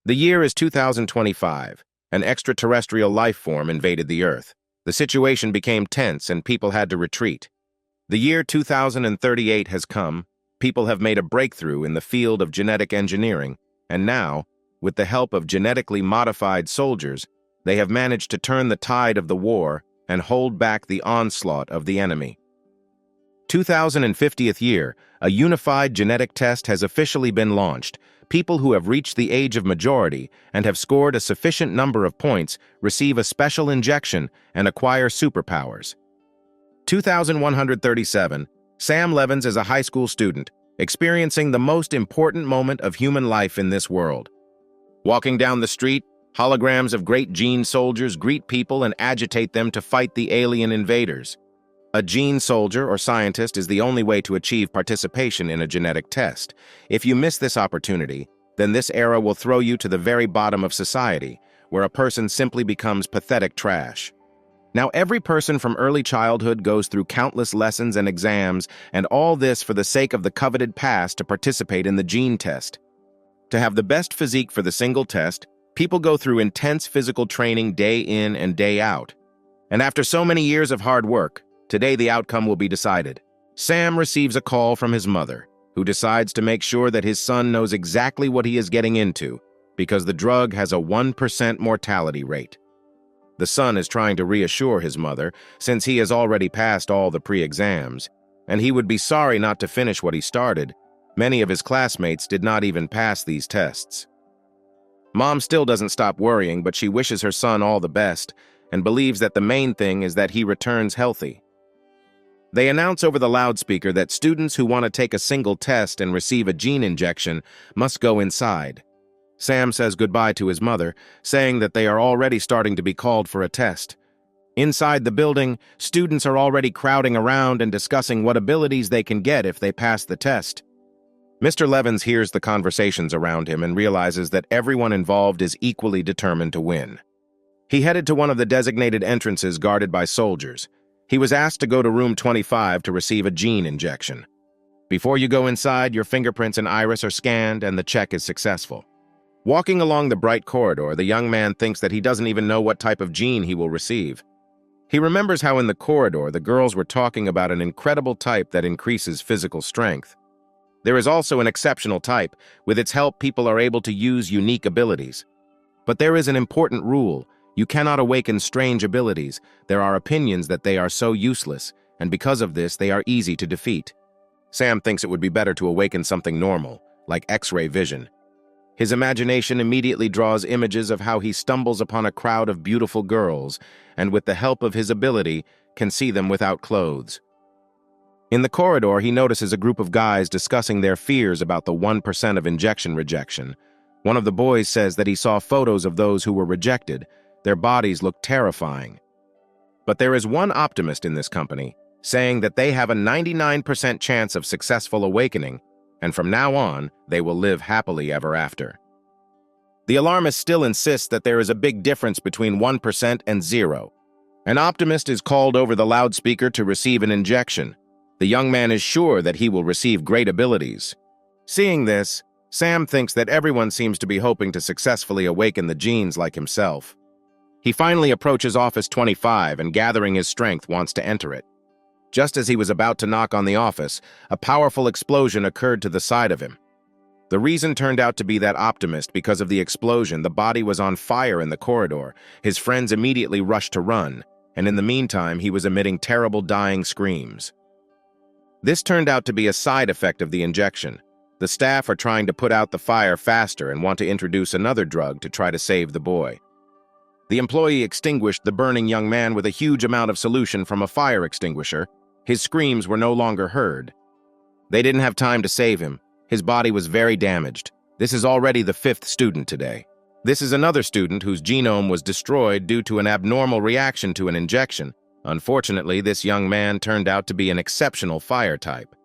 The year is 2025. An extraterrestrial life form invaded the Earth. The situation became tense and people had to retreat. The year 2038 has come. People have made a breakthrough in the field of genetic engineering, and now, with the help of genetically modified soldiers, they have managed to turn the tide of the war and hold back the onslaught of the enemy. 2050th year, a unified genetic test has officially been launched. People who have reached the age of majority and have scored a sufficient number of points receive a special injection and acquire superpowers. 2137, Sam Levins is a high school student, experiencing the most important moment of human life in this world. Walking down the street, holograms of great gene soldiers greet people and agitate them to fight the alien invaders. A gene soldier or scientist is the only way to achieve participation in a genetic test. If you miss this opportunity, then this era will throw you to the very bottom of society, where a person simply becomes pathetic trash. Now, every person from early childhood goes through countless lessons and exams, and all this for the sake of the coveted pass to participate in the gene test. To have the best physique for the single test, people go through intense physical training day in and day out. And after so many years of hard work, today the outcome will be decided. Sam receives a call from his mother, who decides to make sure that his son knows exactly what he is getting into, because the drug has a 1% mortality rate. The son is trying to reassure his mother, since he has already passed all the pre-exams, and he would be sorry not to finish what he started. Many of his classmates did not even pass these tests. Mom still doesn't stop worrying, but she wishes her son all the best, and believes that the main thing is that he returns healthy. They announce over the loudspeaker that students who want to take a single test and receive a gene injection must go inside. Sam says goodbye to his mother, saying that they are already starting to be called for a test. Inside the building, students are already crowding around and discussing what abilities they can get if they pass the test. Mr. Levins hears the conversations around him and realizes that everyone involved is equally determined to win. He headed to one of the designated entrances guarded by soldiers. He was asked to go to room 25 to receive a gene injection. Before you go inside, your fingerprints and iris are scanned and the check is successful. Walking along the bright corridor, the young man thinks that he doesn't even know what type of gene he will receive. He remembers how in the corridor the girls were talking about an incredible type that increases physical strength. There is also an exceptional type. With its help, people are able to use unique abilities. But there is an important rule. You cannot awaken strange abilities. There are opinions that they are so useless, and because of this, they are easy to defeat. Sam thinks it would be better to awaken something normal, like X-ray vision. His imagination immediately draws images of how he stumbles upon a crowd of beautiful girls, and with the help of his ability, can see them without clothes. In the corridor, he notices a group of guys discussing their fears about the 1% of injection rejection. One of the boys says that he saw photos of those who were rejected. Their bodies look terrifying. But there is one optimist in this company, saying that they have a 99% chance of successful awakening, and from now on, they will live happily ever after. The alarmist still insists that there is a big difference between 1% and 0. An optimist is called over the loudspeaker to receive an injection. The young man is sure that he will receive great abilities. Seeing this, Sam thinks that everyone seems to be hoping to successfully awaken the genes like himself. He finally approaches Office 25 and, gathering his strength, wants to enter it. Just as he was about to knock on the office, a powerful explosion occurred to the side of him. The reason turned out to be that optimist. Because of the explosion, the body was on fire in the corridor. His friends immediately rushed to run, and in the meantime, he was emitting terrible dying screams. This turned out to be a side effect of the injection. The staff are trying to put out the fire faster and want to introduce another drug to try to save the boy. The employee extinguished the burning young man with a huge amount of solution from a fire extinguisher. His screams were no longer heard. They didn't have time to save him. His body was very damaged. This is already the 5th student today. This is another student whose genome was destroyed due to an abnormal reaction to an injection. Unfortunately, this young man turned out to be an exceptional fire type.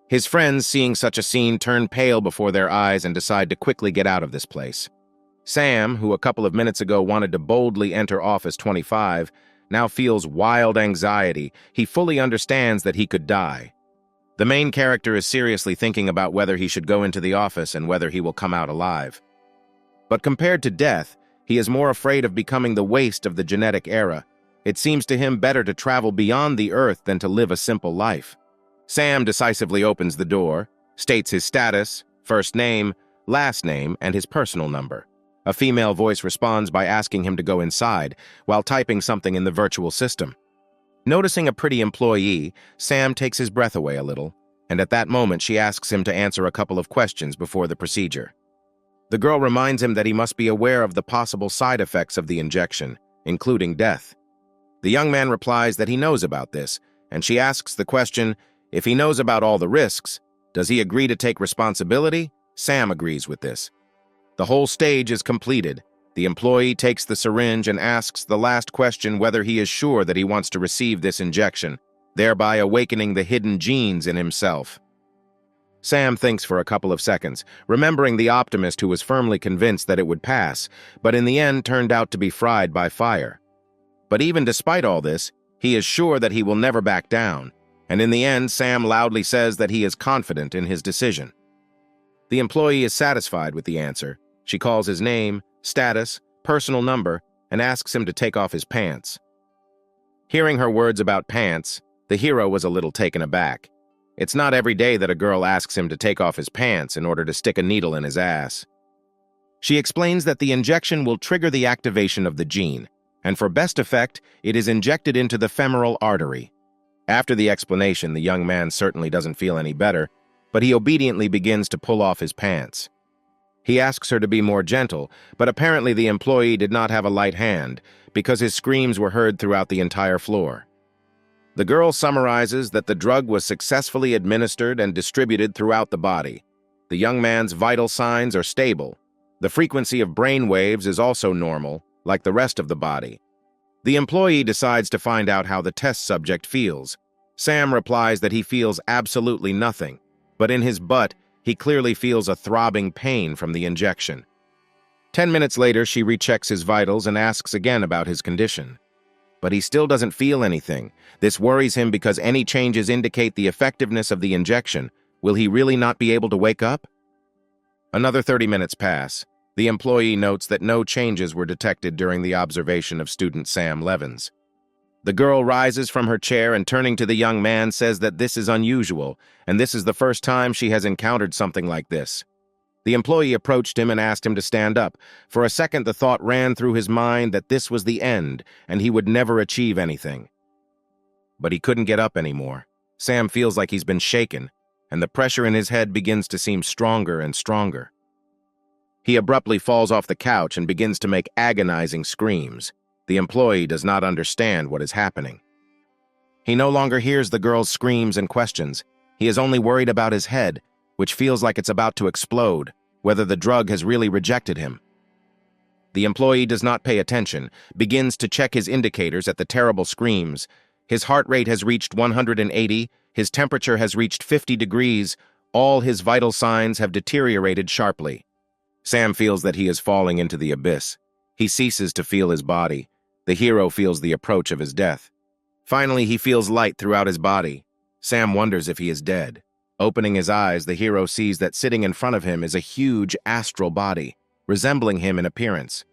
His friends, seeing such a scene, turn pale before their eyes and decide to quickly get out of this place. Sam, who a couple of minutes ago wanted to boldly enter Office 25, now feels wild anxiety. He fully understands that he could die. The main character is seriously thinking about whether he should go into the office and whether he will come out alive. But compared to death, he is more afraid of becoming the waste of the genetic era. It seems to him better to travel beyond the Earth than to live a simple life. Sam decisively opens the door, states his status, first name, last name, and his personal number. A female voice responds by asking him to go inside, while typing something in the virtual system. Noticing a pretty employee, Sam takes his breath away a little, and at that moment she asks him to answer a couple of questions before the procedure. The girl reminds him that he must be aware of the possible side effects of the injection, including death. The young man replies that he knows about this, and she asks the question, if he knows about all the risks, does he agree to take responsibility? Sam agrees with this. The whole stage is completed. The employee takes the syringe and asks the last question whether he is sure that he wants to receive this injection, thereby awakening the hidden genes in himself. Sam thinks for a couple of seconds, remembering the optimist who was firmly convinced that it would pass, but in the end turned out to be fried by fire. But even despite all this, he is sure that he will never back down, and in the end Sam loudly says that he is confident in his decision. The employee is satisfied with the answer. She calls his name, status, personal number, and asks him to take off his pants. Hearing her words about pants, the hero was a little taken aback. It's not every day that a girl asks him to take off his pants in order to stick a needle in his ass. She explains that the injection will trigger the activation of the gene, and for best effect, it is injected into the femoral artery. After the explanation, the young man certainly doesn't feel any better, but he obediently begins to pull off his pants. He asks her to be more gentle, but apparently the employee did not have a light hand, because his screams were heard throughout the entire floor. The girl summarizes that the drug was successfully administered and distributed throughout the body. The young man's vital signs are stable. The frequency of brain waves is also normal, like the rest of the body. The employee decides to find out how the test subject feels. Sam replies that he feels absolutely nothing, but in his butt, he clearly feels a throbbing pain from the injection. 10 minutes later, she rechecks his vitals and asks again about his condition. But he still doesn't feel anything. This worries him because any changes indicate the effectiveness of the injection. Will he really not be able to wake up? Another 30 minutes pass. The employee notes that no changes were detected during the observation of student Sam Levins. The girl rises from her chair and turning to the young man says that this is unusual, and this is the first time she has encountered something like this. The employee approached him and asked him to stand up. For a second, the thought ran through his mind that this was the end, and he would never achieve anything. But he couldn't get up anymore. Sam feels like he's been shaken, and the pressure in his head begins to seem stronger and stronger. He abruptly falls off the couch and begins to make agonizing screams. The employee does not understand what is happening. He no longer hears the girl's screams and questions. He is only worried about his head, which feels like it's about to explode, whether the drug has really rejected him. The employee does not pay attention, begins to check his indicators at the terrible screams. His heart rate has reached 180, his temperature has reached 50 degrees, all his vital signs have deteriorated sharply. Sam feels that he is falling into the abyss. He ceases to feel his body. The hero feels the approach of his death. Finally, he feels light throughout his body. Sam wonders if he is dead. Opening his eyes, the hero sees that sitting in front of him is a huge astral body, resembling him in appearance.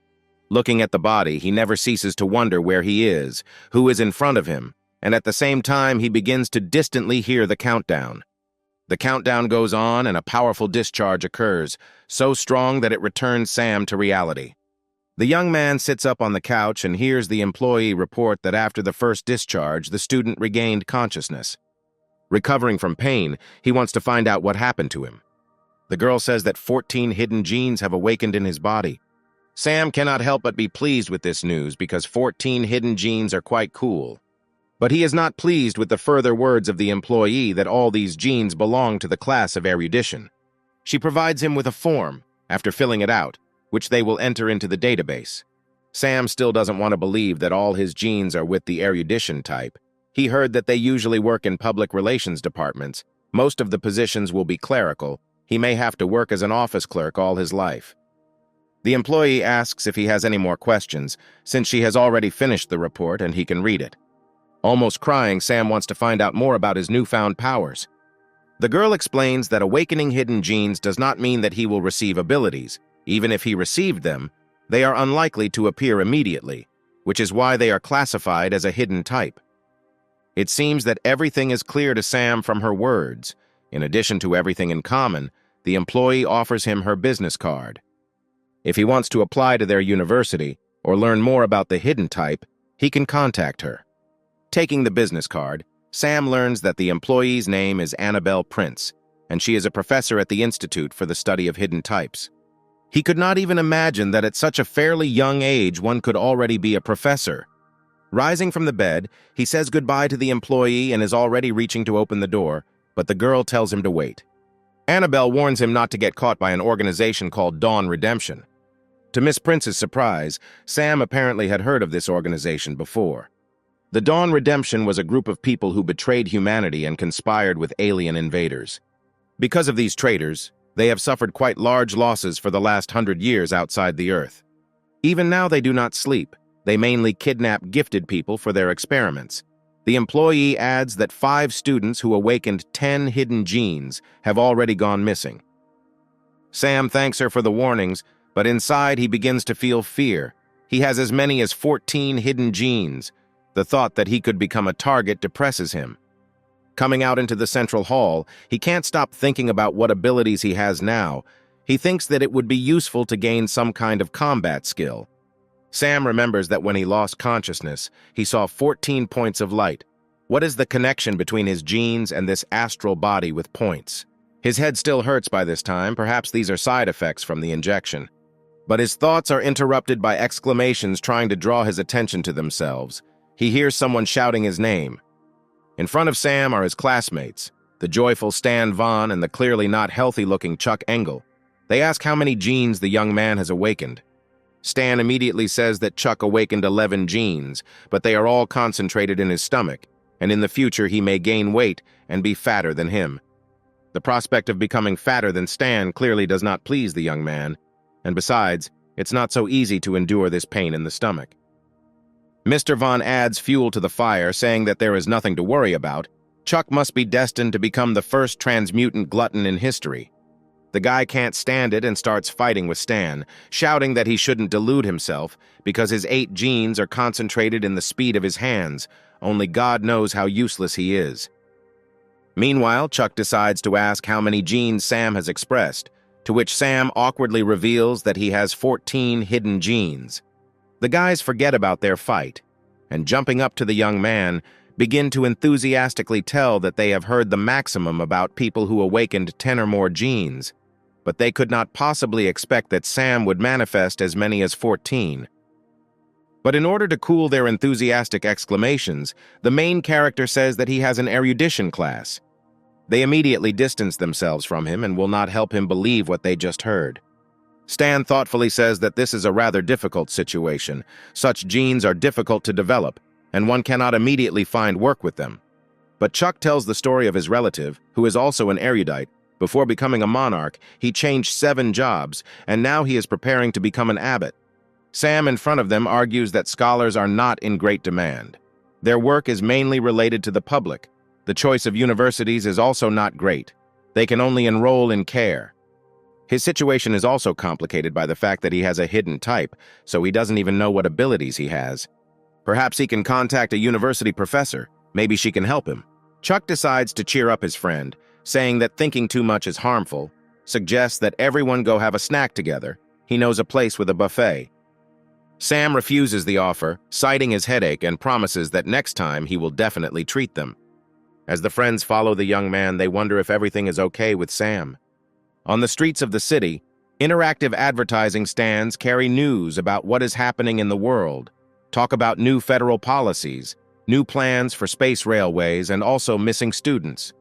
Looking at the body, he never ceases to wonder where he is, who is in front of him, and at the same time he begins to distantly hear the countdown. The countdown goes on and a powerful discharge occurs, so strong that it returns Sam to reality. The young man sits up on the couch and hears the employee report that after the first discharge, the student regained consciousness. Recovering from pain, he wants to find out what happened to him. The girl says that 14 hidden genes have awakened in his body. Sam cannot help but be pleased with this news because 14 hidden genes are quite cool. But he is not pleased with the further words of the employee that all these genes belong to the class of erudition. She provides him with a form, after filling it out, which they will enter into the database. Sam still doesn't want to believe that all his genes are with the erudition type. He heard that they usually work in public relations departments. Most of the positions will be clerical. He may have to work as an office clerk all his life. The employee asks if he has any more questions, since she has already finished the report and he can read it. Almost crying, Sam wants to find out more about his newfound powers. The girl explains that awakening hidden genes does not mean that he will receive abilities. Even if he received them, they are unlikely to appear immediately, which is why they are classified as a hidden type. It seems that everything is clear to Sam from her words. In addition to everything in common, the employee offers him her business card. If he wants to apply to their university or learn more about the hidden type, he can contact her. Taking the business card, Sam learns that the employee's name is Annabelle Prince, and she is a professor at the Institute for the Study of Hidden Types. He could not even imagine that at such a fairly young age one could already be a professor. Rising from the bed, he says goodbye to the employee and is already reaching to open the door, but the girl tells him to wait. Annabelle warns him not to get caught by an organization called Dawn Redemption. To Miss Prince's surprise, Sam apparently had heard of this organization before. The Dawn Redemption was a group of people who betrayed humanity and conspired with alien invaders. Because of these traitors, they have suffered quite large losses for the last 100 years outside the Earth. Even now they do not sleep. They mainly kidnap gifted people for their experiments. The employee adds that 5 students who awakened 10 hidden genes have already gone missing. Sam thanks her for the warnings, but inside he begins to feel fear. He has as many as 14 hidden genes. The thought that he could become a target depresses him. Coming out into the central hall, he can't stop thinking about what abilities he has now. He thinks that it would be useful to gain some kind of combat skill. Sam remembers that when he lost consciousness, he saw 14 points of light. What is the connection between his genes and this astral body with points? His head still hurts by this time. Perhaps these are side effects from the injection. But his thoughts are interrupted by exclamations trying to draw his attention to themselves. He hears someone shouting his name. In front of Sam are his classmates, the joyful Stan Vaughn and the clearly not healthy-looking Chuck Engel. They ask how many genes the young man has awakened. Stan immediately says that Chuck awakened 11 genes, but they are all concentrated in his stomach, and in the future he may gain weight and be fatter than him. The prospect of becoming fatter than Stan clearly does not please the young man, and besides, it's not so easy to endure this pain in the stomach. Mr. Vaughn adds fuel to the fire, saying that there is nothing to worry about. Chuck must be destined to become the first transmutant glutton in history. The guy can't stand it and starts fighting with Stan, shouting that he shouldn't delude himself because his 8 genes are concentrated in the speed of his hands. Only God knows how useless he is. Meanwhile, Chuck decides to ask how many genes Sam has expressed, to which Sam awkwardly reveals that he has 14 hidden genes. The guys forget about their fight, and jumping up to the young man, begin to enthusiastically tell that they have heard the maximum about people who awakened 10 or more genes, but they could not possibly expect that Sam would manifest as many as 14. But in order to cool their enthusiastic exclamations, the main character says that he has an erudition class. They immediately distance themselves from him and will not help him believe what they just heard. Stan thoughtfully says that this is a rather difficult situation. Such genes are difficult to develop, and one cannot immediately find work with them. But Chuck tells the story of his relative, who is also an erudite. Before becoming a monarch, he changed 7 jobs, and now he is preparing to become an abbot. Sam in front of them argues that scholars are not in great demand. Their work is mainly related to the public. The choice of universities is also not great. They can only enroll in care. His situation is also complicated by the fact that he has a hidden type, so he doesn't even know what abilities he has. Perhaps he can contact a university professor. Maybe she can help him. Chuck decides to cheer up his friend, saying that thinking too much is harmful, suggests that everyone go have a snack together. He knows a place with a buffet. Sam refuses the offer, citing his headache, and promises that next time he will definitely treat them. As the friends follow the young man, they wonder if everything is okay with Sam. On the streets of the city, interactive advertising stands carry news about what is happening in the world, talk about new federal policies, new plans for space railways, and also missing students.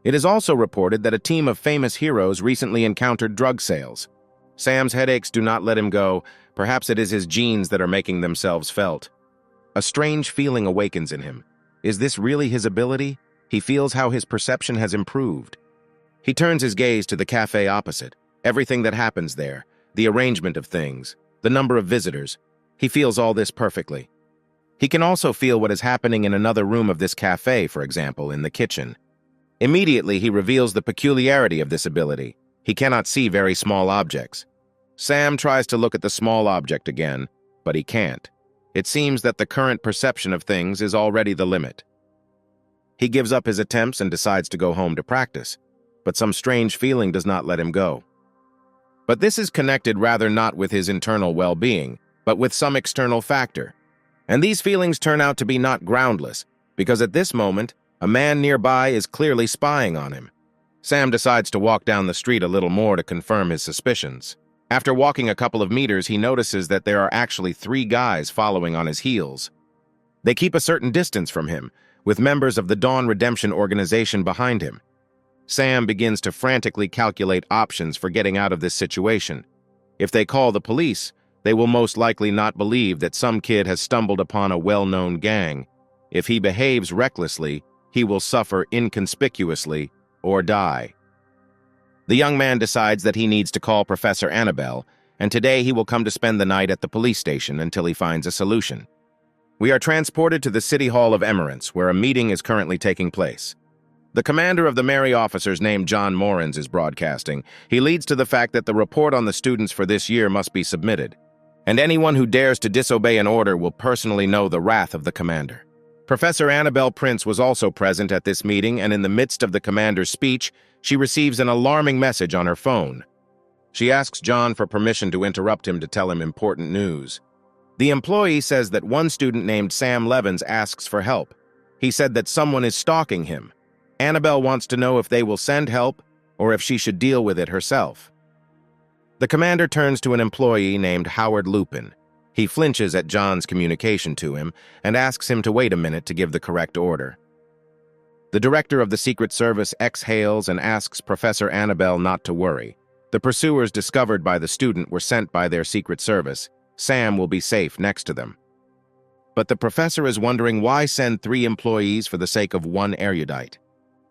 It is also reported that a team of famous heroes recently encountered drug sales. Sam's headaches do not let him go. Perhaps it is his genes that are making themselves felt. A strange feeling awakens in him. Is this really his ability? He feels how his perception has improved. He turns his gaze to the cafe opposite. Everything that happens there, the arrangement of things, the number of visitors. He feels all this perfectly. He can also feel what is happening in another room of this cafe, for example, in the kitchen. Immediately, he reveals the peculiarity of this ability. He cannot see very small objects. Sam tries to look at the small object again, but he can't. It seems that the current perception of things is already the limit. He gives up his attempts and decides to go home to practice, but some strange feeling does not let him go. But this is connected rather not with his internal well-being, but with some external factor. And these feelings turn out to be not groundless, because at this moment, a man nearby is clearly spying on him. Sam decides to walk down the street a little more to confirm his suspicions. After walking a couple of meters, he notices that there are actually 3 guys following on his heels. They keep a certain distance from him, with members of the Dawn Redemption organization behind him. Sam begins to frantically calculate options for getting out of this situation. If they call the police, they will most likely not believe that some kid has stumbled upon a well-known gang. If he behaves recklessly, he will suffer inconspicuously or die. The young man decides that he needs to call Professor Annabelle, and today he will come to spend the night at the police station until he finds a solution. We are transported to the City Hall of Emerance, where a meeting is currently taking place. The commander of the Merry officers named John Morans is broadcasting. He leads to the fact that the report on the students for this year must be submitted, and anyone who dares to disobey an order will personally know the wrath of the commander. Professor Annabelle Prince was also present at this meeting, and in the midst of the commander's speech, she receives an alarming message on her phone. She asks John for permission to interrupt him to tell him important news. The employee says that one student named Sam Levins asks for help. He said that someone is stalking him. Annabelle wants to know if they will send help or if she should deal with it herself. The commander turns to an employee named Howard Lupin. He flinches at John's communication to him and asks him to wait a minute to give the correct order. The director of the Secret Service exhales and asks Professor Annabelle not to worry. The pursuers discovered by the student were sent by their Secret Service. Sam will be safe next to them. But the professor is wondering why send 3 employees for the sake of 1 erudite.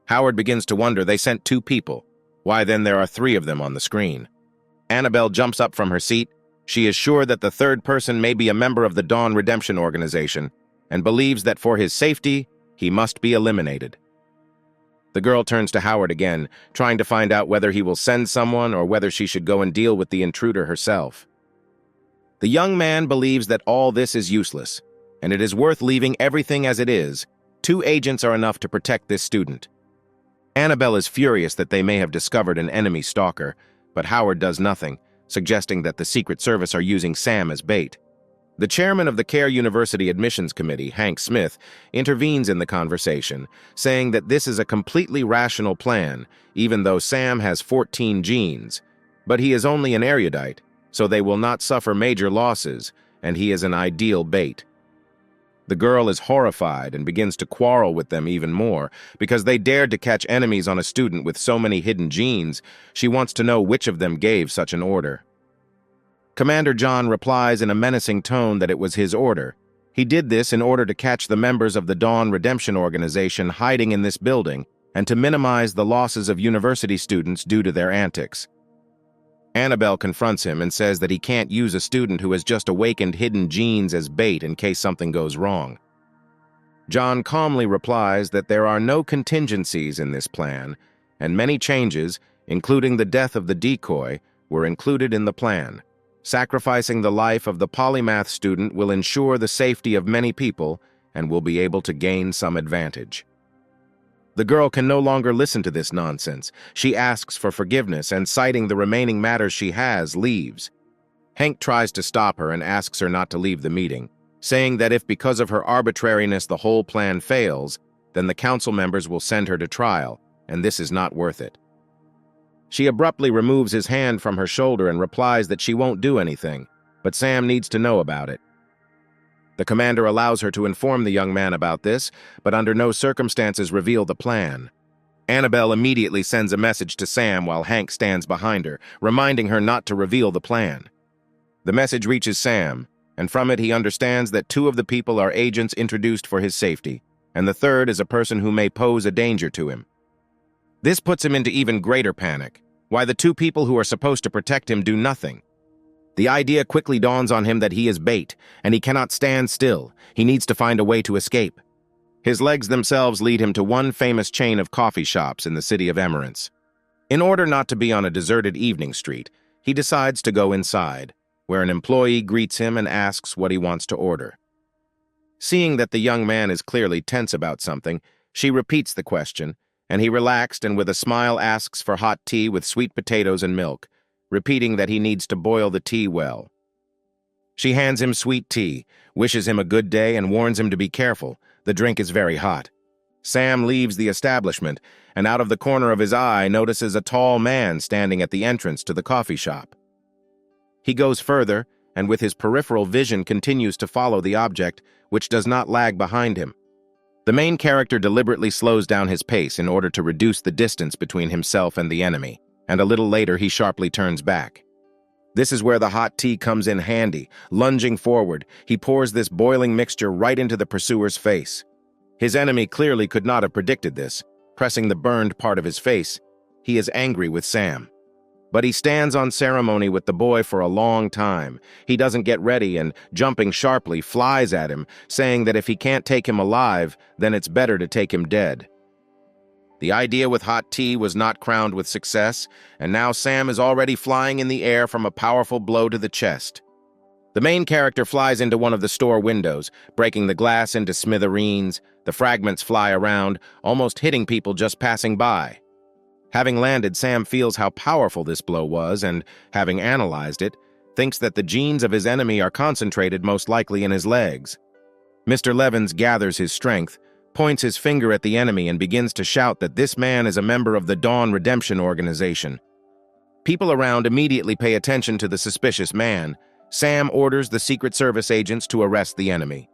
Howard begins to wonder they sent 2 people. Why then there are 3 of them on the screen? Annabelle jumps up from her seat. She is sure that the 3rd person may be a member of the Dawn Redemption organization and believes that for his safety, he must be eliminated. The girl turns to Howard again, trying to find out whether he will send someone or whether she should go and deal with the intruder herself. The young man believes that all this is useless, and it is worth leaving everything as it is. 2 agents are enough to protect this student. Annabelle is furious that they may have discovered an enemy stalker, but Howard does nothing, suggesting that the Secret Service are using Sam as bait. The chairman of the Care University Admissions Committee, Hank Smith, intervenes in the conversation, saying that this is a completely rational plan, even though Sam has 14 genes. But he is only an erudite, so they will not suffer major losses, and he is an ideal bait. The girl is horrified and begins to quarrel with them even more. Because they dared to catch enemies on a student with so many hidden genes, she wants to know which of them gave such an order. Commander John replies in a menacing tone that it was his order. He did this in order to catch the members of the Dawn Redemption organization hiding in this building and to minimize the losses of university students due to their antics. Annabelle confronts him and says that he can't use a student who has just awakened hidden genes as bait in case something goes wrong. John calmly replies that there are no contingencies in this plan, and many changes, including the death of the decoy, were included in the plan. Sacrificing the life of the polymath student will ensure the safety of many people and will be able to gain some advantage. The girl can no longer listen to this nonsense. She asks for forgiveness and, citing the remaining matters she has, leaves. Hank tries to stop her and asks her not to leave the meeting, saying that if because of her arbitrariness the whole plan fails, then the council members will send her to trial, and this is not worth it. She abruptly removes his hand from her shoulder and replies that she won't do anything, but Sam needs to know about it. The commander allows her to inform the young man about this, but under no circumstances reveal the plan. Annabelle immediately sends a message to Sam while Hank stands behind her, reminding her not to reveal the plan. The message reaches Sam, and from it he understands that 2 of the people are agents introduced for his safety, and the 3rd is a person who may pose a danger to him. This puts him into even greater panic. Why the 2 people who are supposed to protect him do nothing. The idea quickly dawns on him that he is bait, and he cannot stand still. He needs to find a way to escape. His legs themselves lead him to one famous chain of coffee shops in the city of Emerance. In order not to be on a deserted evening street, He decides to go inside, where an employee greets him and asks what he wants to order. Seeing that the young man is clearly tense about something, she repeats the question, and he relaxed and with a smile asks for hot tea with sweet potatoes and milk, repeating that he needs to boil the tea well. She hands him sweet tea, wishes him a good day, and warns him to be careful. The drink is very hot. Sam leaves the establishment, and out of the corner of his eye notices a tall man standing at the entrance to the coffee shop. He goes further, and with his peripheral vision continues to follow the object, which does not lag behind him. The main character deliberately slows down his pace in order to reduce the distance between himself and the enemy, and a little later he sharply turns back. This is where the hot tea comes in handy. Lunging forward, he pours this boiling mixture right into the pursuer's face. His enemy clearly could not have predicted this. Pressing the burned part of his face, he is angry with Sam. But he stands on ceremony with the boy for a long time. He doesn't get ready and, jumping sharply, flies at him, saying that if he can't take him alive, then it's better to take him dead. The idea with hot tea was not crowned with success, and now Sam is already flying in the air from a powerful blow to the chest. The main character flies into one of the store windows, breaking the glass into smithereens. The fragments fly around, almost hitting people just passing by. Having landed, Sam feels how powerful this blow was and, having analyzed it, thinks that the genes of his enemy are concentrated most likely in his legs. Mr. Levins gathers his strength, points his finger at the enemy and begins to shout that this man is a member of the Dawn Redemption Organization. People around immediately pay attention to the suspicious man. Sam orders the Secret Service agents to arrest the enemy.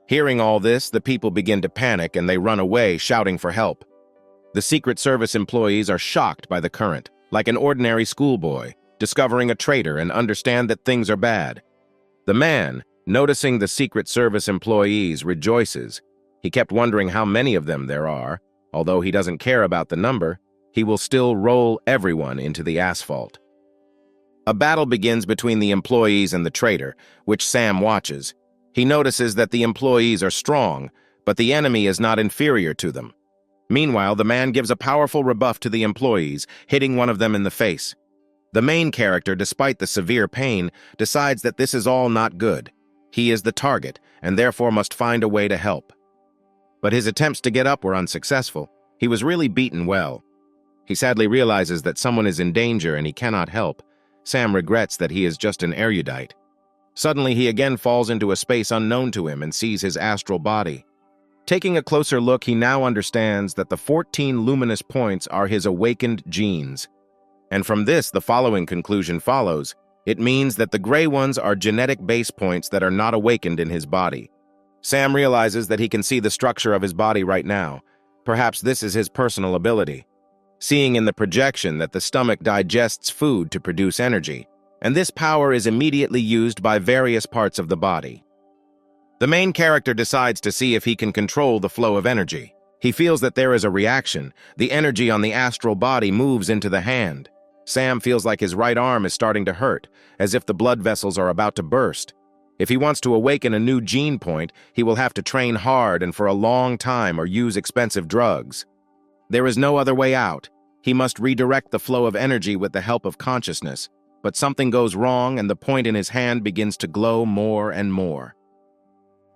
Hearing all this, the people begin to panic and they run away, shouting for help. The Secret Service employees are shocked by the current, like an ordinary schoolboy, discovering a traitor and understand that things are bad. The man, noticing the Secret Service employees, rejoices. He kept wondering how many of them there are. Although he doesn't care about the number, he will still roll everyone into the asphalt. A battle begins between the employees and the traitor, which Sam watches. He notices that the employees are strong, but the enemy is not inferior to them. Meanwhile, the man gives a powerful rebuff to the employees, hitting one of them in the face. The main character, despite the severe pain, decides that this is all not good. He is the target, and therefore must find a way to help. But his attempts to get up were unsuccessful. He was really beaten well. He sadly realizes that someone is in danger and he cannot help. Sam regrets that he is just an erudite. Suddenly, he again falls into a space unknown to him and sees his astral body. Taking a closer look, he now understands that the 14 luminous points are his awakened genes. And from this, the following conclusion follows. It means that the gray ones are genetic base points that are not awakened in his body. Sam realizes that he can see the structure of his body right now. Perhaps this is his personal ability. Seeing in the projection that the stomach digests food to produce energy, and this power is immediately used by various parts of the body. The main character decides to see if he can control the flow of energy. He feels that there is a reaction. The energy on the astral body moves into the hand. Sam feels like his right arm is starting to hurt, as if the blood vessels are about to burst. If he wants to awaken a new gene point, he will have to train hard and for a long time or use expensive drugs. There is no other way out. He must redirect the flow of energy with the help of consciousness. But something goes wrong and the point in his hand begins to glow more and more.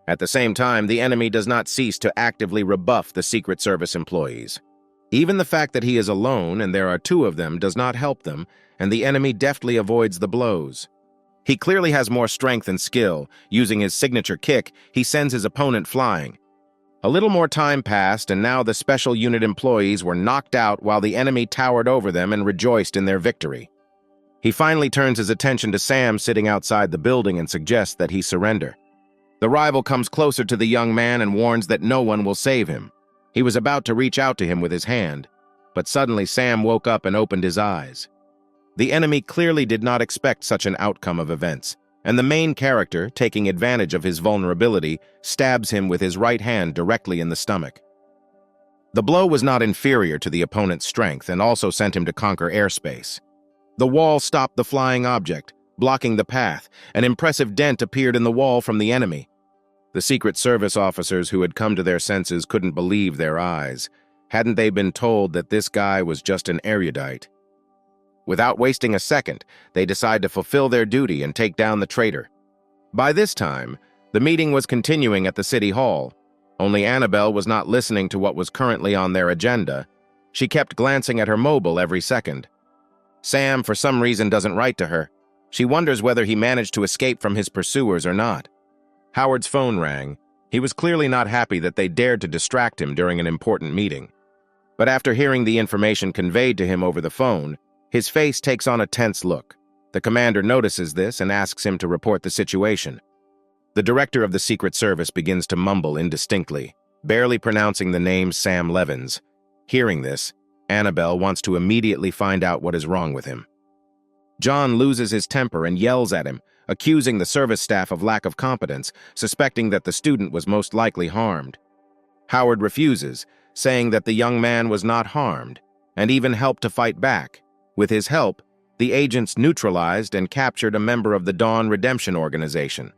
At the same time, the enemy does not cease to actively rebuff the Secret Service employees. Even the fact that he is alone and there are two of them does not help them, and the enemy deftly avoids the blows. He clearly has more strength and skill. Using his signature kick, he sends his opponent flying. A little more time passed, and now the special unit employees were knocked out while the enemy towered over them and rejoiced in their victory. He finally turns his attention to Sam sitting outside the building and suggests that he surrender. The rival comes closer to the young man and warns that no one will save him. He was about to reach out to him with his hand, but suddenly Sam woke up and opened his eyes. The enemy clearly did not expect such an outcome of events, and the main character, taking advantage of his vulnerability, stabs him with his right hand directly in the stomach. The blow was not inferior to the opponent's strength and also sent him to conquer airspace. The wall stopped the flying object, blocking the path. An impressive dent appeared in the wall from the enemy. The Secret Service officers who had come to their senses couldn't believe their eyes. Hadn't they been told that this guy was just an erudite? Without wasting a second, they decide to fulfill their duty and take down the traitor. By this time, the meeting was continuing at the city hall. Only Annabelle was not listening to what was currently on their agenda. She kept glancing at her mobile every second. Sam, for some reason, doesn't write to her. She wonders whether he managed to escape from his pursuers or not. Howard's phone rang. He was clearly not happy that they dared to distract him during an important meeting. But after hearing the information conveyed to him over the phone, his face takes on a tense look. The commander notices this and asks him to report the situation. The director of the Secret Service begins to mumble indistinctly, barely pronouncing the name Sam Levins. Hearing this, Annabelle wants to immediately find out what is wrong with him. John loses his temper and yells at him, accusing the service staff of lack of competence, suspecting that the student was most likely harmed. Howard refuses, saying that the young man was not harmed, and even helped to fight back. With his help, the agents neutralized and captured a member of the Dawn Redemption Organization.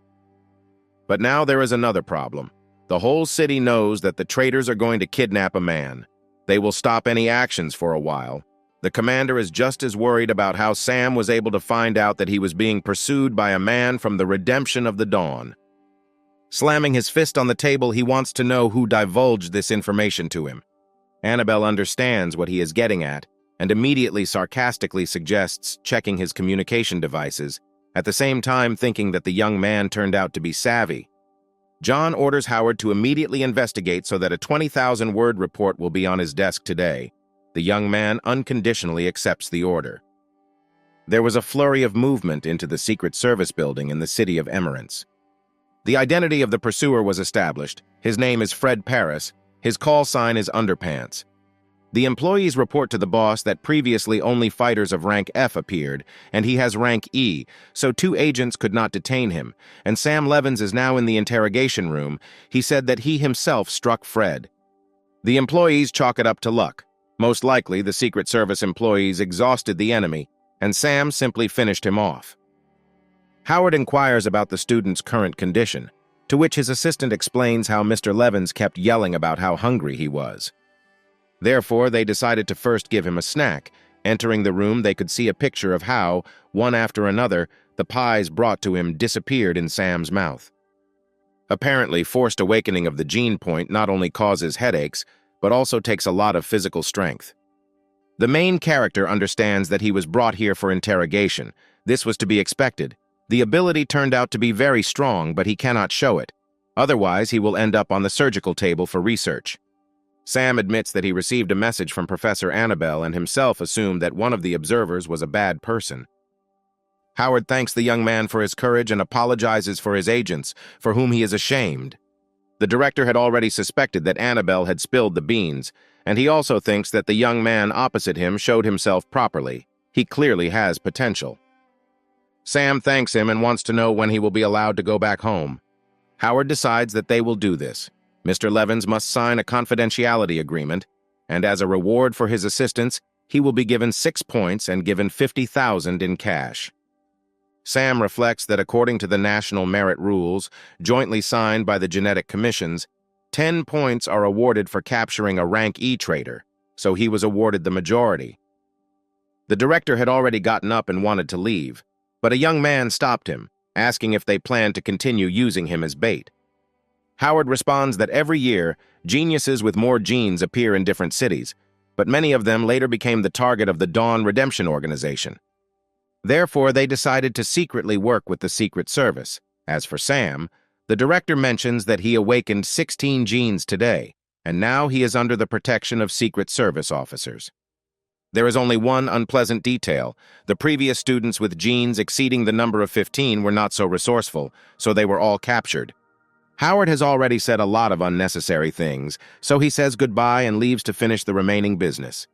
But now there is another problem. The whole city knows that the traitors are going to kidnap a man. They will stop any actions for a while. The commander is just as worried about how Sam was able to find out that he was being pursued by a man from the Redemption of the Dawn. Slamming his fist on the table, he wants to know who divulged this information to him. Annabelle understands what he is getting at, and immediately sarcastically suggests checking his communication devices, at the same time thinking that the young man turned out to be savvy. John orders Howard to immediately investigate so that a 20,000-word report will be on his desk today. The young man unconditionally accepts the order. There was a flurry of movement into the Secret Service building in the city of Emerance. The identity of the pursuer was established. His name is Fred Paris. His call sign is Underpants. The employees report to the boss that previously only fighters of rank F appeared, and he has rank E, so 2 agents could not detain him, and Sam Levins is now in the interrogation room. He said that he himself struck Fred. The employees chalk it up to luck. Most likely, the Secret Service employees exhausted the enemy, and Sam simply finished him off. Howard inquires about the student's current condition, to which his assistant explains how Mr. Levins kept yelling about how hungry he was. Therefore, they decided to first give him a snack. Entering the room, they could see a picture of how, one after another, the pies brought to him disappeared in Sam's mouth. Apparently, forced awakening of the gene point not only causes headaches, but also takes a lot of physical strength. The main character understands that he was brought here for interrogation. This was to be expected. The ability turned out to be very strong, but he cannot show it. Otherwise, he will end up on the surgical table for research. Sam admits that he received a message from Professor Annabelle and himself assumed that one of the observers was a bad person. Howard thanks the young man for his courage and apologizes for his agents, for whom he is ashamed. The director had already suspected that Annabelle had spilled the beans, and he also thinks that the young man opposite him showed himself properly. He clearly has potential. Sam thanks him and wants to know when he will be allowed to go back home. Howard decides that they will do this. Mr. Levins must sign a confidentiality agreement, and as a reward for his assistance, he will be given 6 points and given 50,000 in cash. Sam reflects that according to the national merit rules, jointly signed by the genetic commissions, 10 points are awarded for capturing a rank E traitor, so he was awarded the majority. The director had already gotten up and wanted to leave, but a young man stopped him, asking if they planned to continue using him as bait. Howard responds that every year, geniuses with more genes appear in different cities, but many of them later became the target of the Dawn Redemption Organization. Therefore, they decided to secretly work with the Secret Service. As for Sam, the director mentions that he awakened 16 genes today, and now he is under the protection of Secret Service officers. There is only one unpleasant detail. The previous students with genes exceeding the number of 15 were not so resourceful, so they were all captured. Howard has already said a lot of unnecessary things, so he says goodbye and leaves to finish the remaining business.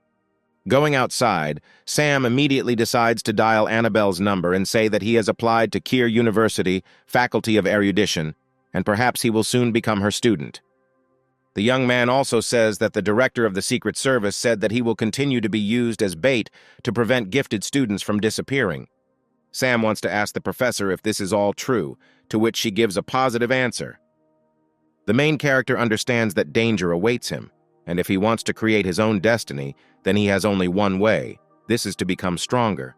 Going outside, Sam immediately decides to dial Annabelle's number and say that he has applied to Keir University, Faculty of Erudition, and perhaps he will soon become her student. The young man also says that the director of the Secret Service said that he will continue to be used as bait to prevent gifted students from disappearing. Sam wants to ask the professor if this is all true, to which she gives a positive answer. The main character understands that danger awaits him, and if he wants to create his own destiny, then he has only one way, This is to become stronger.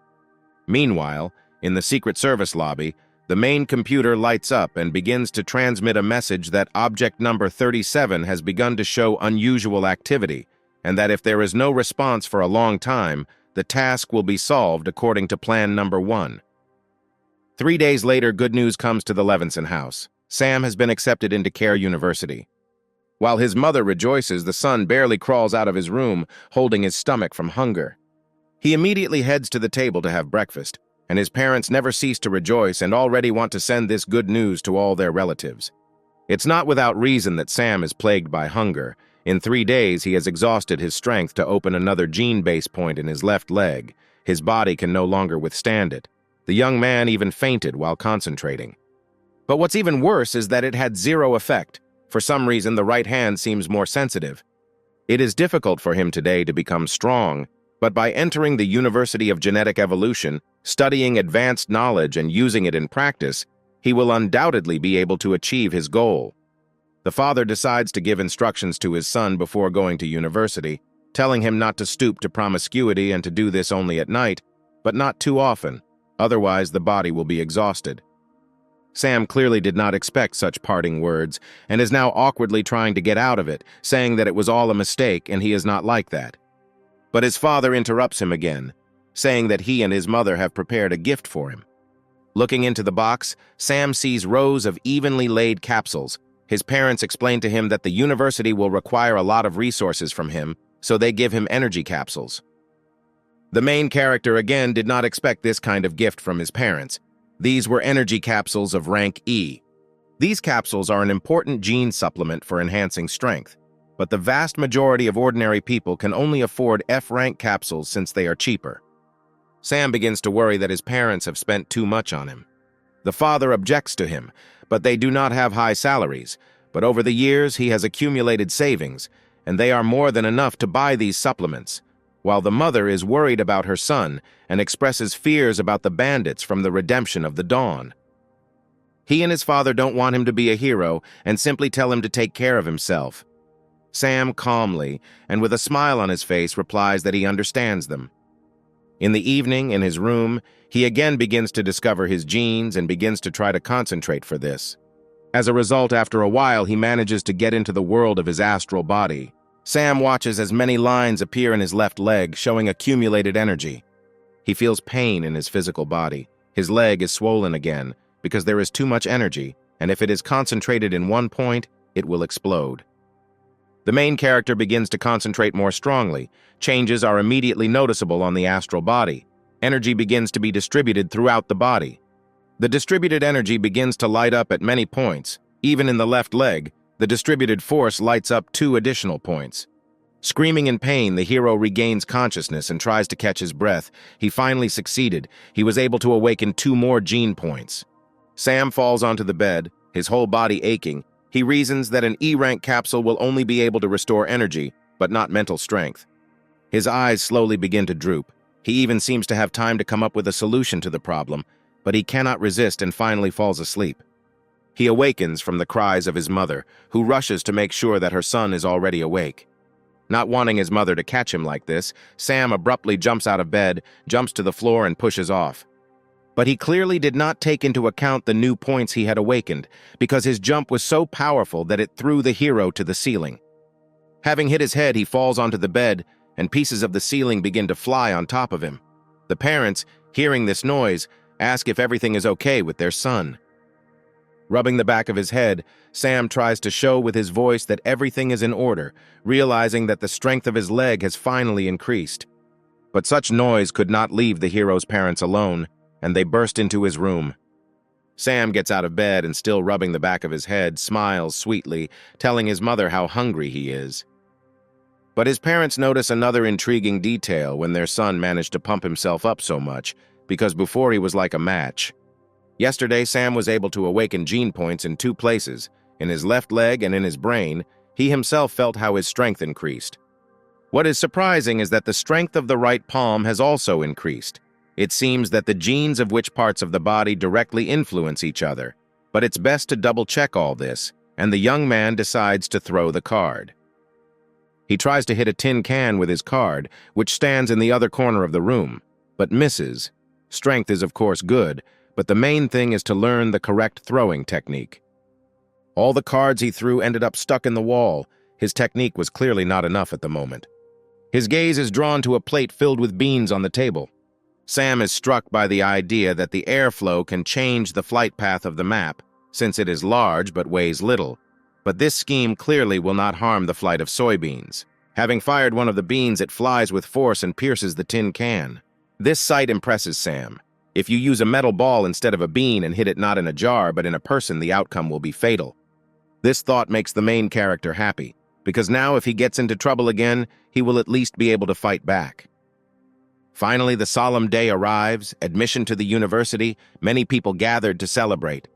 Meanwhile, in the Secret Service lobby, the main computer lights up and begins to transmit a message that object number 37 has begun to show unusual activity, and that if there is no response for a long time, the task will be solved according to plan number 1. 3 days later, good news comes to the Levinson house. Sam has been accepted into Care University. While his mother rejoices, the son barely crawls out of his room, holding his stomach from hunger. He immediately heads to the table to have breakfast, and his parents never cease to rejoice and already want to send this good news to all their relatives. It's not without reason that Sam is plagued by hunger. In 3 days, he has exhausted his strength to open another gene base point in his left leg. His body can no longer withstand it. The young man even fainted while concentrating. But what's even worse is that it had zero effect. For some reason, the right hand seems more sensitive. It is difficult for him today to become strong, but by entering the University of Genetic Evolution, studying advanced knowledge and using it in practice, he will undoubtedly be able to achieve his goal. The father decides to give instructions to his son before going to university, telling him not to stoop to promiscuity and to do this only at night, but not too often, otherwise the body will be exhausted. Sam clearly did not expect such parting words and is now awkwardly trying to get out of it, saying that it was all a mistake and he is not like that. But his father interrupts him again, saying that he and his mother have prepared a gift for him. Looking into the box, Sam sees rows of evenly laid capsules. His parents explain to him that the university will require a lot of resources from him, so they give him energy capsules. The main character again did not expect this kind of gift from his parents. These were energy capsules of rank E. These capsules are an important gene supplement for enhancing strength, but the vast majority of ordinary people can only afford F-rank capsules since they are cheaper. Sam begins to worry that his parents have spent too much on him. The father objects to him, but they do not have high salaries, but over the years he has accumulated savings, and they are more than enough to buy these supplements, while the mother is worried about her son and expresses fears about the bandits from the redemption of the Dawn. He and his father don't want him to be a hero and simply tell him to take care of himself. Sam calmly, and with a smile on his face, replies that he understands them. In the evening, in his room, he again begins to discover his genes and begins to try to concentrate for this. As a result, after a while, he manages to get into the world of his astral body. Sam watches as many lines appear in his left leg, showing accumulated energy. He feels pain in his physical body. His leg is swollen again because there is too much energy, and if it is concentrated in one point, it will explode. The main character begins to concentrate more strongly. Changes are immediately noticeable on the astral body. Energy begins to be distributed throughout the body. The distributed energy begins to light up at many points. Even in the left leg, the distributed force lights up 2 additional points. Screaming in pain, the hero regains consciousness and tries to catch his breath. He finally succeeded. He was able to awaken 2 more gene points. Sam falls onto the bed, his whole body aching. He reasons that an E-rank capsule will only be able to restore energy, but not mental strength. His eyes slowly begin to droop. He even seems to have time to come up with a solution to the problem, but he cannot resist and finally falls asleep. He awakens from the cries of his mother, who rushes to make sure that her son is already awake. Not wanting his mother to catch him like this, Sam abruptly jumps out of bed, jumps to the floor, and pushes off. But he clearly did not take into account the new points he had awakened, because his jump was so powerful that it threw the hero to the ceiling. Having hit his head, he falls onto the bed, and pieces of the ceiling begin to fly on top of him. The parents, hearing this noise, ask if everything is okay with their son. Rubbing the back of his head, Sam tries to show with his voice that everything is in order, realizing that the strength of his leg has finally increased. But such noise could not leave the hero's parents alone, and they burst into his room. Sam gets out of bed and, still rubbing the back of his head, smiles sweetly, telling his mother how hungry he is. But his parents notice another intriguing detail when their son managed to pump himself up so much, because before he was like a match. Yesterday, Sam was able to awaken gene points in 2 places, in his left leg and in his brain. He himself felt how his strength increased. What is surprising is that the strength of the right palm has also increased. It seems that the genes of which parts of the body directly influence each other, but it's best to double-check all this, and the young man decides to throw the card. He tries to hit a tin can with his card, which stands in the other corner of the room, but misses. Strength is of course good, but the main thing is to learn the correct throwing technique. All the cards he threw ended up stuck in the wall. His technique was clearly not enough at the moment. His gaze is drawn to a plate filled with beans on the table. Sam is struck by the idea that the airflow can change the flight path of the map, since it is large but weighs little. But this scheme clearly will not harm the flight of soybeans. Having fired one of the beans, it flies with force and pierces the tin can. This sight impresses Sam. If you use a metal ball instead of a bean and hit it not in a jar but in a person, the outcome will be fatal. This thought makes the main character happy, because now if he gets into trouble again, he will at least be able to fight back. Finally, the solemn day arrives, admission to the university, many people gathered to celebrate.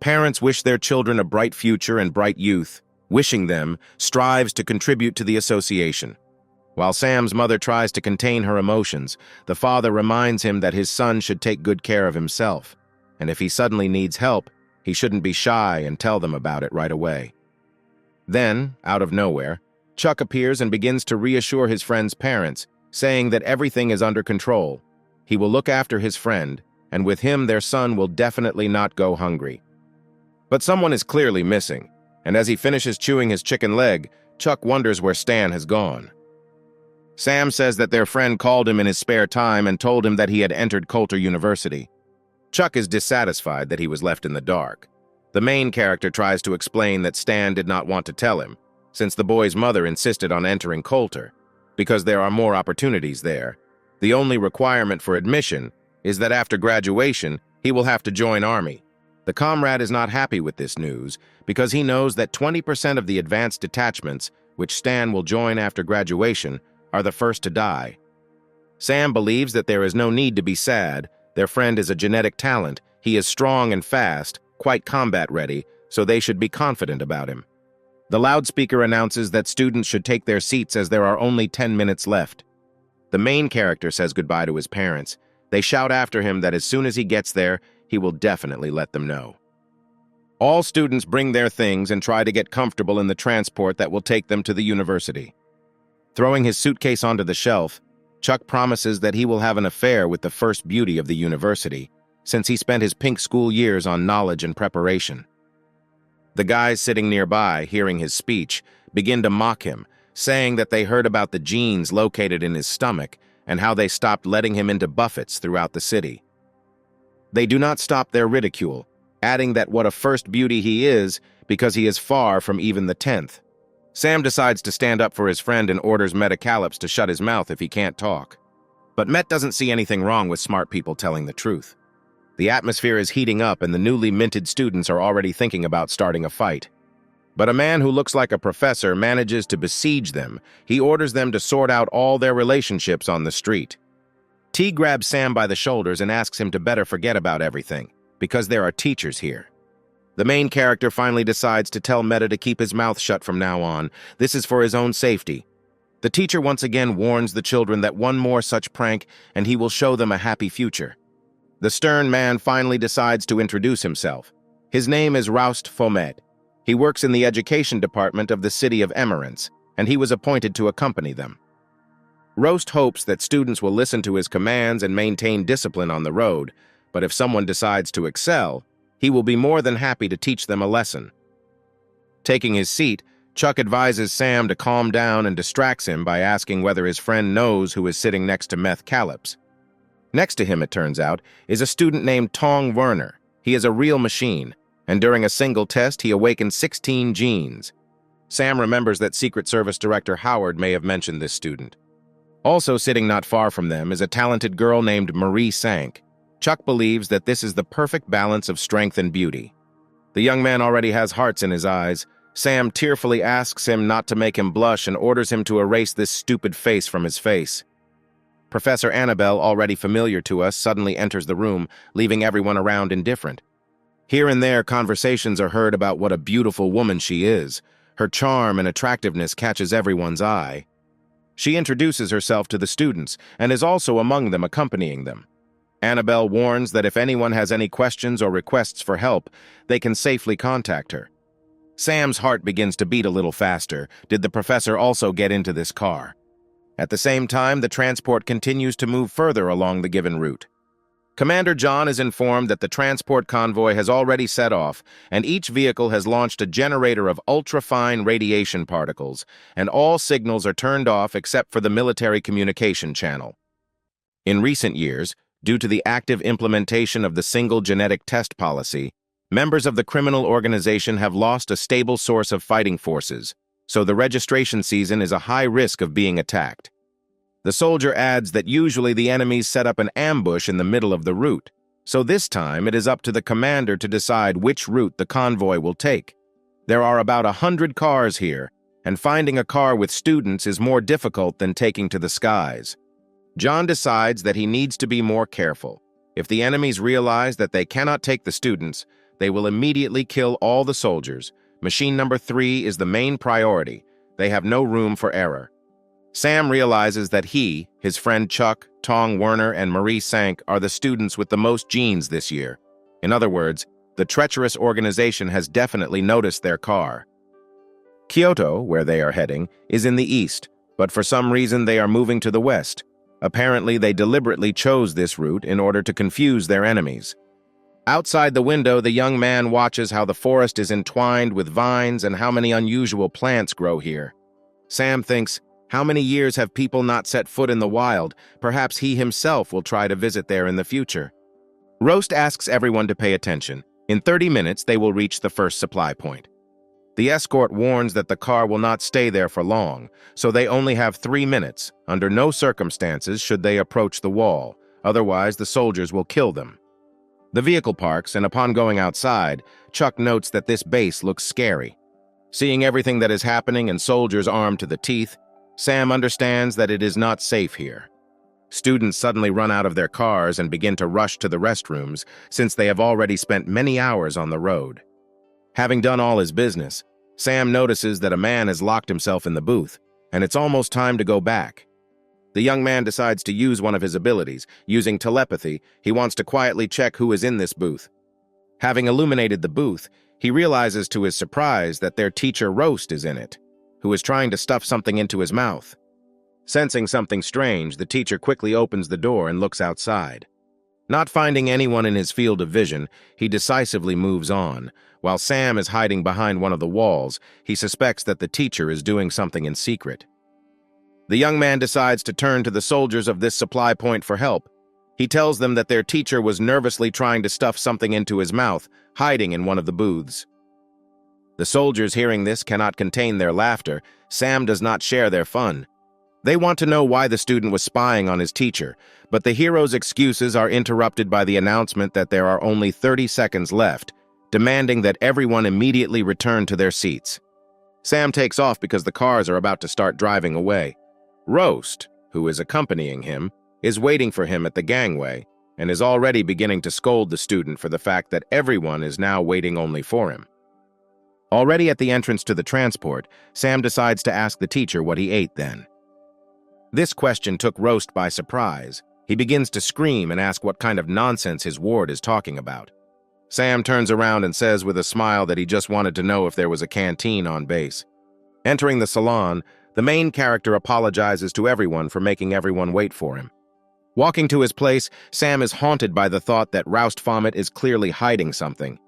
Parents wish their children a bright future and bright youth. Wishing them strives to contribute to the association. While Sam's mother tries to contain her emotions, the father reminds him that his son should take good care of himself, and if he suddenly needs help, he shouldn't be shy and tell them about it right away. Then, out of nowhere, Chuck appears and begins to reassure his friend's parents, saying that everything is under control. He will look after his friend, and with him their son will definitely not go hungry. But someone is clearly missing, and as he finishes chewing his chicken leg, Chuck wonders where Stan has gone. Sam says that their friend called him in his spare time and told him that he had entered Coulter University. Chuck is dissatisfied that he was left in the dark. The main character tries to explain that Stan did not want to tell him, since the boy's mother insisted on entering Coulter, because there are more opportunities there. The only requirement for admission is that after graduation, he will have to join Army. The comrade is not happy with this news because he knows that 20% of the advanced detachments, which Stan will join after graduation, are the first to die. Sam believes that there is no need to be sad. Their friend is a genetic talent. He is strong and fast, quite combat-ready, so they should be confident about him. The loudspeaker announces that students should take their seats as there are only 10 minutes left. The main character says goodbye to his parents. They shout after him that as soon as he gets there, he will definitely let them know. All students bring their things and try to get comfortable in the transport that will take them to the university. Throwing his suitcase onto the shelf, Chuck promises that he will have an affair with the first beauty of the university, since he spent his pink school years on knowledge and preparation. The guys sitting nearby, hearing his speech, begin to mock him, saying that they heard about the genes located in his stomach and how they stopped letting him into buffets throughout the city. They do not stop their ridicule, adding that what a first beauty he is because he is far from even the 10th. Sam decides to stand up for his friend and orders Metacallops to shut his mouth if he can't talk. But Met doesn't see anything wrong with smart people telling the truth. The atmosphere is heating up and the newly minted students are already thinking about starting a fight. But a man who looks like a professor manages to besiege them. He orders them to sort out all their relationships on the street. T grabs Sam by the shoulders and asks him to better forget about everything, because there are teachers here. The main character finally decides to tell Meta to keep his mouth shut from now on. This is for his own safety. The teacher once again warns the children that one more such prank and he will show them a happy future. The stern man finally decides to introduce himself. His name is Roust Fomet. He works in the education department of the city of Emerance, and he was appointed to accompany them. Roast hopes that students will listen to his commands and maintain discipline on the road, but if someone decides to excel, he will be more than happy to teach them a lesson. Taking his seat, Chuck advises Sam to calm down and distracts him by asking whether his friend knows who is sitting next to Metacallops. Next to him, it turns out, is a student named Tong Werner. He is a real machine, and during a single test, he awakened 16 genes. Sam remembers that Secret Service Director Howard may have mentioned this student. Also sitting not far from them is a talented girl named Marie Sank. Chuck believes that this is the perfect balance of strength and beauty. The young man already has hearts in his eyes. Sam tearfully asks him not to make him blush and orders him to erase this stupid face from his face. Professor Annabelle, already familiar to us, suddenly enters the room, leaving everyone around indifferent. Here and there, conversations are heard about what a beautiful woman she is. Her charm and attractiveness catches everyone's eye. She introduces herself to the students and is also among them, accompanying them. Annabelle warns that if anyone has any questions or requests for help, they can safely contact her. Sam's heart begins to beat a little faster. Did the professor also get into this car? At the same time, the transport continues to move further along the given route. Commander John is informed that the transport convoy has already set off, and each vehicle has launched a generator of ultra-fine radiation particles, and all signals are turned off except for the military communication channel. In recent years, due to the active implementation of the single genetic test policy, members of the criminal organization have lost a stable source of fighting forces, so the registration season is a high risk of being attacked. The soldier adds that usually the enemies set up an ambush in the middle of the route, so this time it is up to the commander to decide which route the convoy will take. There are about 100 cars here, and finding a car with students is more difficult than taking to the skies. John decides that he needs to be more careful. If the enemies realize that they cannot take the students, they will immediately kill all the soldiers. Machine number 3 is the main priority. They have no room for error. Sam realizes that he, his friend Chuck, Tong Werner, and Marie Sank are the students with the most genes this year. In other words, the treacherous organization has definitely noticed their car. Kyoto, where they are heading, is in the east, but for some reason they are moving to the west. Apparently, they deliberately chose this route in order to confuse their enemies. Outside the window, the young man watches how the forest is entwined with vines and how many unusual plants grow here. Sam thinks, how many years have people not set foot in the wild? Perhaps he himself will try to visit there in the future. Roast asks everyone to pay attention. In 30 minutes, they will reach the first supply point. The escort warns that the car will not stay there for long, so they only have 3 minutes. Under no circumstances should they approach the wall, otherwise the soldiers will kill them. The vehicle parks, and upon going outside, Chuck notes that this base looks scary. Seeing everything that is happening and soldiers armed to the teeth, Sam understands that it is not safe here. Students suddenly run out of their cars and begin to rush to the restrooms since they have already spent many hours on the road. Having done all his business, Sam notices that a man has locked himself in the booth, and it's almost time to go back. The young man decides to use one of his abilities. Using telepathy, he wants to quietly check who is in this booth. Having illuminated the booth, he realizes to his surprise that their teacher Roast is in it, who is trying to stuff something into his mouth. Sensing something strange, the teacher quickly opens the door and looks outside. Not finding anyone in his field of vision, he decisively moves on. While Sam is hiding behind one of the walls, he suspects that the teacher is doing something in secret. The young man decides to turn to the soldiers of this supply point for help. He tells them that their teacher was nervously trying to stuff something into his mouth, hiding in one of the booths. The soldiers hearing this cannot contain their laughter. Sam does not share their fun. They want to know why the student was spying on his teacher, but the hero's excuses are interrupted by the announcement that there are only 30 seconds left, demanding that everyone immediately return to their seats. Sam takes off because the cars are about to start driving away. Roast, who is accompanying him, is waiting for him at the gangway and is already beginning to scold the student for the fact that everyone is now waiting only for him. Already at the entrance to the transport, Sam decides to ask the teacher what he ate then. This question took Roast by surprise. He begins to scream and ask what kind of nonsense his ward is talking about. Sam turns around and says with a smile that he just wanted to know if there was a canteen on base. Entering the salon, the main character apologizes to everyone for making everyone wait for him. Walking to his place, Sam is haunted by the thought that Roust Vomit is clearly hiding something.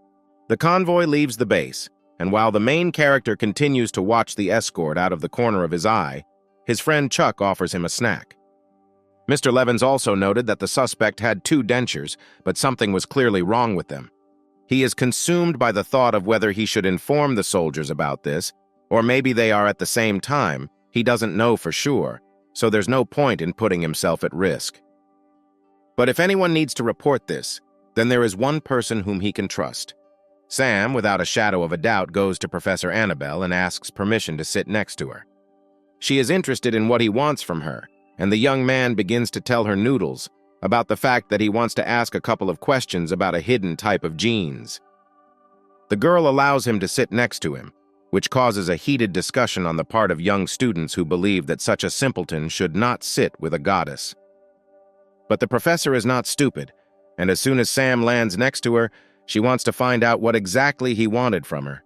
The convoy leaves the base, and while the main character continues to watch the escort out of the corner of his eye, his friend Chuck offers him a snack. Mr. Levins also noted that the suspect had 2 dentures, but something was clearly wrong with them. He is consumed by the thought of whether he should inform the soldiers about this, or maybe they are at the same time. He doesn't know for sure, so there's no point in putting himself at risk. But if anyone needs to report this, then there is one person whom he can trust. Sam, without a shadow of a doubt, goes to Professor Annabelle and asks permission to sit next to her. She is interested in what he wants from her, and the young man begins to tell her noodles about the fact that he wants to ask a couple of questions about a hidden type of genes. The girl allows him to sit next to him, which causes a heated discussion on the part of young students who believe that such a simpleton should not sit with a goddess. But the professor is not stupid, and as soon as Sam lands next to her, she wants to find out what exactly he wanted from her.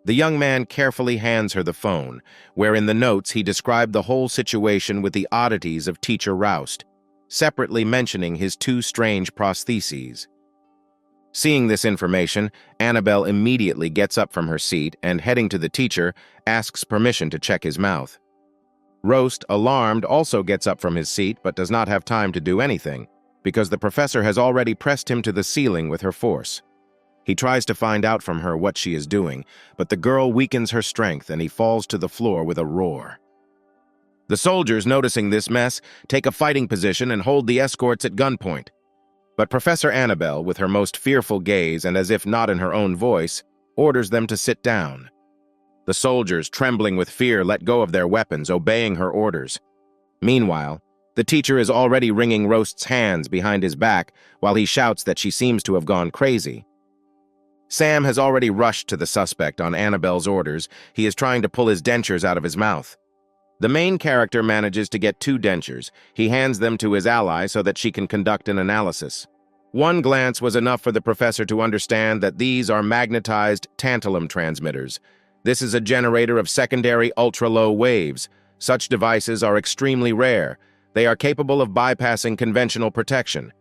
The young man carefully hands her the phone, where in the notes he described the whole situation with the oddities of Teacher Roust, separately mentioning his two strange prostheses. Seeing this information, Annabelle immediately gets up from her seat and, heading to the teacher, asks permission to check his mouth. Roast, alarmed, also gets up from his seat but does not have time to do anything, because the professor has already pressed him to the ceiling with her force. He tries to find out from her what she is doing, but the girl weakens her strength and he falls to the floor with a roar. The soldiers, noticing this mess, take a fighting position and hold the escorts at gunpoint. But Professor Annabelle, with her most fearful gaze and as if not in her own voice, orders them to sit down. The soldiers, trembling with fear, let go of their weapons, obeying her orders. Meanwhile, the teacher is already wringing Roast's hands behind his back while he shouts that she seems to have gone crazy. Sam has already rushed to the suspect on Annabelle's orders. He is trying to pull his dentures out of his mouth. The main character manages to get 2 dentures. He hands them to his ally so that she can conduct an analysis. One glance was enough for the professor to understand that these are magnetized tantalum transmitters. This is a generator of secondary ultra-low waves. Such devices are extremely rare. They are capable of bypassing conventional protection.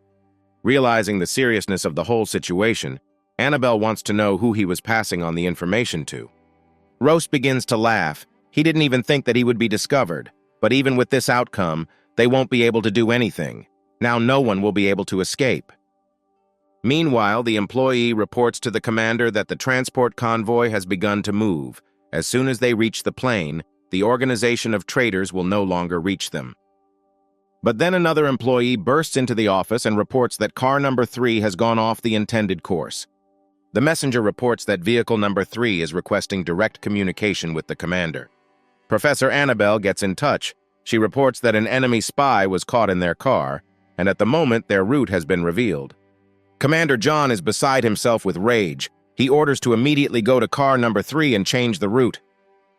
Realizing the seriousness of the whole situation, Annabelle wants to know who he was passing on the information to. Roast begins to laugh. He didn't even think that he would be discovered, but even with this outcome, they won't be able to do anything. Now no one will be able to escape. Meanwhile, the employee reports to the commander that the transport convoy has begun to move. As soon as they reach the plane, the organization of traitors will no longer reach them. But then another employee bursts into the office and reports that car number 3 has gone off the intended course. The messenger reports that vehicle number 3 is requesting direct communication with the commander. Professor Annabelle gets in touch. She reports that an enemy spy was caught in their car, and at the moment their route has been revealed. Commander John is beside himself with rage. He orders to immediately go to car number 3 and change the route.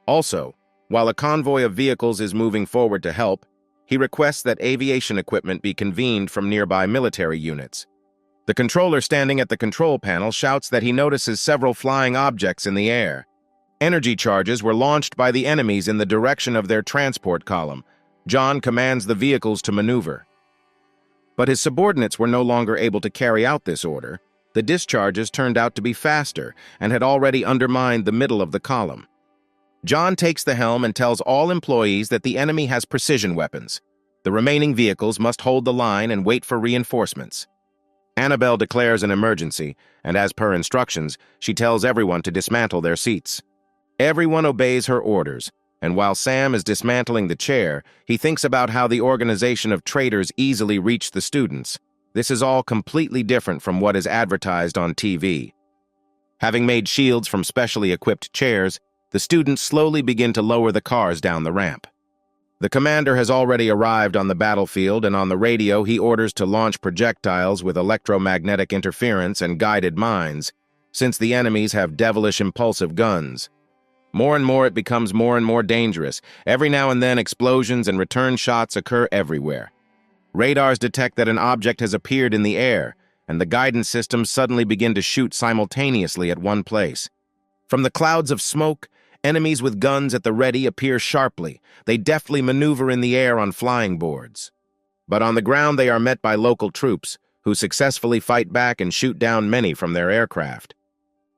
Also, while a convoy of vehicles is moving forward to help, he requests that aviation equipment be convened from nearby military units. The controller standing at the control panel shouts that he notices several flying objects in the air. Energy charges were launched by the enemies in the direction of their transport column. John commands the vehicles to maneuver. But his subordinates were no longer able to carry out this order. The discharges turned out to be faster and had already undermined the middle of the column. John takes the helm and tells all employees that the enemy has precision weapons. The remaining vehicles must hold the line and wait for reinforcements. Annabelle declares an emergency, and as per instructions, she tells everyone to dismantle their seats. Everyone obeys her orders, and while Sam is dismantling the chair, he thinks about how the organization of traitors easily reached the students. This is all completely different from what is advertised on TV. Having made shields from specially equipped chairs, the students slowly begin to lower the cars down the ramp. The commander has already arrived on the battlefield, and on the radio he orders to launch projectiles with electromagnetic interference and guided mines, since the enemies have devilish impulsive guns. More and more it becomes more and more dangerous. Every now and then explosions and return shots occur everywhere. Radars detect that an object has appeared in the air, and the guidance systems suddenly begin to shoot simultaneously at one place. From the clouds of smoke, enemies with guns at the ready appear sharply. They deftly maneuver in the air on flying boards. But on the ground they are met by local troops, who successfully fight back and shoot down many from their aircraft.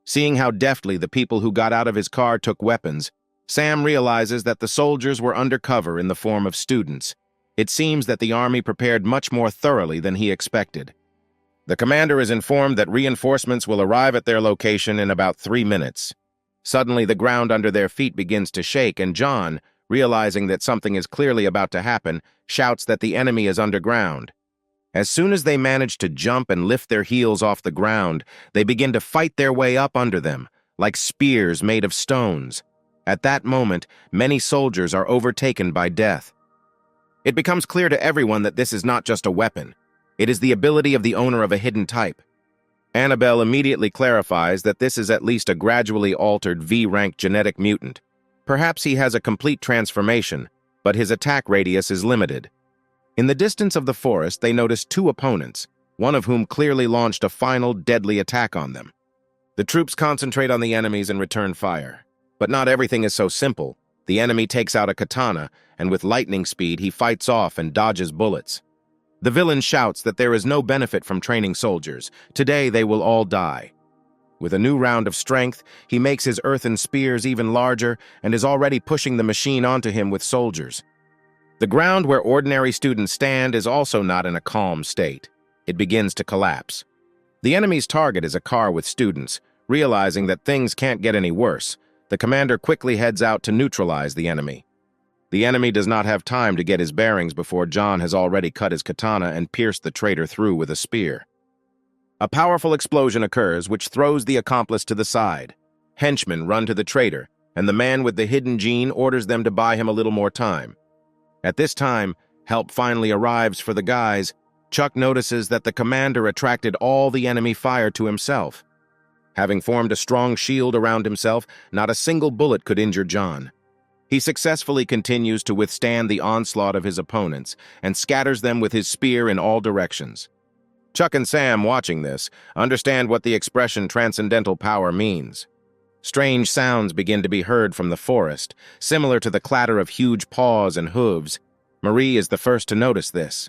Seeing how deftly the people who got out of his car took weapons, Sam realizes that the soldiers were undercover in the form of students. It seems that the army prepared much more thoroughly than he expected. The commander is informed that reinforcements will arrive at their location in about 3 minutes. Suddenly, the ground under their feet begins to shake, and John, realizing that something is clearly about to happen, shouts that the enemy is underground. As soon as they manage to jump and lift their heels off the ground, they begin to fight their way up under them, like spears made of stones. At that moment, many soldiers are overtaken by death. It becomes clear to everyone that this is not just a weapon. It is the ability of the owner of a hidden type. Annabelle immediately clarifies that this is at least a gradually altered V-rank genetic mutant. Perhaps he has a complete transformation, but his attack radius is limited. In the distance of the forest, they notice 2 opponents, one of whom clearly launched a final deadly attack on them. The troops concentrate on the enemies and return fire. But not everything is so simple. The enemy takes out a katana, and with lightning speed he fights off and dodges bullets. The villain shouts that there is no benefit from training soldiers. Today they will all die. With a new round of strength, he makes his earthen spears even larger and is already pushing the machine onto him with soldiers. The ground where ordinary students stand is also not in a calm state. It begins to collapse. The enemy's target is a car with students. Realizing that things can't get any worse, the commander quickly heads out to neutralize the enemy. The enemy does not have time to get his bearings before John has already cut his katana and pierced the traitor through with a spear. A powerful explosion occurs which throws the accomplice to the side. Henchmen run to the traitor, and the man with the hidden gene orders them to buy him a little more time. At this time, help finally arrives for the guys. Chuck notices that the commander attracted all the enemy fire to himself. Having formed a strong shield around himself, not a single bullet could injure John. He successfully continues to withstand the onslaught of his opponents and scatters them with his spear in all directions. Chuck and Sam, watching this, understand what the expression transcendental power means. Strange sounds begin to be heard from the forest, similar to the clatter of huge paws and hooves. Marie is the first to notice this.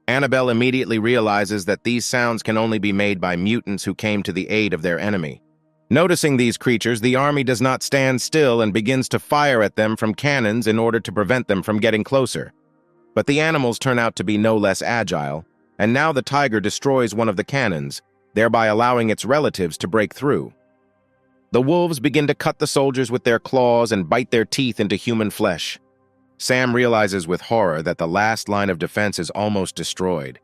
Annabelle immediately realizes that these sounds can only be made by mutants who came to the aid of their enemy. Noticing these creatures, the army does not stand still and begins to fire at them from cannons in order to prevent them from getting closer. But the animals turn out to be no less agile, and now the tiger destroys one of the cannons, thereby allowing its relatives to break through. The wolves begin to cut the soldiers with their claws and bite their teeth into human flesh. Sam realizes with horror that the last line of defense is almost destroyed.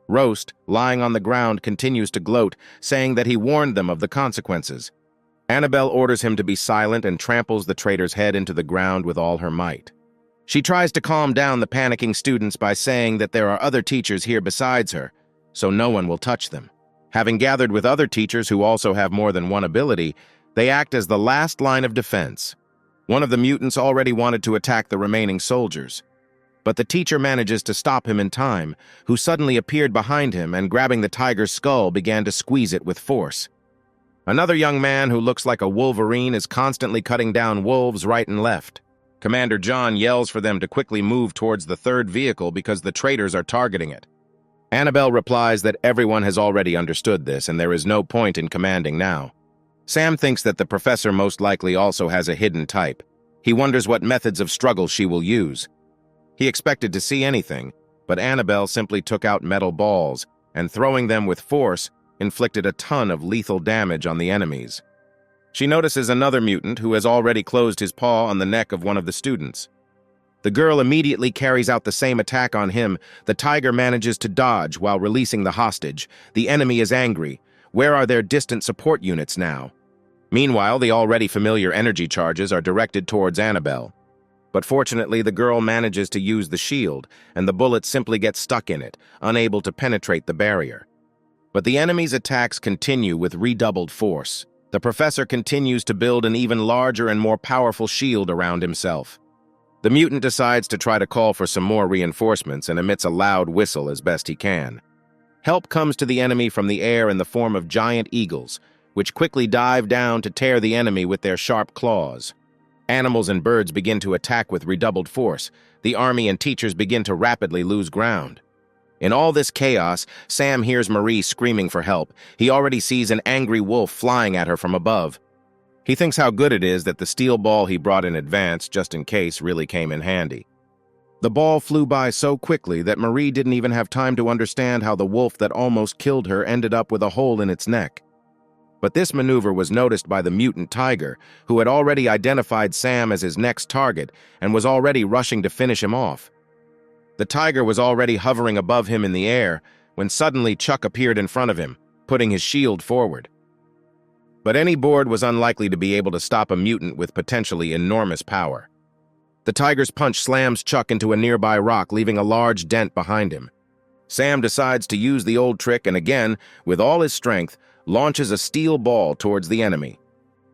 Roast, lying on the ground, continues to gloat, saying that he warned them of the consequences. Annabelle orders him to be silent and tramples the traitor's head into the ground with all her might. She tries to calm down the panicking students by saying that there are other teachers here besides her, so no one will touch them. Having gathered with other teachers who also have more than one ability, they act as the last line of defense. One of the mutants already wanted to attack the remaining soldiers, but the teacher manages to stop him in time, who suddenly appeared behind him and, grabbing the tiger's skull, began to squeeze it with force. Another young man who looks like a wolverine is constantly cutting down wolves right and left. Commander John yells for them to quickly move towards the third vehicle because the traitors are targeting it. Annabelle replies that everyone has already understood this and there is no point in commanding now. Sam thinks that the professor most likely also has a hidden type. He wonders what methods of struggle she will use. He expected to see anything, but Annabelle simply took out metal balls and, throwing them with force, inflicted a ton of lethal damage on the enemies. She notices another mutant who has already closed his paw on the neck of one of the students. The girl immediately carries out the same attack on him. The tiger manages to dodge while releasing the hostage. The enemy is angry. Where are their distant support units now? Meanwhile, the already familiar energy charges are directed towards Annabelle. But fortunately, the girl manages to use the shield, and the bullets simply get stuck in it, unable to penetrate the barrier. But the enemy's attacks continue with redoubled force. The professor continues to build an even larger and more powerful shield around himself. The mutant decides to try to call for some more reinforcements and emits a loud whistle as best he can. Help comes to the enemy from the air in the form of giant eagles, which quickly dive down to tear the enemy with their sharp claws. Animals and birds begin to attack with redoubled force. The army and teachers begin to rapidly lose ground. In all this chaos, Sam hears Marie screaming for help. He already sees an angry wolf flying at her from above. He thinks how good it is that the steel ball he brought in advance, just in case, really came in handy. The ball flew by so quickly that Marie didn't even have time to understand how the wolf that almost killed her ended up with a hole in its neck. But this maneuver was noticed by the mutant tiger, who had already identified Sam as his next target and was already rushing to finish him off. The tiger was already hovering above him in the air when suddenly Chuck appeared in front of him, putting his shield forward. But any board was unlikely to be able to stop a mutant with potentially enormous power. The tiger's punch slams Chuck into a nearby rock, leaving a large dent behind him. Sam decides to use the old trick and again, with all his strength, launches a steel ball towards the enemy.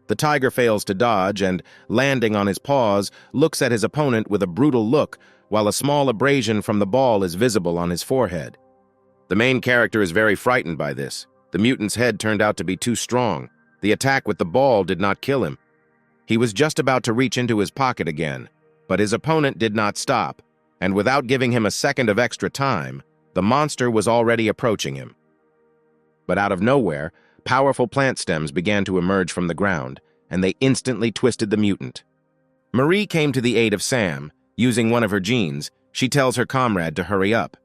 The tiger fails to dodge and, landing on his paws, looks at his opponent with a brutal look, while a small abrasion from the ball is visible on his forehead. The main character is very frightened by this. The mutant's head turned out to be too strong. The attack with the ball did not kill him. He was just about to reach into his pocket again, but his opponent did not stop, and without giving him a second of extra time, the monster was already approaching him. But out of nowhere, powerful plant stems began to emerge from the ground, and they instantly twisted the mutant. Marie came to the aid of Sam. Using one of her genes, she tells her comrade to hurry up.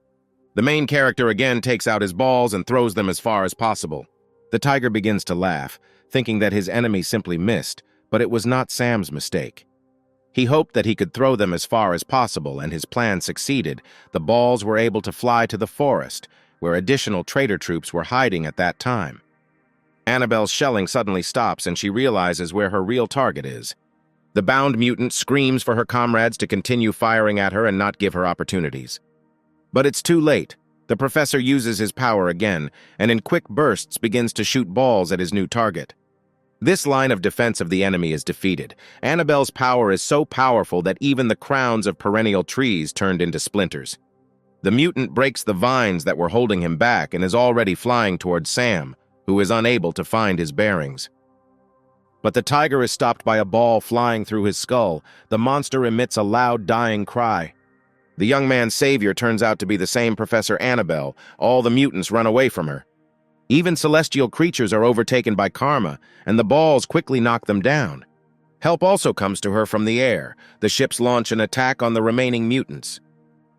The main character again takes out his balls and throws them as far as possible. The tiger begins to laugh, thinking that his enemy simply missed, but it was not Sam's mistake. He hoped that he could throw them as far as possible, and his plan succeeded. The balls were able to fly to the forest, where additional traitor troops were hiding at that time. Annabelle's shelling suddenly stops, and she realizes where her real target is. The bound mutant screams for her comrades to continue firing at her and not give her opportunities. But it's too late. The professor uses his power again, and in quick bursts begins to shoot balls at his new target. This line of defense of the enemy is defeated. Annabelle's power is so powerful that even the crowns of perennial trees turned into splinters. The mutant breaks the vines that were holding him back and is already flying towards Sam, who is unable to find his bearings. But the tiger is stopped by a ball flying through his skull. The monster emits a loud, dying cry. The young man's savior turns out to be the same Professor Annabelle. All the mutants run away from her. Even celestial creatures are overtaken by karma, and the balls quickly knock them down. Help also comes to her from the air. The ships launch an attack on the remaining mutants.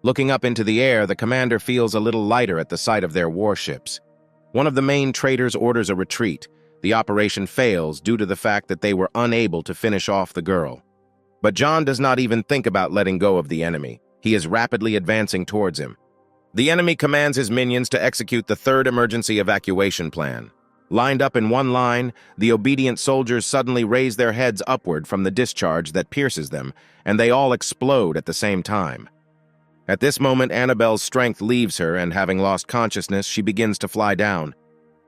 Looking up into the air, the commander feels a little lighter at the sight of their warships. One of the main traitors orders a retreat. The operation fails due to the fact that they were unable to finish off the girl. But John does not even think about letting go of the enemy. He is rapidly advancing towards him. The enemy commands his minions to execute the third emergency evacuation plan. Lined up in one line, the obedient soldiers suddenly raise their heads upward from the discharge that pierces them, and they all explode at the same time. At this moment, Annabelle's strength leaves her, and having lost consciousness, she begins to fly down.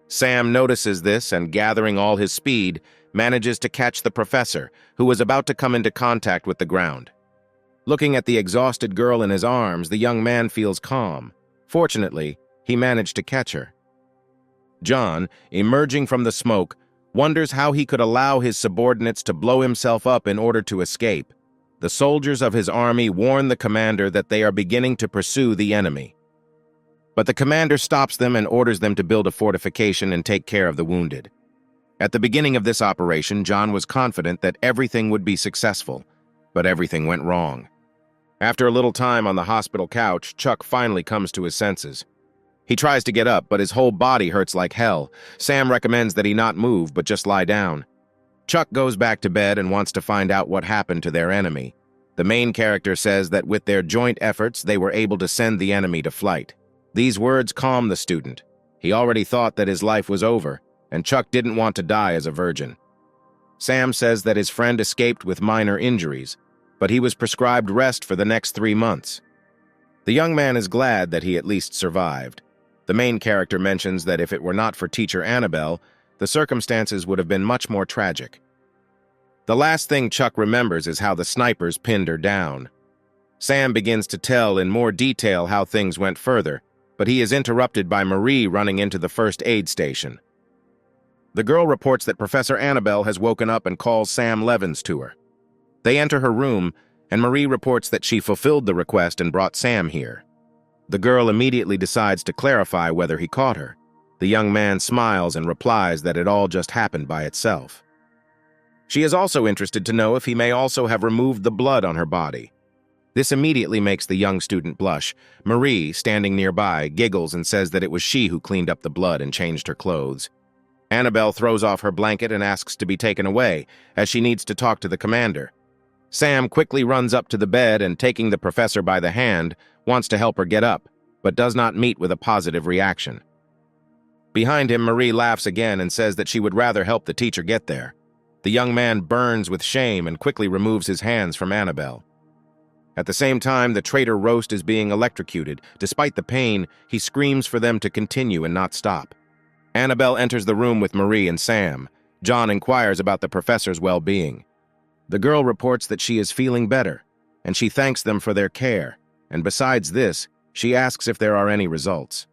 Sam notices this and, gathering all his speed, manages to catch the professor, who was about to come into contact with the ground. Looking at the exhausted girl in his arms, the young man feels calm. Fortunately, he managed to catch her. John, emerging from the smoke, wonders how he could allow his subordinates to blow himself up in order to escape. The soldiers of his army warn the commander that they are beginning to pursue the enemy. But the commander stops them and orders them to build a fortification and take care of the wounded. At the beginning of this operation, John was confident that everything would be successful, but everything went wrong. After a little time on the hospital couch, Chuck finally comes to his senses. He tries to get up, but his whole body hurts like hell. Sam recommends that he not move, but just lie down. Chuck goes back to bed and wants to find out what happened to their enemy. The main character says that with their joint efforts, they were able to send the enemy to flight. These words calm the student. He already thought that his life was over, and Chuck didn't want to die as a virgin. Sam says that his friend escaped with minor injuries, but he was prescribed rest for the next 3 months. The young man is glad that he at least survived. The main character mentions that if it were not for teacher Annabelle, the circumstances would have been much more tragic. The last thing Chuck remembers is how the snipers pinned her down. Sam begins to tell in more detail how things went further, but he is interrupted by Marie running into the first aid station. The girl reports that Professor Annabelle has woken up and calls Sam Levins to her. They enter her room, and Marie reports that she fulfilled the request and brought Sam here. The girl immediately decides to clarify whether he caught her. The young man smiles and replies that it all just happened by itself. She is also interested to know if he may also have removed the blood on her body. This immediately makes the young student blush. Marie, standing nearby, giggles and says that it was she who cleaned up the blood and changed her clothes. Annabelle throws off her blanket and asks to be taken away, as she needs to talk to the commander. Sam quickly runs up to the bed and, taking the professor by the hand, wants to help her get up, but does not meet with a positive reaction. Behind him, Marie laughs again and says that she would rather help the teacher get there. The young man burns with shame and quickly removes his hands from Annabelle. At the same time, the traitor roast is being electrocuted. Despite the pain, he screams for them to continue and not stop. Annabelle enters the room with Marie and Sam. John inquires about the professor's well-being. The girl reports that she is feeling better, and she thanks them for their care, and besides this, she asks if there are any results.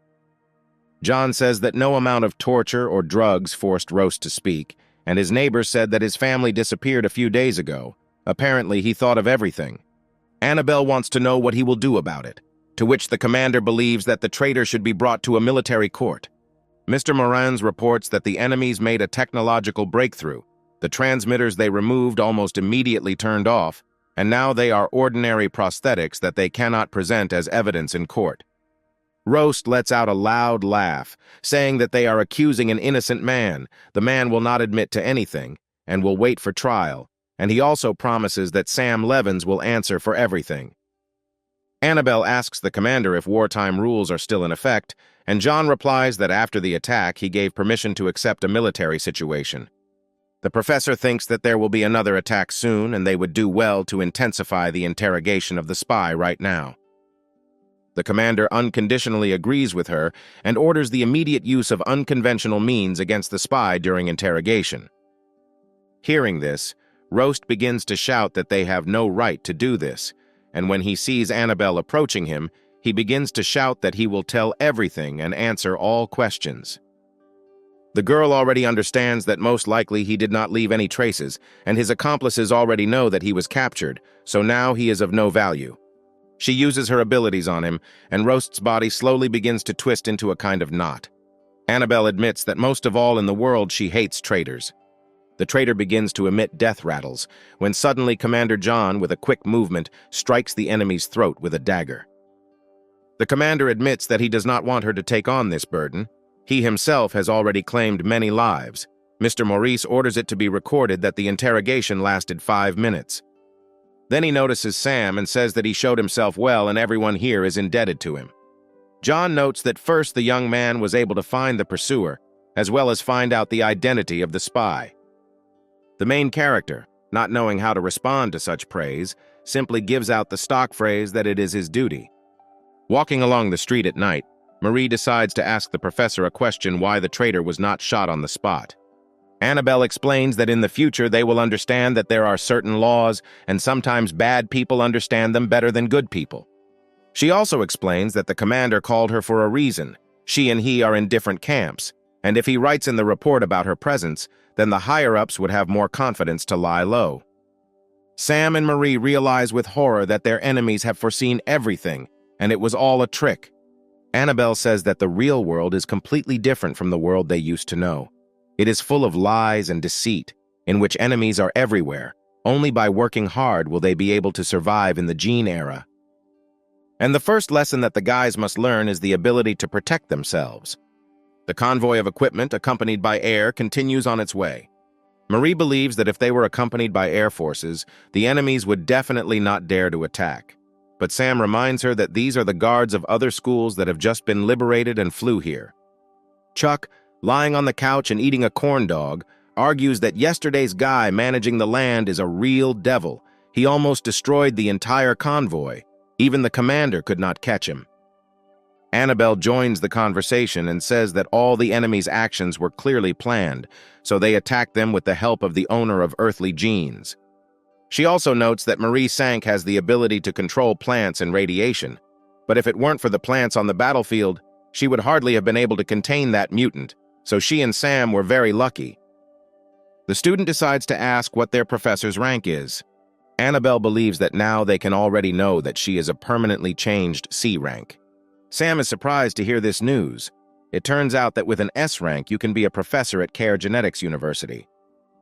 John says that no amount of torture or drugs forced Roast to speak, and his neighbors said that his family disappeared a few days ago. Apparently, he thought of everything. Annabelle wants to know what he will do about it, to which the commander believes that the traitor should be brought to a military court. Mr. Moran's reports that the enemies made a technological breakthrough. The transmitters they removed almost immediately turned off, and now they are ordinary prosthetics that they cannot present as evidence in court. Roast lets out a loud laugh, saying that they are accusing an innocent man. The man will not admit to anything and will wait for trial, and he also promises that Sam Levins will answer for everything. Annabelle asks the commander if wartime rules are still in effect, and John replies that after the attack he gave permission to accept a military situation. The professor thinks that there will be another attack soon, and they would do well to intensify the interrogation of the spy right now. The commander unconditionally agrees with her and orders the immediate use of unconventional means against the spy during interrogation. Hearing this, Roast begins to shout that they have no right to do this, and when he sees Annabelle approaching him, he begins to shout that he will tell everything and answer all questions. The girl already understands that most likely he did not leave any traces, and his accomplices already know that he was captured, so now he is of no value. She uses her abilities on him, and Roast's body slowly begins to twist into a kind of knot. Annabelle admits that most of all in the world she hates traitors. The traitor begins to emit death rattles, when suddenly Commander John, with a quick movement, strikes the enemy's throat with a dagger. The commander admits that he does not want her to take on this burden. He himself has already claimed many lives. Mr. Maurice orders it to be recorded that the interrogation lasted 5 minutes. Then he notices Sam and says that he showed himself well and everyone here is indebted to him. John notes that first the young man was able to find the pursuer, as well as find out the identity of the spy. The main character, not knowing how to respond to such praise, simply gives out the stock phrase that it is his duty. Walking along the street at night, Marie decides to ask the professor a question why the traitor was not shot on the spot. Annabelle explains that in the future they will understand that there are certain laws, and sometimes bad people understand them better than good people. She also explains that the commander called her for a reason. She and he are in different camps, and if he writes in the report about her presence, then the higher-ups would have more confidence to lie low. Sam and Marie realize with horror that their enemies have foreseen everything, and it was all a trick. Annabelle says that the real world is completely different from the world they used to know. It is full of lies and deceit, in which enemies are everywhere. Only by working hard will they be able to survive in the gene era. And the first lesson that the guys must learn is the ability to protect themselves. The convoy of equipment, accompanied by air, continues on its way. Marie believes that if they were accompanied by air forces, the enemies would definitely not dare to attack. But Sam reminds her that these are the guards of other schools that have just been liberated and flew here. Chuck, lying on the couch and eating a corn dog, argues that yesterday's guy managing the land is a real devil. He almost destroyed the entire convoy. Even the commander could not catch him. Annabelle joins the conversation and says that all the enemy's actions were clearly planned, so they attacked them with the help of the owner of earthly genes. She also notes that Marie Sank has the ability to control plants and radiation, but if it weren't for the plants on the battlefield, she would hardly have been able to contain that mutant, so she and Sam were very lucky. The student decides to ask what their professor's rank is. Annabelle believes that now they can already know that she is a permanently changed C rank. Sam is surprised to hear this news. It turns out that with an S rank you can be a professor at Care Genetics University.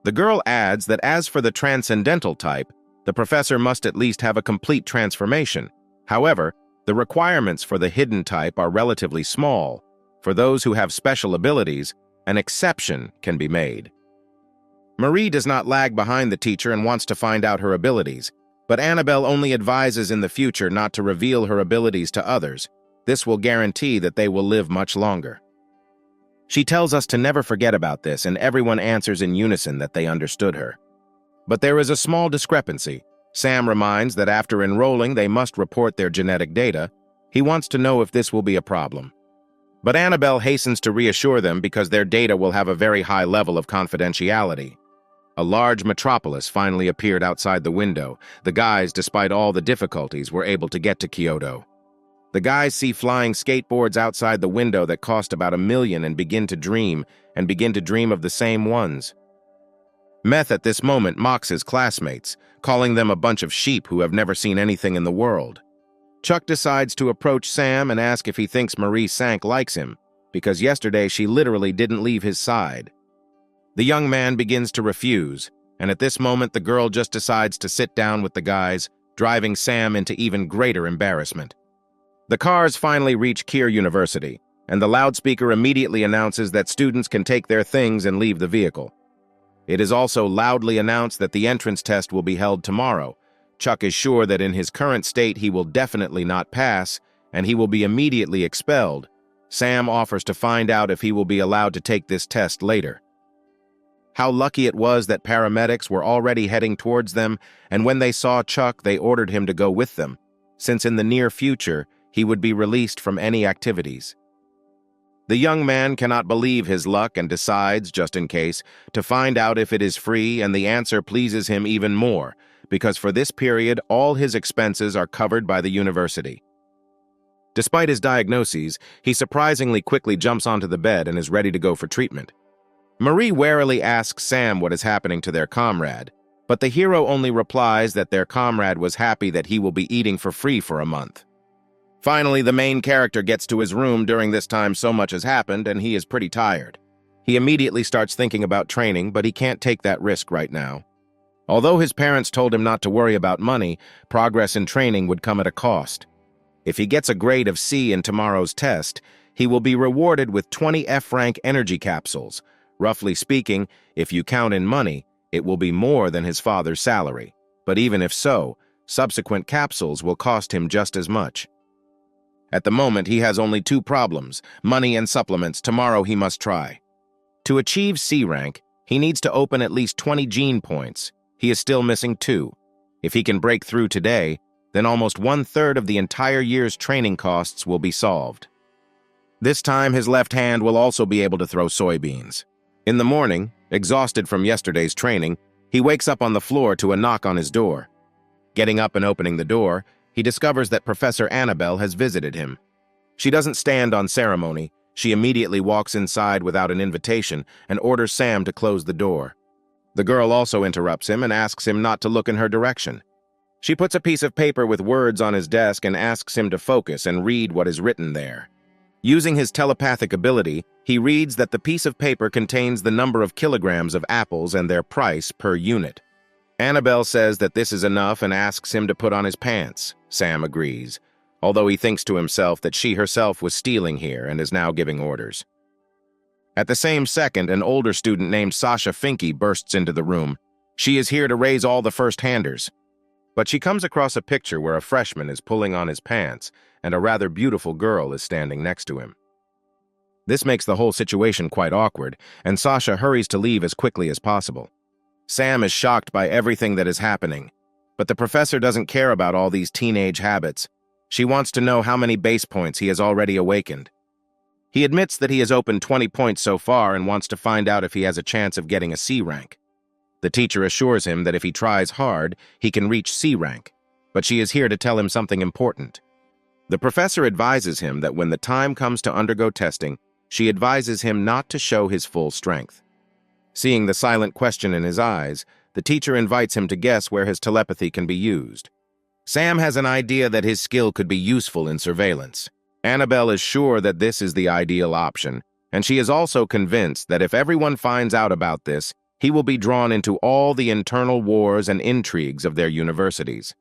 The girl adds that as for the transcendental type, the professor must at least have a complete transformation. However, the requirements for the hidden type are relatively small. For those who have special abilities, an exception can be made. Marie does not lag behind the teacher and wants to find out her abilities, but Annabelle only advises in the future not to reveal her abilities to others. This will guarantee that they will live much longer. She tells us to never forget about this, and everyone answers in unison that they understood her. But there is a small discrepancy. Sam reminds that after enrolling they must report their genetic data. He wants to know if this will be a problem. But Annabelle hastens to reassure them because their data will have a very high level of confidentiality. A large metropolis finally appeared outside the window. The guys, despite all the difficulties, were able to get to Kyoto. The guys see flying skateboards outside the window that cost about $1 million and begin to dream of the same ones. Meth at this moment mocks his classmates, calling them a bunch of sheep who have never seen anything in the world. Chuck decides to approach Sam and ask if he thinks Marie Sank likes him, because yesterday she literally didn't leave his side. The young man begins to refuse, and at this moment the girl just decides to sit down with the guys, driving Sam into even greater embarrassment. The cars finally reach Keir University, and the loudspeaker immediately announces that students can take their things and leave the vehicle. It is also loudly announced that the entrance test will be held tomorrow. Chuck is sure that in his current state he will definitely not pass, and he will be immediately expelled. Sam offers to find out if he will be allowed to take this test later. How lucky it was that paramedics were already heading towards them, and when they saw Chuck, they ordered him to go with them, since in the near future he would be released from any activities. The young man cannot believe his luck and decides, just in case, to find out if it is free, and the answer pleases him even more, because for this period all his expenses are covered by the university. Despite his diagnoses, he surprisingly quickly jumps onto the bed and is ready to go for treatment. Marie warily asks Sam what is happening to their comrade, but the hero only replies that their comrade was happy that he will be eating for free for a month. Finally, the main character gets to his room during this time. So much has happened, and he is pretty tired. He immediately starts thinking about training, but he can't take that risk right now. Although his parents told him not to worry about money, progress in training would come at a cost. If he gets a grade of C in tomorrow's test, he will be rewarded with 20 F-rank energy capsules. Roughly speaking, if you count in money, it will be more than his father's salary. But even if so, subsequent capsules will cost him just as much. At the moment, he has only two problems: money and supplements. Tomorrow he must try. To achieve C rank, he needs to open at least 20 gene points. He is still missing 2. If he can break through today, then almost 1/3 of the entire year's training costs will be solved. This time, his left hand will also be able to throw soybeans. In the morning, exhausted from yesterday's training, he wakes up on the floor to a knock on his door. Getting up and opening the door, he discovers that Professor Annabelle has visited him. She doesn't stand on ceremony. She immediately walks inside without an invitation and orders Sam to close the door. The girl also interrupts him and asks him not to look in her direction. She puts a piece of paper with words on his desk and asks him to focus and read what is written there. Using his telepathic ability, he reads that the piece of paper contains the number of kilograms of apples and their price per unit. Annabelle says that this is enough and asks him to put on his pants. Sam agrees, although he thinks to himself that she herself was stealing here and is now giving orders. At the same second, an older student named Sasha Finke bursts into the room. She is here to raise all the first-handers. But she comes across a picture where a freshman is pulling on his pants and a rather beautiful girl is standing next to him. This makes the whole situation quite awkward, and Sasha hurries to leave as quickly as possible. Sam is shocked by everything that is happening, but the professor doesn't care about all these teenage habits. She wants to know how many base points he has already awakened. He admits that he has opened 20 points so far and wants to find out if he has a chance of getting a C rank. The teacher assures him that if he tries hard, he can reach C rank, but she is here to tell him something important. The professor advises him that when the time comes to undergo testing, she advises him not to show his full strength. Seeing the silent question in his eyes, the teacher invites him to guess where his telepathy can be used. Sam has an idea that his skill could be useful in surveillance. Annabelle is sure that this is the ideal option, and she is also convinced that if everyone finds out about this, he will be drawn into all the internal wars and intrigues of their universities.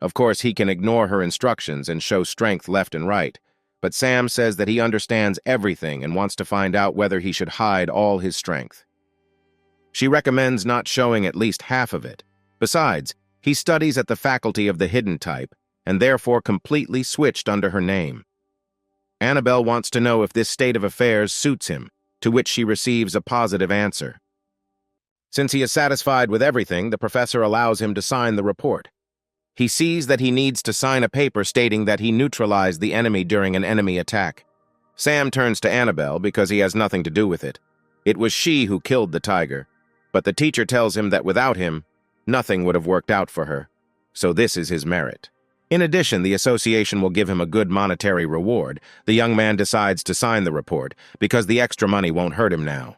Of course, he can ignore her instructions and show strength left and right, but Sam says that he understands everything and wants to find out whether he should hide all his strength. She recommends not showing at least half of it. Besides, he studies at the faculty of the hidden type, and therefore completely switched under her name. Annabelle wants to know if this state of affairs suits him, to which she receives a positive answer. Since he is satisfied with everything, the professor allows him to sign the report. He sees that he needs to sign a paper stating that he neutralized the enemy during an enemy attack. Sam turns to Annabelle because he has nothing to do with it. It was she who killed the tiger, but the teacher tells him that without him, nothing would have worked out for her. So this is his merit. In addition, the association will give him a good monetary reward. The young man decides to sign the report because the extra money won't hurt him now.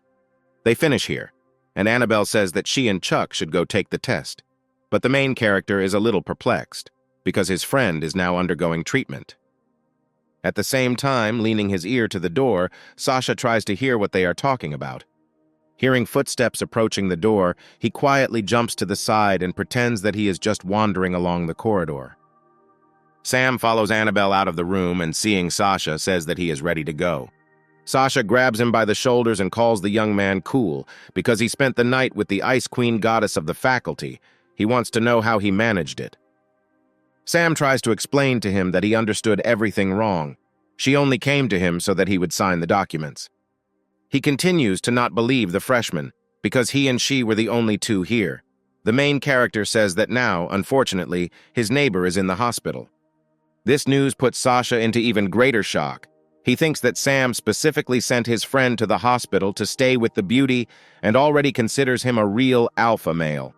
They finish here, and Annabelle says that she and Chuck should go take the test. But the main character is a little perplexed, because his friend is now undergoing treatment. At the same time, leaning his ear to the door, Sasha tries to hear what they are talking about. Hearing footsteps approaching the door, he quietly jumps to the side and pretends that he is just wandering along the corridor. Sam follows Annabelle out of the room and, seeing Sasha, says that he is ready to go. Sasha grabs him by the shoulders and calls the young man cool because he spent the night with the Ice Queen goddess of the faculty. He wants to know how he managed it. Sam tries to explain to him that he understood everything wrong. She only came to him so that he would sign the documents. He continues to not believe the freshman because he and she were the only two here. The main character says that now, unfortunately, his neighbor is in the hospital. This news puts Sasha into even greater shock. He thinks that Sam specifically sent his friend to the hospital to stay with the beauty and already considers him a real alpha male.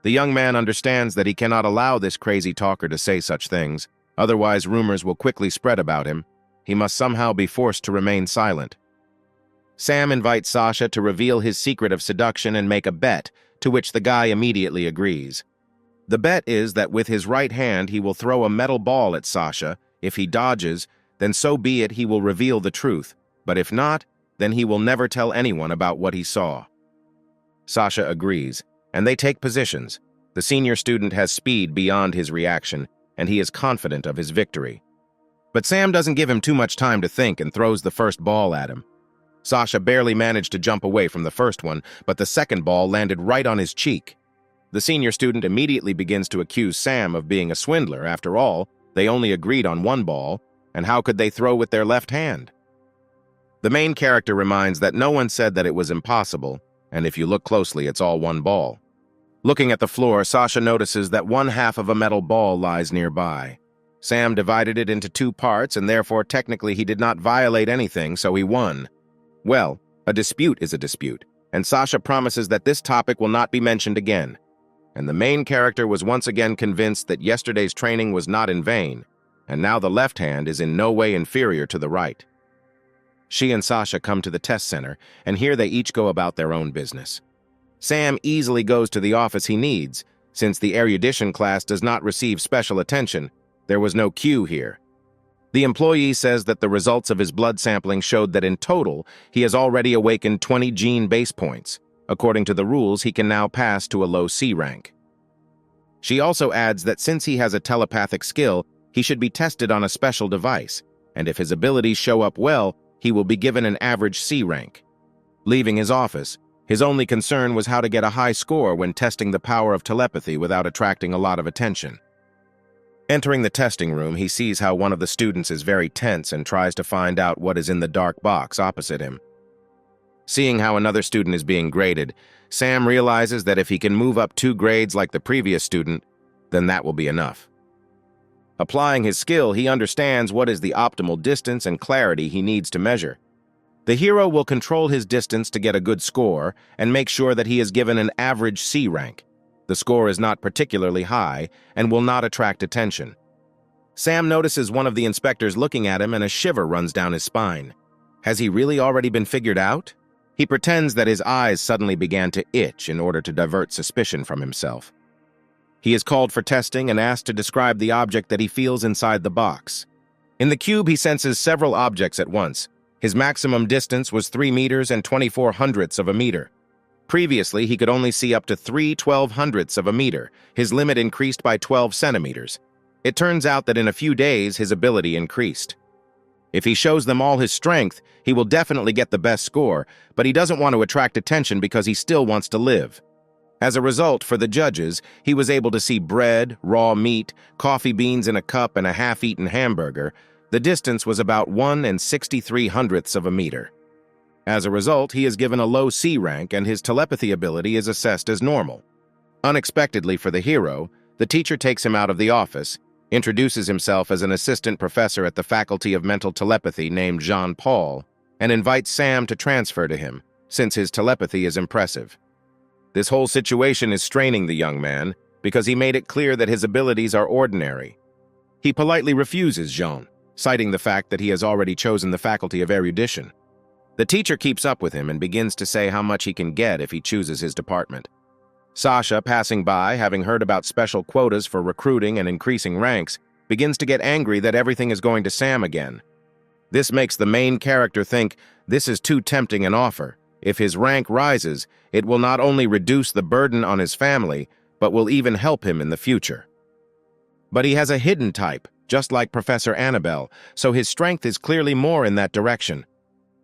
The young man understands that he cannot allow this crazy talker to say such things, otherwise rumors will quickly spread about him. He must somehow be forced to remain silent. Sam invites Sasha to reveal his secret of seduction and make a bet, to which the guy immediately agrees. The bet is that with his right hand he will throw a metal ball at Sasha. If he dodges, then so be it, he will reveal the truth, but if not, then he will never tell anyone about what he saw. Sasha agrees, and they take positions. The senior student has speed beyond his reaction, and he is confident of his victory. But Sam doesn't give him too much time to think and throws the first ball at him. Sasha barely managed to jump away from the first one, but the second ball landed right on his cheek. The senior student immediately begins to accuse Sam of being a swindler. After all, they only agreed on one ball, and how could they throw with their left hand? The main character reminds that no one said that it was impossible, and if you look closely, it's all one ball. Looking at the floor, Sasha notices that one half of a metal ball lies nearby. Sam divided it into two parts, and therefore technically he did not violate anything, so he won. Well, a dispute is a dispute, and Sasha promises that this topic will not be mentioned again. And the main character was once again convinced that yesterday's training was not in vain, and now the left hand is in no way inferior to the right. She and Sasha come to the test center, and here they each go about their own business. Sam easily goes to the office he needs. Since the erudition class does not receive special attention, there was no queue here. The employee says that the results of his blood sampling showed that in total, he has already awakened 20 gene base points. According to the rules, he can now pass to a low C rank. She also adds that since he has a telepathic skill, he should be tested on a special device, and if his abilities show up well, he will be given an average C rank. Leaving his office, his only concern was how to get a high score when testing the power of telepathy without attracting a lot of attention. Entering the testing room, he sees how one of the students is very tense and tries to find out what is in the dark box opposite him. Seeing how another student is being graded, Sam realizes that if he can move up 2 grades like the previous student, then that will be enough. Applying his skill, he understands what is the optimal distance and clarity he needs to measure. The hero will control his distance to get a good score and make sure that he is given an average C rank. The score is not particularly high and will not attract attention. Sam notices one of the inspectors looking at him and a shiver runs down his spine. Has he really already been figured out? He pretends that his eyes suddenly began to itch in order to divert suspicion from himself. He is called for testing and asked to describe the object that he feels inside the box. In the cube, he senses several objects at once. His maximum distance was 3 meters and 24 hundredths of a meter. Previously, he could only see up to 3 1200ths of a meter. His limit increased by 12 centimeters. It turns out that in a few days, his ability increased. If he shows them all his strength, he will definitely get the best score, but he doesn't want to attract attention because he still wants to live. As a result, for the judges, he was able to see bread, raw meat, coffee beans in a cup, and a half-eaten hamburger. The distance was about 1 63 hundredths of a meter. As a result, he is given a low C rank and his telepathy ability is assessed as normal. Unexpectedly for the hero, the teacher takes him out of the office, introduces himself as an assistant professor at the Faculty of Mental Telepathy named Jean-Paul, and invites Sam to transfer to him, since his telepathy is impressive. This whole situation is straining the young man because he made it clear that his abilities are ordinary. He politely refuses Jean, citing the fact that he has already chosen the Faculty of Erudition. The teacher keeps up with him and begins to say how much he can get if he chooses his department. Sasha, passing by, having heard about special quotas for recruiting and increasing ranks, begins to get angry that everything is going to Sam again. This makes the main character think this is too tempting an offer. If his rank rises, it will not only reduce the burden on his family, but will even help him in the future. But he has a hidden type, just like Professor Annabelle, so his strength is clearly more in that direction.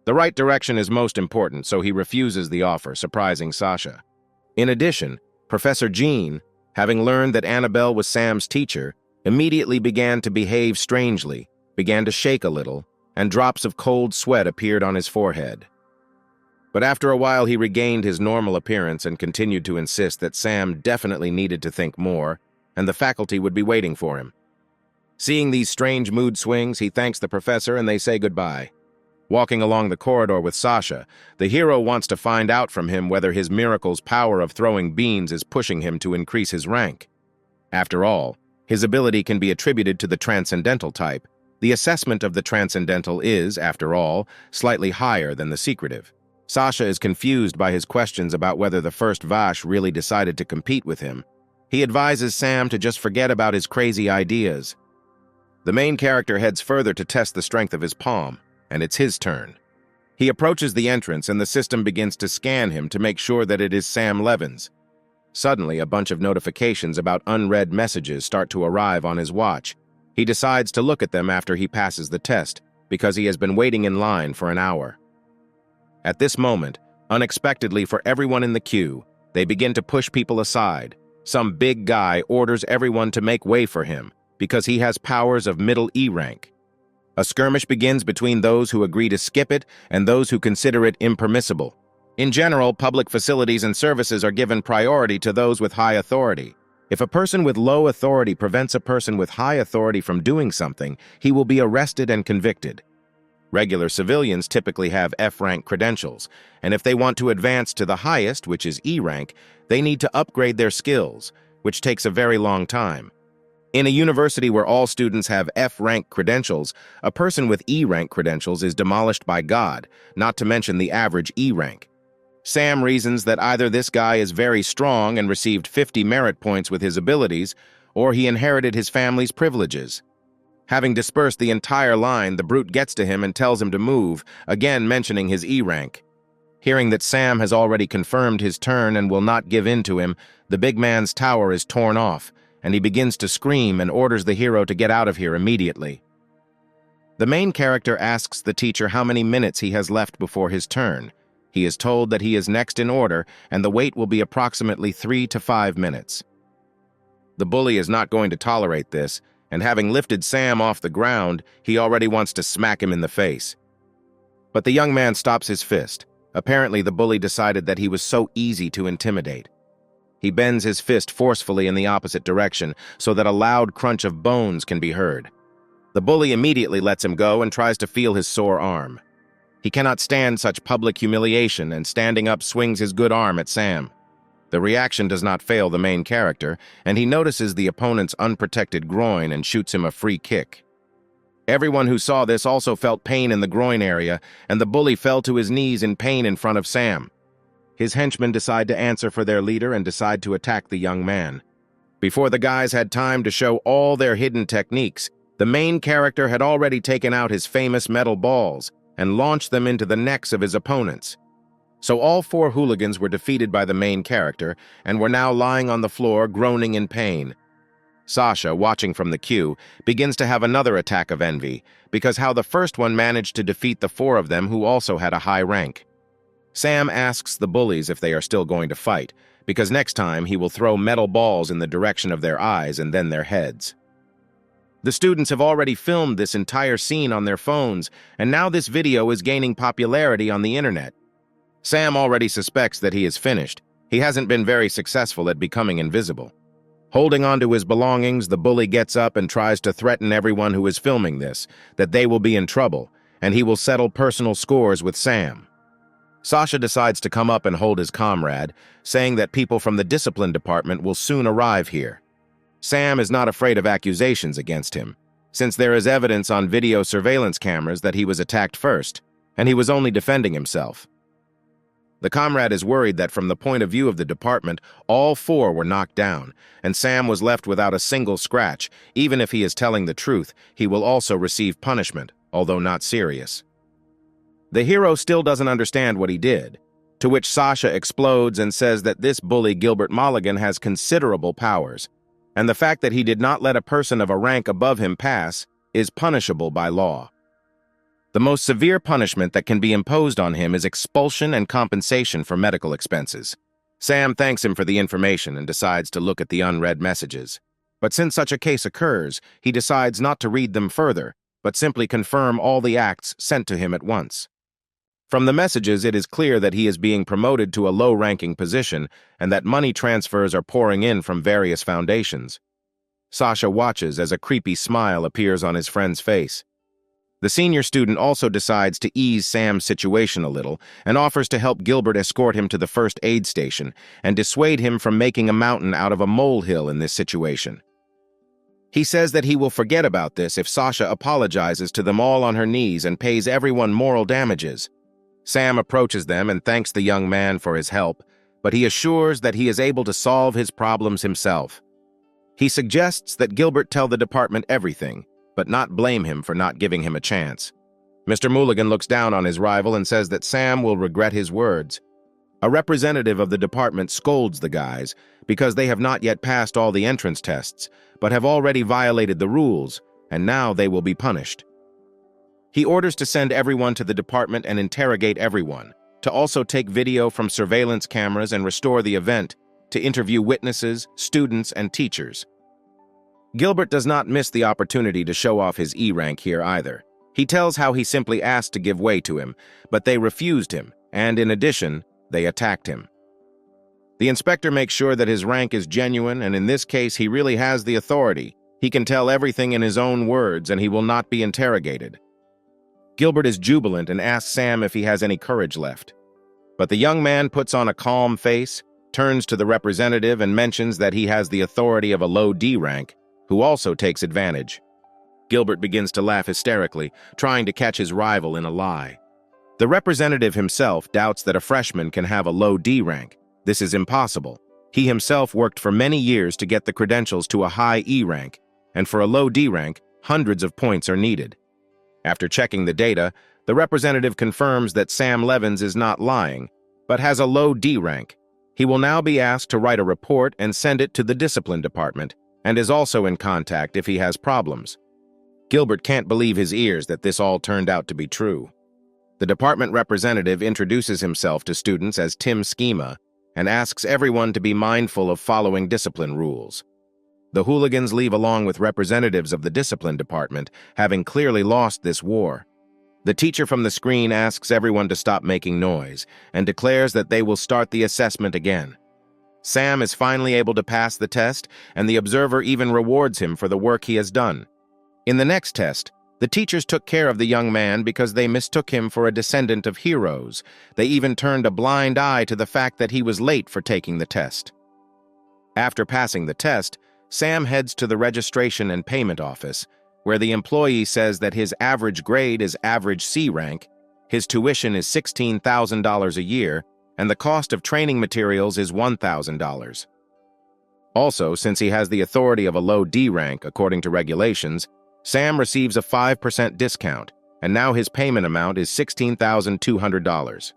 The right direction is most important, so he refuses the offer, surprising Sasha. In addition, Professor Jean, having learned that Annabelle was Sam's teacher, immediately began to behave strangely, began to shake a little, and drops of cold sweat appeared on his forehead. But after a while he regained his normal appearance and continued to insist that Sam definitely needed to think more, and the faculty would be waiting for him. Seeing these strange mood swings, he thanks the professor and they say goodbye. Walking along the corridor with Sasha, the hero wants to find out from him whether his miracle's power of throwing beans is pushing him to increase his rank. After all, his ability can be attributed to the transcendental type. The assessment of the transcendental is, after all, slightly higher than the secretive. Sasha is confused by his questions about whether the first Vash really decided to compete with him. He advises Sam to just forget about his crazy ideas. The main character heads further to test the strength of his palm, and it's his turn. He approaches the entrance and the system begins to scan him to make sure that it is Sam Levins. Suddenly, a bunch of notifications about unread messages start to arrive on his watch. He decides to look at them after he passes the test, because he has been waiting in line for an hour. At this moment, unexpectedly for everyone in the queue, they begin to push people aside. Some big guy orders everyone to make way for him, because he has powers of middle E rank. A skirmish begins between those who agree to skip it and those who consider it impermissible. In general, public facilities and services are given priority to those with high authority. If a person with low authority prevents a person with high authority from doing something, he will be arrested and convicted. Regular civilians typically have F-rank credentials, and if they want to advance to the highest, which is E rank, they need to upgrade their skills, which takes a very long time. In a university where all students have F-rank credentials, a person with E-rank credentials is demolished by God, not to mention the average E rank. Sam reasons that either this guy is very strong and received 50 merit points with his abilities, or he inherited his family's privileges. Having dispersed the entire line, the brute gets to him and tells him to move, again mentioning his E rank. Hearing that Sam has already confirmed his turn and will not give in to him, the big man's tower is torn off, and he begins to scream and orders the hero to get out of here immediately. The main character asks the teacher how many minutes he has left before his turn. He is told that he is next in order, and the wait will be approximately 3 to 5 minutes. The bully is not going to tolerate this, and having lifted Sam off the ground, he already wants to smack him in the face. But the young man stops his fist. Apparently, the bully decided that he was so easy to intimidate. He bends his fist forcefully in the opposite direction so that a loud crunch of bones can be heard. The bully immediately lets him go and tries to feel his sore arm. He cannot stand such public humiliation and standing up swings his good arm at Sam. The reaction does not fail the main character, and he notices the opponent's unprotected groin and shoots him a free kick. Everyone who saw this also felt pain in the groin area, and the bully fell to his knees in pain in front of Sam. His henchmen decide to answer for their leader and decide to attack the young man. Before the guys had time to show all their hidden techniques, the main character had already taken out his famous metal balls and launched them into the necks of his opponents. So all 4 hooligans were defeated by the main character and were now lying on the floor groaning in pain. Sasha, watching from the queue, begins to have another attack of envy because how the first one managed to defeat the 4 of them who also had a high rank. Sam asks the bullies if they are still going to fight, because next time he will throw metal balls in the direction of their eyes and then their heads. The students have already filmed this entire scene on their phones, and now this video is gaining popularity on the internet. Sam already suspects that he is finished. He hasn't been very successful at becoming invisible. Holding on to his belongings, the bully gets up and tries to threaten everyone who is filming this, that they will be in trouble, and he will settle personal scores with Sam. Sasha decides to come up and hold his comrade, saying that people from the discipline department will soon arrive here. Sam is not afraid of accusations against him, since there is evidence on video surveillance cameras that he was attacked first. and he was only defending himself. The comrade is worried that from the point of view of the department, all four were knocked down, and Sam was left without a single scratch. Even if he is telling the truth, he will also receive punishment, although not serious. The hero still doesn't understand what he did, to which Sasha explodes and says that this bully Gilbert Mulligan has considerable powers, and the fact that he did not let a person of a rank above him pass is punishable by law. The most severe punishment that can be imposed on him is expulsion and compensation for medical expenses. Sam thanks him for the information and decides to look at the unread messages. But since such a case occurs, he decides not to read them further, but simply confirm all the acts sent to him at once. From the messages, it is clear that he is being promoted to a low-ranking position and that money transfers are pouring in from various foundations. Sasha watches as a creepy smile appears on his friend's face. The senior student also decides to ease Sam's situation a little and offers to help Gilbert escort him to the first aid station and dissuade him from making a mountain out of a molehill in this situation. He says that he will forget about this if Sasha apologizes to them all on her knees and pays everyone moral damages. Sam approaches them and thanks the young man for his help, but he assures that he is able to solve his problems himself. He suggests that Gilbert tell the department everything, but not blame him for not giving him a chance. Mr. Mulligan looks down on his rival and says that Sam will regret his words. A representative of the department scolds the guys because they have not yet passed all the entrance tests, but have already violated the rules, and now they will be punished. He orders to send everyone to the department and interrogate everyone, to also take video from surveillance cameras and restore the event, to interview witnesses, students, and teachers. Gilbert does not miss the opportunity to show off his E rank here either. He tells how he simply asked to give way to him, but they refused him, and in addition, they attacked him. The inspector makes sure that his rank is genuine, and in this case, he really has the authority. He can tell everything in his own words, and he will not be interrogated. Gilbert is jubilant and asks Sam if he has any courage left. But the young man puts on a calm face, turns to the representative and mentions that he has the authority of a low D rank, who also takes advantage. Gilbert begins to laugh hysterically, trying to catch his rival in a lie. The representative himself doubts that a freshman can have a low D rank. This is impossible. He himself worked for many years to get the credentials to a high E rank, and for a low D rank, hundreds of points are needed. After checking the data, the representative confirms that Sam Levins is not lying, but has a low D rank. He will now be asked to write a report and send it to the discipline department, and is also in contact if he has problems. Gilbert can't believe his ears that this all turned out to be true. The department representative introduces himself to students as Tim Schema and asks everyone to be mindful of following discipline rules. The hooligans leave along with representatives of the discipline department, having clearly lost this war. The teacher from the screen asks everyone to stop making noise and declares that they will start the assessment again. Sam is finally able to pass the test, and the observer even rewards him for the work he has done. In the next test, the teachers took care of the young man because they mistook him for a descendant of heroes. They even turned a blind eye to the fact that he was late for taking the test. After passing the test, Sam heads to the registration and payment office, where the employee says that his average grade is average C rank, his tuition is $16,000 a year, and the cost of training materials is $1,000. Also, since he has the authority of a low D rank according to regulations, Sam receives a 5% discount, and now his payment amount is $16,200.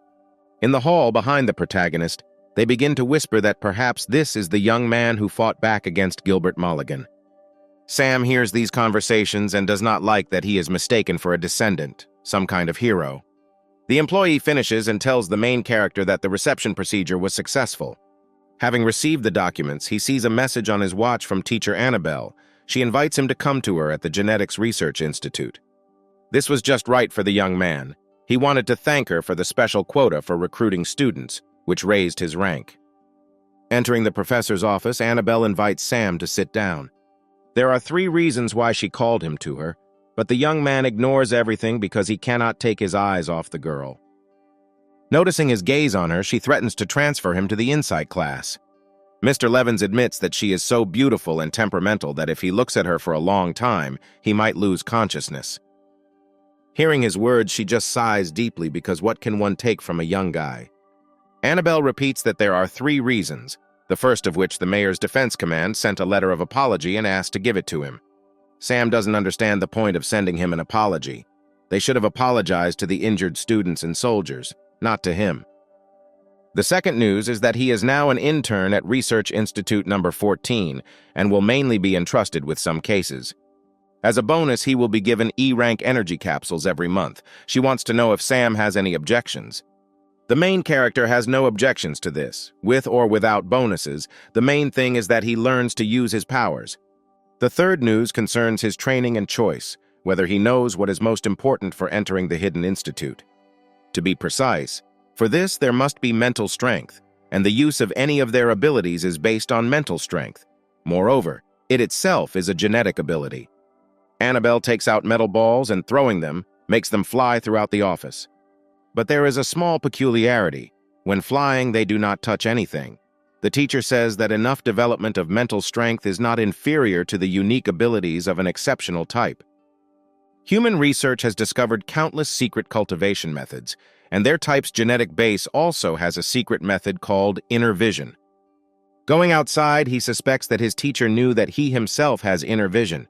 In the hall behind the protagonist, they begin to whisper that perhaps this is the young man who fought back against Gilbert Mulligan. Sam hears these conversations and does not like that he is mistaken for a descendant, some kind of hero. The employee finishes and tells the main character that the reception procedure was successful. Having received the documents, he sees a message on his watch from teacher Annabelle. She invites him to come to her at the Genetics Research Institute. This was just right for the young man. He wanted to thank her for the special quota for recruiting students, which raised his rank. Entering the professor's office, Annabelle invites Sam to sit down. There are 3 reasons why she called him to her, but the young man ignores everything because he cannot take his eyes off the girl. Noticing his gaze on her, she threatens to transfer him to the insight class. Mr. Levins admits that she is so beautiful and temperamental that if he looks at her for a long time, he might lose consciousness. Hearing his words, she just sighs deeply because what can one take from a young guy? Annabelle repeats that there are 3 reasons, the first of which the mayor's defense command sent a letter of apology and asked to give it to him. Sam doesn't understand the point of sending him an apology. They should have apologized to the injured students and soldiers, not to him. The second news is that he is now an intern at Research Institute number 14 and will mainly be entrusted with some cases. As a bonus, he will be given E-rank energy capsules every month. She wants to know if Sam has any objections. The main character has no objections to this. With or without bonuses, the main thing is that he learns to use his powers. The third news concerns his training and choice, whether he knows what is most important for entering the Hidden Institute. To be precise, for this there must be mental strength, and the use of any of their abilities is based on mental strength. Moreover, it itself is a genetic ability. Annabelle takes out metal balls and throwing them makes them fly throughout the office. But there is a small peculiarity. When flying, they do not touch anything. The teacher says that enough development of mental strength is not inferior to the unique abilities of an exceptional type. Human research has discovered countless secret cultivation methods, and their type's genetic base also has a secret method called inner vision. Going outside, he suspects that his teacher knew that he himself has inner vision.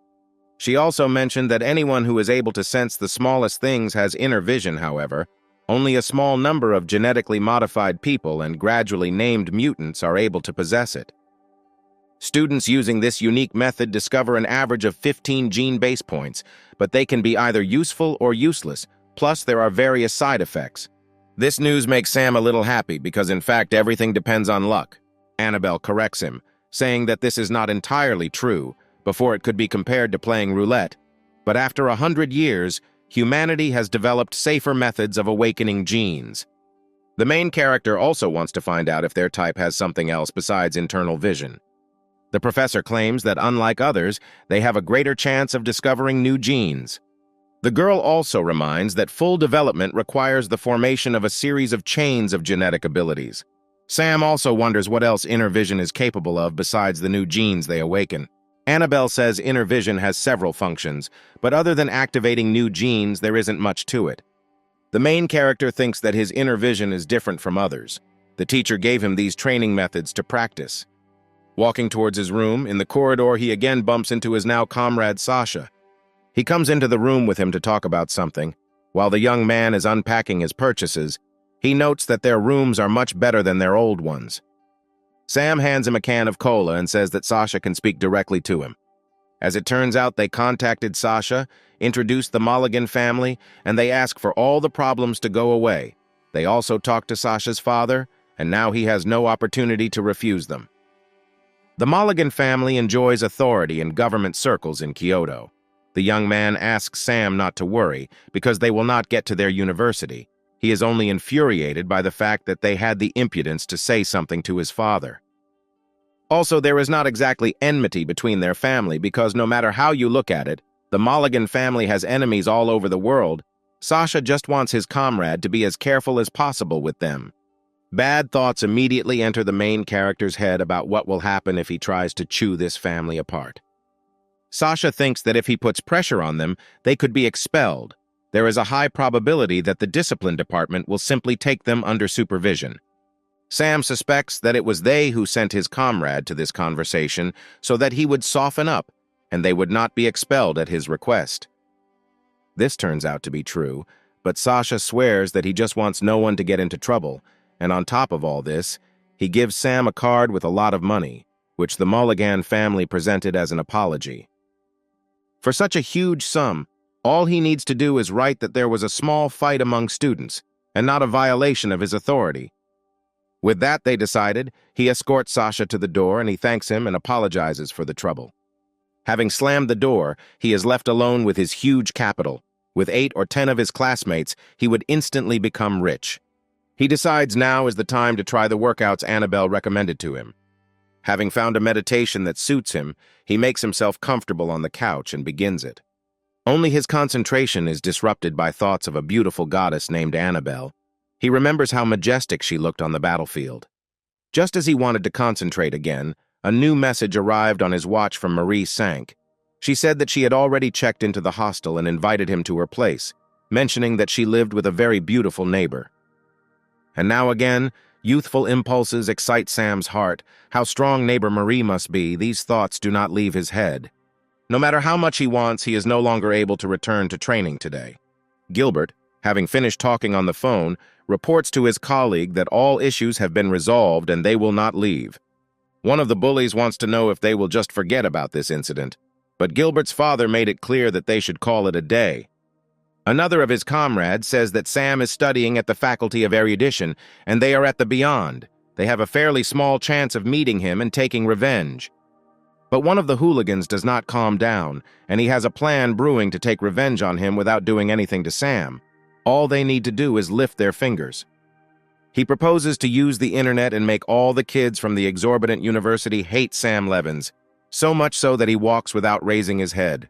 She also mentioned that anyone who is able to sense the smallest things has inner vision, however. Only a small number of genetically modified people and gradually named mutants are able to possess it. Students using this unique method discover an average of 15 gene base points, but they can be either useful or useless, plus there are various side effects. This news makes Sam a little happy because in fact everything depends on luck. Annabelle corrects him, saying that this is not entirely true, before it could be compared to playing roulette. But after 100 years, humanity has developed safer methods of awakening genes. The main character also wants to find out if their type has something else besides internal vision. The professor claims that unlike others, they have a greater chance of discovering new genes. The girl also reminds that full development requires the formation of a series of chains of genetic abilities. Sam also wonders what else inner vision is capable of besides the new genes they awaken. Annabelle says inner vision has several functions, but other than activating new genes, there isn't much to it. The main character thinks that his inner vision is different from others. The teacher gave him these training methods to practice. Walking towards his room, in the corridor he again bumps into his now comrade Sasha. He comes into the room with him to talk about something. While the young man is unpacking his purchases, he notes that their rooms are much better than their old ones. Sam hands him a can of cola and says that Sasha can speak directly to him. As it turns out, they contacted Sasha, introduced the Mulligan family, and they ask for all the problems to go away. They also talked to Sasha's father, and now he has no opportunity to refuse them. The Mulligan family enjoys authority in government circles in Kyoto. The young man asks Sam not to worry, because they will not get to their university. He is only infuriated by the fact that they had the impudence to say something to his father. Also, there is not exactly enmity between their family because no matter how you look at it, the Mulligan family has enemies all over the world. Sasha just wants his comrade to be as careful as possible with them. Bad thoughts immediately enter the main character's head about what will happen if he tries to chew this family apart. Sasha thinks that if he puts pressure on them, they could be expelled. There is a high probability that the discipline department will simply take them under supervision. Sam suspects that it was they who sent his comrade to this conversation so that he would soften up and they would not be expelled at his request. This turns out to be true, but Sasha swears that he just wants no one to get into trouble, and on top of all this, he gives Sam a card with a lot of money, which the Mulligan family presented as an apology. For such a huge sum, all he needs to do is write that there was a small fight among students, and not a violation of his authority. With that, they decided, he escorts Sasha to the door and he thanks him and apologizes for the trouble. Having slammed the door, he is left alone with his huge capital. With 8 or 10 of his classmates, he would instantly become rich. He decides now is the time to try the workouts Annabelle recommended to him. Having found a meditation that suits him, he makes himself comfortable on the couch and begins it. Only his concentration is disrupted by thoughts of a beautiful goddess named Annabelle. He remembers how majestic she looked on the battlefield. Just as he wanted to concentrate again, a new message arrived on his watch from Marie Sank. She said that she had already checked into the hostel and invited him to her place, mentioning that she lived with a very beautiful neighbor. And now again, youthful impulses excite Sam's heart. How strong neighbor Marie must be, these thoughts do not leave his head. No matter how much he wants, he is no longer able to return to training today. Gilbert, having finished talking on the phone, reports to his colleague that all issues have been resolved and they will not leave. One of the bullies wants to know if they will just forget about this incident, but Gilbert's father made it clear that they should call it a day. Another of his comrades says that Sam is studying at the Faculty of Erudition, and they are at the Beyond. They have a fairly small chance of meeting him and taking revenge. But one of the hooligans does not calm down, and he has a plan brewing to take revenge on him without doing anything to Sam. All they need to do is lift their fingers. He proposes to use the internet and make all the kids from the exorbitant university hate Sam Levins, so much so that he walks without raising his head.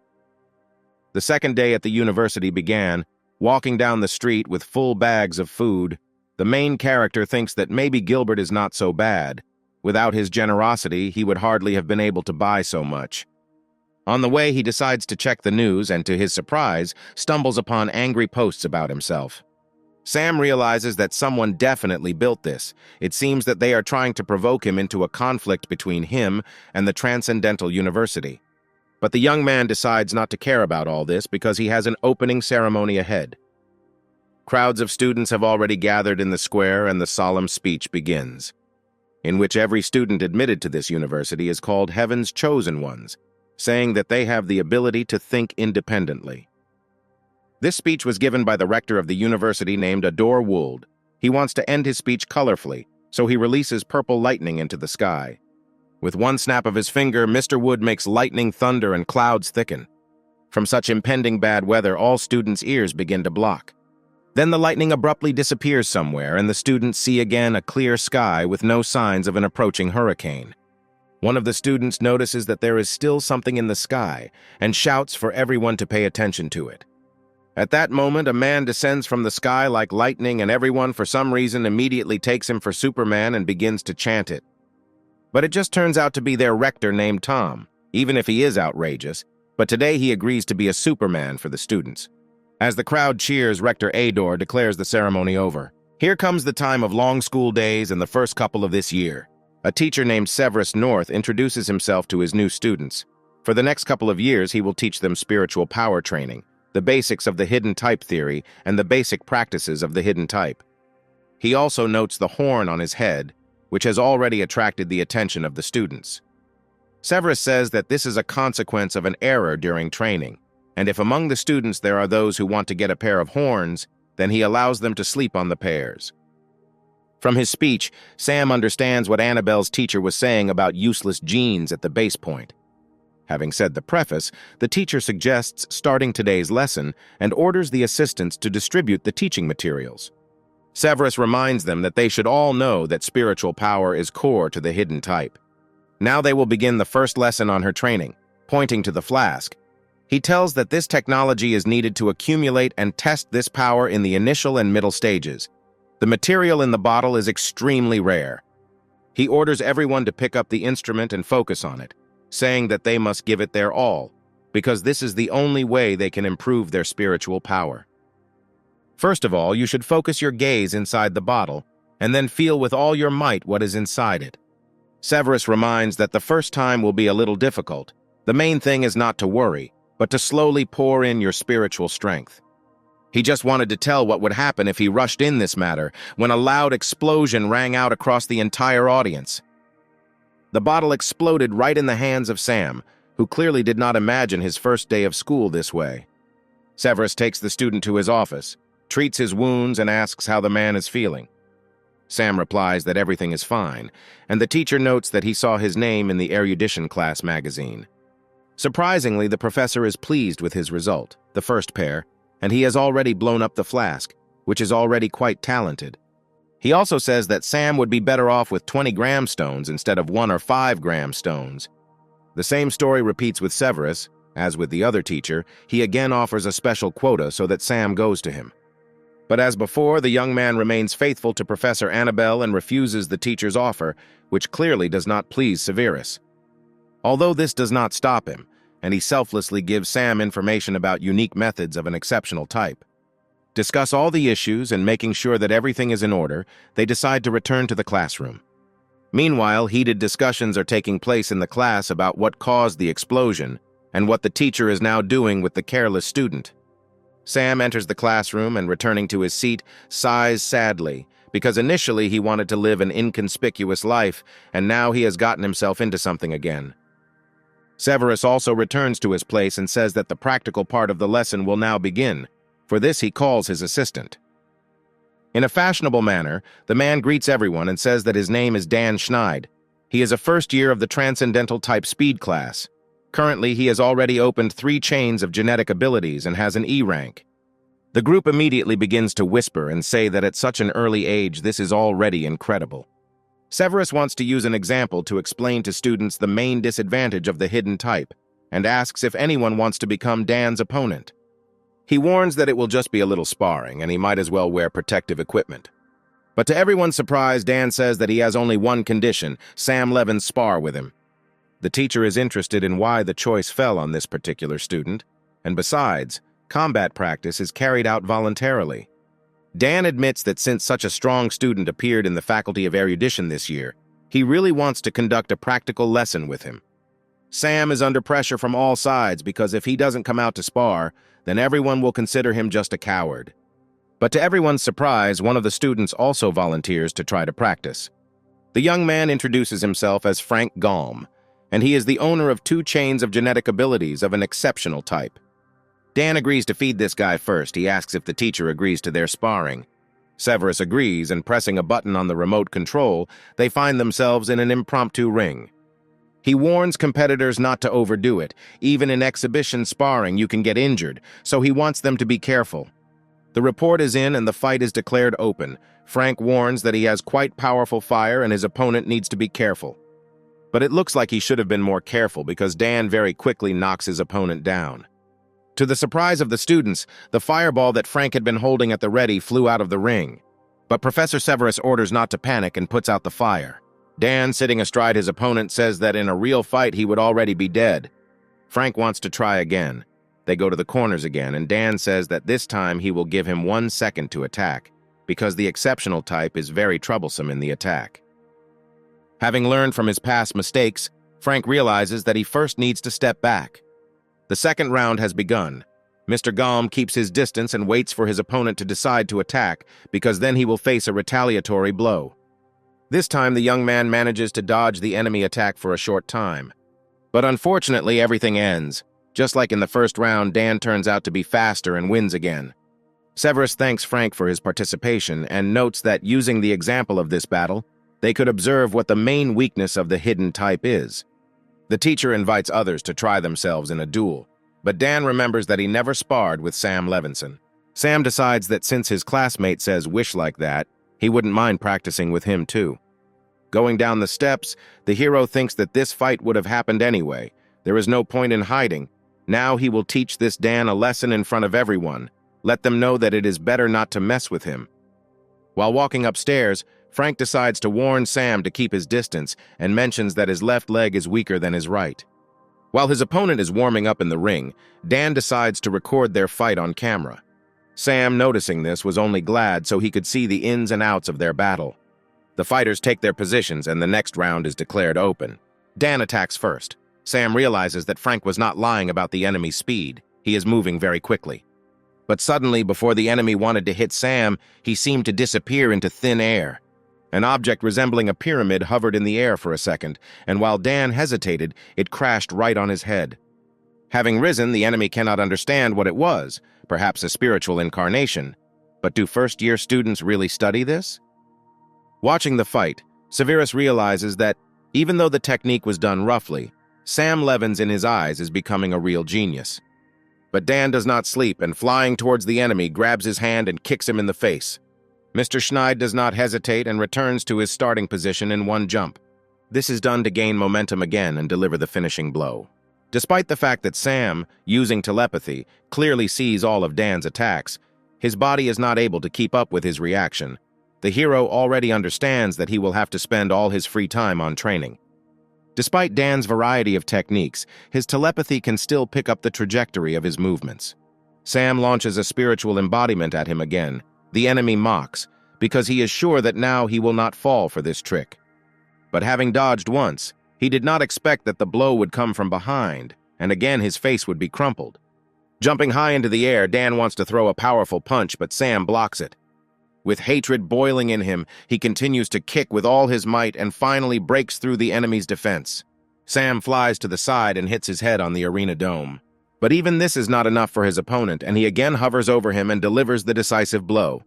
The second day at the university began. Walking down the street with full bags of food, the main character thinks that maybe Gilbert is not so bad. Without his generosity, he would hardly have been able to buy so much. On the way, he decides to check the news and, to his surprise, stumbles upon angry posts about himself. Sam realizes that someone definitely built this. It seems that they are trying to provoke him into a conflict between him and the Transcendental University. But the young man decides not to care about all this because he has an opening ceremony ahead. Crowds of students have already gathered in the square and the solemn speech begins, in which every student admitted to this university is called Heaven's Chosen Ones, saying that they have the ability to think independently. This speech was given by the rector of the university named Adore Wold. He wants to end his speech colorfully, so he releases purple lightning into the sky. With one snap of his finger, Mr. Wood makes lightning thunder and clouds thicken. From such impending bad weather, all students' ears begin to block. Then the lightning abruptly disappears somewhere, and the students see again a clear sky with no signs of an approaching hurricane. One of the students notices that there is still something in the sky and shouts for everyone to pay attention to it. At that moment, a man descends from the sky like lightning, and everyone, for some reason, immediately takes him for Superman and begins to chant it. But it just turns out to be their rector named Tom, even if he is outrageous, but today he agrees to be a Superman for the students. As the crowd cheers, Rector Ador declares the ceremony over. Here comes the time of long school days and the first couple of this year. A teacher named Severus North introduces himself to his new students. For the next couple of years, he will teach them spiritual power training, the basics of the hidden type theory, and the basic practices of the hidden type. He also notes the horn on his head, which has already attracted the attention of the students. Severus says that this is a consequence of an error during training, and if among the students there are those who want to get a pair of horns, then he allows them to sleep on the pairs. From his speech, Sam understands what Annabelle's teacher was saying about useless genes at the base point. Having said the preface, the teacher suggests starting today's lesson and orders the assistants to distribute the teaching materials. Severus reminds them that they should all know that spiritual power is core to the hidden type. Now they will begin the first lesson on her training, pointing to the flask. He tells that this technology is needed to accumulate and test this power in the initial and middle stages. The material in the bottle is extremely rare. He orders everyone to pick up the instrument and focus on it, saying that they must give it their all, because this is the only way they can improve their spiritual power. First of all, you should focus your gaze inside the bottle, and then feel with all your might what is inside it. Severus reminds that the first time will be a little difficult. The main thing is not to worry, but to slowly pour in your spiritual strength. He just wanted to tell what would happen if he rushed in this matter, when a loud explosion rang out across the entire audience. The bottle exploded right in the hands of Sam, who clearly did not imagine his first day of school this way. Severus takes the student to his office, treats his wounds, and asks how the man is feeling. Sam replies that everything is fine, and the teacher notes that he saw his name in the erudition class magazine. Surprisingly, the professor is pleased with his result, the first pair, and he has already blown up the flask, which is already quite talented. He also says that Sam would be better off with 20-gram stones instead of 1 or 5-gram stones. The same story repeats with Severus. As with the other teacher, he again offers a special quota so that Sam goes to him. But as before, the young man remains faithful to Professor Annabelle and refuses the teacher's offer, which clearly does not please Severus. Although this does not stop him, and he selflessly gives Sam information about unique methods of an exceptional type. Discuss all the issues and making sure that everything is in order, they decide to return to the classroom. Meanwhile, heated discussions are taking place in the class about what caused the explosion and what the teacher is now doing with the careless student. Sam enters the classroom and, returning to his seat, sighs sadly because initially he wanted to live an inconspicuous life and now he has gotten himself into something again. Severus also returns to his place and says that the practical part of the lesson will now begin. For this, he calls his assistant. In a fashionable manner, the man greets everyone and says that his name is Dan Schneid. He is a first year of the Transcendental Type Speed class. Currently, he has already opened 3 chains of genetic abilities and has an E rank. The group immediately begins to whisper and say that at such an early age, this is already incredible. Severus wants to use an example to explain to students the main disadvantage of the hidden type and asks if anyone wants to become Dan's opponent. He warns that it will just be a little sparring and he might as well wear protective equipment. But to everyone's surprise, Dan says that he has only one condition: Sam Levin's spar with him. The teacher is interested in why the choice fell on this particular student, and besides, combat practice is carried out voluntarily. Dan admits that since such a strong student appeared in the Faculty of Erudition this year, he really wants to conduct a practical lesson with him. Sam is under pressure from all sides because if he doesn't come out to spar, then everyone will consider him just a coward. But to everyone's surprise, one of the students also volunteers to try to practice. The young man introduces himself as Frank Galm, and he is the owner of 2 chains of genetic abilities of an exceptional type. Dan agrees to feed this guy first. He asks if the teacher agrees to their sparring. Severus agrees, and pressing a button on the remote control, they find themselves in an impromptu ring. He warns competitors not to overdo it. Even in exhibition sparring, you can get injured, so he wants them to be careful. The report is in and the fight is declared open. Frank warns that he has quite powerful fire and his opponent needs to be careful. But it looks like he should have been more careful because Dan very quickly knocks his opponent down. To the surprise of the students, the fireball that Frank had been holding at the ready flew out of the ring. But Professor Severus orders not to panic and puts out the fire. Dan, sitting astride his opponent, says that in a real fight he would already be dead. Frank wants to try again. They go to the corners again, and Dan says that this time he will give him 1 second to attack, because the exceptional type is very troublesome in the attack. Having learned from his past mistakes, Frank realizes that he first needs to step back. The second round has begun. Mr. Galm keeps his distance and waits for his opponent to decide to attack, because then he will face a retaliatory blow. This time, the young man manages to dodge the enemy attack for a short time. But unfortunately, everything ends. Just like in the first round, Dan turns out to be faster and wins again. Severus thanks Frank for his participation and notes that using the example of this battle, they could observe what the main weakness of the hidden type is. The teacher invites others to try themselves in a duel, but Dan remembers that he never sparred with Sam Levinson. Sam decides that since his classmate says wish like that, he wouldn't mind practicing with him too. Going down the steps, the hero thinks that this fight would have happened anyway. There is no point in hiding. Now he will teach this Dan a lesson in front of everyone. Let them know that it is better not to mess with him. While walking upstairs, Frank decides to warn Sam to keep his distance and mentions that his left leg is weaker than his right. While his opponent is warming up in the ring, Dan decides to record their fight on camera. Sam, noticing this, was only glad so he could see the ins and outs of their battle. The fighters take their positions and the next round is declared open. Dan attacks first. Sam realizes that Frank was not lying about the enemy's speed. He is moving very quickly. But suddenly, before the enemy wanted to hit Sam, he seemed to disappear into thin air. An object resembling a pyramid hovered in the air for a second, and while Dan hesitated, it crashed right on his head. Having risen, the enemy cannot understand what it was, perhaps a spiritual incarnation. But do first-year students really study this? Watching the fight, Severus realizes that, even though the technique was done roughly, Sam Levins in his eyes is becoming a real genius. But Dan does not sleep, and flying towards the enemy, grabs his hand and kicks him in the face. Mr. Schneid does not hesitate and returns to his starting position in one jump. This is done to gain momentum again and deliver the finishing blow. Despite the fact that Sam, using telepathy, clearly sees all of Dan's attacks, his body is not able to keep up with his reaction. The hero already understands that he will have to spend all his free time on training. Despite Dan's variety of techniques, his telepathy can still pick up the trajectory of his movements. Sam launches a spiritual embodiment at him again. The enemy mocks, because he is sure that now he will not fall for this trick. But having dodged once, he did not expect that the blow would come from behind, and again his face would be crumpled. Jumping high into the air, Dan wants to throw a powerful punch, but Sam blocks it. With hatred boiling in him, he continues to kick with all his might and finally breaks through the enemy's defense. Sam flies to the side and hits his head on the arena dome. But even this is not enough for his opponent, and he again hovers over him and delivers the decisive blow.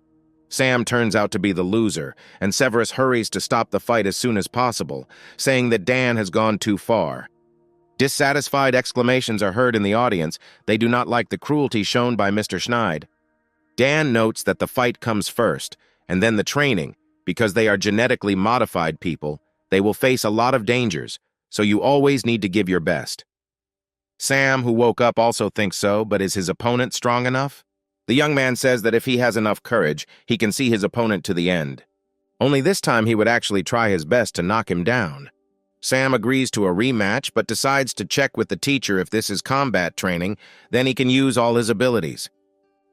Sam turns out to be the loser, and Severus hurries to stop the fight as soon as possible, saying that Dan has gone too far. Dissatisfied exclamations are heard in the audience. They do not like the cruelty shown by Mr. Schneid. Dan notes that the fight comes first, and then the training. Because they are genetically modified people, they will face a lot of dangers, so you always need to give your best. Sam, who woke up, also thinks so, but is his opponent strong enough? The young man says that if he has enough courage, he can see his opponent to the end. Only this time he would actually try his best to knock him down. Sam agrees to a rematch, but decides to check with the teacher if this is combat training, then he can use all his abilities.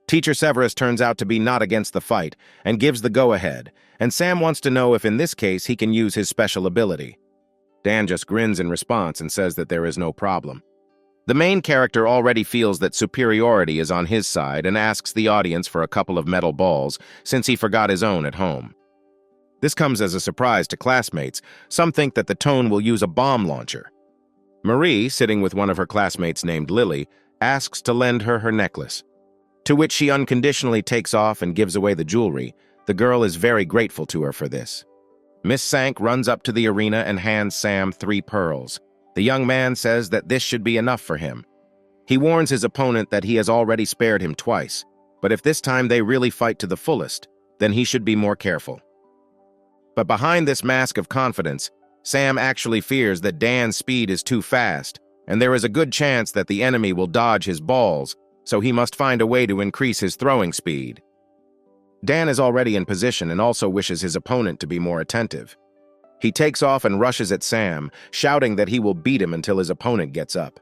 Teacher Severus turns out to be not against the fight, and gives the go-ahead, and Sam wants to know if in this case he can use his special ability. Dan just grins in response and says that there is no problem. The main character already feels that superiority is on his side and asks the audience for a couple of metal balls, since he forgot his own at home. This comes as a surprise to classmates. Some think that the tone will use a bomb launcher. Marie, sitting with one of her classmates named Lily, asks to lend her her necklace, to which she unconditionally takes off and gives away the jewelry. The girl is very grateful to her for this. Miss Sank runs up to the arena and hands Sam 3 pearls. The young man says that this should be enough for him. He warns his opponent that he has already spared him twice, but if this time they really fight to the fullest, then he should be more careful. But behind this mask of confidence, Sam actually fears that Dan's speed is too fast, and there is a good chance that the enemy will dodge his balls, so he must find a way to increase his throwing speed. Dan is already in position and also wishes his opponent to be more attentive. He takes off and rushes at Sam, shouting that he will beat him until his opponent gets up.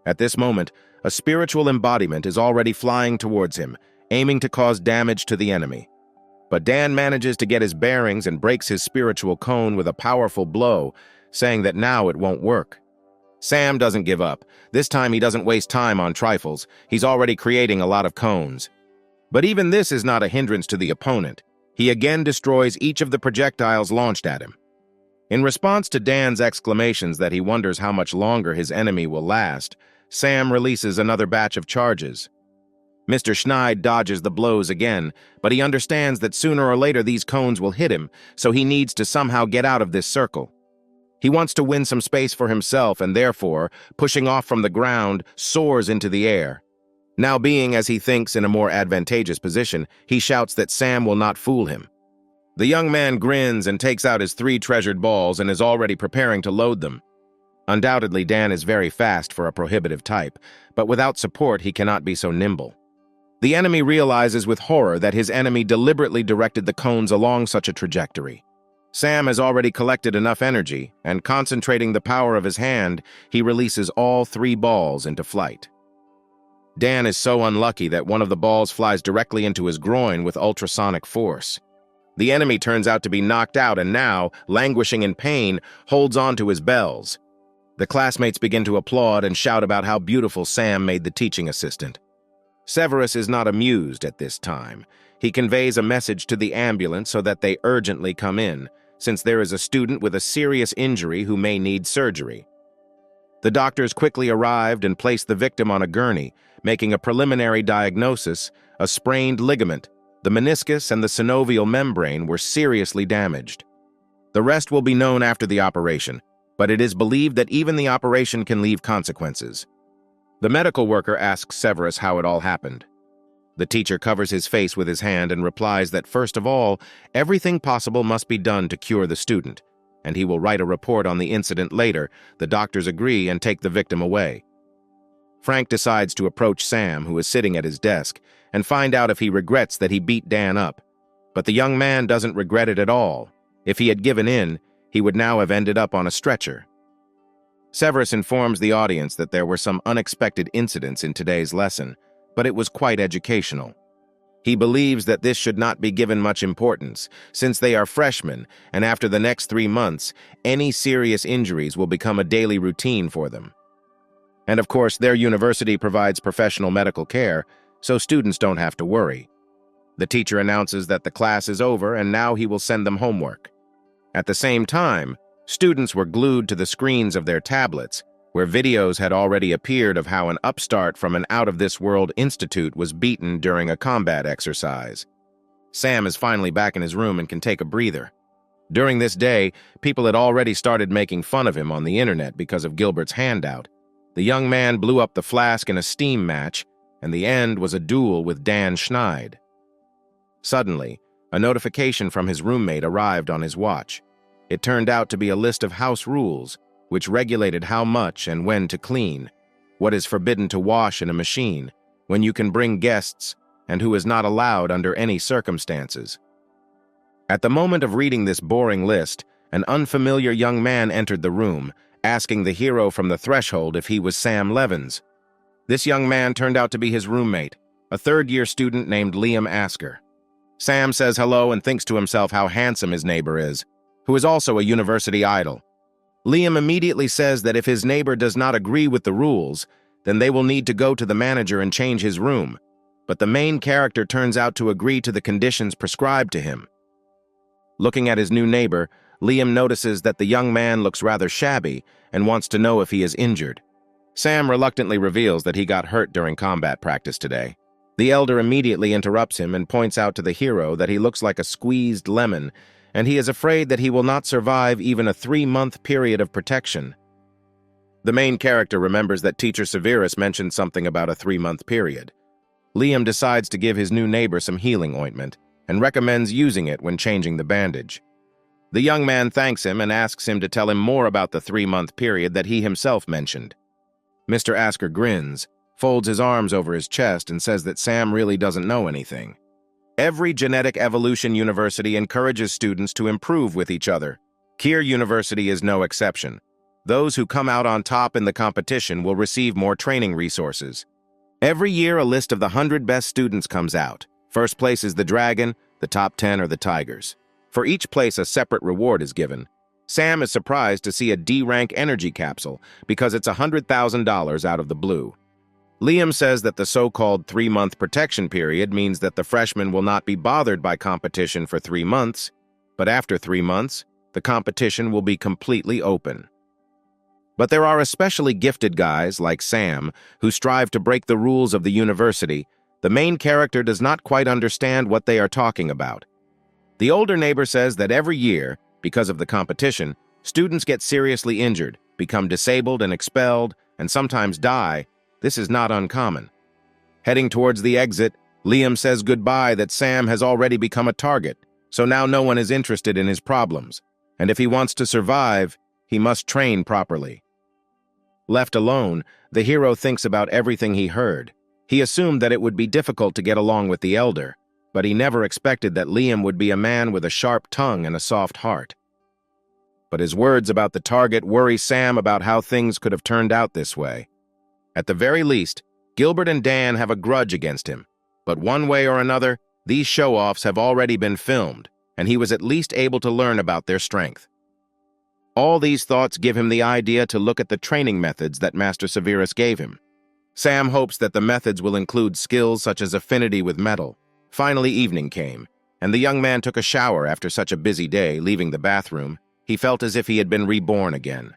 At this moment, a spiritual embodiment is already flying towards him, aiming to cause damage to the enemy. But Dan manages to get his bearings and breaks his spiritual cone with a powerful blow, saying that now it won't work. Sam doesn't give up. This time he doesn't waste time on trifles. He's already creating a lot of cones. But even this is not a hindrance to the opponent. He again destroys each of the projectiles launched at him. In response to Dan's exclamations that he wonders how much longer his enemy will last, Sam releases another batch of charges. Mr. Schneid dodges the blows again, but he understands that sooner or later these cones will hit him, so he needs to somehow get out of this circle. He wants to win some space for himself and therefore, pushing off from the ground, soars into the air. Now being, as he thinks, in a more advantageous position, he shouts that Sam will not fool him. The young man grins and takes out his 3 treasured balls and is already preparing to load them. Undoubtedly, Dan is very fast for a prohibitive type, but without support he cannot be so nimble. The enemy realizes with horror that his enemy deliberately directed the cones along such a trajectory. Sam has already collected enough energy, and concentrating the power of his hand, he releases all 3 balls into flight. Dan is so unlucky that one of the balls flies directly into his groin with ultrasonic force. The enemy turns out to be knocked out and now, languishing in pain, holds on to his bells. The classmates begin to applaud and shout about how beautiful Sam made the teaching assistant. Severus is not amused at this time. He conveys a message to the ambulance so that they urgently come in, since there is a student with a serious injury who may need surgery. The doctors quickly arrived and placed the victim on a gurney, making a preliminary diagnosis: a sprained ligament. The meniscus and the synovial membrane were seriously damaged. The rest will be known after the operation, but it is believed that even the operation can leave consequences. The medical worker asks Severus how it all happened. The teacher covers his face with his hand and replies that first of all, everything possible must be done to cure the student, and he will write a report on the incident later. The doctors agree and take the victim away. Frank decides to approach Sam, who is sitting at his desk, and find out if he regrets that he beat Dan up. But the young man doesn't regret it at all. If he had given in, he would now have ended up on a stretcher. Severus informs the audience that there were some unexpected incidents in today's lesson. but it was quite educational. He believes that this should not be given much importance, since they are freshmen, and after the next 3 months, any serious injuries will become a daily routine for them. And of course, their university provides professional medical care, so students don't have to worry. The teacher announces that the class is over and now he will send them homework. At the same time, students were glued to the screens of their tablets, where videos had already appeared of how an upstart from an out-of-this-world institute was beaten during a combat exercise. Sam is finally back in his room and can take a breather. During this day, people had already started making fun of him on the internet because of Gilbert's handout. The young man blew up the flask in a steam match, and the end was a duel with Dan Schneid. Suddenly, a notification from his roommate arrived on his watch. It turned out to be a list of house rules, which regulated how much and when to clean, what is forbidden to wash in a machine, when you can bring guests, and who is not allowed under any circumstances. At the moment of reading this boring list, an unfamiliar young man entered the room, asking the hero from the threshold if he was Sam Levins. This young man turned out to be his roommate, a third-year student named Liam Asker. Sam says hello and thinks to himself how handsome his neighbor is, who is also a university idol. Liam immediately says that if his neighbor does not agree with the rules, then they will need to go to the manager and change his room. But the main character turns out to agree to the conditions prescribed to him. Looking at his new neighbor, Liam notices that the young man looks rather shabby and wants to know if he is injured. Sam reluctantly reveals that he got hurt during combat practice today. The elder immediately interrupts him and points out to the hero that he looks like a squeezed lemon, and he is afraid that he will not survive even a 3-month period of protection. The main character remembers that Teacher Severus mentioned something about a 3-month period. Liam decides to give his new neighbor some healing ointment and recommends using it when changing the bandage. The young man thanks him and asks him to tell him more about the 3-month period that he himself mentioned. Mr. Asker grins, folds his arms over his chest, and says that Sam really doesn't know anything. Every genetic evolution university encourages students to improve with each other. Keir University is no exception. Those who come out on top in the competition will receive more training resources. Every year, a list of the 100 best students comes out. First place is the Dragon, the top 10 are the Tigers. For each place, a separate reward is given. Sam is surprised to see a D-rank energy capsule because it's $100,000 out of the blue. Liam says that the so-called 3-month protection period means that the freshmen will not be bothered by competition for 3 months, but after 3 months, the competition will be completely open. But there are especially gifted guys like Sam who strive to break the rules of the university. The main character does not quite understand what they are talking about. The older neighbor says that every year, because of the competition, students get seriously injured, become disabled and expelled, and sometimes die. This is not uncommon. Heading towards the exit, Liam says goodbye that Sam has already become a target, so now no one is interested in his problems, and if he wants to survive, he must train properly. Left alone, the hero thinks about everything he heard. He assumed that it would be difficult to get along with the elder, but he never expected that Liam would be a man with a sharp tongue and a soft heart. But his words about the target worry Sam about how things could have turned out this way. At the very least, Gilbert and Dan have a grudge against him, but one way or another, these show-offs have already been filmed, and he was at least able to learn about their strength. All these thoughts give him the idea to look at the training methods that Master Severus gave him. Sam hopes that the methods will include skills such as affinity with metal. Finally, evening came, and the young man took a shower after such a busy day. Leaving the bathroom, he felt as if he had been reborn again.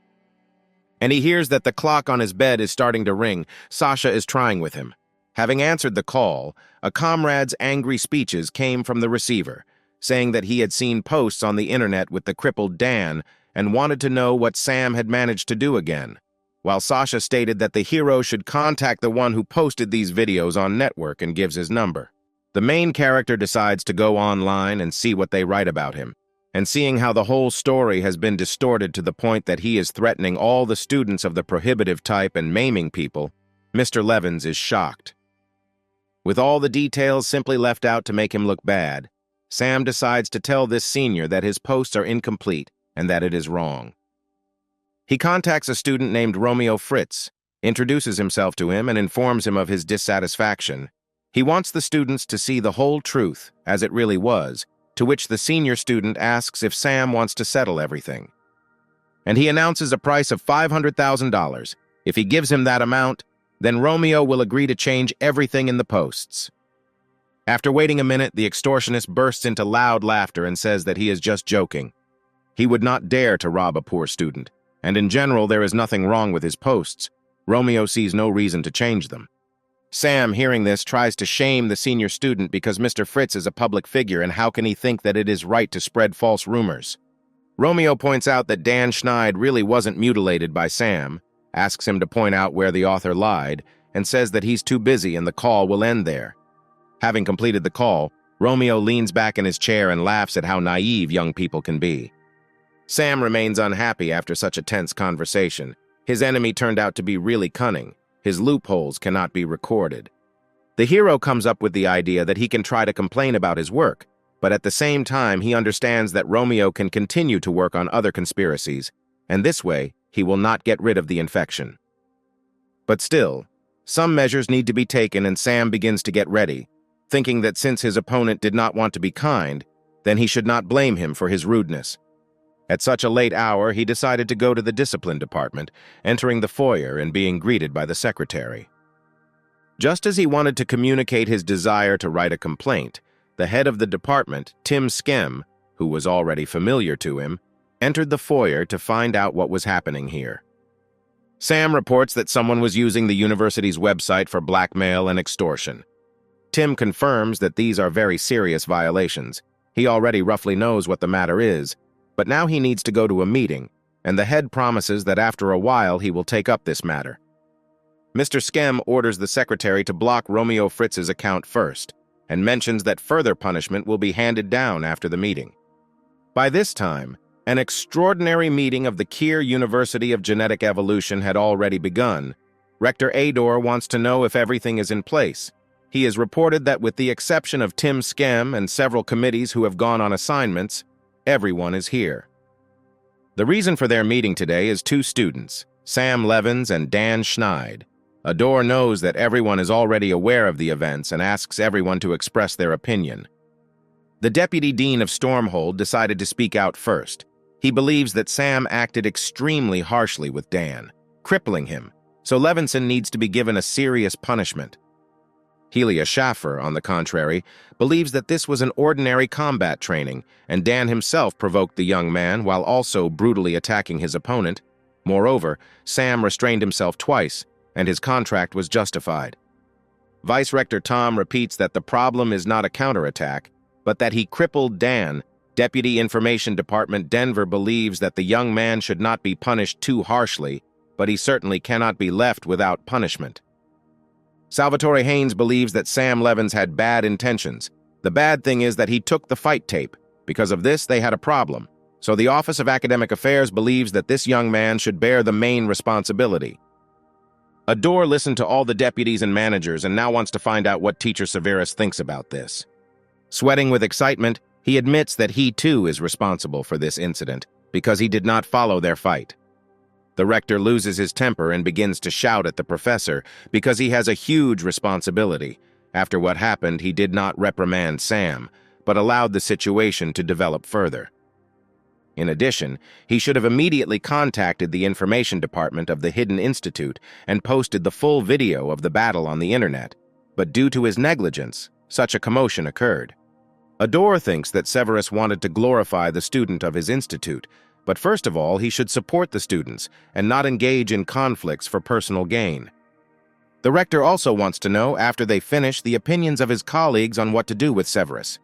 And he hears that the clock on his bed is starting to ring. Sasha is trying with him. Having answered the call, a comrade's angry speeches came from the receiver, saying that he had seen posts on the internet with the crippled Dan and wanted to know what Sam had managed to do again, while Sasha stated that the hero should contact the one who posted these videos on network and gives his number. The main character decides to go online and see what they write about him, and seeing how the whole story has been distorted to the point that he is threatening all the students of the prohibitive type and maiming people, Mr. Levins is shocked. With all the details simply left out to make him look bad, Sam decides to tell this senior that his posts are incomplete and that it is wrong. He contacts a student named Romeo Fritz, introduces himself to him and informs him of his dissatisfaction. He wants the students to see the whole truth, as it really was, to which the senior student asks if Sam wants to settle everything. And he announces a price of $500,000. If he gives him that amount, then Romeo will agree to change everything in the posts. After waiting a minute, the extortionist bursts into loud laughter and says that he is just joking. He would not dare to rob a poor student, and in general there is nothing wrong with his posts. Romeo sees no reason to change them. Sam, hearing this, tries to shame the senior student because Mr. Fritz is a public figure, and how can he think that it is right to spread false rumors? Romeo points out that Dan Schneid really wasn't mutilated by Sam, asks him to point out where the author lied, and says that he's too busy and the call will end there. Having completed the call, Romeo leans back in his chair and laughs at how naive young people can be. Sam remains unhappy after such a tense conversation. His enemy turned out to be really cunning. His loopholes cannot be recorded. The hero comes up with the idea that he can try to complain about his work, but at the same time he understands that Romeo can continue to work on other conspiracies, and this way he will not get rid of the infection. But still, some measures need to be taken, and Sam begins to get ready, thinking that since his opponent did not want to be kind, then he should not blame him for his rudeness. At such a late hour, he decided to go to the discipline department, entering the foyer and being greeted by the secretary. Just as he wanted to communicate his desire to write a complaint, the head of the department, Tim Skem, who was already familiar to him, entered the foyer to find out what was happening here. Sam reports that someone was using the university's website for blackmail and extortion. Tim confirms that these are very serious violations. He already roughly knows what the matter is, but now he needs to go to a meeting, and the head promises that after a while he will take up this matter. Mr. Skem orders the secretary to block Romeo Fritz's account first, and mentions that further punishment will be handed down after the meeting. By this time, an extraordinary meeting of the Keir University of Genetic Evolution had already begun. Rector Ador wants to know if everything is in place. He has reported that with the exception of Tim Skem and several committees who have gone on assignments, everyone is here. The reason for their meeting today is two students, Sam Levins and Dan Schneid. Ador knows that everyone is already aware of the events and asks everyone to express their opinion. The deputy dean of Stormhold decided to speak out first. He believes that Sam acted extremely harshly with Dan, crippling him, so Levinson needs to be given a serious punishment. Helia Schaffer, on the contrary, believes that this was an ordinary combat training, and Dan himself provoked the young man while also brutally attacking his opponent. Moreover, Sam restrained himself twice, and his contract was justified. Vice Rector Tom repeats that the problem is not a counterattack, but that he crippled Dan. Deputy Information Department Denver believes that the young man should not be punished too harshly, but he certainly cannot be left without punishment. Salvatore Haynes believes that Sam Levins had bad intentions. The bad thing is that he took the fight tape. Because of this, they had a problem. So the Office of Academic Affairs believes that this young man should bear the main responsibility. Ador listened to all the deputies and managers and now wants to find out what Teacher Severus thinks about this. Sweating with excitement, he admits that he too is responsible for this incident because he did not follow their fight. The rector loses his temper and begins to shout at the professor because he has a huge responsibility. After what happened, he did not reprimand Sam, but allowed the situation to develop further. In addition, he should have immediately contacted the information department of the Hidden Institute and posted the full video of the battle on the internet, but due to his negligence, such a commotion occurred. Ador thinks that Severus wanted to glorify the student of his institute, but first of all, he should support the students and not engage in conflicts for personal gain. The rector also wants to know, after they finish, the opinions of his colleagues on what to do with Severus.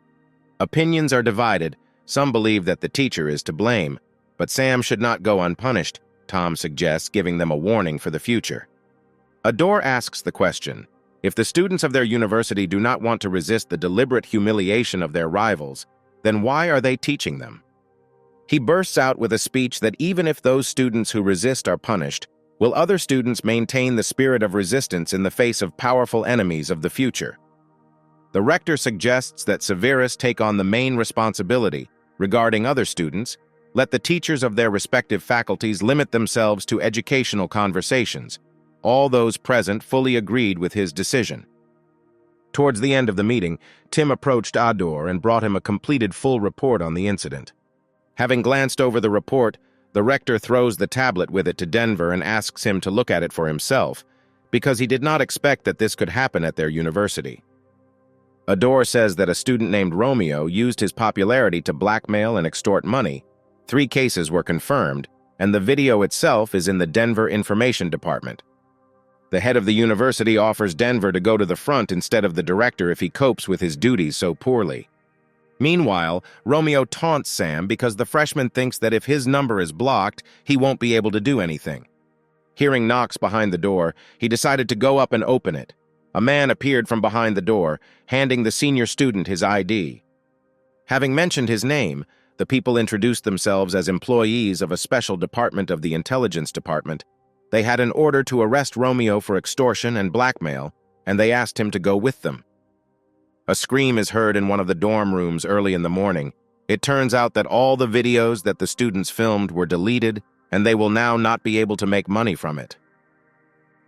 Opinions are divided. Some believe that the teacher is to blame, but Sam should not go unpunished, Tom suggests, giving them a warning for the future. Ador asks the question, if the students of their university do not want to resist the deliberate humiliation of their rivals, then why are they teaching them? He bursts out with a speech that even if those students who resist are punished, will other students maintain the spirit of resistance in the face of powerful enemies of the future? The rector suggests that Severus take on the main responsibility. Regarding other students, let the teachers of their respective faculties limit themselves to educational conversations. All those present fully agreed with his decision. Towards the end of the meeting, Tim approached Ador and brought him a completed full report on the incident. Having glanced over the report, the rector throws the tablet with it to Denver and asks him to look at it for himself, because he did not expect that this could happen at their university. Ador says that a student named Romeo used his popularity to blackmail and extort money. 3 cases were confirmed, and the video itself is in the Denver Information Department. The head of the university offers Denver to go to the front instead of the director if he copes with his duties so poorly. Meanwhile, Romeo taunts Sam because the freshman thinks that if his number is blocked, he won't be able to do anything. Hearing knocks behind the door, he decided to go up and open it. A man appeared from behind the door, handing the senior student his ID. Having mentioned his name, the people introduced themselves as employees of a special department of the Intelligence Department. They had an order to arrest Romeo for extortion and blackmail, and they asked him to go with them. A scream is heard in one of the dorm rooms early in the morning. It turns out that all the videos that the students filmed were deleted, and they will now not be able to make money from it.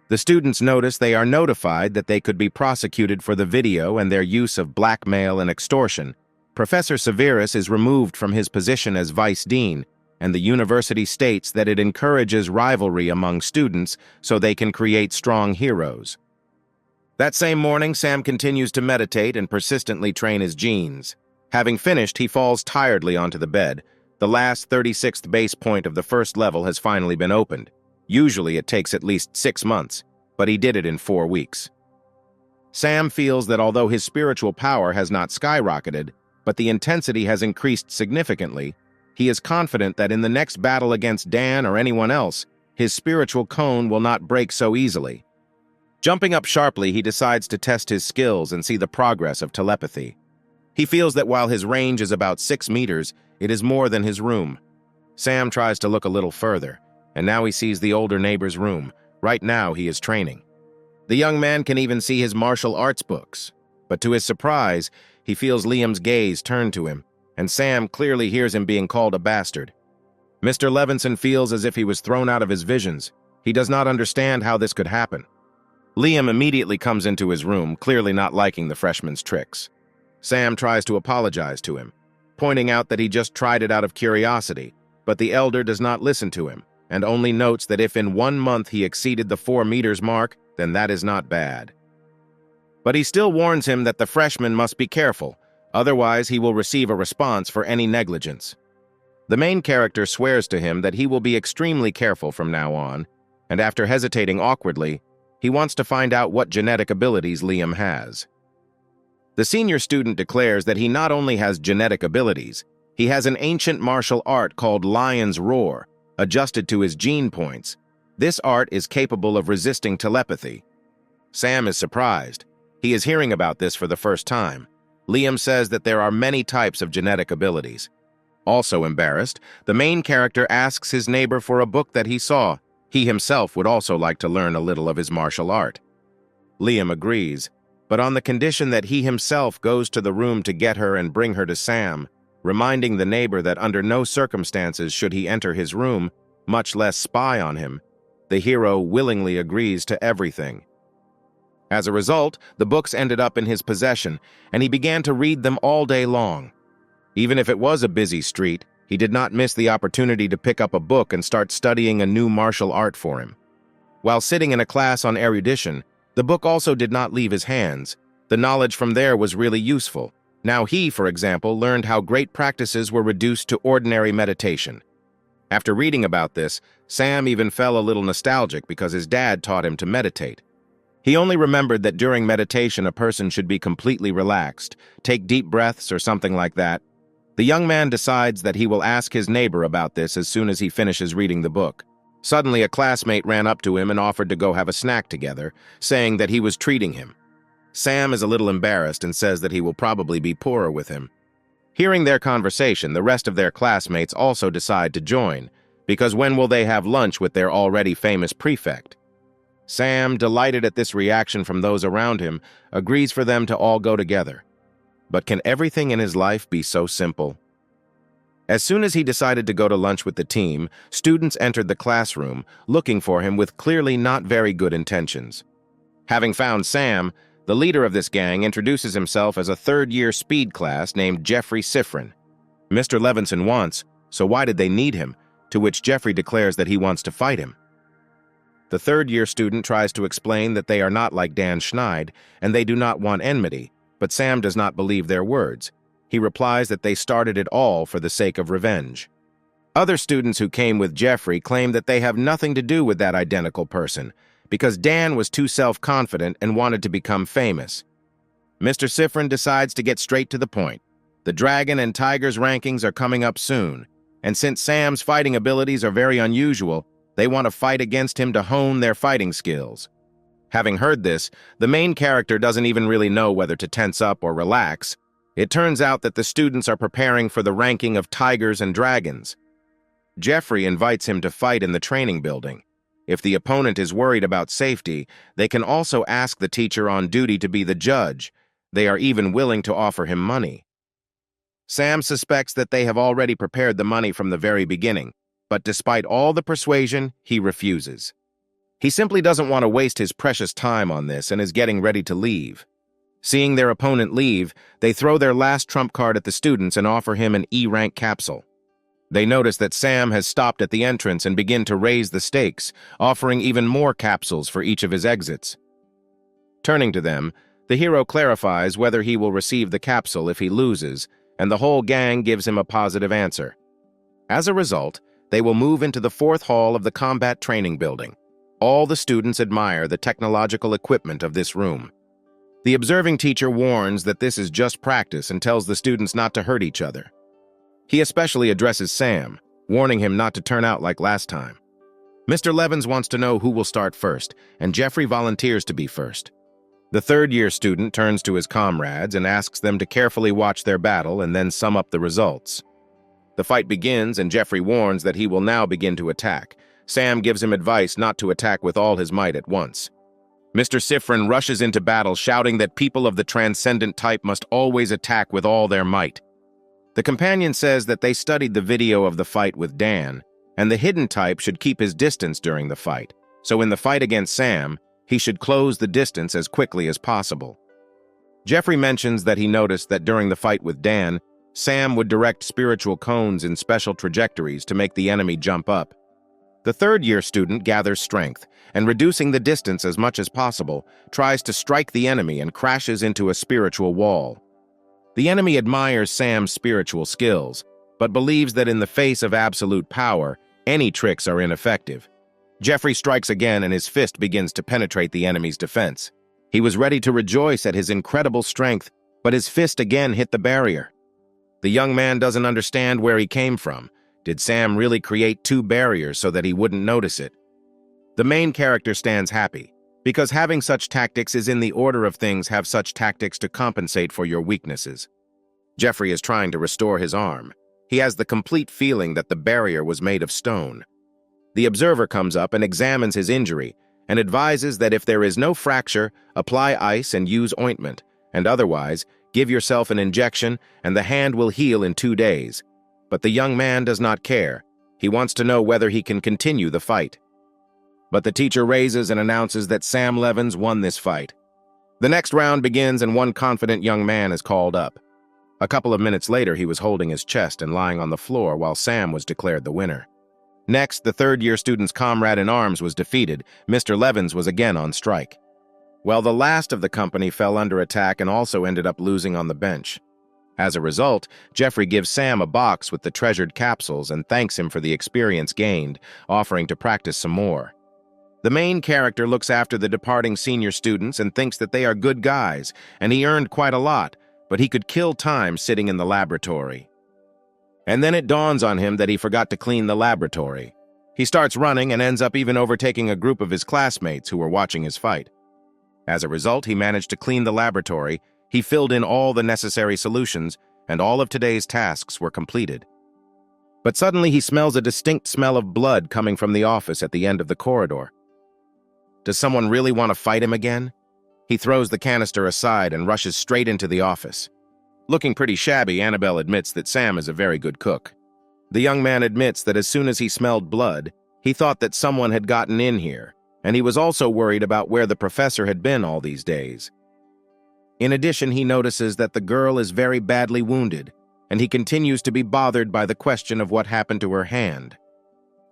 The students notice they are notified that they could be prosecuted for the video and their use of blackmail and extortion. Professor Severus is removed from his position as vice dean, and the university states that it encourages rivalry among students so they can create strong heroes. That same morning, Sam continues to meditate and persistently train his genes. Having finished, he falls tiredly onto the bed. The last 36th base point of the first level has finally been opened. Usually it takes at least 6 months, but he did it in 4 weeks. Sam feels that although his spiritual power has not skyrocketed, but the intensity has increased significantly, he is confident that in the next battle against Dan or anyone else, his spiritual cone will not break so easily. Jumping up sharply, he decides to test his skills and see the progress of telepathy. He feels that while his range is about 6 meters, it is more than his room. Sam tries to look a little further, and now he sees the older neighbor's room. Right now, he is training. The young man can even see his martial arts books, but to his surprise, he feels Liam's gaze turn to him, and Sam clearly hears him being called a bastard. Mr. Levinson feels as if he was thrown out of his visions. He does not understand how this could happen. Liam immediately comes into his room, clearly not liking the freshman's tricks. Sam tries to apologize to him, pointing out that he just tried it out of curiosity, but the elder does not listen to him, and only notes that if in 1 month he exceeded the 4 meters mark, then that is not bad. But he still warns him that the freshman must be careful, otherwise he will receive a response for any negligence. The main character swears to him that he will be extremely careful from now on, and after hesitating awkwardly, he wants to find out what genetic abilities Liam has. The senior student declares that he not only has genetic abilities, he has an ancient martial art called Lion's Roar, adjusted to his gene points. This art is capable of resisting telepathy. Sam is surprised. He is hearing about this for the first time. Liam says that there are many types of genetic abilities. Also embarrassed, the main character asks his neighbor for a book that he saw. He himself would also like to learn a little of his martial art. Liam agrees, but on the condition that he himself goes to the room to get her and bring her to Sam, reminding the neighbor that under no circumstances should he enter his room, much less spy on him. The hero willingly agrees to everything. As a result, the books ended up in his possession, and he began to read them all day long. Even if it was a busy street, he did not miss the opportunity to pick up a book and start studying a new martial art for him. While sitting in a class on erudition, the book also did not leave his hands. The knowledge from there was really useful. Now he, for example, learned how great practices were reduced to ordinary meditation. After reading about this, Sam even fell a little nostalgic because his dad taught him to meditate. He only remembered that during meditation a person should be completely relaxed, take deep breaths or something like that. The young man decides that he will ask his neighbor about this as soon as he finishes reading the book. Suddenly, a classmate ran up to him and offered to go have a snack together, saying that he was treating him. Sam is a little embarrassed and says that he will probably be poorer with him. Hearing their conversation, the rest of their classmates also decide to join, because when will they have lunch with their already famous prefect? Sam, delighted at this reaction from those around him, agrees for them to all go together. But can everything in his life be so simple? As soon as he decided to go to lunch with the team, students entered the classroom, looking for him with clearly not very good intentions. Having found Sam, the leader of this gang introduces himself as a third-year speed class named Jeffrey Sifrin. Mr. Levinson wants, so why did they need him? To which Jeffrey declares that he wants to fight him. The third-year student tries to explain that they are not like Dan Schneid, and they do not want enmity, but Sam does not believe their words. He replies that they started it all for the sake of revenge. Other students who came with Jeffrey claim that they have nothing to do with that identical person, because Dan was too self-confident and wanted to become famous. Mr. Sifrin decides to get straight to the point. The Dragon and Tiger's rankings are coming up soon, and since Sam's fighting abilities are very unusual, they want to fight against him to hone their fighting skills. Having heard this, the main character doesn't even really know whether to tense up or relax. It turns out that the students are preparing for the ranking of tigers and dragons. Jeffrey invites him to fight in the training building. If the opponent is worried about safety, they can also ask the teacher on duty to be the judge. They are even willing to offer him money. Sam suspects that they have already prepared the money from the very beginning, but despite all the persuasion, he refuses. He simply doesn't want to waste his precious time on this and is getting ready to leave. Seeing their opponent leave, they throw their last trump card at the students and offer him an E-rank capsule. They notice that Sam has stopped at the entrance and begin to raise the stakes, offering even more capsules for each of his exits. Turning to them, the hero clarifies whether he will receive the capsule if he loses, and the whole gang gives him a positive answer. As a result, they will move into the fourth hall of the combat training building. All the students admire the technological equipment of this room. The observing teacher warns that this is just practice and tells the students not to hurt each other. He especially addresses Sam, warning him not to turn out like last time. Mr. Levins wants to know who will start first, and Jeffrey volunteers to be first. The third-year student turns to his comrades and asks them to carefully watch their battle and then sum up the results. The fight begins, and Jeffrey warns that he will now begin to attack. Sam gives him advice not to attack with all his might at once. Mr. Sifrin rushes into battle, shouting that people of the transcendent type must always attack with all their might. The companion says that they studied the video of the fight with Dan, and the hidden type should keep his distance during the fight, so in the fight against Sam, he should close the distance as quickly as possible. Jeffrey mentions that he noticed that during the fight with Dan, Sam would direct spiritual cones in special trajectories to make the enemy jump up. The third-year student gathers strength, and reducing the distance as much as possible, tries to strike the enemy and crashes into a spiritual wall. The enemy admires Sam's spiritual skills, but believes that in the face of absolute power, any tricks are ineffective. Jeffrey strikes again and his fist begins to penetrate the enemy's defense. He was ready to rejoice at his incredible strength, but his fist again hit the barrier. The young man doesn't understand where he came from. Did Sam really create two barriers so that he wouldn't notice it? The main character stands happy, because having such tactics is in the order of things. Have such tactics to compensate for your weaknesses. Jeffrey is trying to restore his arm. He has the complete feeling that the barrier was made of stone. The observer comes up and examines his injury and advises that if there is no fracture, apply ice and use ointment, and otherwise, give yourself an injection and the hand will heal in 2 days. But the young man does not care. He wants to know whether he can continue the fight. But the teacher raises and announces that Sam Levins won this fight. The next round begins and one confident young man is called up. A couple of minutes later, he was holding his chest and lying on the floor while Sam was declared the winner. Next, the third-year student's comrade in arms was defeated. Mr. Levins was again on strike. Well, the last of the company fell under attack and also ended up losing on the bench. As a result, Jeffrey gives Sam a box with the treasured capsules and thanks him for the experience gained, offering to practice some more. The main character looks after the departing senior students and thinks that they are good guys, and he earned quite a lot, but he could kill time sitting in the laboratory. And then it dawns on him that he forgot to clean the laboratory. He starts running and ends up even overtaking a group of his classmates who were watching his fight. As a result, he managed to clean the laboratory, he filled in all the necessary solutions, and all of today's tasks were completed. But suddenly he smells a distinct smell of blood coming from the office at the end of the corridor. Does someone really want to fight him again? He throws the canister aside and rushes straight into the office. Looking pretty shabby, Annabelle admits that Sam is a very good cook. The young man admits that as soon as he smelled blood, he thought that someone had gotten in here, and he was also worried about where the professor had been all these days. In addition, he notices that the girl is very badly wounded, and he continues to be bothered by the question of what happened to her hand.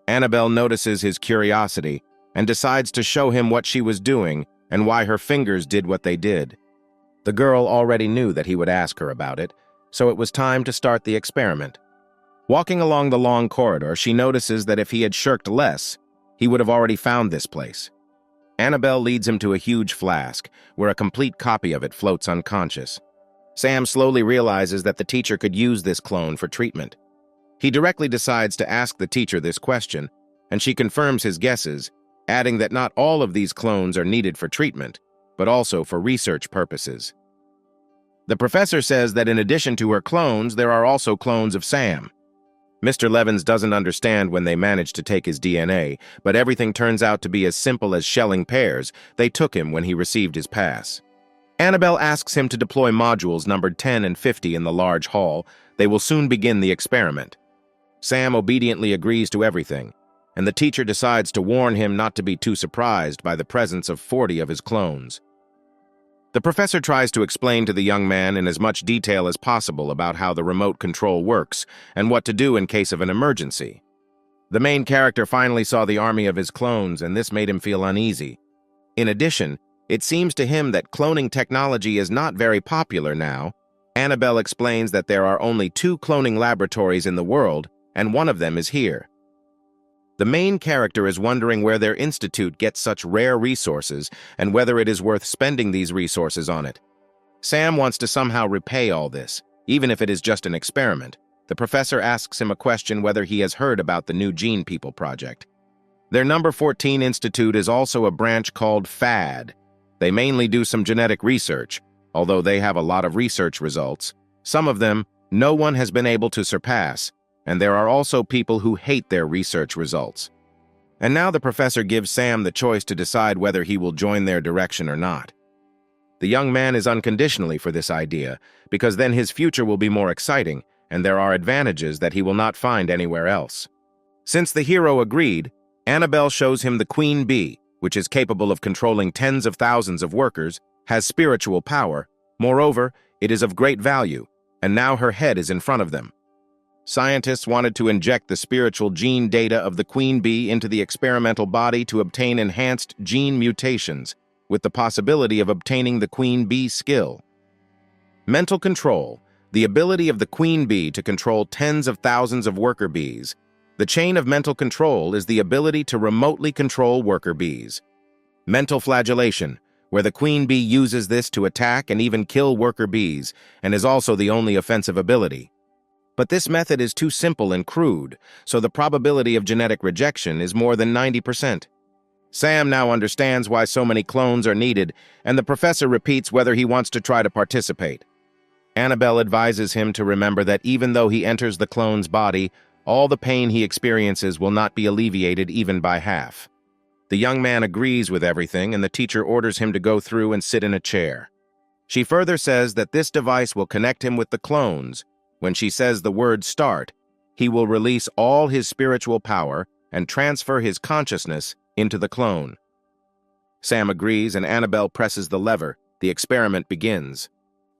Annabelle notices his curiosity and decides to show him what she was doing and why her fingers did what they did. The girl already knew that he would ask her about it, so it was time to start the experiment. Walking along the long corridor, she notices that if he had shirked less, he would have already found this place. Annabelle leads him to a huge flask, where a complete copy of it floats unconscious. Sam slowly realizes that the teacher could use this clone for treatment. He directly decides to ask the teacher this question, and she confirms his guesses, adding that not all of these clones are needed for treatment, but also for research purposes. The professor says that in addition to her clones, there are also clones of Sam. Mr. Levins doesn't understand when they managed to take his DNA, but everything turns out to be as simple as shelling pears they took him when he received his pass. Annabelle asks him to deploy modules numbered 10 and 50 in the large hall. They will soon begin the experiment. Sam obediently agrees to everything, and the teacher decides to warn him not to be too surprised by the presence of 40 of his clones. The professor tries to explain to the young man in as much detail as possible about how the remote control works and what to do in case of an emergency. The main character finally saw the army of his clones, and this made him feel uneasy. In addition, it seems to him that cloning technology is not very popular now. Annabelle explains that there are only 2 cloning laboratories in the world, and one of them is here. The main character is wondering where their institute gets such rare resources and whether it is worth spending these resources on it. Sam wants to somehow repay all this, even if it is just an experiment. The professor asks him a question whether he has heard about the new Gene People project. Their number 14 institute is also a branch called FAD. They mainly do some genetic research, although they have a lot of research results. Some of them, no one has been able to surpass, and there are also people who hate their research results. And now the professor gives Sam the choice to decide whether he will join their direction or not. The young man is unconditionally for this idea, because then his future will be more exciting, and there are advantages that he will not find anywhere else. Since the hero agreed, Annabelle shows him the Queen Bee, which is capable of controlling tens of thousands of workers, has spiritual power. Moreover, it is of great value, and now her head is in front of them. Scientists wanted to inject the spiritual gene data of the queen bee into the experimental body to obtain enhanced gene mutations, with the possibility of obtaining the queen bee skill. Mental control, the ability of the queen bee to control tens of thousands of worker bees. The chain of mental control is the ability to remotely control worker bees. Mental flagellation, where the queen bee uses this to attack and even kill worker bees, and is also the only offensive ability. But this method is too simple and crude, so the probability of genetic rejection is more than 90%. Sam now understands why so many clones are needed, and the professor repeats whether he wants to try to participate. Annabelle advises him to remember that even though he enters the clone's body, all the pain he experiences will not be alleviated even by half. The young man agrees with everything, and the teacher orders him to go through and sit in a chair. She further says that this device will connect him with the clones. When she says the word start, he will release all his spiritual power and transfer his consciousness into the clone. Sam agrees, and Annabelle presses the lever. The experiment begins.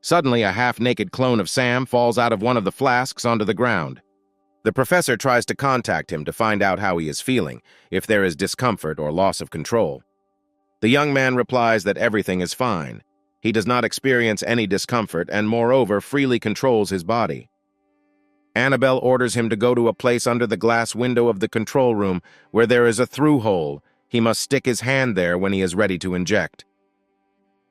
Suddenly, a half-naked clone of Sam falls out of one of the flasks onto the ground. The professor tries to contact him to find out how he is feeling, if there is discomfort or loss of control. The young man replies that everything is fine. He does not experience any discomfort and, moreover, freely controls his body. Annabelle orders him to go to a place under the glass window of the control room where there is a through hole. He must stick his hand there when he is ready to inject.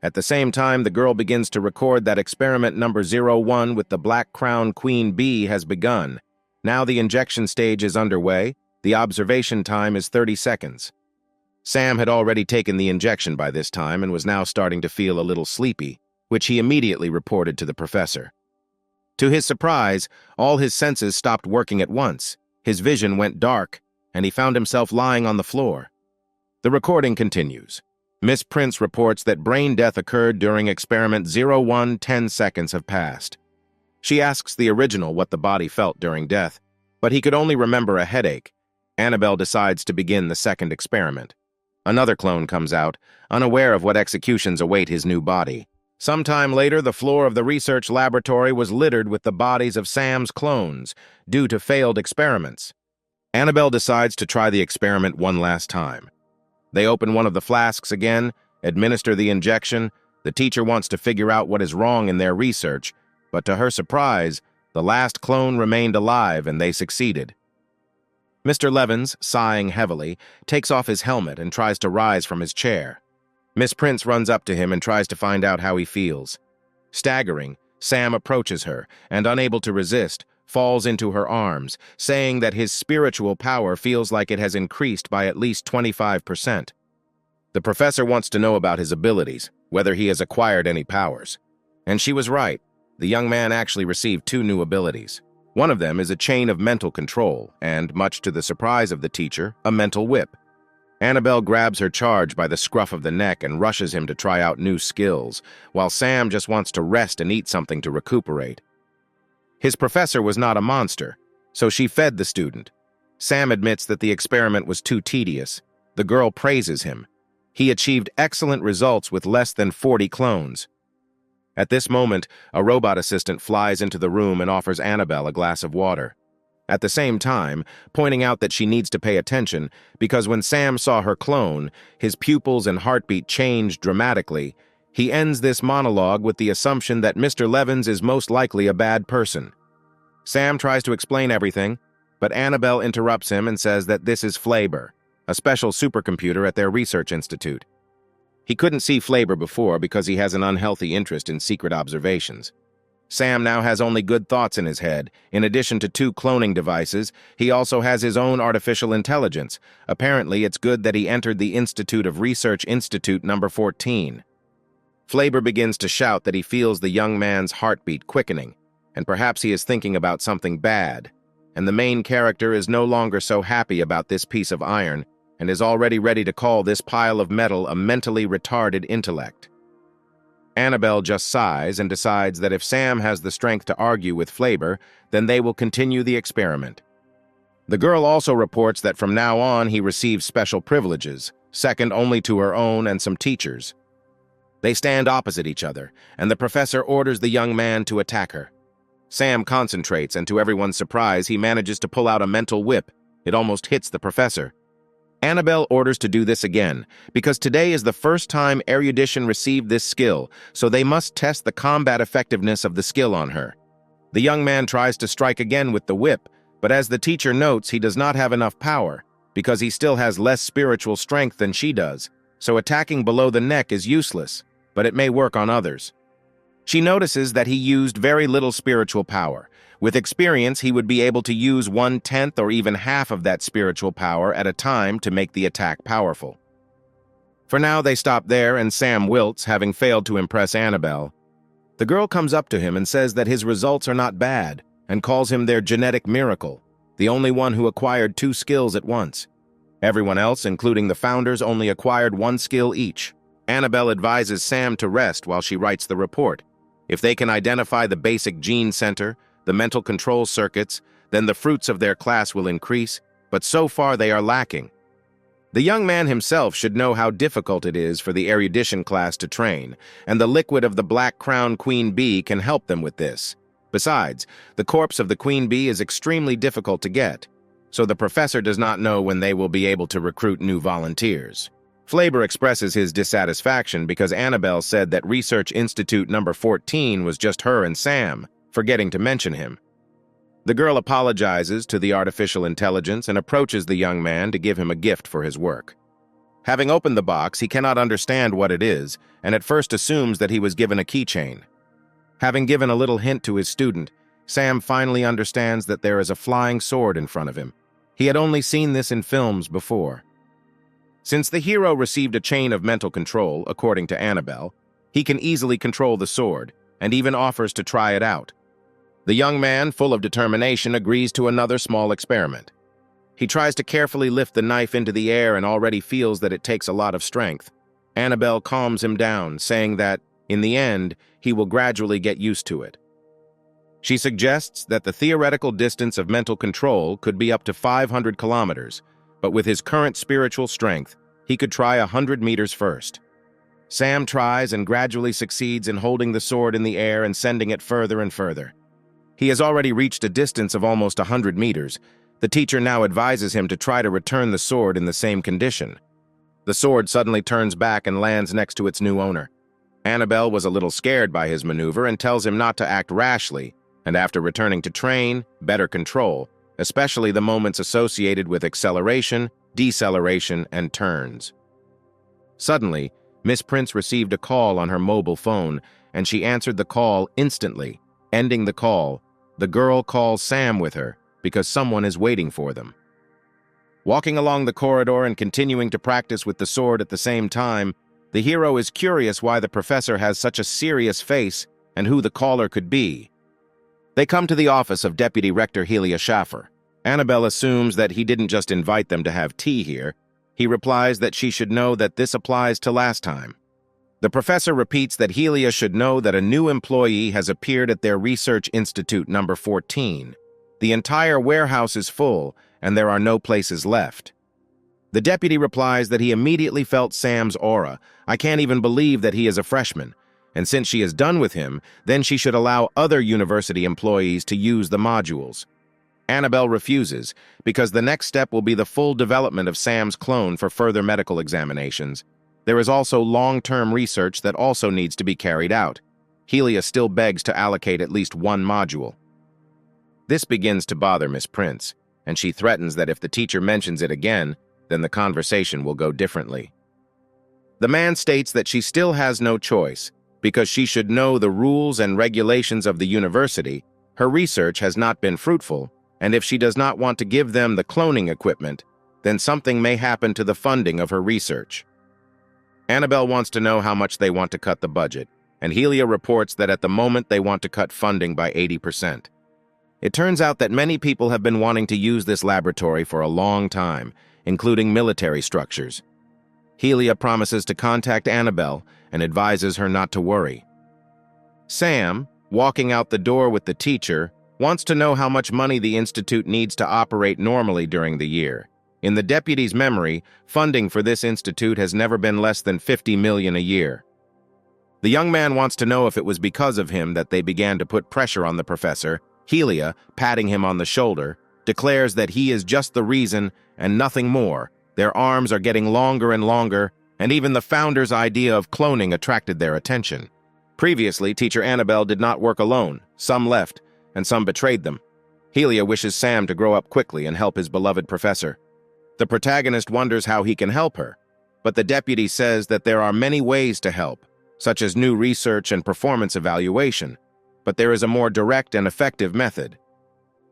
At the same time, the girl begins to record that experiment number 01 with the Black Crown Queen Bee has begun. Now the injection stage is underway. The observation time is 30 seconds. Sam had already taken the injection by this time and was now starting to feel a little sleepy, which he immediately reported to the professor. To his surprise, all his senses stopped working at once. His vision went dark, and he found himself lying on the floor. The recording continues. Miss Prince reports that brain death occurred during experiment 01. 10 seconds have passed. She asks the original what the body felt during death. But he could only remember a headache. Annabelle decides to begin the second experiment. Another clone comes out, unaware of what executions await his new body. Sometime later, the floor of the research laboratory was littered with the bodies of Sam's clones, due to failed experiments. Annabelle decides to try the experiment one last time. They open one of the flasks again, administer the injection. The teacher wants to figure out what is wrong in their research, but to her surprise, the last clone remained alive and they succeeded. Mr. Levins, sighing heavily, takes off his helmet and tries to rise from his chair. Miss Prince runs up to him and tries to find out how he feels. Staggering, Sam approaches her and, unable to resist, falls into her arms, saying that his spiritual power feels like it has increased by at least 25%. The professor wants to know about his abilities, whether he has acquired any powers. And she was right. The young man actually received 2 new abilities. One of them is a chain of mental control and, much to the surprise of the teacher, a mental whip. Annabelle grabs her charge by the scruff of the neck and rushes him to try out new skills, while Sam just wants to rest and eat something to recuperate. His professor was not a monster, so she fed the student. Sam admits that the experiment was too tedious. The girl praises him. He achieved excellent results with less than 40 clones. At this moment, a robot assistant flies into the room and offers Annabelle a glass of water. At the same time, pointing out that she needs to pay attention because when Sam saw her clone, his pupils and heartbeat changed dramatically. He ends this monologue with the assumption that Mr. Levins is most likely a bad person. Sam tries to explain everything, but Annabelle interrupts him and says that this is Flavor, a special supercomputer at their research institute. He couldn't see Flavor before because he has an unhealthy interest in secret observations. Sam now has only good thoughts in his head. In addition to 2 cloning devices, he also has his own artificial intelligence. Apparently, it's good that he entered the Institute of Research Institute number 14. Flavor begins to shout that he feels the young man's heartbeat quickening, and perhaps he is thinking about something bad. And the main character is no longer so happy about this piece of iron and is already ready to call this pile of metal a mentally retarded intellect. Annabelle just sighs and decides that if Sam has the strength to argue with Flavor, then they will continue the experiment. The girl also reports that from now on he receives special privileges, second only to her own and some teachers. They stand opposite each other, and the professor orders the young man to attack her. Sam concentrates, and to everyone's surprise, he manages to pull out a mental whip. It almost hits the professor. Annabelle orders to do this again, because today is the first time erudition received this skill, so they must test the combat effectiveness of the skill on her. The young man tries to strike again with the whip, but as the teacher notes, he does not have enough power, because he still has less spiritual strength than she does, so attacking below the neck is useless, but it may work on others. She notices that he used very little spiritual power. With experience, he would be able to use 1/10 or even half of that spiritual power at a time to make the attack powerful. For now, they stop there, and Sam wilts, having failed to impress Annabelle. The girl comes up to him and says that his results are not bad, and calls him their genetic miracle, the only one who acquired 2 skills at once. Everyone else, including the founders, only acquired 1 skill each. Annabelle advises Sam to rest while she writes the report. If they can identify the basic gene center, the mental control circuits, then the fruits of their class will increase, but so far they are lacking. The young man himself should know how difficult it is for the erudition class to train, and the liquid of the Black Crown Queen Bee can help them with this. Besides, the corpse of the Queen Bee is extremely difficult to get, so the professor does not know when they will be able to recruit new volunteers. Flavor expresses his dissatisfaction because Annabelle said that Research Institute number 14 was just her and Sam, forgetting to mention him. The girl apologizes to the artificial intelligence and approaches the young man to give him a gift for his work. Having opened the box, he cannot understand what it is, and at first assumes that he was given a keychain. Having given a little hint to his student, Sam finally understands that there is a flying sword in front of him. He had only seen this in films before. Since the hero received a chain of mental control, according to Annabelle, he can easily control the sword, and even offers to try it out. The young man, full of determination, agrees to another small experiment. He tries to carefully lift the knife into the air and already feels that it takes a lot of strength. Annabelle calms him down, saying that, in the end, he will gradually get used to it. She suggests that the theoretical distance of mental control could be up to 500 kilometers, but with his current spiritual strength, he could try 100 meters first. Sam tries and gradually succeeds in holding the sword in the air and sending it further and further. He has already reached a distance of almost 100 meters. The teacher now advises him to try to return the sword in the same condition. The sword suddenly turns back and lands next to its new owner. Annabelle was a little scared by his maneuver and tells him not to act rashly, and after returning to train, better control, especially the moments associated with acceleration, deceleration, and turns. Suddenly, Miss Prince received a call on her mobile phone, and she answered the call instantly. Ending the call, the girl calls Sam with her because someone is waiting for them. Walking along the corridor and continuing to practice with the sword at the same time, the hero is curious why the professor has such a serious face and who the caller could be. They come to the office of Deputy Rector Helia Schaffer. Annabelle assumes that he didn't just invite them to have tea here. He replies that she should know that this applies to last time. The professor repeats that Helia should know that a new employee has appeared at their research institute number 14. The entire warehouse is full, and there are no places left. The deputy replies that he immediately felt Sam's aura. I can't even believe that he is a freshman. And since she is done with him, then she should allow other university employees to use the modules. Annabelle refuses, because the next step will be the full development of Sam's clone for further medical examinations. There is also long-term research that also needs to be carried out. Helia still begs to allocate at least one module. This begins to bother Miss Prince, and she threatens that if the teacher mentions it again, then the conversation will go differently. The man states that she still has no choice, because she should know the rules and regulations of the university. Her research has not been fruitful, and if she does not want to give them the cloning equipment, then something may happen to the funding of her research. Annabelle wants to know how much they want to cut the budget, and Helia reports that at the moment they want to cut funding by 80%. It turns out that many people have been wanting to use this laboratory for a long time, including military structures. Helia promises to contact Annabelle and advises her not to worry. Sam, walking out the door with the teacher, wants to know how much money the institute needs to operate normally during the year. In the deputy's memory, funding for this institute has never been less than $50 million a year. The young man wants to know if it was because of him that they began to put pressure on the professor. Helia, patting him on the shoulder, declares that he is just the reason and nothing more. Their arms are getting longer and longer, and even the founder's idea of cloning attracted their attention. Previously, teacher Annabelle did not work alone. Some left, and some betrayed them. Helia wishes Sam to grow up quickly and help his beloved professor. The protagonist wonders how he can help her, but the deputy says that there are many ways to help, such as new research and performance evaluation, but there is a more direct and effective method.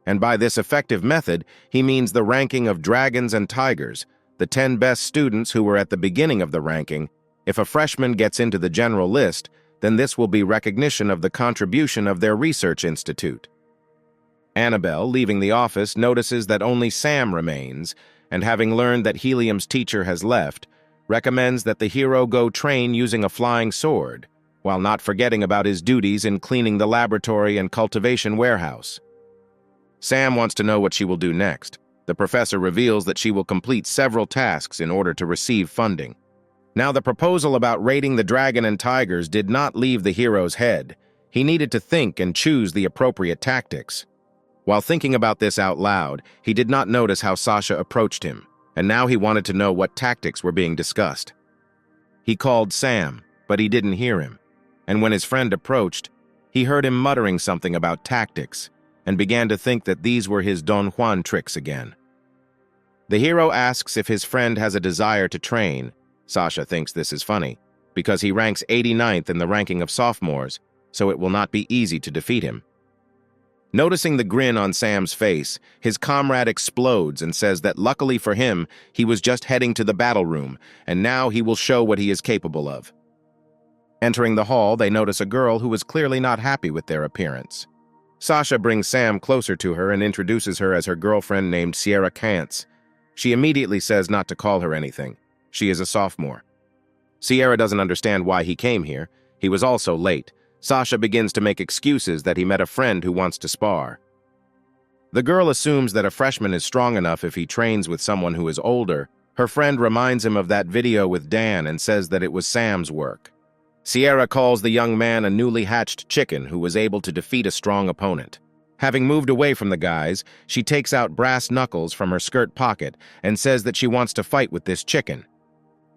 And by this effective method, he means the ranking of dragons and tigers, the 10 best students who were at the beginning of the ranking. If a freshman gets into the general list, then this will be recognition of the contribution of their research institute. Annabelle, leaving the office, notices that only Sam remains, and having learned that Helium's teacher has left, recommends that the hero go train using a flying sword, while not forgetting about his duties in cleaning the laboratory and cultivation warehouse. Sam wants to know what she will do next. The professor reveals that she will complete several tasks in order to receive funding. Now, the proposal about raiding the dragon and tigers did not leave the hero's head. He needed to think and choose the appropriate tactics. While thinking about this out loud, he did not notice how Sasha approached him, and now he wanted to know what tactics were being discussed. He called Sam, but he didn't hear him, and when his friend approached, he heard him muttering something about tactics, and began to think that these were his Don Juan tricks again. The hero asks if his friend has a desire to train. Sasha thinks this is funny, because he ranks 89th in the ranking of sophomores, so it will not be easy to defeat him. Noticing the grin on Sam's face, his comrade explodes and says that luckily for him, he was just heading to the battle room, and now he will show what he is capable of. Entering the hall, they notice a girl who is clearly not happy with their appearance. Sasha brings Sam closer to her and introduces her as her girlfriend named Sierra Kantz. She immediately says not to call her anything. She is a sophomore. Sierra doesn't understand why he came here. He was also late, Sasha begins to make excuses that he met a friend who wants to spar. The girl assumes that a freshman is strong enough if he trains with someone who is older. Her friend reminds him of that video with Dan and says that it was Sam's work. Sierra calls the young man a newly hatched chicken who was able to defeat a strong opponent. Having moved away from the guys, she takes out brass knuckles from her skirt pocket and says that she wants to fight with this chicken.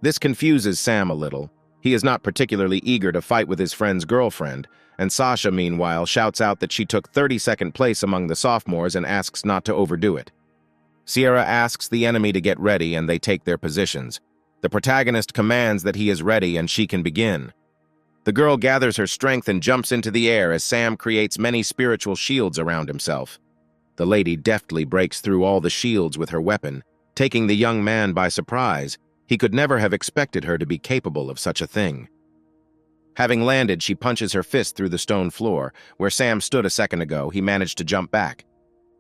This confuses Sam a little. He is not particularly eager to fight with his friend's girlfriend, and Sasha, meanwhile, shouts out that she took 32nd place among the sophomores and asks not to overdo it. Sierra asks the enemy to get ready and they take their positions. The protagonist commands that he is ready and she can begin. The girl gathers her strength and jumps into the air as Sam creates many spiritual shields around himself. The lady deftly breaks through all the shields with her weapon, taking the young man by surprise. He could never have expected her to be capable of such a thing. Having landed, she punches her fist through the stone floor. Where Sam stood a second ago, he managed to jump back.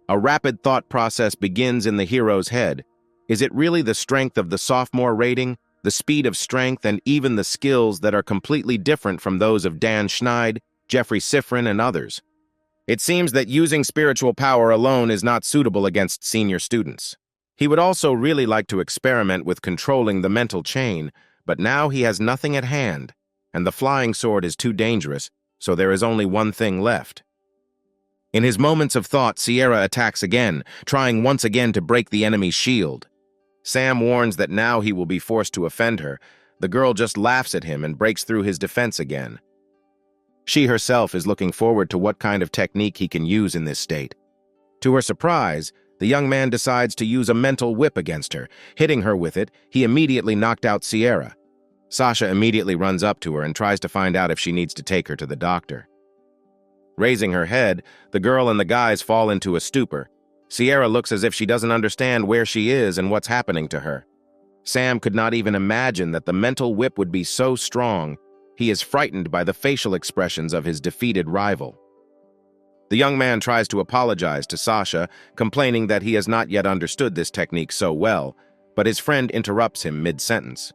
A rapid thought process begins in the hero's head. Is it really the strength of the sophomore rating, the speed of strength, and even the skills that are completely different from those of Dan Schneid, Jeffrey Sifrin, and others? It seems that using spiritual power alone is not suitable against senior students. He would also really like to experiment with controlling the mental chain, but now he has nothing at hand, and the flying sword is too dangerous, so there is only one thing left. In his moments of thought, Sierra attacks again, trying once again to break the enemy's shield. Sam warns that now he will be forced to offend her. The girl just laughs at him and breaks through his defense again. She herself is looking forward to what kind of technique he can use in this state. To her surprise, the young man decides to use a mental whip against her. Hitting her with it, he immediately knocked out Sierra. Sasha immediately runs up to her and tries to find out if she needs to take her to the doctor. Raising her head, the girl and the guys fall into a stupor. Sierra looks as if she doesn't understand where she is and what's happening to her. Sam could not even imagine that the mental whip would be so strong. He is frightened by the facial expressions of his defeated rival. The young man tries to apologize to Sasha, complaining that he has not yet understood this technique so well, but his friend interrupts him mid-sentence.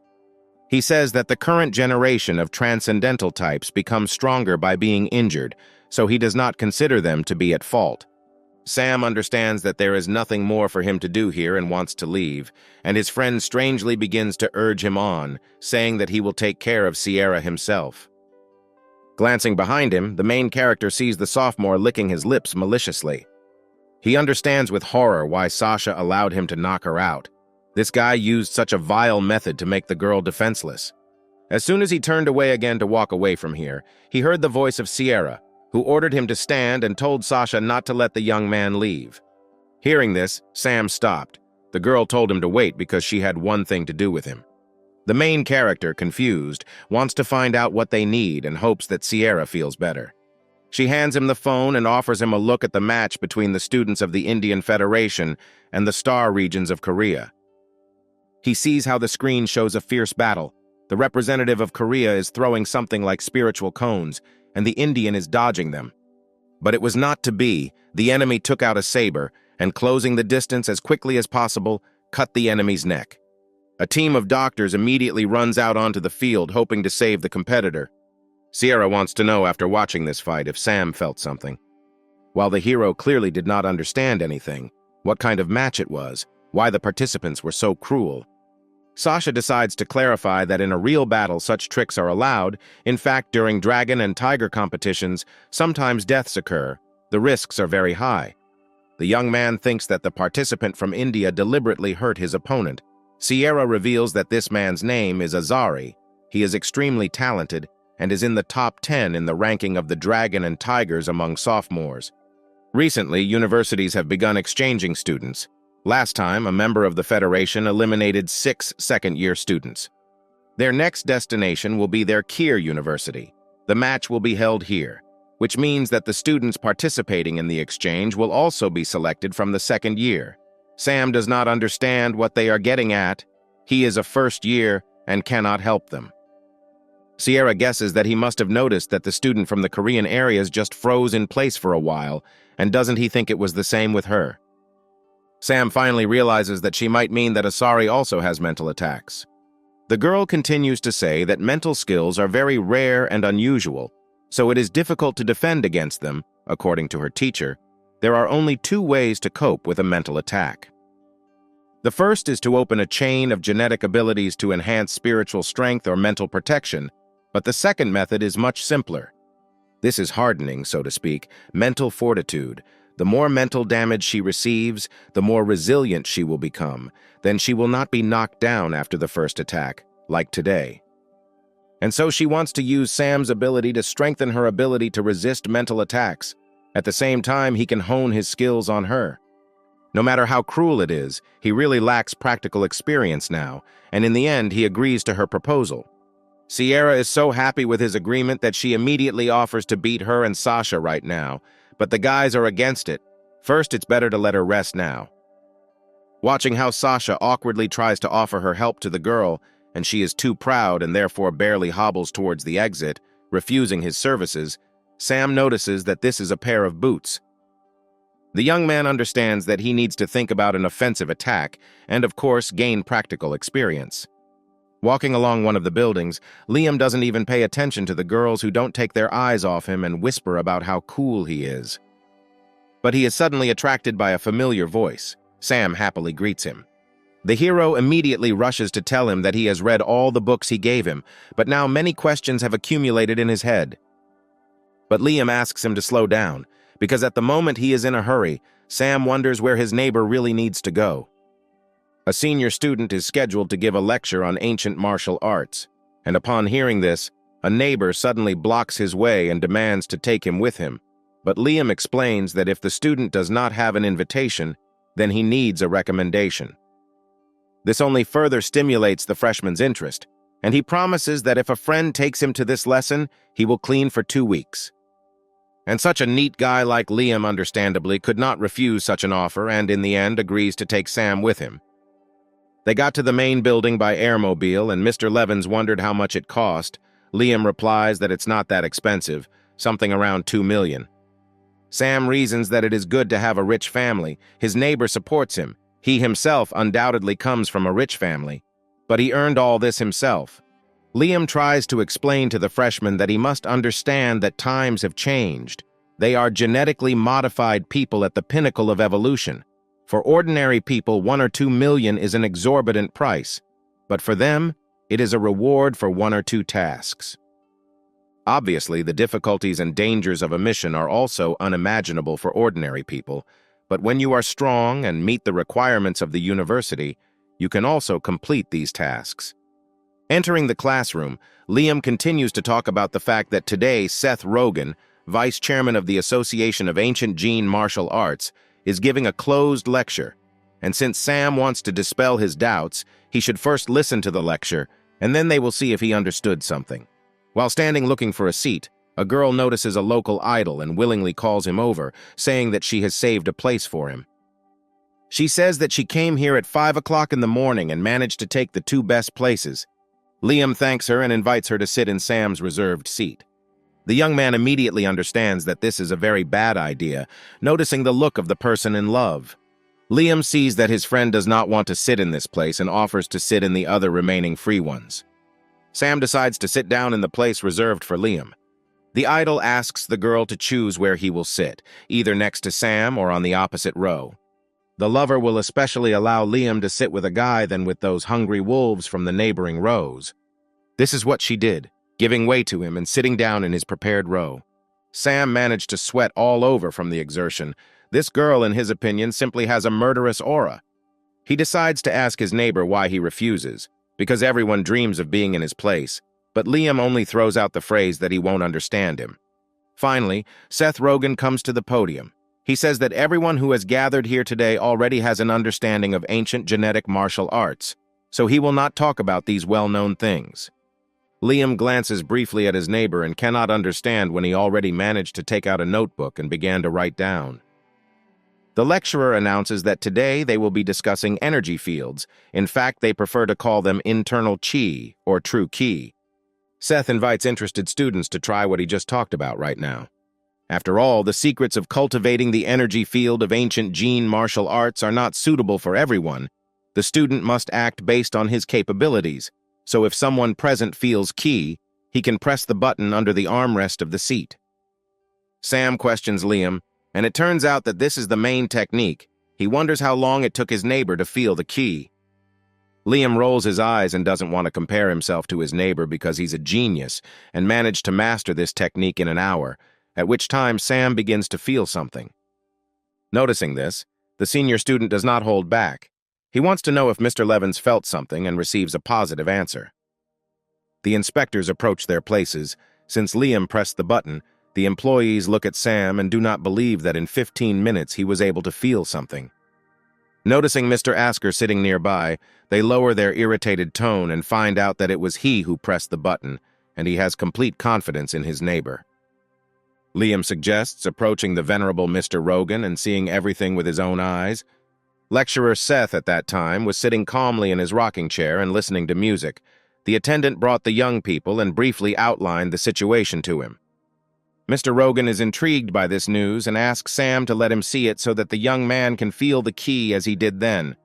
He says that the current generation of transcendental types becomes stronger by being injured, so he does not consider them to be at fault. Sam understands that there is nothing more for him to do here and wants to leave, and his friend strangely begins to urge him on, saying that he will take care of Sierra himself. Glancing behind him, the main character sees the sophomore licking his lips maliciously. He understands with horror why Sasha allowed him to knock her out. This guy used such a vile method to make the girl defenseless. As soon as he turned away again to walk away from here, he heard the voice of Sierra, who ordered him to stand and told Sasha not to let the young man leave. Hearing this, Sam stopped. The girl told him to wait because she had one thing to do with him. The main character, confused, wants to find out what they need and hopes that Sierra feels better. She hands him the phone and offers him a look at the match between the students of the Indian Federation and the Star regions of Korea. He sees how the screen shows a fierce battle. The representative of Korea is throwing something like spiritual cones, and the Indian is dodging them. But it was not to be. The enemy took out a saber, and closing the distance as quickly as possible, cut the enemy's neck. A team of doctors immediately runs out onto the field, hoping to save the competitor. Sierra wants to know after watching this fight if Sam felt something. While the hero clearly did not understand anything, what kind of match it was, why the participants were so cruel. Sasha decides to clarify that in a real battle such tricks are allowed. In fact, during dragon and tiger competitions, sometimes deaths occur. The risks are very high. The young man thinks that the participant from India deliberately hurt his opponent. Sierra reveals that this man's name is Aari. He is extremely talented and is in the top 10 in the ranking of the dragon and tigers among sophomores. Recently, universities have begun exchanging students. Last time, a member of the Federation eliminated 6 second-year students. Their next destination will be their Kier University. The match will be held here, which means that the students participating in the exchange will also be selected from the second year. Sam does not understand what they are getting at. He is a first year and cannot help them. Sierra guesses that he must have noticed that the student from the Korean areas just froze in place for a while, and doesn't he think it was the same with her? Sam finally realizes that she might mean that Aari also has mental attacks. The girl continues to say that mental skills are very rare and unusual, So it is difficult to defend against them, according to her teacher. There are only two ways to cope with a mental attack. The first is to open a chain of genetic abilities to enhance spiritual strength or mental protection, but the second method is much simpler. This is hardening, so to speak, mental fortitude. The more mental damage she receives, the more resilient she will become. Then she will not be knocked down after the first attack, like today. And so she wants to use Sam's ability to strengthen her ability to resist mental attacks. At the same time, he can hone his skills on her. No matter how cruel it is, he really lacks practical experience now, and in the end, he agrees to her proposal. Sierra is so happy with his agreement that she immediately offers to beat her and Sasha right now, but the guys are against it. First, it's better to let her rest now. Watching how Sasha awkwardly tries to offer her help to the girl, and she is too proud and therefore barely hobbles towards the exit, refusing his services, Sam notices that this is a pair of boots. The young man understands that he needs to think about an offensive attack and, of course, gain practical experience. Walking along one of the buildings, Liam doesn't even pay attention to the girls who don't take their eyes off him and whisper about how cool he is. But he is suddenly attracted by a familiar voice. Sam happily greets him. The hero immediately rushes to tell him that he has read all the books he gave him, but now many questions have accumulated in his head. But Liam asks him to slow down, because at the moment he is in a hurry, Sam wonders where his neighbor really needs to go. A senior student is scheduled to give a lecture on ancient martial arts, and upon hearing this, a neighbor suddenly blocks his way and demands to take him with him. But Liam explains that if the student does not have an invitation, then he needs a recommendation. This only further stimulates the freshman's interest, and he promises that if a friend takes him to this lesson, he will clean for 2 weeks. And such a neat guy like Liam, understandably, could not refuse such an offer and in the end agrees to take Sam with him. They got to the main building by airmobile and Mr. Levins wondered how much it cost. Liam replies that it's not that expensive, something around $2 million. Sam reasons that it is good to have a rich family. His neighbor supports him. He himself undoubtedly comes from a rich family, but he earned all this himself. Liam tries to explain to the freshman that he must understand that times have changed. They are genetically modified people at the pinnacle of evolution. For ordinary people, 1 or 2 million is an exorbitant price, but for them, it is a reward for 1 or 2 tasks. Obviously, the difficulties and dangers of a mission are also unimaginable for ordinary people, but when you are strong and meet the requirements of the university, you can also complete these tasks. Entering the classroom, Liam continues to talk about the fact that today Seth Rogen, vice chairman of the Association of Ancient Gene Martial Arts, is giving a closed lecture, and since Sam wants to dispel his doubts, he should first listen to the lecture, and then they will see if he understood something. While standing looking for a seat, a girl notices a local idol and willingly calls him over, saying that she has saved a place for him. She says that she came here at 5 o'clock in the morning and managed to take the 2 best places. Liam thanks her and invites her to sit in Sam's reserved seat. The young man immediately understands that this is a very bad idea, noticing the look of the person in love. Liam sees that his friend does not want to sit in this place and offers to sit in the other remaining free ones. Sam decides to sit down in the place reserved for Liam. The idol asks the girl to choose where he will sit, either next to Sam or on the opposite row. The lover will especially allow Liam to sit with a guy than with those hungry wolves from the neighboring rows. This is what she did, giving way to him and sitting down in his prepared row. Sam managed to sweat all over from the exertion. This girl, in his opinion, simply has a murderous aura. He decides to ask his neighbor why he refuses, because everyone dreams of being in his place, but Liam only throws out the phrase that he won't understand him. Finally, Seth Rogen comes to the podium. He says that everyone who has gathered here today already has an understanding of ancient genetic martial arts, so he will not talk about these well-known things. Liam glances briefly at his neighbor and cannot understand when he already managed to take out a notebook and began to write down. The lecturer announces that today they will be discussing energy fields. In fact, they prefer to call them internal chi, or true ki. Seth invites interested students to try what he just talked about right now. After all, the secrets of cultivating the energy field of ancient gene martial arts are not suitable for everyone. The student must act based on his capabilities. So if someone present feels ki, he can press the button under the armrest of the seat. Sam questions Liam, and it turns out that this is the main technique. He wonders how long it took his neighbor to feel the key. Liam rolls his eyes and doesn't want to compare himself to his neighbor because he's a genius and managed to master this technique in an hour, at which time Sam begins to feel something. Noticing this, the senior student does not hold back. He wants to know if Mr. Levens felt something and receives a positive answer. The inspectors approach their places. Since Liam pressed the button, the employees look at Sam and do not believe that in 15 minutes he was able to feel something. Noticing Mr. Asker sitting nearby, they lower their irritated tone and find out that it was he who pressed the button, and he has complete confidence in his neighbor. Liam suggests approaching the venerable Mr. Rogan and seeing everything with his own eyes. Lecturer Seth at that time was sitting calmly in his rocking chair and listening to music. The attendant brought the young people and briefly outlined the situation to him. Mr. Rogan is intrigued by this news and asks Sam to let him see it so that the young man can feel the key as he did then.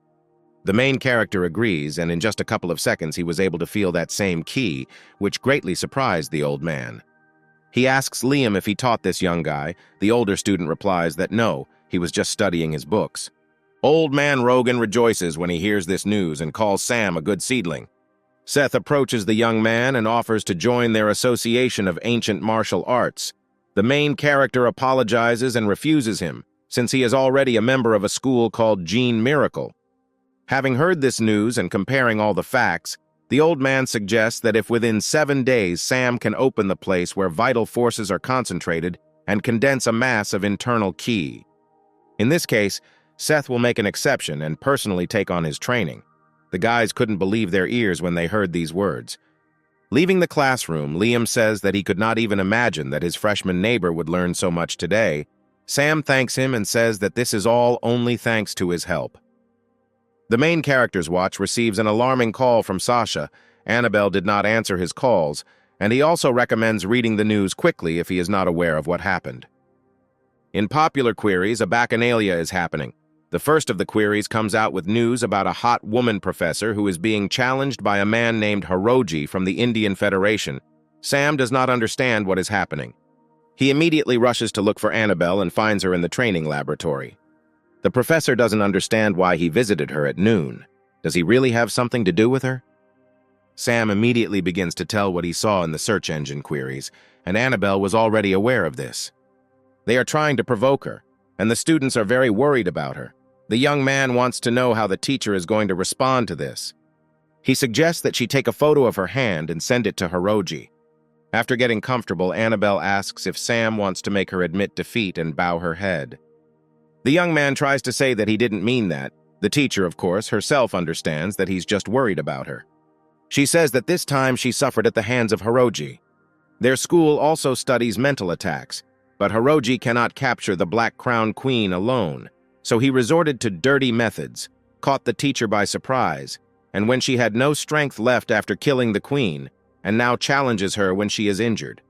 The main character agrees, and in just a couple of seconds he was able to feel that same key, which greatly surprised the old man. He asks Liam if he taught this young guy. The older student replies that no, he was just studying his books. Old man Rogan rejoices when he hears this news and calls Sam a good seedling. Seth approaches the young man and offers to join their association of ancient martial arts. The main character apologizes and refuses him, since he is already a member of a school called Gene Miracle. Having heard this news and comparing all the facts, the old man suggests that if within 7 days Sam can open the place where vital forces are concentrated and condense a mass of internal ki. In this case, Seth will make an exception and personally take on his training. The guys couldn't believe their ears when they heard these words. Leaving the classroom, Liam says that he could not even imagine that his freshman neighbor would learn so much today. Sam thanks him and says that this is all only thanks to his help. The main character's watch receives an alarming call from Sasha. Annabelle did not answer his calls, and he also recommends reading the news quickly if he is not aware of what happened. In popular queries, a bacchanalia is happening. The first of the queries comes out with news about a hot woman professor who is being challenged by a man named Heroi from the Indian Federation. Sam does not understand what is happening. He immediately rushes to look for Annabelle and finds her in the training laboratory. The professor doesn't understand why he visited her at noon. Does he really have something to do with her? Sam immediately begins to tell what he saw in the search engine queries, and Annabelle was already aware of this. They are trying to provoke her, and the students are very worried about her. The young man wants to know how the teacher is going to respond to this. He suggests that she take a photo of her hand and send it to Heroi. After getting comfortable, Annabelle asks if Sam wants to make her admit defeat and bow her head. The young man tries to say that he didn't mean that. The teacher, of course, herself understands that he's just worried about her. She says that this time she suffered at the hands of Heroi. Their school also studies mental attacks, but Heroi cannot capture the Black Crown Queen alone. So he resorted to dirty methods, caught the teacher by surprise, and when she had no strength left after killing the queen, and now challenges her when she is injured.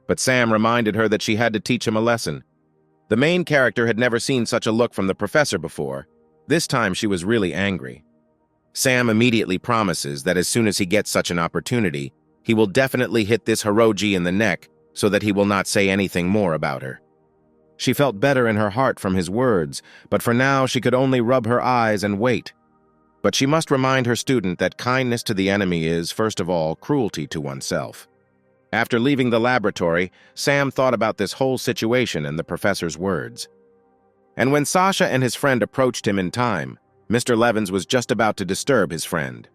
But Sam reminded her that she had to teach him a lesson. The main character had never seen such a look from the professor before. This time she was really angry. Sam immediately promises that as soon as he gets such an opportunity, he will definitely hit this Heroi in the neck so that he will not say anything more about her. She felt better in her heart from his words, but for now she could only rub her eyes and wait. But she must remind her student that kindness to the enemy is, first of all, cruelty to oneself. After leaving the laboratory, Sam thought about this whole situation and the professor's words. And when Sasha and his friend approached him in time, Mr. Levens was just about to disturb his friend.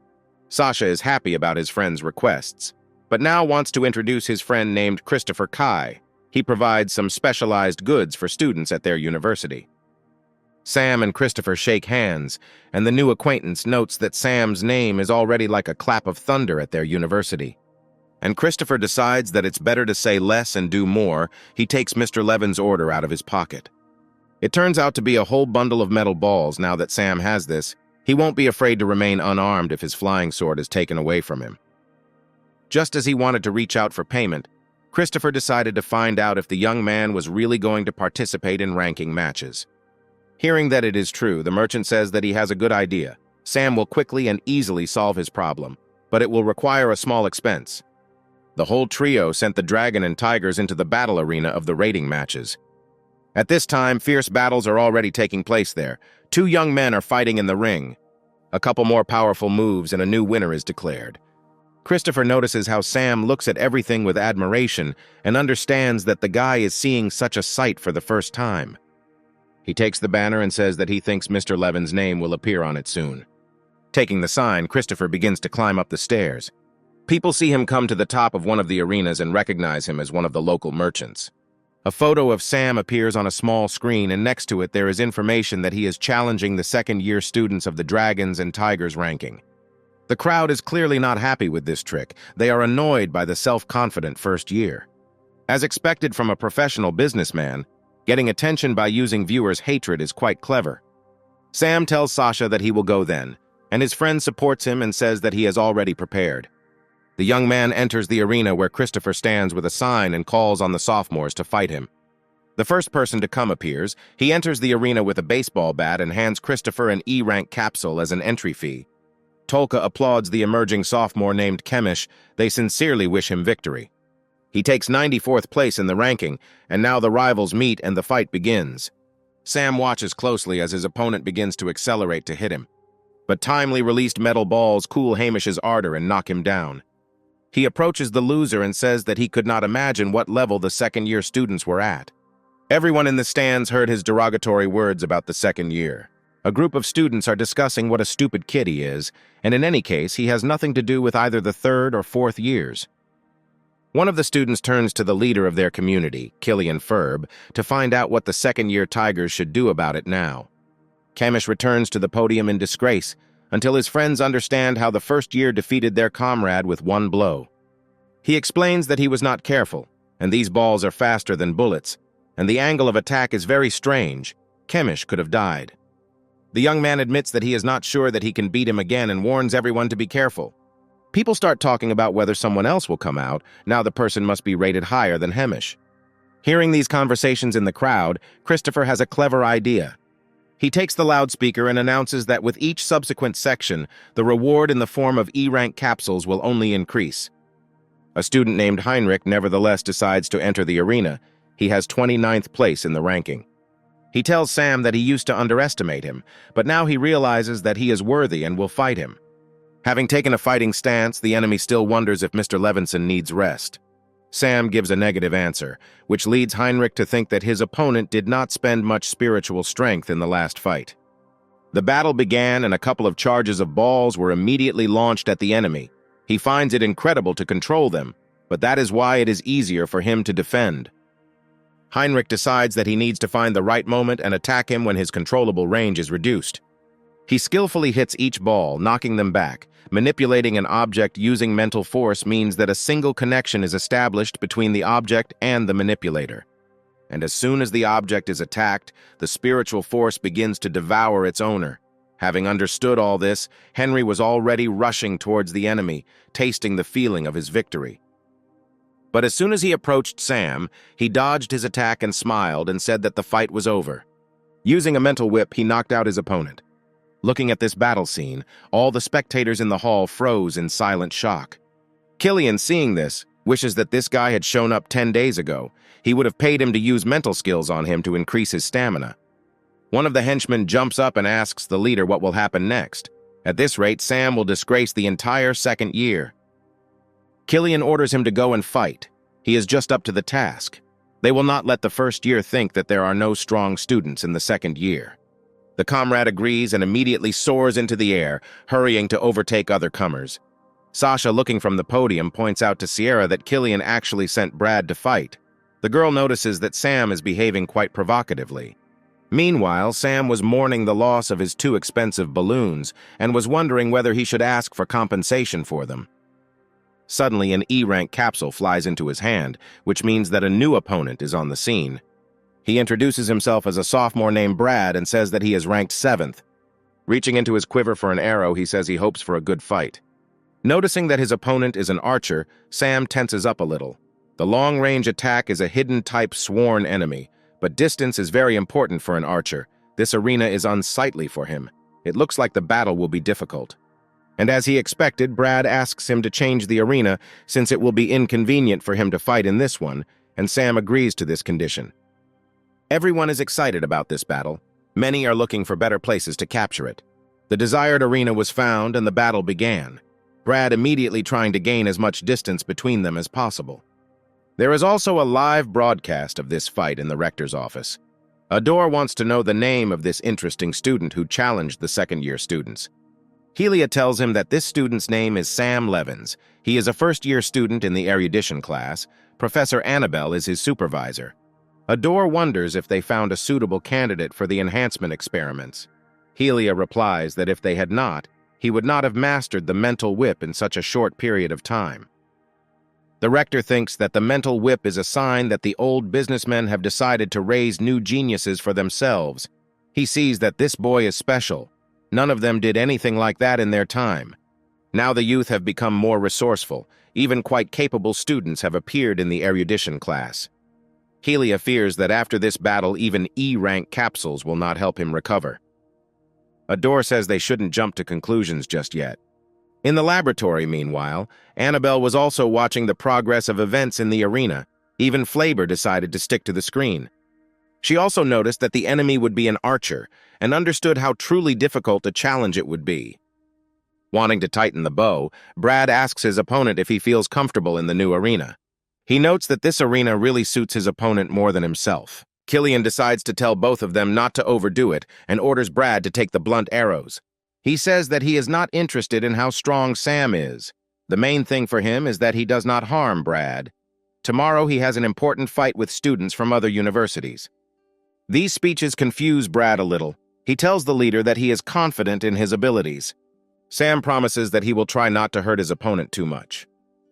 Sasha is happy about his friend's requests, but now wants to introduce his friend named Christopher Kai. He provides some specialized goods for students at their university. Sam and Christopher shake hands, and the new acquaintance notes that Sam's name is already like a clap of thunder at their university. And Christopher decides that it's better to say less and do more. He takes Mr. Levens' order out of his pocket. It turns out to be a whole bundle of metal balls. Now that Sam has this, he won't be afraid to remain unarmed if his flying sword is taken away from him. Just as he wanted to reach out for payment, Christopher decided to find out if the young man was really going to participate in ranking matches. Hearing that it is true, the merchant says that he has a good idea. Sam will quickly and easily solve his problem, but it will require a small expense. The whole trio sent the dragon and tigers into the battle arena of the rating matches. At this time, fierce battles are already taking place there. Two young men are fighting in the ring. A couple more powerful moves and a new winner is declared. Christopher notices how Sam looks at everything with admiration and understands that the guy is seeing such a sight for the first time. He takes the banner and says that he thinks Mr. Levin's name will appear on it soon. Taking the sign, Christopher begins to climb up the stairs. People see him come to the top of one of the arenas and recognize him as one of the local merchants. A photo of Sam appears on a small screen, and next to it there is information that he is challenging the second-year students of the Dragons and Tigers ranking. The crowd is clearly not happy with this trick. They are annoyed by the self-confident first year. As expected from a professional businessman, getting attention by using viewers' hatred is quite clever. Sam tells Sasha that he will go then, and his friend supports him and says that he has already prepared. The young man enters the arena where Christopher stands with a sign and calls on the sophomores to fight him. The first person to come appears. He enters the arena with a baseball bat and hands Christopher an E-rank capsule as an entry fee. Tolka applauds the emerging sophomore named Kemish. They sincerely wish him victory. He takes 94th place in the ranking, and now the rivals meet and the fight begins. Sam watches closely as his opponent begins to accelerate to hit him. But timely released metal balls cool Hamish's ardor and knock him down. He approaches the loser and says that he could not imagine what level the second-year students were at. Everyone in the stands heard his derogatory words about the second year. A group of students are discussing what a stupid kid he is, and in any case, he has nothing to do with either the third or fourth years. One of the students turns to the leader of their community, Killian Ferb, to find out what the second-year Tigers should do about it now. Kemish returns to the podium in disgrace, until his friends understand how the first year defeated their comrade with one blow. He explains that he was not careful, and these balls are faster than bullets, and the angle of attack is very strange. Kemish could have died. The young man admits that he is not sure that he can beat him again and warns everyone to be careful. People start talking about whether someone else will come out. Now the person must be rated higher than Hamish. Hearing these conversations in the crowd, Christopher has a clever idea. He takes the loudspeaker and announces that with each subsequent section, the reward in the form of E-rank capsules will only increase. A student named Heinrich nevertheless decides to enter the arena. He has 29th place in the ranking. He tells Sam that he used to underestimate him, but now he realizes that he is worthy and will fight him. Having taken a fighting stance, the enemy still wonders if Mr. Levinson needs rest. Sam gives a negative answer, which leads Heinrich to think that his opponent did not spend much spiritual strength in the last fight. The battle began and a couple of charges of balls were immediately launched at the enemy. He finds it incredible to control them, but that is why it is easier for him to defend. Heinrich decides that he needs to find the right moment and attack him when his controllable range is reduced. He skillfully hits each ball, knocking them back. Manipulating an object using mental force means that a single connection is established between the object and the manipulator. And as soon as the object is attacked, the spiritual force begins to devour its owner. Having understood all this, Henry was already rushing towards the enemy, tasting the feeling of his victory. But as soon as he approached Sam, he dodged his attack and smiled and said that the fight was over. Using a mental whip, he knocked out his opponent. Looking at this battle scene, all the spectators in the hall froze in silent shock. Killian, seeing this, wishes that this guy had shown up 10 days ago. He would have paid him to use mental skills on him to increase his stamina. One of the henchmen jumps up and asks the leader what will happen next. At this rate, Sam will disgrace the entire second year. Killian orders him to go and fight. He is just up to the task. They will not let the first year think that there are no strong students in the second year. The comrade agrees and immediately soars into the air, hurrying to overtake other comers. Sasha, looking from the podium, points out to Sierra that Killian actually sent Brad to fight. The girl notices that Sam is behaving quite provocatively. Meanwhile, Sam was mourning the loss of his 2 expensive balloons and was wondering whether he should ask for compensation for them. Suddenly, an E-rank capsule flies into his hand, which means that a new opponent is on the scene. He introduces himself as a sophomore named Brad and says that he is ranked 7th. Reaching into his quiver for an arrow, he says he hopes for a good fight. Noticing that his opponent is an archer, Sam tenses up a little. The long-range attack is a hidden type sworn enemy, but distance is very important for an archer. This arena is unsightly for him. It looks like the battle will be difficult. And as he expected, Brad asks him to change the arena since it will be inconvenient for him to fight in this one, and Sam agrees to this condition. Everyone is excited about this battle. Many are looking for better places to capture it. The desired arena was found and the battle began, Brad immediately trying to gain as much distance between them as possible. There is also a live broadcast of this fight in the rector's office. Adore wants to know the name of this interesting student who challenged the second-year students. Helia tells him that this student's name is Sam Levins. He is a first-year student in the erudition class. Professor Annabelle is his supervisor. Adore wonders if they found a suitable candidate for the enhancement experiments. Helia replies that if they had not, he would not have mastered the mental whip in such a short period of time. The rector thinks that the mental whip is a sign that the old businessmen have decided to raise new geniuses for themselves. He sees that this boy is special. None of them did anything like that in their time. Now the youth have become more resourceful. Even quite capable students have appeared in the erudition class. Helia fears that after this battle, even E-rank capsules will not help him recover. Adore says they shouldn't jump to conclusions just yet. In the laboratory, meanwhile, Annabelle was also watching the progress of events in the arena. Even Flaber decided to stick to the screen. She also noticed that the enemy would be an archer and understood how truly difficult a challenge it would be. Wanting to tighten the bow, Brad asks his opponent if he feels comfortable in the new arena. He notes that this arena really suits his opponent more than himself. Killian decides to tell both of them not to overdo it and orders Brad to take the blunt arrows. He says that he is not interested in how strong Sam is. The main thing for him is that he does not harm Brad. Tomorrow he has an important fight with students from other universities. These speeches confuse Brad a little. He tells the leader that he is confident in his abilities. Sam promises that he will try not to hurt his opponent too much.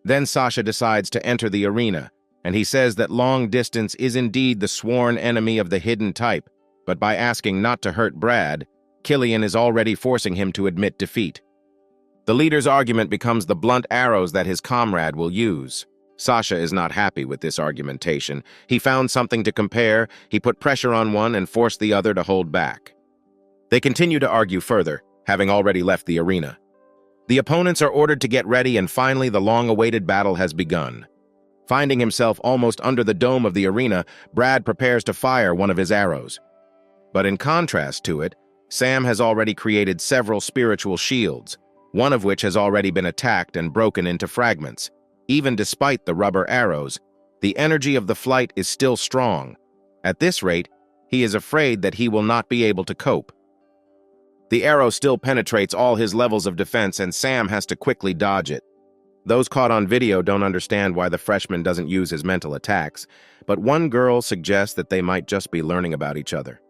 Then Sasha decides to enter the arena, and he says that long distance is indeed the sworn enemy of the hidden type, but by asking not to hurt Brad, Killian is already forcing him to admit defeat. The leader's argument becomes the blunt arrows that his comrade will use. Sasha is not happy with this argumentation. He found something to compare, he put pressure on one and forced the other to hold back. They continue to argue further, having already left the arena. The opponents are ordered to get ready, and finally the long-awaited battle has begun. Finding himself almost under the dome of the arena, Brad prepares to fire one of his arrows. But in contrast to it, Sam has already created several spiritual shields, one of which has already been attacked and broken into fragments. Even despite the rubber arrows, the energy of the flight is still strong. At this rate, he is afraid that he will not be able to cope. The arrow still penetrates all his levels of defense, and Sam has to quickly dodge it. Those caught on video don't understand why the freshman doesn't use his mental attacks, but one girl suggests that they might just be learning about each other.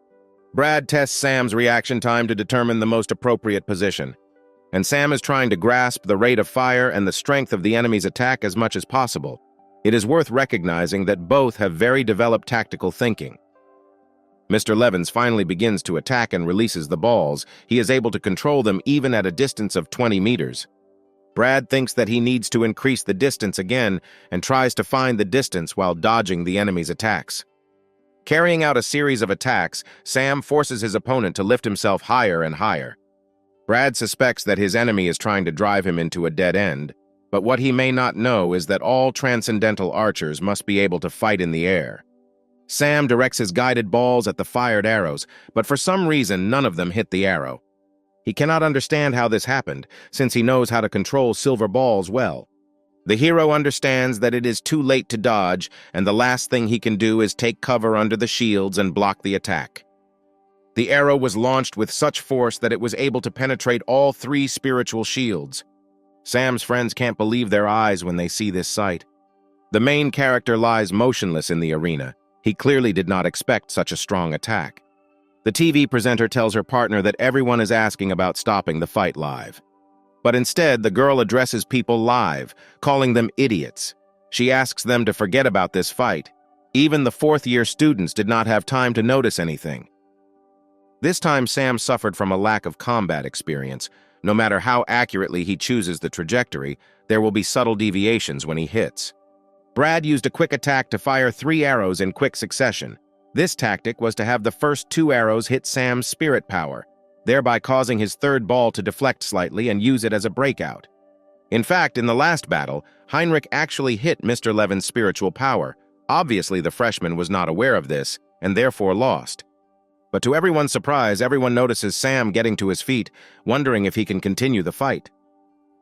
Brad tests Sam's reaction time to determine the most appropriate position, and Sam is trying to grasp the rate of fire and the strength of the enemy's attack as much as possible. It is worth recognizing that both have very developed tactical thinking. Mr. Levins finally begins to attack and releases the balls. He is able to control them even at a distance of 20 meters. Brad thinks that he needs to increase the distance again and tries to find the distance while dodging the enemy's attacks. Carrying out a series of attacks, Sam forces his opponent to lift himself higher and higher. Brad suspects that his enemy is trying to drive him into a dead end, but what he may not know is that all transcendental archers must be able to fight in the air. Sam directs his guided balls at the fired arrows, but for some reason none of them hit the arrow. He cannot understand how this happened, since he knows how to control silver balls well. The hero understands that it is too late to dodge, and the last thing he can do is take cover under the shields and block the attack. The arrow was launched with such force that it was able to penetrate all 3 spiritual shields. Sam's friends can't believe their eyes when they see this sight. The main character lies motionless in the arena. He clearly did not expect such a strong attack. The TV presenter tells her partner that everyone is asking about stopping the fight live. But instead, the girl addresses people live, calling them idiots. She asks them to forget about this fight. Even the 4th-year students did not have time to notice anything. This time, Sam suffered from a lack of combat experience. No matter how accurately he chooses the trajectory, there will be subtle deviations when he hits. Brad used a quick attack to fire 3 arrows in quick succession. This tactic was to have the first 2 arrows hit Sam's spirit power. thereby causing his third ball to deflect slightly and use it as a breakout. In fact, in the last battle, Heinrich actually hit Mr. Levin's spiritual power. Obviously, the freshman was not aware of this, and therefore lost. But to everyone's surprise, everyone notices Sam getting to his feet, wondering if he can continue the fight.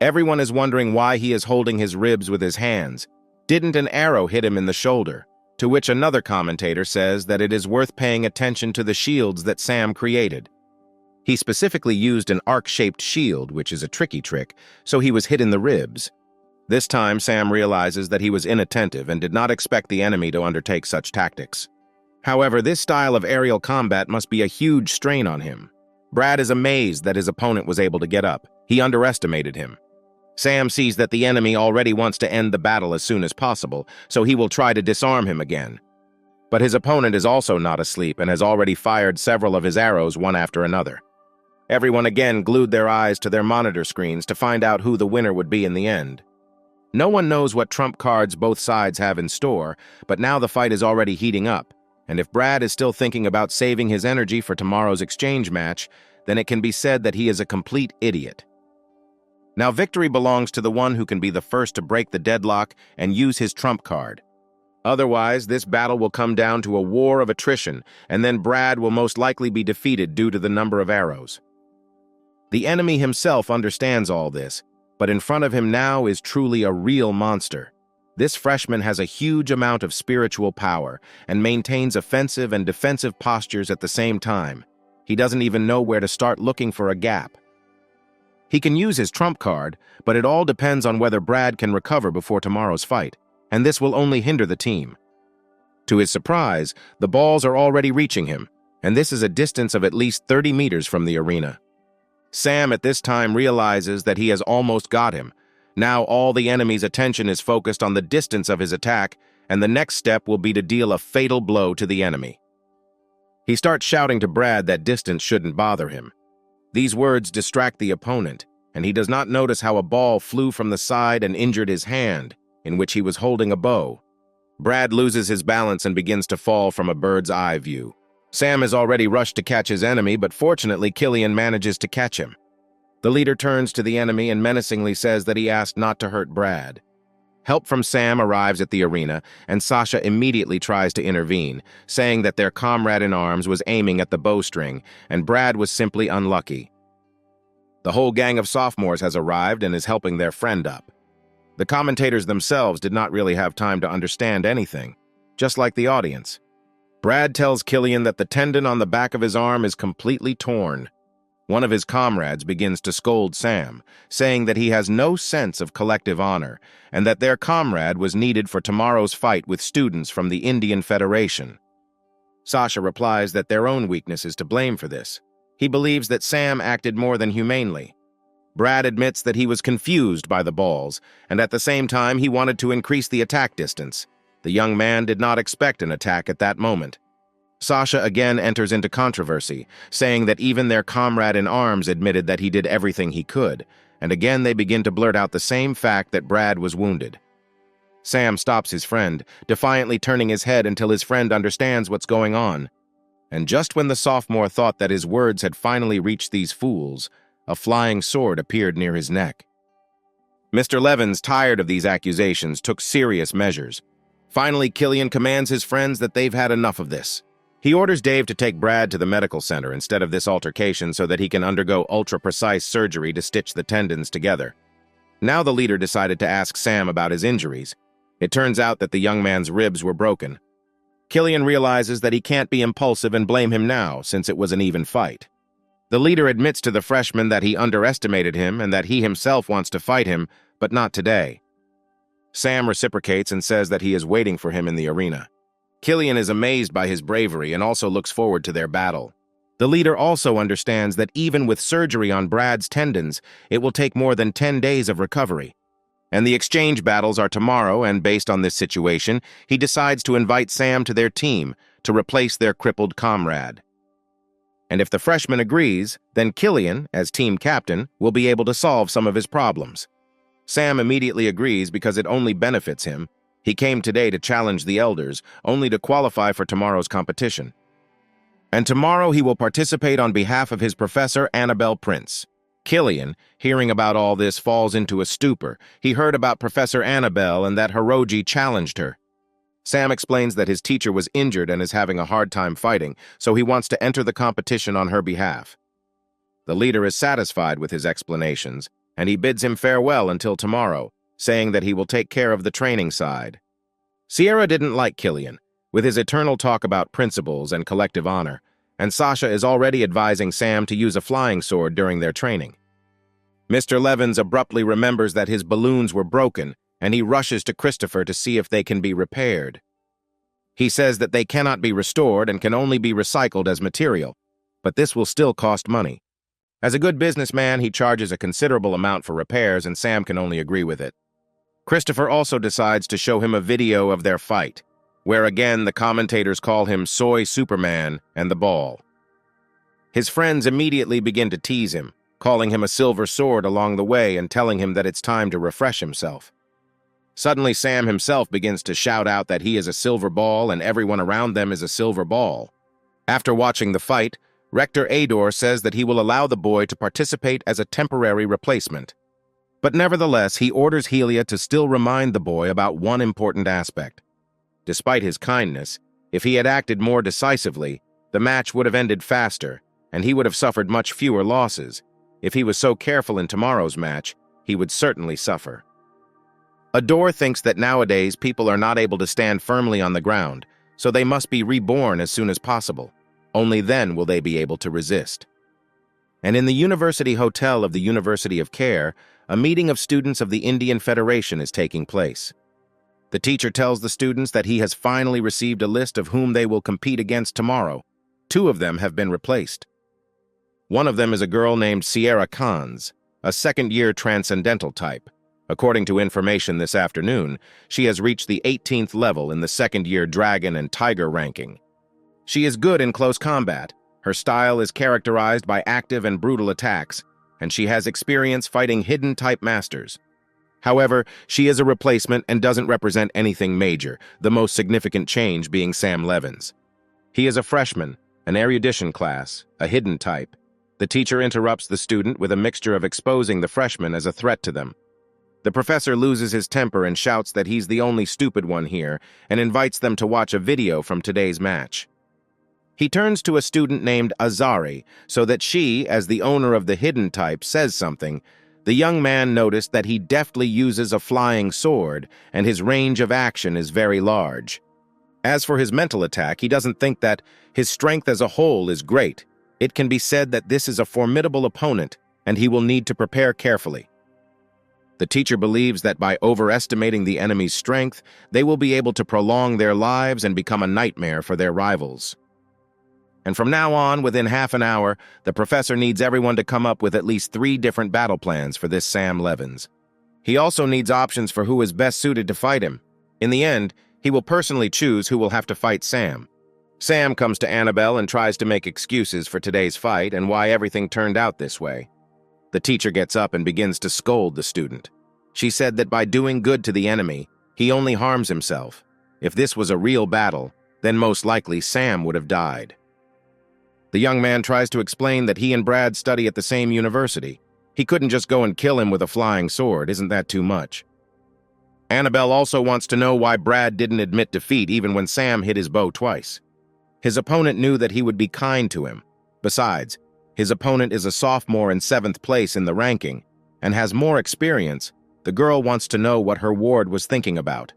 Everyone is wondering why he is holding his ribs with his hands. Didn't an arrow hit him in the shoulder? To which another commentator says that it is worth paying attention to the shields that Sam created. He specifically used an arc-shaped shield, which is a tricky trick, so he was hit in the ribs. This time, Sam realizes that he was inattentive and did not expect the enemy to undertake such tactics. However, this style of aerial combat must be a huge strain on him. Brad is amazed that his opponent was able to get up. He underestimated him. Sam sees that the enemy already wants to end the battle as soon as possible, so he will try to disarm him again. But his opponent is also not asleep and has already fired several of his arrows one after another. Everyone again glued their eyes to their monitor screens to find out who the winner would be in the end. No one knows what trump cards both sides have in store, but now the fight is already heating up, and if Brad is still thinking about saving his energy for tomorrow's exchange match, then it can be said that he is a complete idiot. Now victory belongs to the one who can be the first to break the deadlock and use his trump card. Otherwise, this battle will come down to a war of attrition, and then Brad will most likely be defeated due to the number of arrows. The enemy himself understands all this, but in front of him now is truly a real monster. This freshman has a huge amount of spiritual power and maintains offensive and defensive postures at the same time. He doesn't even know where to start looking for a gap. He can use his trump card, but it all depends on whether Brad can recover before tomorrow's fight, and this will only hinder the team. To his surprise, the balls are already reaching him, and this is a distance of at least 30 meters from the arena. Sam at this time realizes that he has almost got him. Now all the enemy's attention is focused on the distance of his attack, and the next step will be to deal a fatal blow to the enemy. He starts shouting to Brad that distance shouldn't bother him. These words distract the opponent, and he does not notice how a ball flew from the side and injured his hand, in which he was holding a bow. Brad loses his balance and begins to fall from a bird's eye view. Sam has already rushed to catch his enemy, but fortunately Killian manages to catch him. The leader turns to the enemy and menacingly says that he asked not to hurt Brad. Help from Sam arrives at the arena, and Sasha immediately tries to intervene, saying that their comrade in arms was aiming at the bowstring, and Brad was simply unlucky. The whole gang of sophomores has arrived and is helping their friend up. The commentators themselves did not really have time to understand anything, just like the audience. Brad tells Killian that the tendon on the back of his arm is completely torn. One of his comrades begins to scold Sam, saying that he has no sense of collective honor and that their comrade was needed for tomorrow's fight with students from the Indian Federation. Sasha replies that their own weakness is to blame for this. He believes that Sam acted more than humanely. Brad admits that he was confused by the balls, and at the same time he wanted to increase the attack distance. The young man did not expect an attack at that moment. Sasha again enters into controversy, saying that even their comrade in arms admitted that he did everything he could, and again they begin to blurt out the same fact that Brad was wounded. Sam stops his friend, defiantly turning his head until his friend understands what's going on. And just when the sophomore thought that his words had finally reached these fools, a flying sword appeared near his neck. Mr. Levins, tired of these accusations, took serious measures. Finally, Killian commands his friends that they've had enough of this. He orders Dave to take Brad to the medical center instead of this altercation so that he can undergo ultra-precise surgery to stitch the tendons together. Now the leader decided to ask Sam about his injuries. It turns out that the young man's ribs were broken. Killian realizes that he can't be impulsive and blame him now, since it was an even fight. The leader admits to the freshman that he underestimated him and that he himself wants to fight him, but not today. Sam reciprocates and says that he is waiting for him in the arena. Killian is amazed by his bravery and also looks forward to their battle. The leader also understands that even with surgery on Brad's tendons, it will take more than 10 days of recovery. And the exchange battles are tomorrow, and based on this situation, he decides to invite Sam to their team to replace their crippled comrade. And if the freshman agrees, then Killian, as team captain, will be able to solve some of his problems. Sam immediately agrees because it only benefits him. He came today to challenge the elders, only to qualify for tomorrow's competition. and tomorrow he will participate on behalf of his professor, Annabelle Prince. Killian, hearing about all this, falls into a stupor. He heard about Professor Annabelle and that Hiroji challenged her. Sam explains that his teacher was injured and is having a hard time fighting, so he wants to enter the competition on her behalf. The leader is satisfied with his explanations, and he bids him farewell until tomorrow, saying that he will take care of the training side. Sierra didn't like Killian, with his eternal talk about principles and collective honor, and Sasha is already advising Sam to use a flying sword during their training. Mr. Levins abruptly remembers that his balloons were broken, and he rushes to Christopher to see if they can be repaired. He says that they cannot be restored and can only be recycled as material, but this will still cost money. As a good businessman, he charges a considerable amount for repairs, and Sam can only agree with it. Christopher also decides to show him a video of their fight, where again the commentators call him Soy Superman and the Ball. His friends immediately begin to tease him, calling him a silver sword along the way and telling him that it's time to refresh himself. Suddenly, Sam himself begins to shout out that he is a silver ball and everyone around them is a silver ball. After watching the fight, Rector Ador says that he will allow the boy to participate as a temporary replacement. But nevertheless, he orders Helia to still remind the boy about one important aspect. Despite his kindness, if he had acted more decisively, the match would have ended faster, and he would have suffered much fewer losses. If he was so careful in tomorrow's match, he would certainly suffer. Ador thinks that nowadays people are not able to stand firmly on the ground, so they must be reborn as soon as possible. Only then will they be able to resist. And in the University Hotel of the University of Care, a meeting of students of the Indian Federation is taking place. The teacher tells the students that he has finally received a list of whom they will compete against tomorrow. 2 of them have been replaced. One of them is a girl named Sierra Khans, a second-year transcendental type. According to information this afternoon, she has reached the 18th level in the second-year Dragon and Tiger ranking. She is good in close combat. Her style is characterized by active and brutal attacks, and she has experience fighting hidden-type masters. However, she is a replacement and doesn't represent anything major, the most significant change being Sam Levins. He is a freshman, an erudition class, a hidden type. The teacher interrupts the student with a mixture of exposing the freshman as a threat to them. The professor loses his temper and shouts that he's the only stupid one here and invites them to watch a video from today's match. He turns to a student named Aari so that she, as the owner of the hidden type, says something. The young man noticed that he deftly uses a flying sword and his range of action is very large. As for his mental attack, he doesn't think that his strength as a whole is great. It can be said that this is a formidable opponent and he will need to prepare carefully. The teacher believes that by overestimating the enemy's strength, they will be able to prolong their lives and become a nightmare for their rivals. And from now on, within half an hour, the professor needs everyone to come up with at least 3 different battle plans for this Sam Levins. He also needs options for who is best suited to fight him. In the end, he will personally choose who will have to fight Sam. Sam comes to Annabelle and tries to make excuses for today's fight and why everything turned out this way. The teacher gets up and begins to scold the student. She said that by doing good to the enemy, he only harms himself. If this was a real battle, then most likely Sam would have died. The young man tries to explain that he and Brad study at the same university. He couldn't just go and kill him with a flying sword, isn't that too much? Annabelle also wants to know why Brad didn't admit defeat even when Sam hit his bow twice. His opponent knew that he would be kind to him. Besides, his opponent is a sophomore in 7th place in the ranking and has more experience. The girl wants to know what her ward was thinking about.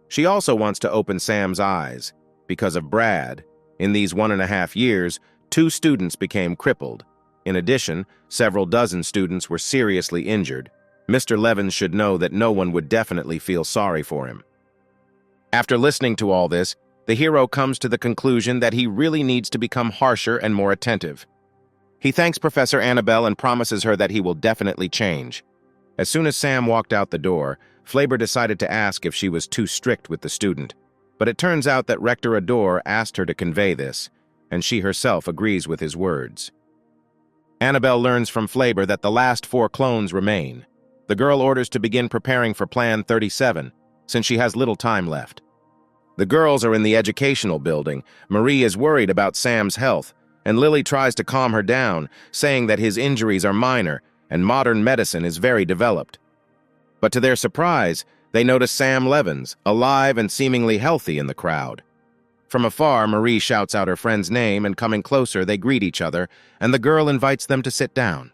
She also wants to open Sam's eyes. Because of Brad, in these 1.5 years, 2 students became crippled. In addition, several dozen students were seriously injured. Mr. Levins should know that no one would definitely feel sorry for him. After listening to all this, the hero comes to the conclusion that he really needs to become harsher and more attentive. He thanks Professor Annabelle and promises her that he will definitely change. As soon as Sam walked out the door, Flaber decided to ask if she was too strict with the student. But it turns out that Rector Ador asked her to convey this, and she herself agrees with his words. Annabelle learns from Flaber that the last 4 clones remain. The girl orders to begin preparing for Plan 37, since she has little time left. The girls are in the educational building. Marie is worried about Sam's health, and Lily tries to calm her down, saying that his injuries are minor and modern medicine is very developed. But to their surprise, they notice Sam Levins, alive and seemingly healthy in the crowd. From afar, Marie shouts out her friend's name, and coming closer, they greet each other, and the girl invites them to sit down.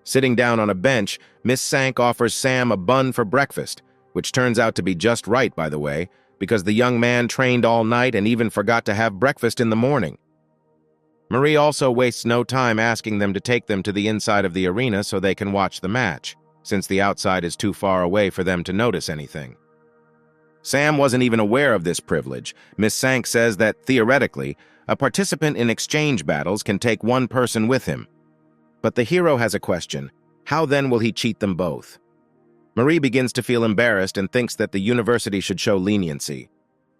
Sitting down on a bench, Miss Sank offers Sam a bun for breakfast, which turns out to be just right, by the way, because the young man trained all night and even forgot to have breakfast in the morning. Marie also wastes no time asking them to take them to the inside of the arena so they can watch the match, since the outside is too far away for them to notice anything. Sam wasn't even aware of this privilege. Miss Sank says that, theoretically, a participant in exchange battles can take one person with him. But the hero has a question. How then will he cheat them both? Marie begins to feel embarrassed and thinks that the university should show leniency.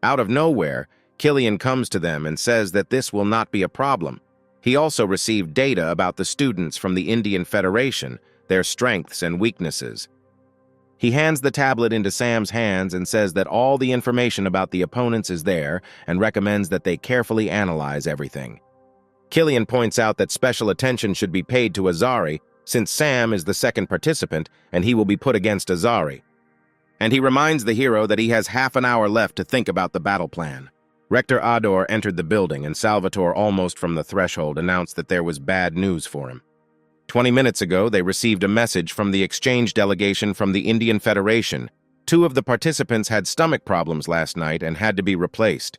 Out of nowhere, Killian comes to them and says that this will not be a problem. He also received data about the students from the Indian Federation, their strengths and weaknesses. He hands the tablet into Sam's hands and says that all the information about the opponents is there and recommends that they carefully analyze everything. Killian points out that special attention should be paid to Aari, since Sam is the second participant and he will be put against Aari. And he reminds the hero that he has half an hour left to think about the battle plan. Rector Ador entered the building, and Salvatore, almost from the threshold, announced that there was bad news for him. 20 minutes ago, they received a message from the exchange delegation from the Indian Federation. 2 of the participants had stomach problems last night and had to be replaced.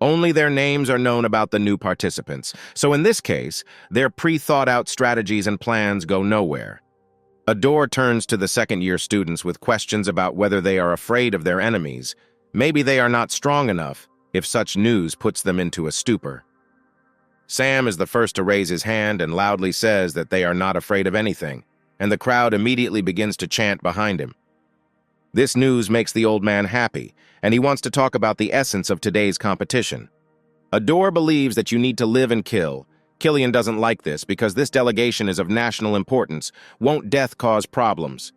Only their names are known about the new participants, so in this case, their pre-thought-out strategies and plans go nowhere. Ador turns to the second-year students with questions about whether they are afraid of their enemies. Maybe they are not strong enough, if such news puts them into a stupor. Sam is the first to raise his hand and loudly says that they are not afraid of anything, and the crowd immediately begins to chant behind him. This news makes the old man happy, and he wants to talk about the essence of today's competition. Ador believes that you need to live and kill. Killian doesn't like this because this delegation is of national importance. Won't death cause problems?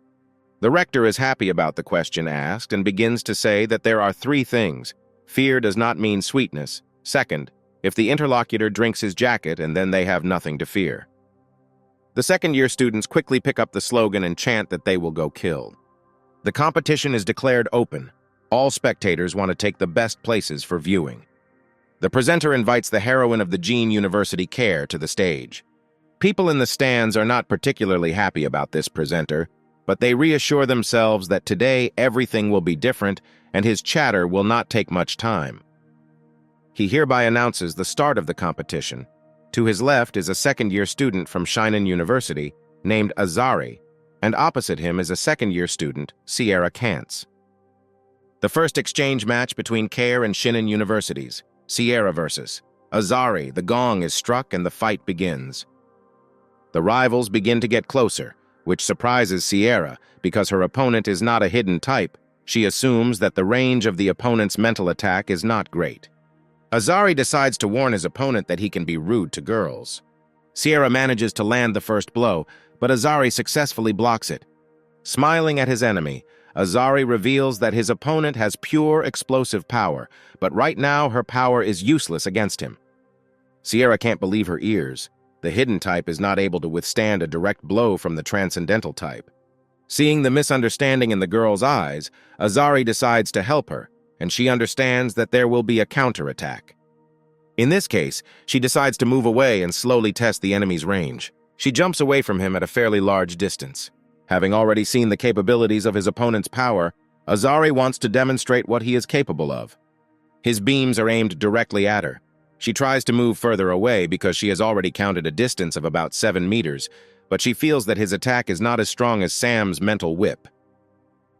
The rector is happy about the question asked and begins to say that there are 3 things. Fear does not mean sweetness. Second, if the interlocutor drinks his jacket, and then they have nothing to fear. The second-year students quickly pick up the slogan and chant that they will go kill. The competition is declared open. All spectators want to take the best places for viewing. The presenter invites the heroine of the Jean University Care to the stage. People in the stands are not particularly happy about this presenter, but they reassure themselves that today everything will be different and his chatter will not take much time. He hereby announces the start of the competition. To his left is a second-year student from Shinan University named Aari, and opposite him is a second-year student, Sierra Kantz. The first exchange match between Care and Shinan Universities, Sierra versus Aari. The gong is struck and the fight begins. The rivals begin to get closer, which surprises Sierra because her opponent is not a hidden type. She assumes that the range of the opponent's mental attack is not great. Aari decides to warn his opponent that he can be rude to girls. Sierra manages to land the first blow, but Aari successfully blocks it. Smiling at his enemy, Aari reveals that his opponent has pure explosive power, but right now her power is useless against him. Sierra can't believe her ears. The hidden type is not able to withstand a direct blow from the transcendental type. Seeing the misunderstanding in the girl's eyes, Aari decides to help her, and she understands that there will be a counterattack. In this case, she decides to move away and slowly test the enemy's range. She jumps away from him at a fairly large distance. Having already seen the capabilities of his opponent's power, Aari wants to demonstrate what he is capable of. His beams are aimed directly at her. She tries to move further away because she has already counted a distance of about 7 meters, but she feels that his attack is not as strong as Sam's mental whip.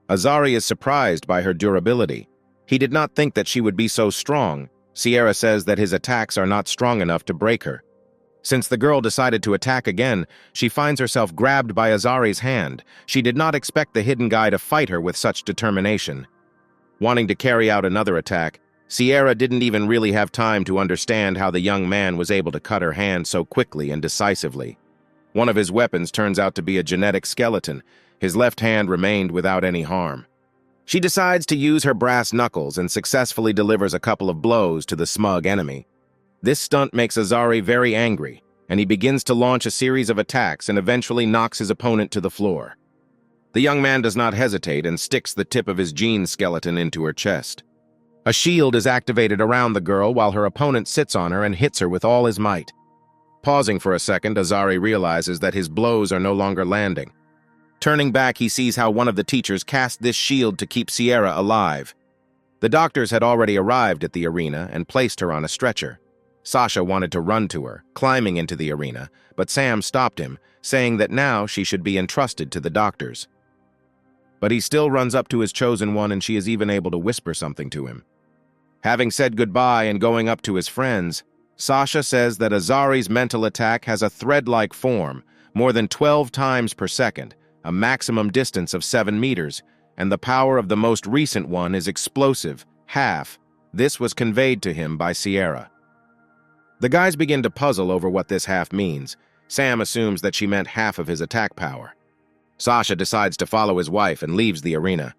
Aari is surprised by her durability. He did not think that she would be so strong. Sierra says that his attacks are not strong enough to break her. Since the girl decided to attack again, she finds herself grabbed by Aari's hand. She did not expect the hidden guy to fight her with such determination. Wanting to carry out another attack, Sierra didn't even really have time to understand how the young man was able to cut her hand so quickly and decisively. One of his weapons turns out to be a genetic skeleton. His left hand remained without any harm. She decides to use her brass knuckles and successfully delivers a couple of blows to the smug enemy. This stunt makes Aari very angry, and he begins to launch a series of attacks and eventually knocks his opponent to the floor. The young man does not hesitate and sticks the tip of his jean skeleton into her chest. A shield is activated around the girl while her opponent sits on her and hits her with all his might. Pausing for a second, Aari realizes that his blows are no longer landing. Turning back, he sees how one of the teachers cast this shield to keep Sierra alive. The doctors had already arrived at the arena and placed her on a stretcher. Sasha wanted to run to her, climbing into the arena, but Sam stopped him, saying that now she should be entrusted to the doctors. But he still runs up to his chosen one, and she is even able to whisper something to him. Having said goodbye and going up to his friends, Sasha says that Aari's mental attack has a thread-like form, more than 12 times per second, a maximum distance of 7 meters, and the power of the most recent one is explosive, half. This was conveyed to him by Sierra. The guys begin to puzzle over what this half means. Sam assumes that she meant half of his attack power. Sasha decides to follow his wife and leaves the arena.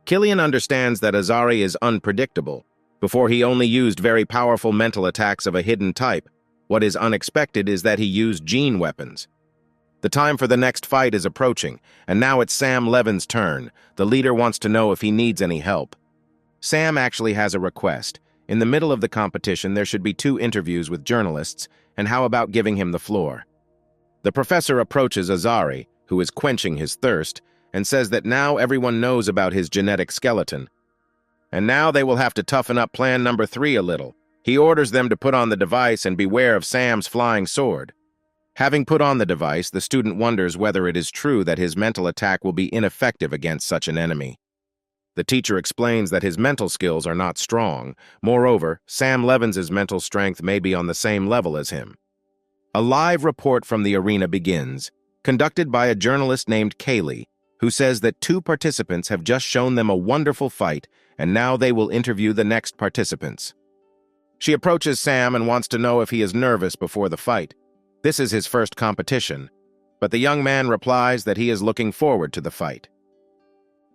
Killian understands that Aari is unpredictable. Before, he only used very powerful mental attacks of a hidden type. What is unexpected is that he used gene weapons. The time for the next fight is approaching, and now it's Sam Levin's turn. The leader wants to know if he needs any help. Sam actually has a request. In the middle of the competition, there should be 2 interviews with journalists, and how about giving him the floor? The professor approaches Aari, who is quenching his thirst, and says that now everyone knows about his genetic skeleton. And now they will have to toughen up plan number 3 a little. He orders them to put on the device and beware of Sam's flying sword. Having put on the device, the student wonders whether it is true that his mental attack will be ineffective against such an enemy. The teacher explains that his mental skills are not strong. Moreover, Sam Levin's mental strength may be on the same level as him. A live report from the arena begins, conducted by a journalist named Kaylee, who says that 2 participants have just shown them a wonderful fight, and now they will interview the next participants. She approaches Sam and wants to know if he is nervous before the fight. This is his first competition, but the young man replies that he is looking forward to the fight.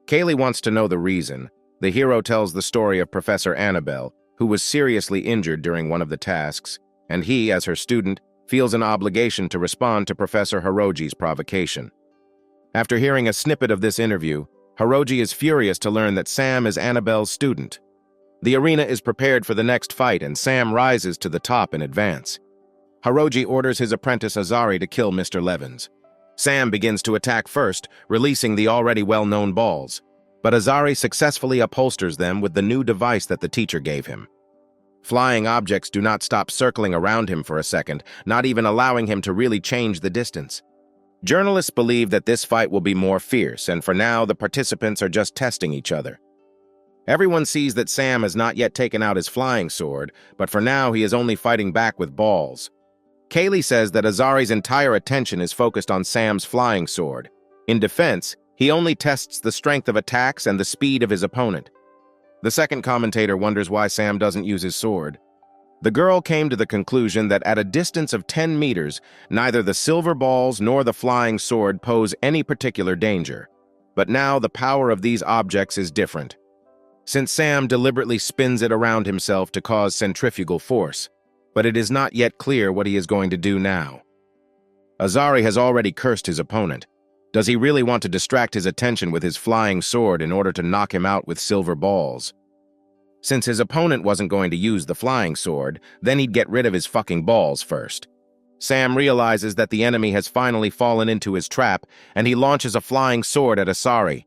Kaylee wants to know the reason. The hero tells the story of Professor Annabelle, who was seriously injured during one of the tasks, and he, as her student, feels an obligation to respond to Professor Hiroji's provocation. After hearing a snippet of this interview, Hiroji is furious to learn that Sam is Annabelle's student. The arena is prepared for the next fight, and Sam rises to the top in advance. Hiroji orders his apprentice Aari to kill Mr. Levins. Sam begins to attack first, releasing the already well-known balls, but Aari successfully upholsters them with the new device that the teacher gave him. Flying objects do not stop circling around him for a second, not even allowing him to really change the distance. Journalists believe that this fight will be more fierce, and for now the participants are just testing each other. Everyone sees that Sam has not yet taken out his flying sword, but for now he is only fighting back with balls. Kaylee says that Aari's entire attention is focused on Sam's flying sword. In defense, he only tests the strength of attacks and the speed of his opponent. The second commentator wonders why Sam doesn't use his sword. The girl came to the conclusion that at a distance of 10 meters, neither the silver balls nor the flying sword pose any particular danger. But now the power of these objects is different, since Sam deliberately spins it around himself to cause centrifugal force. But it is not yet clear what he is going to do now. Aari has already cursed his opponent. Does he really want to distract his attention with his flying sword in order to knock him out with silver balls? Since his opponent wasn't going to use the flying sword, then he'd get rid of his fucking balls first. Sam realizes that the enemy has finally fallen into his trap, and he launches a flying sword at Aari.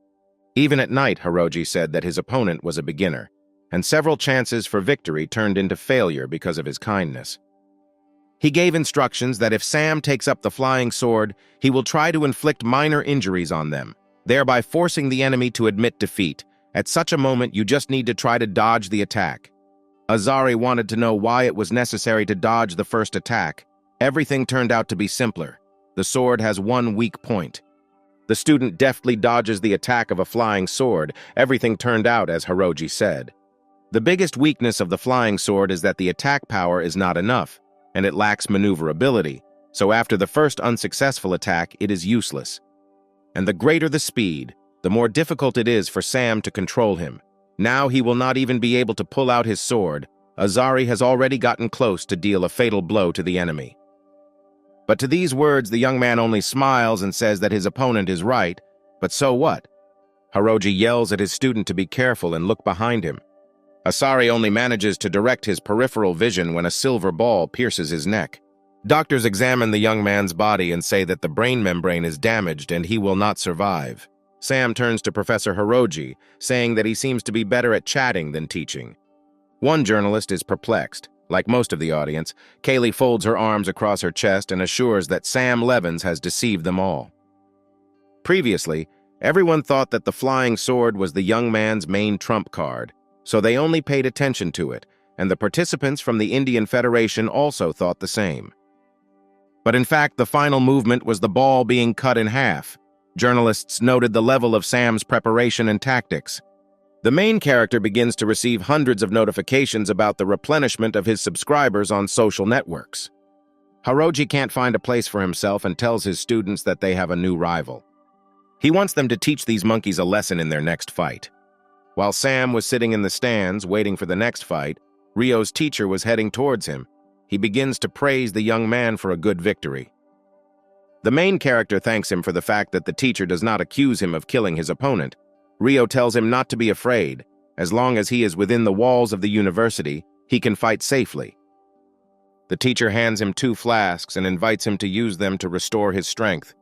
Even at night, Hiroji said that his opponent was a beginner, and several chances for victory turned into failure because of his kindness. He gave instructions that if Sam takes up the flying sword, he will try to inflict minor injuries on them, thereby forcing the enemy to admit defeat. At such a moment, you just need to try to dodge the attack. Aari wanted to know why it was necessary to dodge the first attack. Everything turned out to be simpler. The sword has one weak point. The student deftly dodges the attack of a flying sword. Everything turned out as Hiroji said. The biggest weakness of the flying sword is that the attack power is not enough, and it lacks maneuverability, so after the first unsuccessful attack, it is useless. And the greater the speed, the more difficult it is for Sam to control him. Now he will not even be able to pull out his sword. Aari has already gotten close to deal a fatal blow to the enemy. But to these words, the young man only smiles and says that his opponent is right. But so what? Heroi yells at his student to be careful and look behind him. Aari only manages to direct his peripheral vision when a silver ball pierces his neck. Doctors examine the young man's body and say that the brain membrane is damaged and he will not survive. Sam turns to Professor Heroi, saying that he seems to be better at chatting than teaching. One journalist is perplexed. Like most of the audience, Kaylee folds her arms across her chest and assures that Sam Levens has deceived them all. Previously, everyone thought that the flying sword was the young man's main trump card, so they only paid attention to it, and the participants from the Indian Federation also thought the same. But in fact, the final movement was the ball being cut in half. Journalists noted the level of Sam's preparation and tactics. The main character begins to receive hundreds of notifications about the replenishment of his subscribers on social networks. Heroi can't find a place for himself and tells his students that they have a new rival. He wants them to teach these monkeys a lesson in their next fight. While Sam was sitting in the stands waiting for the next fight, Rio's teacher was heading towards him. He begins to praise the young man for a good victory. The main character thanks him for the fact that the teacher does not accuse him of killing his opponent. Rio tells him not to be afraid. As long as he is within the walls of the university, he can fight safely. The teacher hands him 2 flasks and invites him to use them to restore his strength.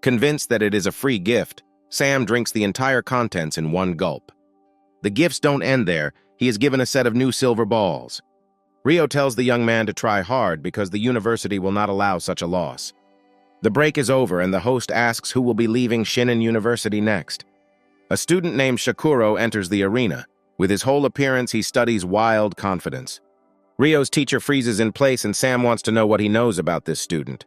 Convinced that it is a free gift, Sam drinks the entire contents in one gulp. The gifts don't end there. He is given a set of new silver balls. Rio tells the young man to try hard because the university will not allow such a loss. The break is over and the host asks who will be leaving Shinin University next. A student named Shakuro enters the arena. With his whole appearance, he studies wild confidence. Rio's teacher freezes in place and Sam wants to know what he knows about this student.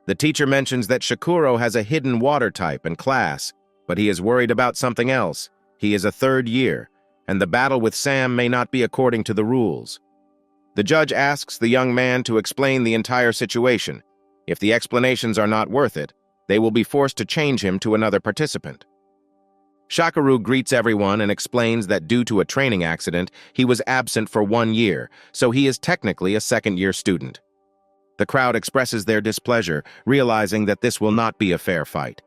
The teacher mentions that Shakuro has a hidden water type and class, but he is worried about something else. He is a 3rd year, and the battle with Sam may not be according to the rules. The judge asks the young man to explain the entire situation. If the explanations are not worth it, they will be forced to change him to another participant. Shakuro greets everyone and explains that due to a training accident, he was absent for 1 year, so he is technically a 2nd-year student. The crowd expresses their displeasure, realizing that this will not be a fair fight.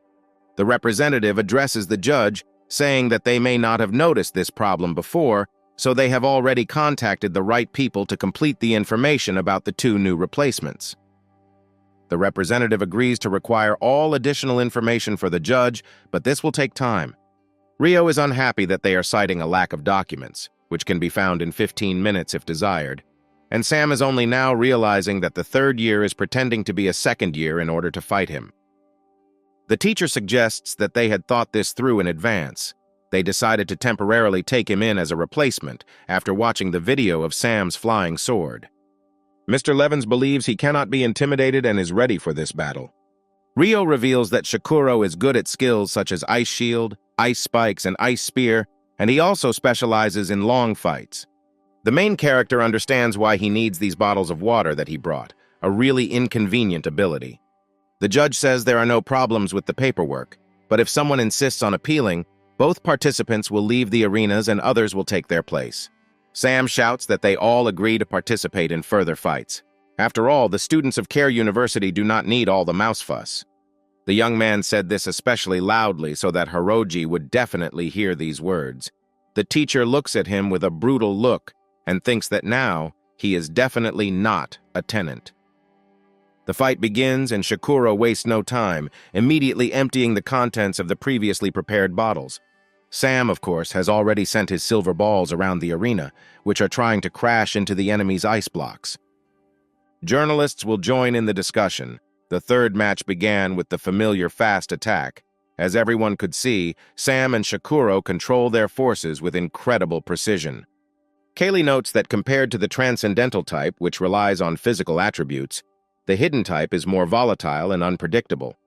The representative addresses the judge, saying that they may not have noticed this problem before, so they have already contacted the right people to complete the information about the 2 new replacements. The representative agrees to require all additional information for the judge, but this will take time. Rio is unhappy that they are citing a lack of documents, which can be found in 15 minutes if desired, and Sam is only now realizing that the 3rd year is pretending to be a 2nd year in order to fight him. The teacher suggests that they had thought this through in advance. They decided to temporarily take him in as a replacement after watching the video of Sam's flying sword. Mr. Levens believes he cannot be intimidated and is ready for this battle. Rio reveals that Shakuro is good at skills such as Ice Shield, Ice Spikes, and Ice Spear, and he also specializes in long fights. The main character understands why he needs these bottles of water that he brought, a really inconvenient ability. The judge says there are no problems with the paperwork, but if someone insists on appealing, both participants will leave the arenas and others will take their place. Sam shouts that they all agree to participate in further fights. After all, the students of Care University do not need all the mouse fuss. The young man said this especially loudly so that Heroi would definitely hear these words. The teacher looks at him with a brutal look and thinks that now he is definitely not a tenant. The fight begins and Shakuro wastes no time, immediately emptying the contents of the previously prepared bottles. Sam, of course, has already sent his silver balls around the arena, which are trying to crash into the enemy's ice blocks. Journalists will join in the discussion. The 3rd match began with the familiar fast attack. As everyone could see, Sam and Shakuro control their forces with incredible precision. Kaylee notes that compared to the transcendental type, which relies on physical attributes, the hidden type is more volatile and unpredictable.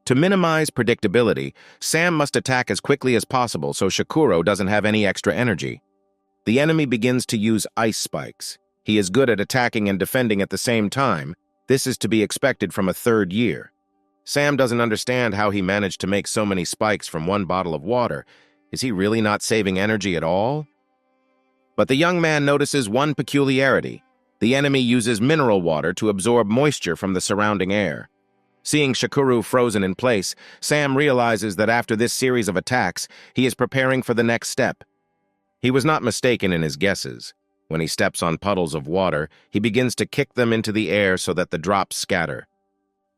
To minimize predictability, Sam must attack as quickly as possible so Shakuro doesn't have any extra energy. The enemy begins to use ice spikes. He is good at attacking and defending at the same time. This is to be expected from a 3rd year. Sam doesn't understand how he managed to make so many spikes from one bottle of water. Is he really not saving energy at all? But the young man notices one peculiarity. The enemy uses mineral water to absorb moisture from the surrounding air. Seeing Shakuru frozen in place, Sam realizes that after this series of attacks, he is preparing for the next step. He was not mistaken in his guesses. When he steps on puddles of water, he begins to kick them into the air so that the drops scatter.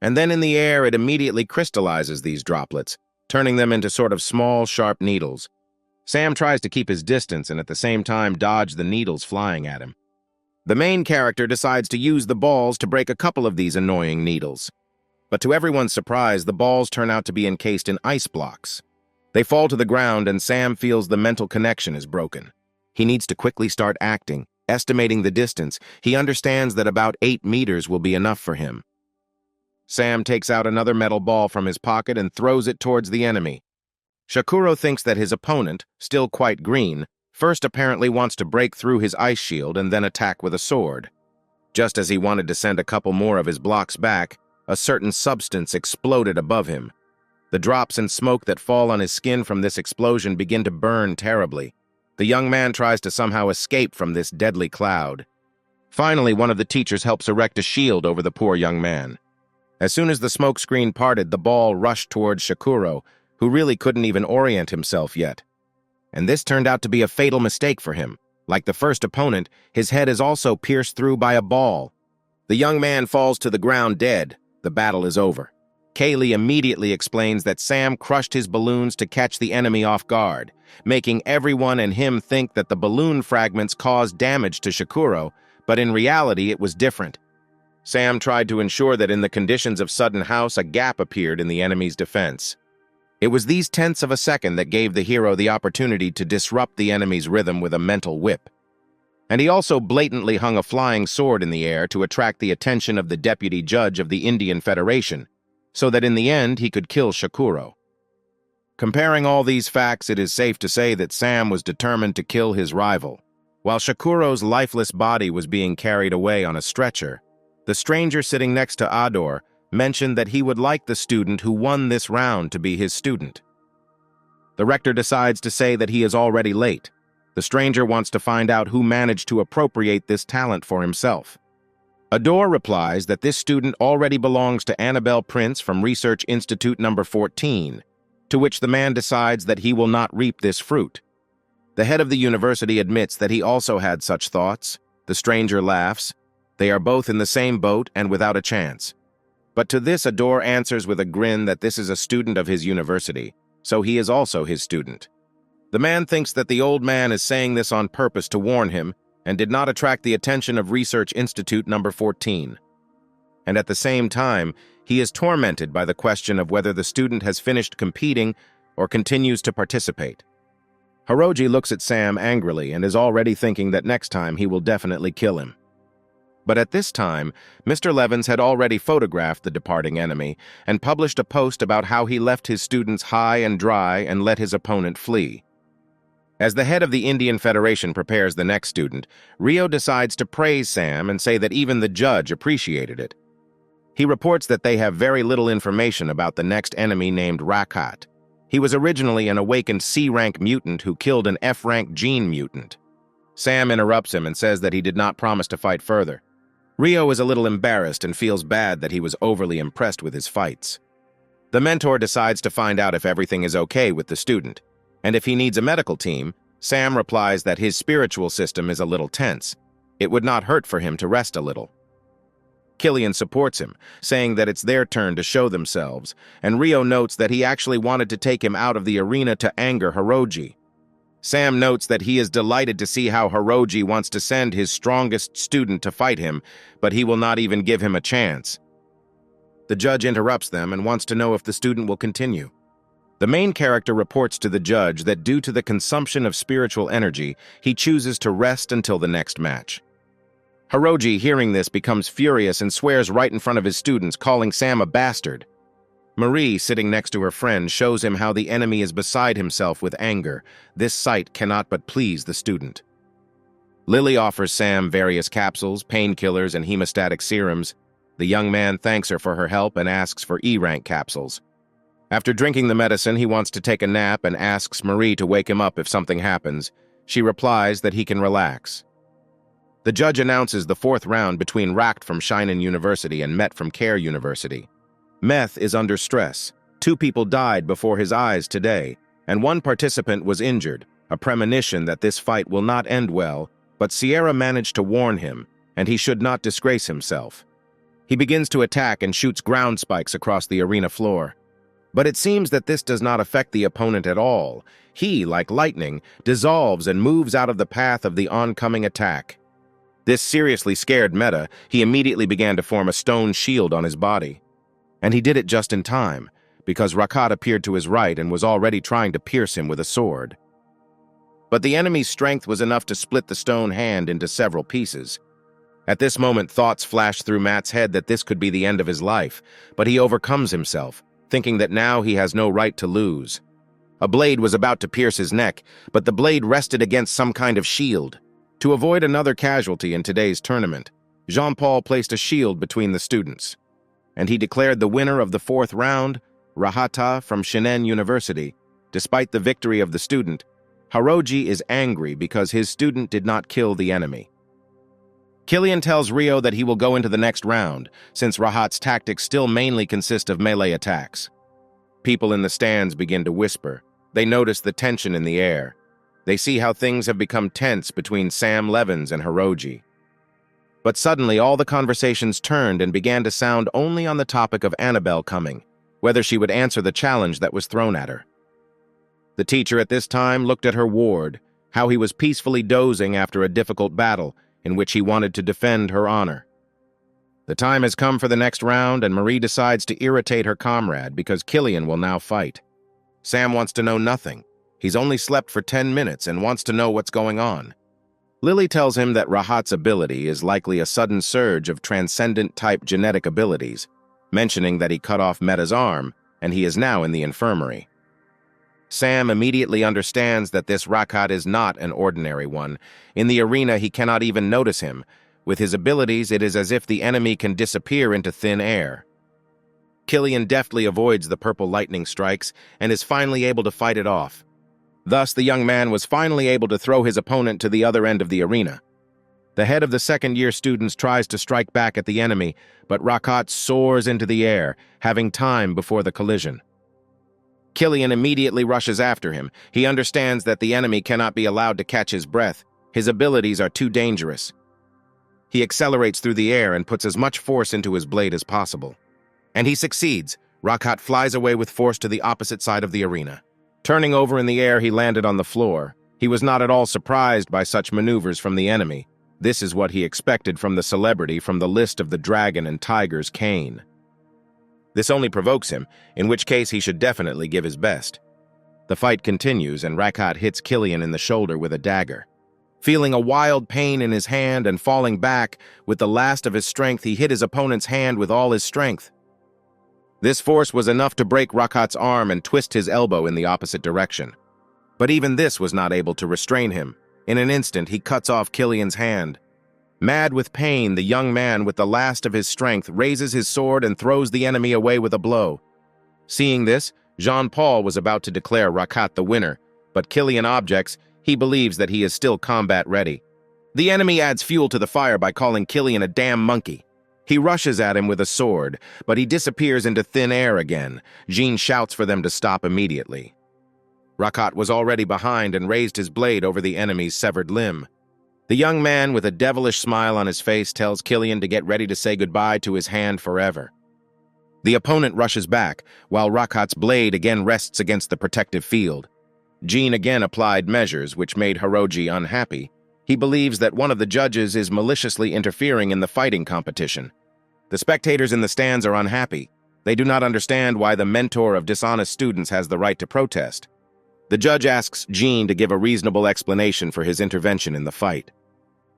And then in the air, it immediately crystallizes these droplets, turning them into sort of small, sharp needles. Sam tries to keep his distance and at the same time dodge the needles flying at him. The main character decides to use the balls to break a couple of these annoying needles. But to everyone's surprise, the balls turn out to be encased in ice blocks. They fall to the ground and Sam feels the mental connection is broken. He needs to quickly start acting. Estimating the distance, he understands that about 8 meters will be enough for him. Sam takes out another metal ball from his pocket and throws it towards the enemy. Shakuro thinks that his opponent, still quite green, first apparently wants to break through his ice shield and then attack with a sword. Just as he wanted to send a couple more of his blocks back, a certain substance exploded above him. The drops and smoke that fall on his skin from this explosion begin to burn terribly. The young man tries to somehow escape from this deadly cloud. Finally, one of the teachers helps erect a shield over the poor young man. As soon as the smoke screen parted, the ball rushed towards Shakuro, who really couldn't even orient himself yet. And this turned out to be a fatal mistake for him. Like the first opponent, his head is also pierced through by a ball. The young man falls to the ground dead. The battle is over. Kaylee immediately explains that Sam crushed his balloons to catch the enemy off guard, making everyone and him think that the balloon fragments caused damage to Shakuro, but in reality it was different. Sam tried to ensure that in the conditions of sudden house, a gap appeared in the enemy's defense. It was these tenths of a second that gave the hero the opportunity to disrupt the enemy's rhythm with a mental whip. And he also blatantly hung a flying sword in the air to attract the attention of the deputy judge of the Indian Federation, so that in the end he could kill Shakuro. Comparing all these facts, it is safe to say that Sam was determined to kill his rival. While Shakuro's lifeless body was being carried away on a stretcher, the stranger sitting next to Ador mentioned that he would like the student who won this round to be his student. The rector decides to say that he is already late. The stranger wants to find out who managed to appropriate this talent for himself. Ador replies that this student already belongs to Annabelle Prince from Research Institute number 14, to which the man decides that he will not reap this fruit. The head of the university admits that he also had such thoughts. The stranger laughs. They are both in the same boat and without a chance. But to this, Ador answers with a grin that this is a student of his university, so he is also his student. The man thinks that the old man is saying this on purpose to warn him and did not attract the attention of Research Institute number 14. And at the same time, he is tormented by the question of whether the student has finished competing or continues to participate. Hiroji looks at Sam angrily and is already thinking that next time he will definitely kill him. But at this time, Mr. Levins had already photographed the departing enemy and published a post about how he left his students high and dry and let his opponent flee. As the head of the Indian Federation prepares the next student, Rio decides to praise Sam and say that even the judge appreciated it. He reports that they have very little information about the next enemy named Rakat. He was originally an awakened C-rank mutant who killed an F-rank gene mutant. Sam interrupts him and says that he did not promise to fight further. Rio is a little embarrassed and feels bad that he was overly impressed with his fights. The mentor decides to find out if everything is okay with the student, and if he needs a medical team, Sam replies that his spiritual system is a little tense. It would not hurt for him to rest a little. Killian supports him, saying that it's their turn to show themselves, and Rio notes that he actually wanted to take him out of the arena to anger Hiroji. Sam notes that he is delighted to see how Hiroji wants to send his strongest student to fight him, but he will not even give him a chance. The judge interrupts them and wants to know if the student will continue. The main character reports to the judge that due to the consumption of spiritual energy, he chooses to rest until the next match. Hiroji, hearing this, becomes furious and swears right in front of his students, calling Sam a bastard. Marie, sitting next to her friend, shows him how the enemy is beside himself with anger. This sight cannot but please the student. Lily offers Sam various capsules, painkillers, and hemostatic serums. The young man thanks her for her help and asks for E-rank capsules. After drinking the medicine, he wants to take a nap and asks Marie to wake him up if something happens. She replies that he can relax. The judge announces the fourth round between Rakat from Shinen University and Met from Care University. Meth is under stress. 2 people died before his eyes today, and 1 participant was injured, a premonition that this fight will not end well, but Sierra managed to warn him, and he should not disgrace himself. He begins to attack and shoots ground spikes across the arena floor. But it seems that this does not affect the opponent at all. He, like lightning, dissolves and moves out of the path of the oncoming attack. This seriously scared Meta. He immediately began to form a stone shield on his body. And he did it just in time, because Rakat appeared to his right and was already trying to pierce him with a sword. But the enemy's strength was enough to split the stone hand into several pieces. At this moment, thoughts flash through Matt's head that this could be the end of his life, but he overcomes himself, thinking that now he has no right to lose. A blade was about to pierce his neck, but the blade rested against some kind of shield. To avoid another casualty in today's tournament, Jean-Paul placed a shield between the students, and he declared the winner of the 4th round, Rakat from Shinen University. Despite the victory of the student, Hiroji is angry because his student did not kill the enemy. Killian tells Rio that he will go into the next round, since Rahat's tactics still mainly consist of melee attacks. People in the stands begin to whisper. They notice the tension in the air. They see how things have become tense between Sam Levins and Hiroji. But suddenly all the conversations turned and began to sound only on the topic of Annabelle coming, whether she would answer the challenge that was thrown at her. The teacher at this time looked at her ward, how he was peacefully dozing after a difficult battle in which he wanted to defend her honor. The time has come for the next round, and Marie decides to irritate her comrade because Killian will now fight. Sam wants to know nothing. He's only slept for 10 minutes and wants to know what's going on. Lily tells him that Rahat's ability is likely a sudden surge of transcendent-type genetic abilities, mentioning that he cut off Meta's arm, and he is now in the infirmary. Sam immediately understands that this Rakat is not an ordinary one. In the arena, he cannot even notice him. With his abilities, it is as if the enemy can disappear into thin air. Killian deftly avoids the purple lightning strikes and is finally able to fight it off. Thus, the young man was finally able to throw his opponent to the other end of the arena. The head of the second-year students tries to strike back at the enemy, but Rakat soars into the air, having time before the collision. Killian immediately rushes after him. He understands that the enemy cannot be allowed to catch his breath. His abilities are too dangerous. He accelerates through the air and puts as much force into his blade as possible. And he succeeds. Rakat flies away with force to the opposite side of the arena. Turning over in the air, he landed on the floor. He was not at all surprised by such maneuvers from the enemy. This is what he expected from the celebrity from the list of the dragon and tiger's cane. This only provokes him, in which case he should definitely give his best. The fight continues, and Rakat hits Killian in the shoulder with a dagger. Feeling a wild pain in his hand and falling back, with the last of his strength, he hit his opponent's hand with all his strength. This force was enough to break Rakat's arm and twist his elbow in the opposite direction. But even this was not able to restrain him. In an instant, he cuts off Killian's hand. Mad with pain, the young man, with the last of his strength, raises his sword and throws the enemy away with a blow. Seeing this, Jean-Paul was about to declare Rakat the winner, but Killian objects. He believes that he is still combat ready. The enemy adds fuel to the fire by calling Killian a damn monkey. He rushes at him with a sword, but he disappears into thin air again. Jean shouts for them to stop immediately. Rakat was already behind and raised his blade over the enemy's severed limb. The young man, with a devilish smile on his face, tells Killian to get ready to say goodbye to his hand forever. The opponent rushes back, while Rakat's blade again rests against the protective field. Jean again applied measures which made Hiroji unhappy. He believes that one of the judges is maliciously interfering in the fighting competition. The spectators in the stands are unhappy. They do not understand why the mentor of dishonest students has the right to protest. The judge asks Jean to give a reasonable explanation for his intervention in the fight.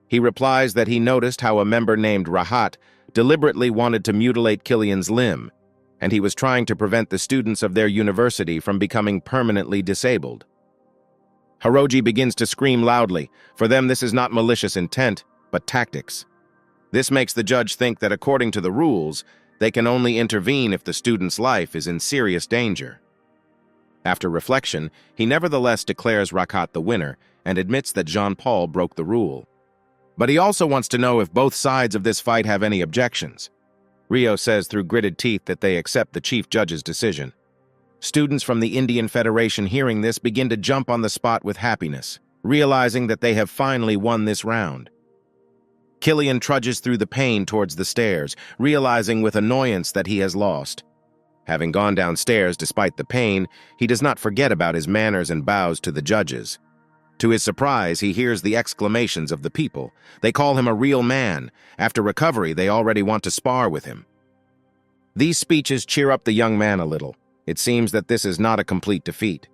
He replies that he noticed how a member named Rakat deliberately wanted to mutilate Killian's limb, and he was trying to prevent the students of their university from becoming permanently disabled. Hiroji begins to scream loudly. For them, this is not malicious intent, but tactics. This makes the judge think that according to the rules, they can only intervene if the student's life is in serious danger. After reflection, he nevertheless declares Rakat the winner and admits that Jean-Paul broke the rule. But he also wants to know if both sides of this fight have any objections. Rio says through gritted teeth that they accept the chief judge's decision. Students from the Indian Federation hearing this begin to jump on the spot with happiness, realizing that they have finally won this round. Killian trudges through the pain towards the stairs, realizing with annoyance that he has lost. Having gone downstairs despite the pain, he does not forget about his manners and bows to the judges. To his surprise, he hears the exclamations of the people. They call him a real man. After recovery, they already want to spar with him. These speeches cheer up the young man a little. It seems that this is not a complete defeat.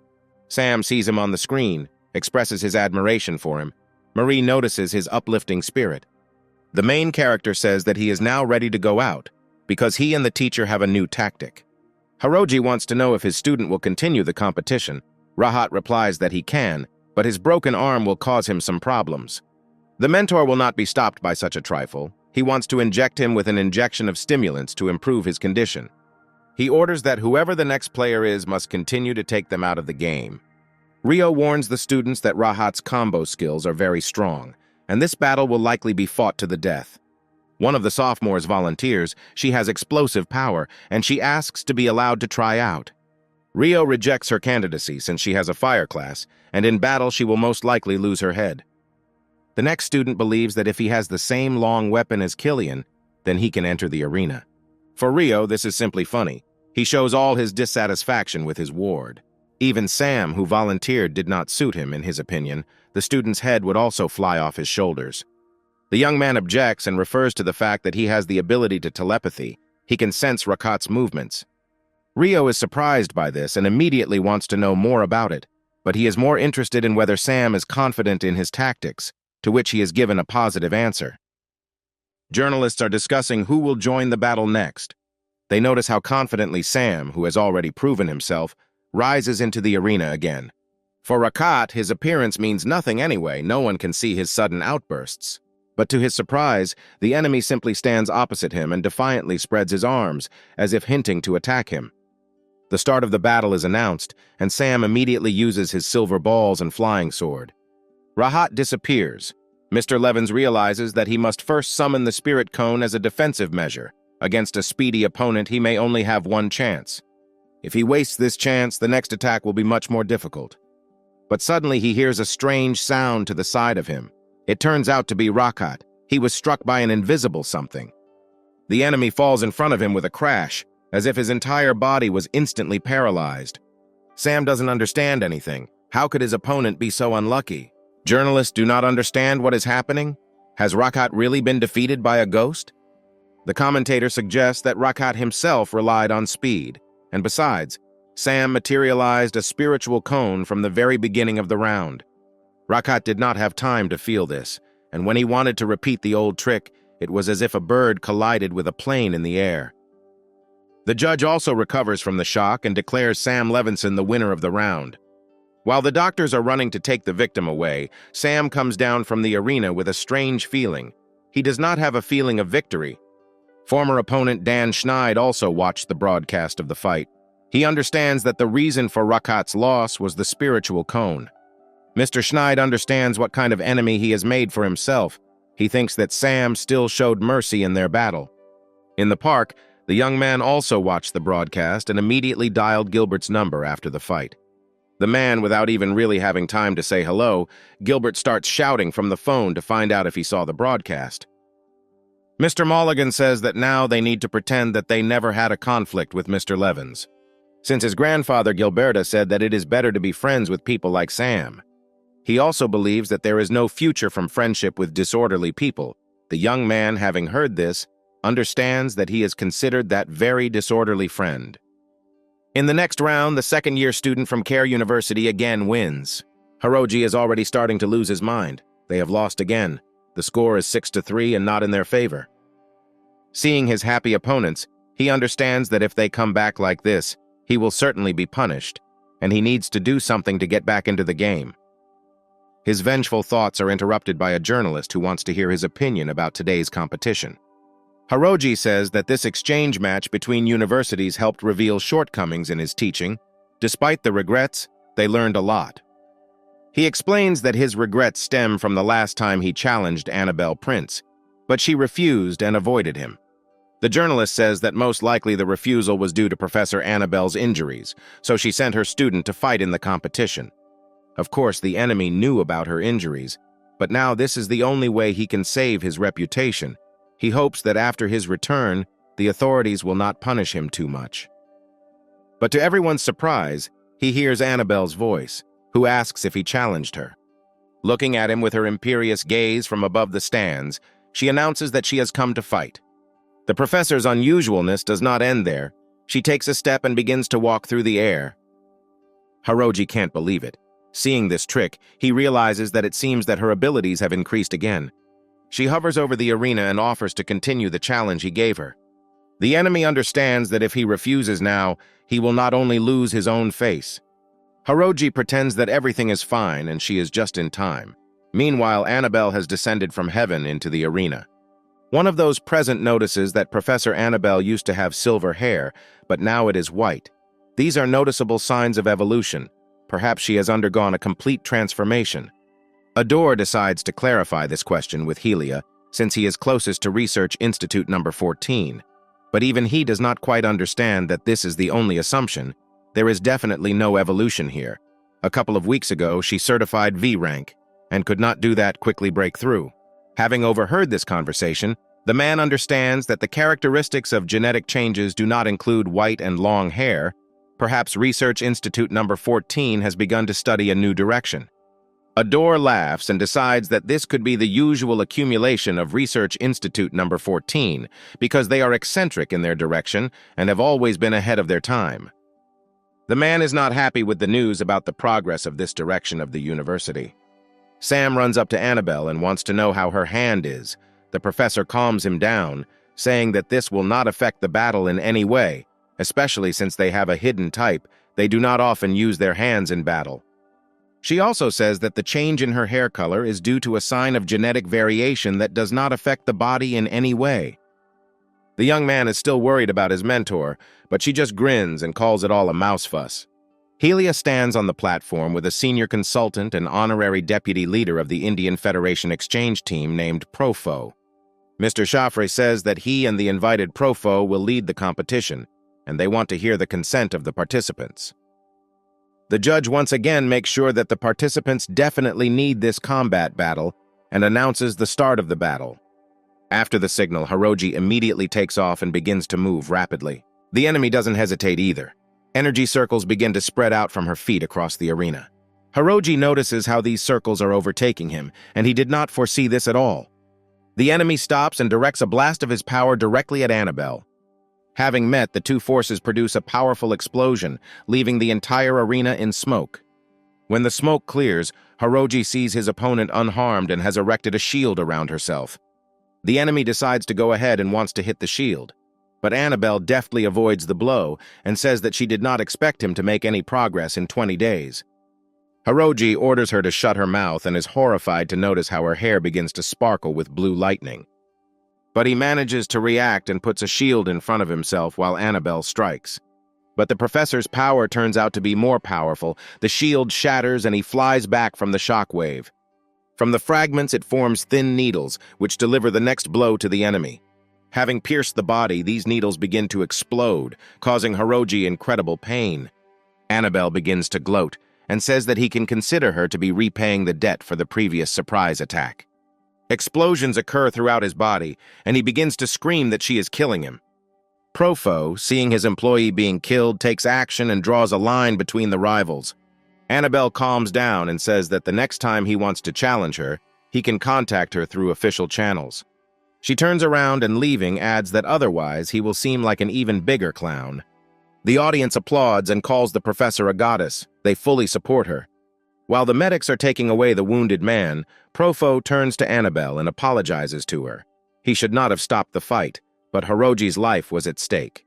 Sam sees him on the screen, expresses his admiration for him. Marie notices his uplifting spirit. The main character says that he is now ready to go out, because he and the teacher have a new tactic. Hiroji wants to know if his student will continue the competition. Rakat replies that he can, but his broken arm will cause him some problems. The mentor will not be stopped by such a trifle. He wants to inject him with an injection of stimulants to improve his condition. He orders that whoever the next player is must continue to take them out of the game. Rio warns the students that Rakat's combo skills are very strong, and this battle will likely be fought to the death. One of the sophomores volunteers. She has explosive power, and she asks to be allowed to try out. Rio rejects her candidacy since she has a fire class, and in battle she will most likely lose her head. The next student believes that if he has the same long weapon as Killian, then he can enter the arena. For Rio, this is simply funny. He shows all his dissatisfaction with his ward. Even Sam, who volunteered, did not suit him, in his opinion. The student's head would also fly off his shoulders. The young man objects and refers to the fact that he has the ability to telepathy. He can sense Rakat's movements. Rio is surprised by this and immediately wants to know more about it, but he is more interested in whether Sam is confident in his tactics, to which he is given a positive answer. Journalists are discussing who will join the battle next. They notice how confidently Sam, who has already proven himself, rises into the arena again. For Rakat, his appearance means nothing anyway. No one can see his sudden outbursts. But to his surprise, the enemy simply stands opposite him and defiantly spreads his arms, as if hinting to attack him. The start of the battle is announced, and Sam immediately uses his silver balls and flying sword. Rakat disappears. Mr. Levins realizes that he must first summon the spirit cone as a defensive measure. Against a speedy opponent, he may only have one chance. If he wastes this chance, the next attack will be much more difficult. But suddenly he hears a strange sound to the side of him. It turns out to be Rakat. He was struck by an invisible something. The enemy falls in front of him with a crash, as if his entire body was instantly paralyzed. Sam doesn't understand anything. How could his opponent be so unlucky? Journalists do not understand what is happening. Has Rakat really been defeated by a ghost? The commentator suggests that Rakat himself relied on speed, and besides, Sam materialized a spiritual cone from the very beginning of the round. Rakat did not have time to feel this, and when he wanted to repeat the old trick, it was as if a bird collided with a plane in the air. The judge also recovers from the shock and declares Sam Levinson the winner of the round. While the doctors are running to take the victim away, Sam comes down from the arena with a strange feeling. He does not have a feeling of victory. Former opponent Dan Schneid also watched the broadcast of the fight. He understands that the reason for Rakat's loss was the spiritual cone. Mr. Schneid understands what kind of enemy he has made for himself. He thinks that Sam still showed mercy in their battle. In the park, the young man also watched the broadcast and immediately dialed Gilbert's number after the fight. The man, without even really having time to say hello, Gilbert starts shouting from the phone to find out if he saw the broadcast. Mr. Mulligan says that now they need to pretend that they never had a conflict with Mr. Levins, since his grandfather Gilberta said that it is better to be friends with people like Sam. He also believes that there is no future from friendship with disorderly people. The young man, having heard this, understands that he is considered that very disorderly friend. In the next round, the second-year student from Care University again wins. Hiroji is already starting to lose his mind. They have lost again. The score is 6-3 and not in their favor. Seeing his happy opponents, he understands that if they come back like this, he will certainly be punished, and he needs to do something to get back into the game. His vengeful thoughts are interrupted by a journalist who wants to hear his opinion about today's competition. Hiroji says that this exchange match between universities helped reveal shortcomings in his teaching. Despite the regrets, they learned a lot. He explains that his regrets stem from the last time he challenged Annabelle Prince, but she refused and avoided him. The journalist says that most likely the refusal was due to Professor Annabelle's injuries, so she sent her student to fight in the competition. Of course, the enemy knew about her injuries, but now this is the only way he can save his reputation. He hopes that after his return, the authorities will not punish him too much. But to everyone's surprise, he hears Annabelle's voice, who asks if he challenged her. Looking at him with her imperious gaze from above the stands, she announces that she has come to fight. The professor's unusualness does not end there. She takes a step and begins to walk through the air. Hiroji can't believe it. Seeing this trick, he realizes that it seems that her abilities have increased again. She hovers over the arena and offers to continue the challenge he gave her. The enemy understands that if he refuses now, he will not only lose his own face. Hiroji pretends that everything is fine and she is just in time. Meanwhile, Annabelle has descended from heaven into the arena. One of those present notices that Professor Annabelle used to have silver hair, but now it is white. These are noticeable signs of evolution. Perhaps she has undergone a complete transformation. Adore decides to clarify this question with Helia, since he is closest to Research Institute number 14. But even he does not quite understand that this is the only assumption. There is definitely no evolution here. A couple of weeks ago, she certified V rank, and could not do that quickly break through. Having overheard this conversation, the man understands that the characteristics of genetic changes do not include white and long hair. Perhaps Research Institute number 14 has begun to study a new direction. Adore laughs and decides that this could be the usual accumulation of Research Institute number 14 because they are eccentric in their direction and have always been ahead of their time. The man is not happy with the news about the progress of this direction of the university. Sam runs up to Annabelle and wants to know how her hand is. The professor calms him down, saying that this will not affect the battle in any way, especially since they have a hidden type. They do not often use their hands in battle. She also says that the change in her hair color is due to a sign of genetic variation that does not affect the body in any way. The young man is still worried about his mentor, but she just grins and calls it all a mouse fuss. Helia stands on the platform with a senior consultant and honorary deputy leader of the Indian Federation exchange team named Profo. Mr. Shafre says that he and the invited Profo will lead the competition, and they want to hear the consent of the participants. The judge once again makes sure that the participants definitely need this combat battle and announces the start of the battle. After the signal, Hiroji immediately takes off and begins to move rapidly. The enemy doesn't hesitate either. Energy circles begin to spread out from her feet across the arena. Hiroji notices how these circles are overtaking him, and he did not foresee this at all. The enemy stops and directs a blast of his power directly at Annabelle. Having met, the two forces produce a powerful explosion, leaving the entire arena in smoke. When the smoke clears, Hiroji sees his opponent unharmed and has erected a shield around herself. The enemy decides to go ahead and wants to hit the shield, but Annabelle deftly avoids the blow and says that she did not expect him to make any progress in 20 days. Hiroji orders her to shut her mouth and is horrified to notice how her hair begins to sparkle with blue lightning. But he manages to react and puts a shield in front of himself while Annabelle strikes. But the professor's power turns out to be more powerful. The shield shatters and he flies back from the shockwave. From the fragments, it forms thin needles, which deliver the next blow to the enemy. Having pierced the body, these needles begin to explode, causing Hiroji incredible pain. Annabelle begins to gloat and says that he can consider her to be repaying the debt for the previous surprise attack. Explosions occur throughout his body, and he begins to scream that she is killing him. Profo, seeing his employee being killed, takes action and draws a line between the rivals. Annabelle calms down and says that the next time he wants to challenge her, he can contact her through official channels. She turns around and leaving adds that otherwise he will seem like an even bigger clown. The audience applauds and calls the professor a goddess. They fully support her. While the medics are taking away the wounded man, Profo turns to Annabelle and apologizes to her. He should not have stopped the fight, but Hiroji's life was at stake.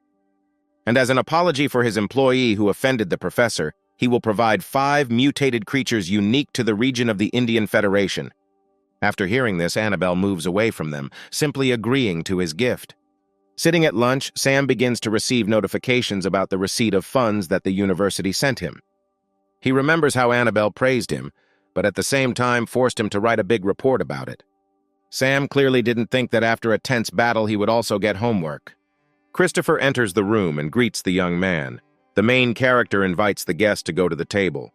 And as an apology for his employee who offended the professor, he will provide 5 mutated creatures unique to the region of the Indian Federation. After hearing this, Annabelle moves away from them, simply agreeing to his gift. Sitting at lunch, Sam begins to receive notifications about the receipt of funds that the university sent him. He remembers how Annabelle praised him, but at the same time forced him to write a big report about it. Sam clearly didn't think that after a tense battle he would also get homework. Christopher enters the room and greets the young man. The main character invites the guest to go to the table.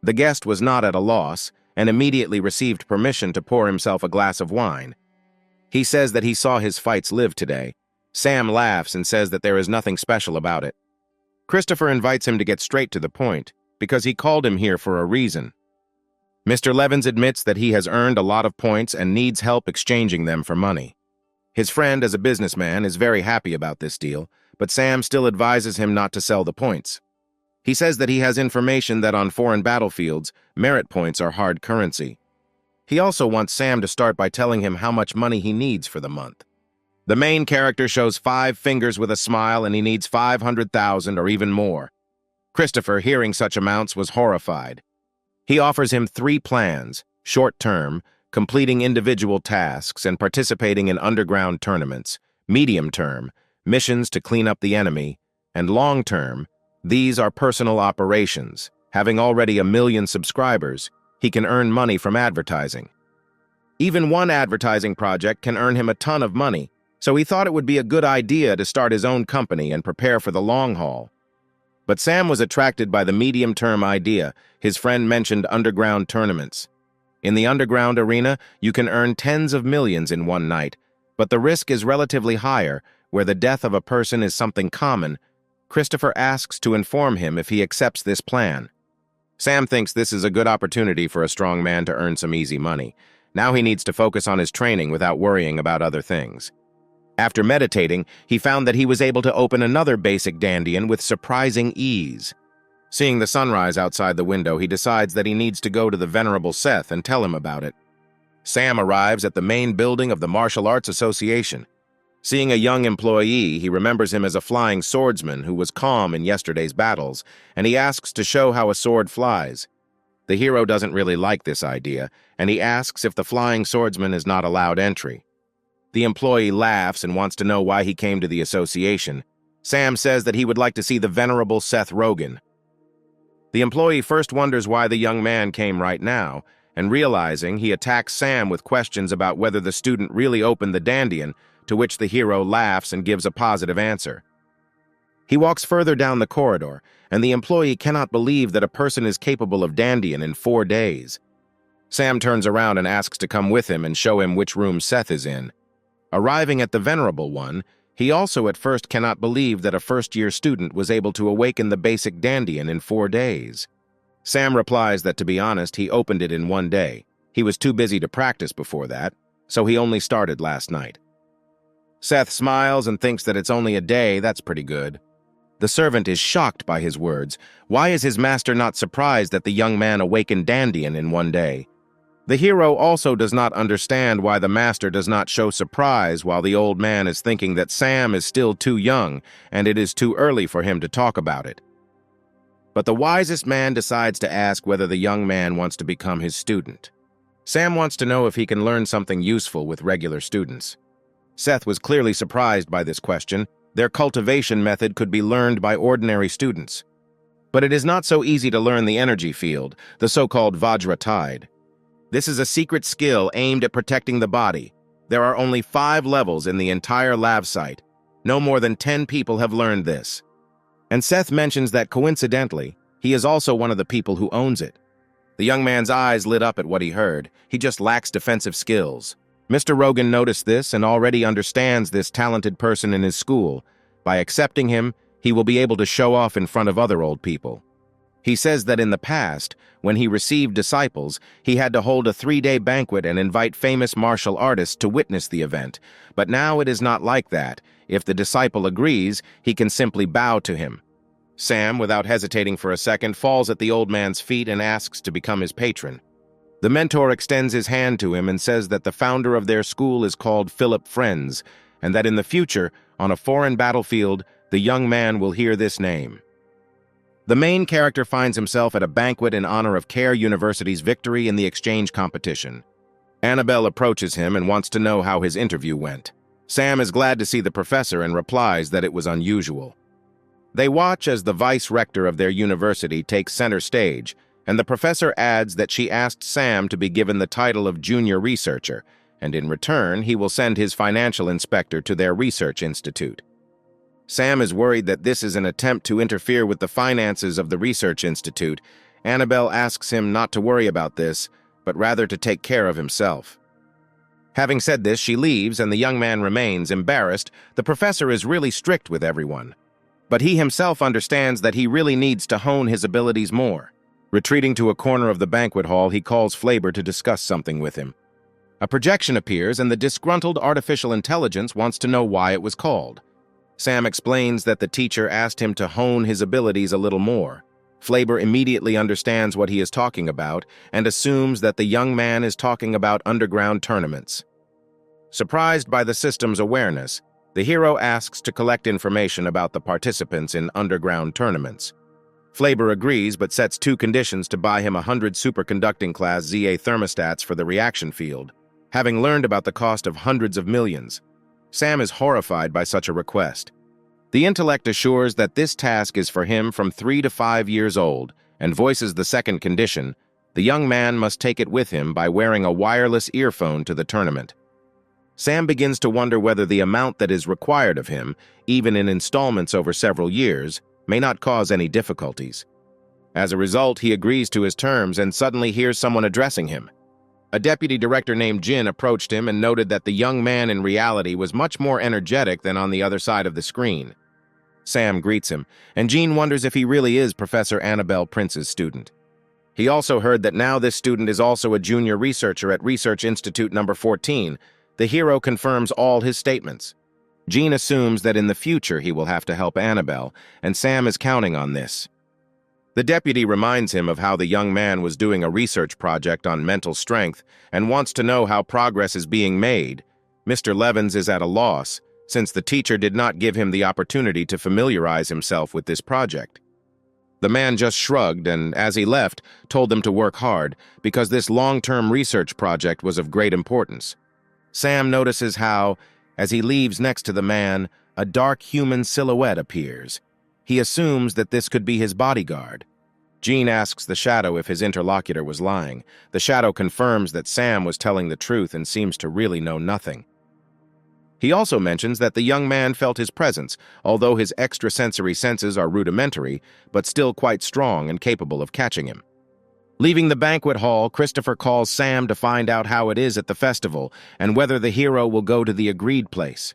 The guest was not at a loss and immediately received permission to pour himself a glass of wine. He says that he saw his fights live today. Sam laughs and says that there is nothing special about it. Christopher invites him to get straight to the point, because he called him here for a reason. Mr. Levins admits that he has earned a lot of points and needs help exchanging them for money. His friend, as a businessman, is very happy about this deal, but Sam still advises him not to sell the points. He says that he has information that on foreign battlefields, merit points are hard currency. He also wants Sam to start by telling him how much money he needs for the month. The main character shows 5 fingers with a smile and he needs 500,000 or even more. Christopher, hearing such amounts, was horrified. He offers him 3 plans: short-term, completing individual tasks and participating in underground tournaments; medium-term, missions to clean up the enemy; and long-term, these are personal operations. Having already 1 million subscribers, he can earn money from advertising. Even one advertising project can earn him a ton of money, so he thought it would be a good idea to start his own company and prepare for the long haul. But Sam was attracted by the medium-term idea. His friend mentioned underground tournaments. In the underground arena, you can earn tens of millions in one night, but the risk is relatively higher, where the death of a person is something common. Christopher asks to inform him if he accepts this plan. Sam thinks this is a good opportunity for a strong man to earn some easy money. Now he needs to focus on his training without worrying about other things. After meditating, he found that he was able to open another basic dandian with surprising ease. Seeing the sunrise outside the window, he decides that he needs to go to the Venerable Seth and tell him about it. Sam arrives at the main building of the Martial Arts Association. Seeing a young employee, he remembers him as a flying swordsman who was calm in yesterday's battles, and he asks to show how a sword flies. The hero doesn't really like this idea, and he asks if the flying swordsman is not allowed entry. The employee laughs and wants to know why he came to the association. Sam says that he would like to see the Venerable Seth Rogen. The employee first wonders why the young man came right now, and realizing, he attacks Sam with questions about whether the student really opened the dandian, to which the hero laughs and gives a positive answer. He walks further down the corridor, and the employee cannot believe that a person is capable of dandian in 4 days. Sam turns around and asks to come with him and show him which room Seth is in. Arriving at the Venerable One, he also at first cannot believe that a first-year student was able to awaken the basic dandian in 4 days. Sam replies that, to be honest, he opened it in 1 day. He was too busy to practice before that, so he only started last night. Seth smiles and thinks that it's only a day. That's pretty good. The servant is shocked by his words. Why is his master not surprised that the young man awakened dandian in 1 day? The hero also does not understand why the master does not show surprise while the old man is thinking that Sam is still too young and it is too early for him to talk about it. But the wisest man decides to ask whether the young man wants to become his student. Sam wants to know if he can learn something useful with regular students. Seth was clearly surprised by this question. Their cultivation method could be learned by ordinary students. But it is not so easy to learn the energy field, the so-called Vajra tide. This is a secret skill aimed at protecting the body. There are only 5 levels in the entire lab site. No more than 10 people have learned this. And Seth mentions that, coincidentally, he is also one of the people who owns it. The young man's eyes lit up at what he heard. He just lacks defensive skills. Mr. Rogen noticed this and already understands this talented person in his school. By accepting him, he will be able to show off in front of other old people. He says that in the past, when he received disciples, he had to hold a 3-day banquet and invite famous martial artists to witness the event. But now it is not like that. If the disciple agrees, he can simply bow to him. Sam, without hesitating for a second, falls at the old man's feet and asks to become his patron. The mentor extends his hand to him and says that the founder of their school is called Philip Friends, and that in the future, on a foreign battlefield, the young man will hear this name. The main character finds himself at a banquet in honor of Care University's victory in the exchange competition. Annabelle approaches him and wants to know how his interview went. Sam is glad to see the professor and replies that it was unusual. They watch as the vice-rector of their university takes center stage, and the professor adds that she asked Sam to be given the title of junior researcher, and in return he will send his financial inspector to their research institute. Sam is worried that this is an attempt to interfere with the finances of the research institute. Annabelle asks him not to worry about this, but rather to take care of himself. Having said this, she leaves and the young man remains embarrassed. The professor is really strict with everyone. But he himself understands that he really needs to hone his abilities more. Retreating to a corner of the banquet hall, he calls Flaber to discuss something with him. A projection appears and the disgruntled artificial intelligence wants to know why it was called. Sam explains that the teacher asked him to hone his abilities a little more. Flaber immediately understands what he is talking about and assumes that the young man is talking about underground tournaments. Surprised by the system's awareness, the hero asks to collect information about the participants in underground tournaments. Flaber agrees but sets 2 conditions to buy him 100 superconducting class ZA thermostats for the reaction field, having learned about the cost of hundreds of millions. Sam is horrified by such a request. The intellect assures that this task is for him from 3 to 5 years old and voices the second condition: the young man must take it with him by wearing a wireless earphone to the tournament. Sam begins to wonder whether the amount that is required of him, even in installments over several years, may not cause any difficulties. As a result, he agrees to his terms and suddenly hears someone addressing him. A deputy director named Jin approached him and noted that the young man in reality was much more energetic than on the other side of the screen. Sam greets him, and Jin wonders if he really is Professor Annabelle Prince's student. He also heard that now this student is also a junior researcher at Research Institute number 14. The hero confirms all his statements. Jin assumes that in the future he will have to help Annabelle, and Sam is counting on this. The deputy reminds him of how the young man was doing a research project on mental strength and wants to know how progress is being made. Mr. Levins is at a loss, since the teacher did not give him the opportunity to familiarize himself with this project. The man just shrugged and, as he left, told them to work hard because this long-term research project was of great importance. Sam notices how, as he leaves next to the man, a dark human silhouette appears. He assumes that this could be his bodyguard. Jean asks the shadow if his interlocutor was lying. The shadow confirms that Sam was telling the truth and seems to really know nothing. He also mentions that the young man felt his presence, although his extrasensory senses are rudimentary, but still quite strong and capable of catching him. Leaving the banquet hall, Christopher calls Sam to find out how it is at the festival and whether the hero will go to the agreed place.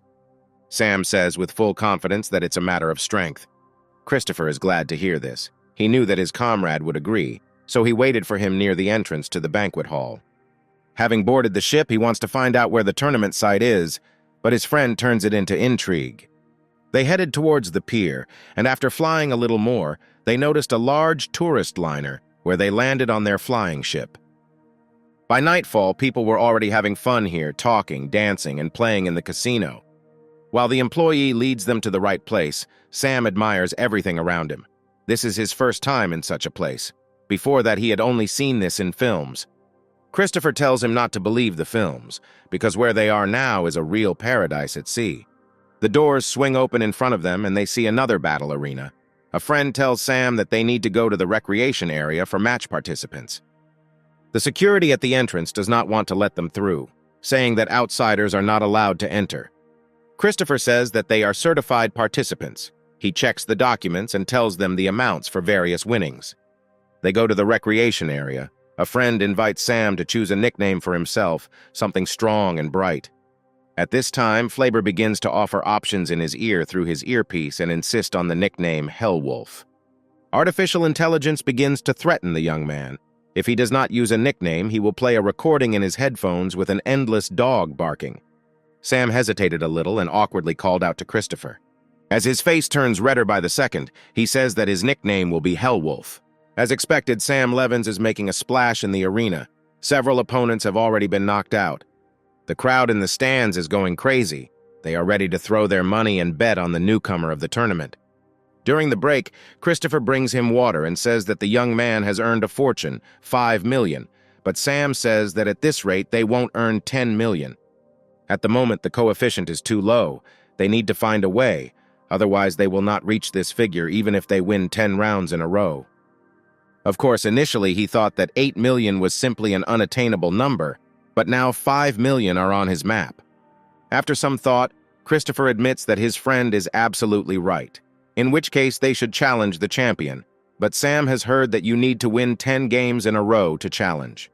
Sam says with full confidence that it's a matter of strength. Christopher is glad to hear this. He knew that his comrade would agree, so he waited for him near the entrance to the banquet hall. Having boarded the ship, he wants to find out where the tournament site is, but his friend turns it into intrigue. They headed towards the pier, and after flying a little more, they noticed a large tourist liner where they landed on their flying ship. By nightfall, people were already having fun here, talking, dancing, and playing in the casino. While the employee leads them to the right place, Sam admires everything around him. This is his first time in such a place. Before that, he had only seen this in films. Christopher tells him not to believe the films, because where they are now is a real paradise at sea. The doors swing open in front of them and they see another battle arena. A friend tells Sam that they need to go to the recreation area for match participants. The security at the entrance does not want to let them through, saying that outsiders are not allowed to enter. Christopher says that they are certified participants. He checks the documents and tells them the amounts for various winnings. They go to the recreation area. A friend invites Sam to choose a nickname for himself, something strong and bright. At this time, Flaber begins to offer options in his ear through his earpiece and insist on the nickname Hellwolf. Artificial intelligence begins to threaten the young man. If he does not use a nickname, he will play a recording in his headphones with an endless dog barking. Sam hesitated a little and awkwardly called out to Christopher. As his face turns redder by the second, he says that his nickname will be Hellwolf. As expected, Sam Levins is making a splash in the arena. Several opponents have already been knocked out. The crowd in the stands is going crazy. They are ready to throw their money and bet on the newcomer of the tournament. During the break, Christopher brings him water and says that the young man has earned a fortune, 5 million, but Sam says that at this rate they won't earn 10 million. At the moment, the coefficient is too low. They need to find a way, otherwise they will not reach this figure even if they win 10 rounds in a row. Of course, initially he thought that 8 million was simply an unattainable number, but now 5 million are on his map. After some thought, Christopher admits that his friend is absolutely right, in which case they should challenge the champion, but Sam has heard that you need to win 10 games in a row to challenge.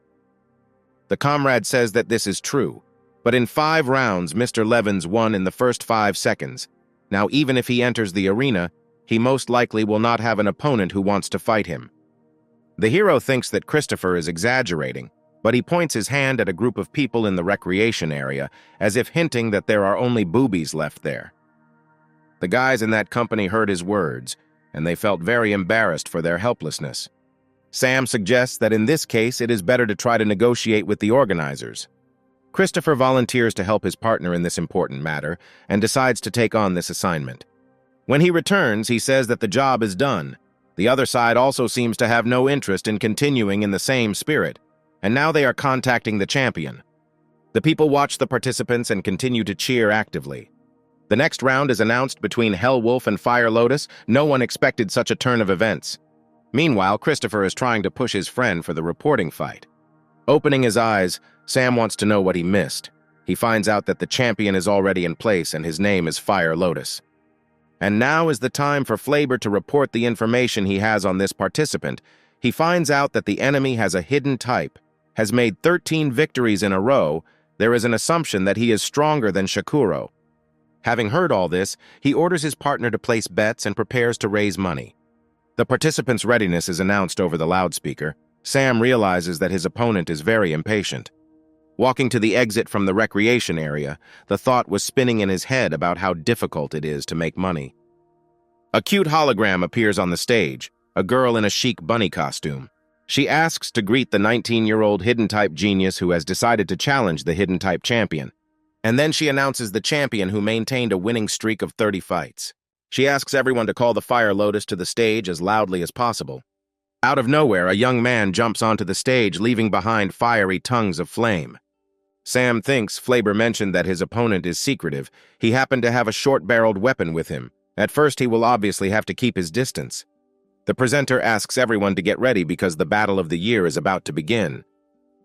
The comrade says that this is true, but in 5 rounds Mr. Levens won in the first 5 seconds. Now even if he enters the arena, he most likely will not have an opponent who wants to fight him. The hero thinks that Christopher is exaggerating, but he points his hand at a group of people in the recreation area, as if hinting that there are only boobies left there. The guys in that company heard his words, and they felt very embarrassed for their helplessness. Sam suggests that in this case it is better to try to negotiate with the organizers. Christopher volunteers to help his partner in this important matter, and decides to take on this assignment. When he returns, he says that the job is done. The other side also seems to have no interest in continuing in the same spirit, and now they are contacting the champion. The people watch the participants and continue to cheer actively. The next round is announced between Hellwolf and Fire Lotus. No one expected such a turn of events. Meanwhile, Christopher is trying to push his friend for the reporting fight. Opening his eyes, Sam wants to know what he missed. He finds out that the champion is already in place and his name is Fire Lotus. And now is the time for Flaber to report the information he has on this participant. He finds out that the enemy has a hidden type, has made 13 victories in a row. There is an assumption that he is stronger than Shakuro. Having heard all this, he orders his partner to place bets and prepares to raise money. The participant's readiness is announced over the loudspeaker. Sam realizes that his opponent is very impatient. Walking to the exit from the recreation area, the thought was spinning in his head about how difficult it is to make money. A cute hologram appears on the stage, a girl in a chic bunny costume. She asks to greet the 19-year-old hidden-type genius who has decided to challenge the hidden-type champion. And then she announces the champion who maintained a winning streak of 30 fights. She asks everyone to call the Fire Lotus to the stage as loudly as possible. Out of nowhere, a young man jumps onto the stage, leaving behind fiery tongues of flame. Sam thinks Flaber mentioned that his opponent is secretive. He happened to have a short-barreled weapon with him. At first, he will obviously have to keep his distance. The presenter asks everyone to get ready because the battle of the year is about to begin.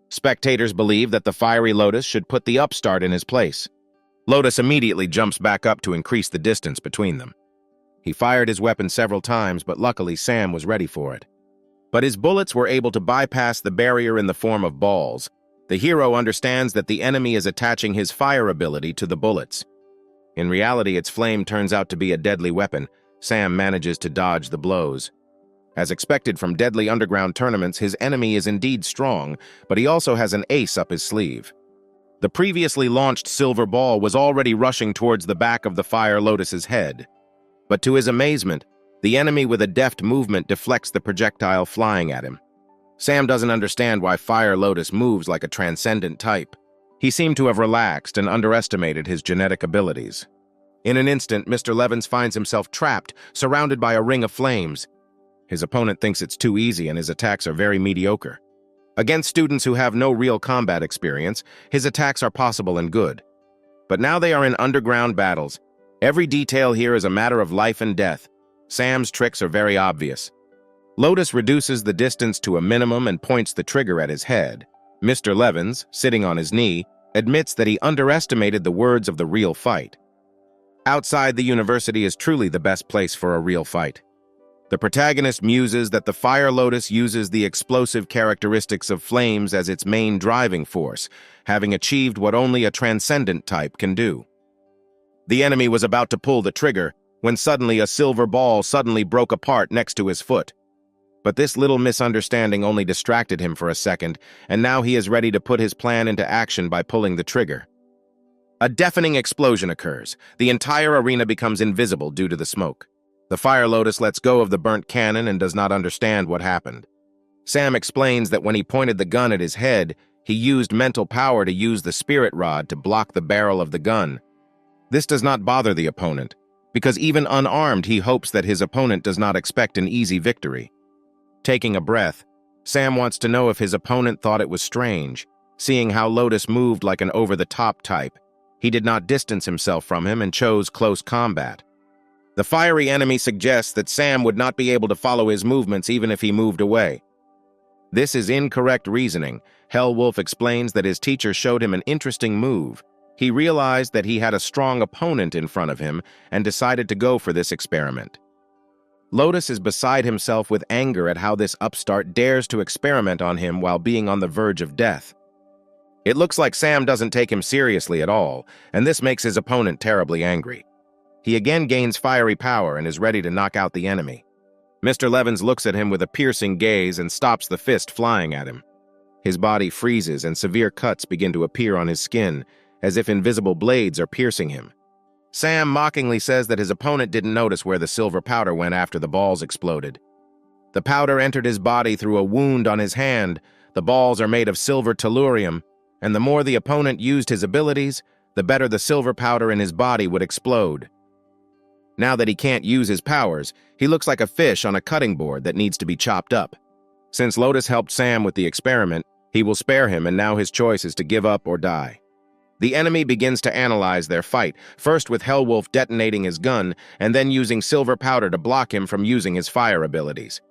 Spectators believe that the Fiery Lotus should put the upstart in his place. Lotus immediately jumps back up to increase the distance between them. He fired his weapon several times, but luckily Sam was ready for it. But his bullets were able to bypass the barrier in the form of balls. The hero understands that the enemy is attaching his fire ability to the bullets. In reality, its flame turns out to be a deadly weapon. Sam manages to dodge the blows. As expected from deadly underground tournaments, his enemy is indeed strong, but he also has an ace up his sleeve. The previously launched silver ball was already rushing towards the back of the Fire Lotus's head. But to his amazement, the enemy with a deft movement deflects the projectile flying at him. Sam doesn't understand why Fire Lotus moves like a transcendent type. He seemed to have relaxed and underestimated his genetic abilities. In an instant, Mr. Levens finds himself trapped, surrounded by a ring of flames. His opponent thinks it's too easy and his attacks are very mediocre. Against students who have no real combat experience, his attacks are possible and good. But now they are in underground battles. Every detail here is a matter of life and death. Sam's tricks are very obvious. Lotus reduces the distance to a minimum and points the trigger at his head. Mr. Levens, sitting on his knee, admits that he underestimated the words of the real fight. Outside the university is truly the best place for a real fight. The protagonist muses that the Fire Lotus uses the explosive characteristics of flames as its main driving force, having achieved what only a transcendent type can do. The enemy was about to pull the trigger when suddenly a silver ball suddenly broke apart next to his foot. But this little misunderstanding only distracted him for a second, and now he is ready to put his plan into action by pulling the trigger. A deafening explosion occurs. The entire arena becomes invisible due to the smoke. The Fire Lotus lets go of the burnt cannon and does not understand what happened. Sam explains that when he pointed the gun at his head, he used mental power to use the spirit rod to block the barrel of the gun. This does not bother the opponent. because even unarmed, he hopes that his opponent does not expect an easy victory. Taking a breath, Sam wants to know if his opponent thought it was strange, seeing how Lotus moved like an over-the-top type. He did not distance himself from him and chose close combat. The fiery enemy suggests that Sam would not be able to follow his movements even if he moved away. This is incorrect reasoning. Hellwolf explains that his teacher showed him an interesting move. He realized that he had a strong opponent in front of him and decided to go for this experiment. Lotus is beside himself with anger at how this upstart dares to experiment on him while being on the verge of death. It looks like Sam doesn't take him seriously at all, and this makes his opponent terribly angry. He again gains fiery power and is ready to knock out the enemy. Mr. Levins looks at him with a piercing gaze and stops the fist flying at him. His body freezes and severe cuts begin to appear on his skin, as if invisible blades are piercing him. Sam mockingly says that his opponent didn't notice where the silver powder went after the balls exploded. The powder entered his body through a wound on his hand. The balls are made of silver tellurium, and the more the opponent used his abilities, the better the silver powder in his body would explode. Now that he can't use his powers, he looks like a fish on a cutting board that needs to be chopped up. Since Lotus helped Sam with the experiment, he will spare him, and now his choice is to give up or die. The enemy begins to analyze their fight, first with Hellwolf detonating his gun, and then using silver powder to block him from using his fire abilities.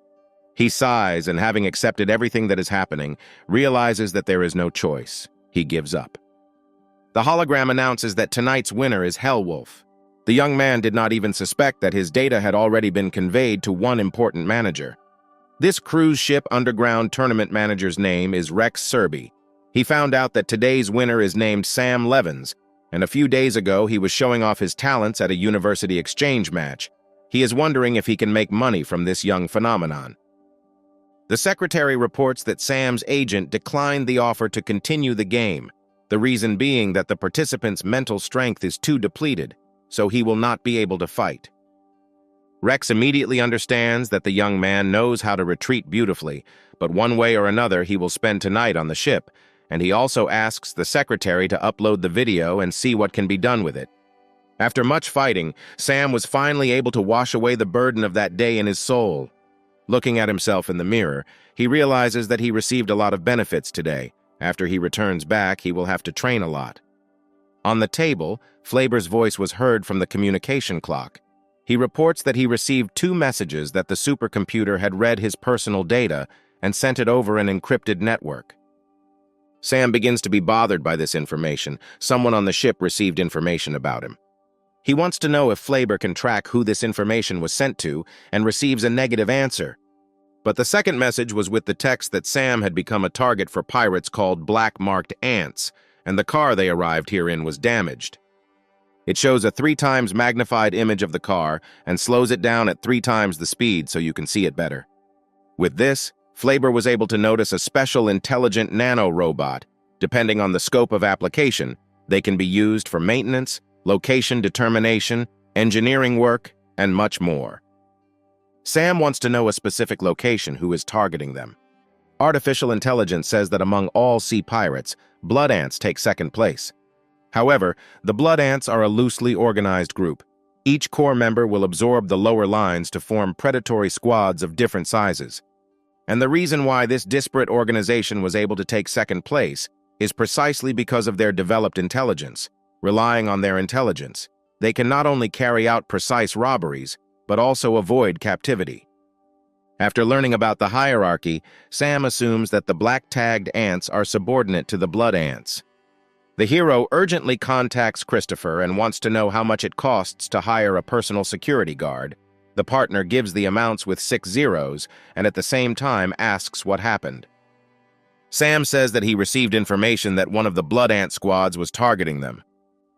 He sighs, and having accepted everything that is happening, realizes that there is no choice. He gives up. The hologram announces that tonight's winner is Hellwolf. The young man did not even suspect that his data had already been conveyed to one important manager. This cruise ship underground tournament manager's name is Rex Serby. He found out that today's winner is named Sam Levins, and a few days ago he was showing off his talents at a university exchange match. He is wondering if he can make money from this young phenomenon. The secretary reports that Sam's agent declined the offer to continue the game, the reason being that the participant's mental strength is too depleted, so he will not be able to fight. Rex immediately understands that the young man knows how to retreat beautifully, but one way or another he will spend tonight on the ship, and he also asks the secretary to upload the video and see what can be done with it. After much fighting, Sam was finally able to wash away the burden of that day in his soul. Looking at himself in the mirror, he realizes that he received a lot of benefits today. After he returns back, he will have to train a lot. On the table, Flaber's voice was heard from the communication clock. He reports that he received 2 messages that the supercomputer had read his personal data and sent it over an encrypted network. Sam begins to be bothered by this information. Someone on the ship received information about him. He wants to know if Flaber can track who this information was sent to and receives a negative answer. But the second message was with the text that Sam had become a target for pirates called black-marked ants, and the car they arrived here in was damaged. It shows a 3 times magnified image of the car and slows it down at 3 times the speed so you can see it better. With this, Flaber was able to notice a special intelligent nano-robot. Depending on the scope of application, they can be used for maintenance, location determination, engineering work, and much more. Sam wants to know a specific location who is targeting them. Artificial intelligence says that among all sea pirates, blood ants take second place. However, the blood ants are a loosely organized group. Each core member will absorb the lower lines to form predatory squads of different sizes. And the reason why this disparate organization was able to take second place is precisely because of their developed intelligence. Relying on their intelligence, they can not only carry out precise robberies, but also avoid captivity. After learning about the hierarchy, Sam assumes that the black-tagged ants are subordinate to the blood ants. The hero urgently contacts Christopher and wants to know how much it costs to hire a personal security guard. The partner gives the amounts with 6 zeros and at the same time asks what happened. Sam says that he received information that one of the blood ant squads was targeting them.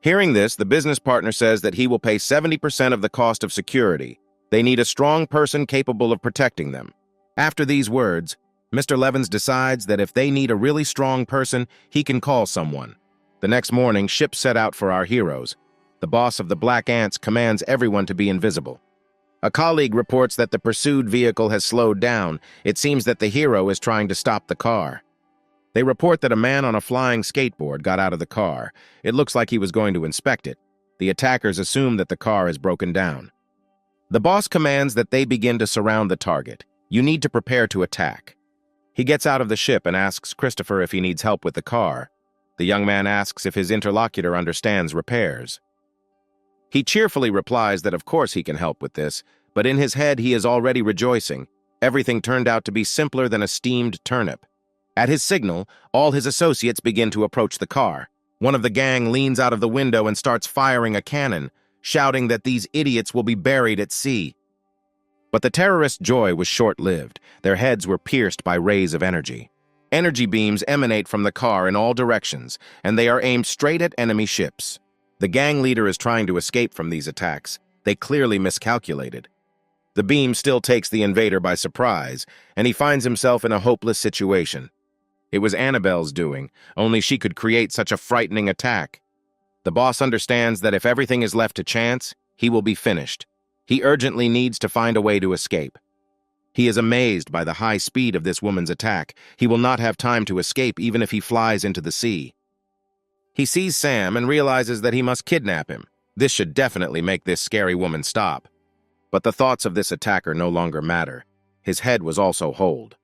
Hearing this, the business partner says that he will pay 70% of the cost of security. They need a strong person capable of protecting them. After these words, Mr. Levins decides that if they need a really strong person, he can call someone. The next morning, ships set out for our heroes. The boss of the Black Ants commands everyone to be invisible. A colleague reports that the pursued vehicle has slowed down. It seems that the hero is trying to stop the car. They report that a man on a flying skateboard got out of the car. It looks like he was going to inspect it. The attackers assume that the car is broken down. The boss commands that they begin to surround the target. You need to prepare to attack. He gets out of the ship and asks Christopher if he needs help with the car. The young man asks if his interlocutor understands repairs. He cheerfully replies that of course he can help with this, but in his head he is already rejoicing. Everything turned out to be simpler than a steamed turnip. At his signal, all his associates begin to approach the car. One of the gang leans out of the window and starts firing a cannon, shouting that these idiots will be buried at sea. But the terrorists' joy was short-lived. Their heads were pierced by rays of energy. Energy beams emanate from the car in all directions, and they are aimed straight at enemy ships. The gang leader is trying to escape from these attacks. They clearly miscalculated. The beam still takes the invader by surprise, and he finds himself in a hopeless situation. It was Annabelle's doing, only she could create such a frightening attack. The boss understands that if everything is left to chance, he will be finished. He urgently needs to find a way to escape. He is amazed by the high speed of this woman's attack. He will not have time to escape even if he flies into the sea. He sees Sam and realizes that he must kidnap him. This should definitely make this scary woman stop. But the thoughts of this attacker no longer matter. His head was also holed.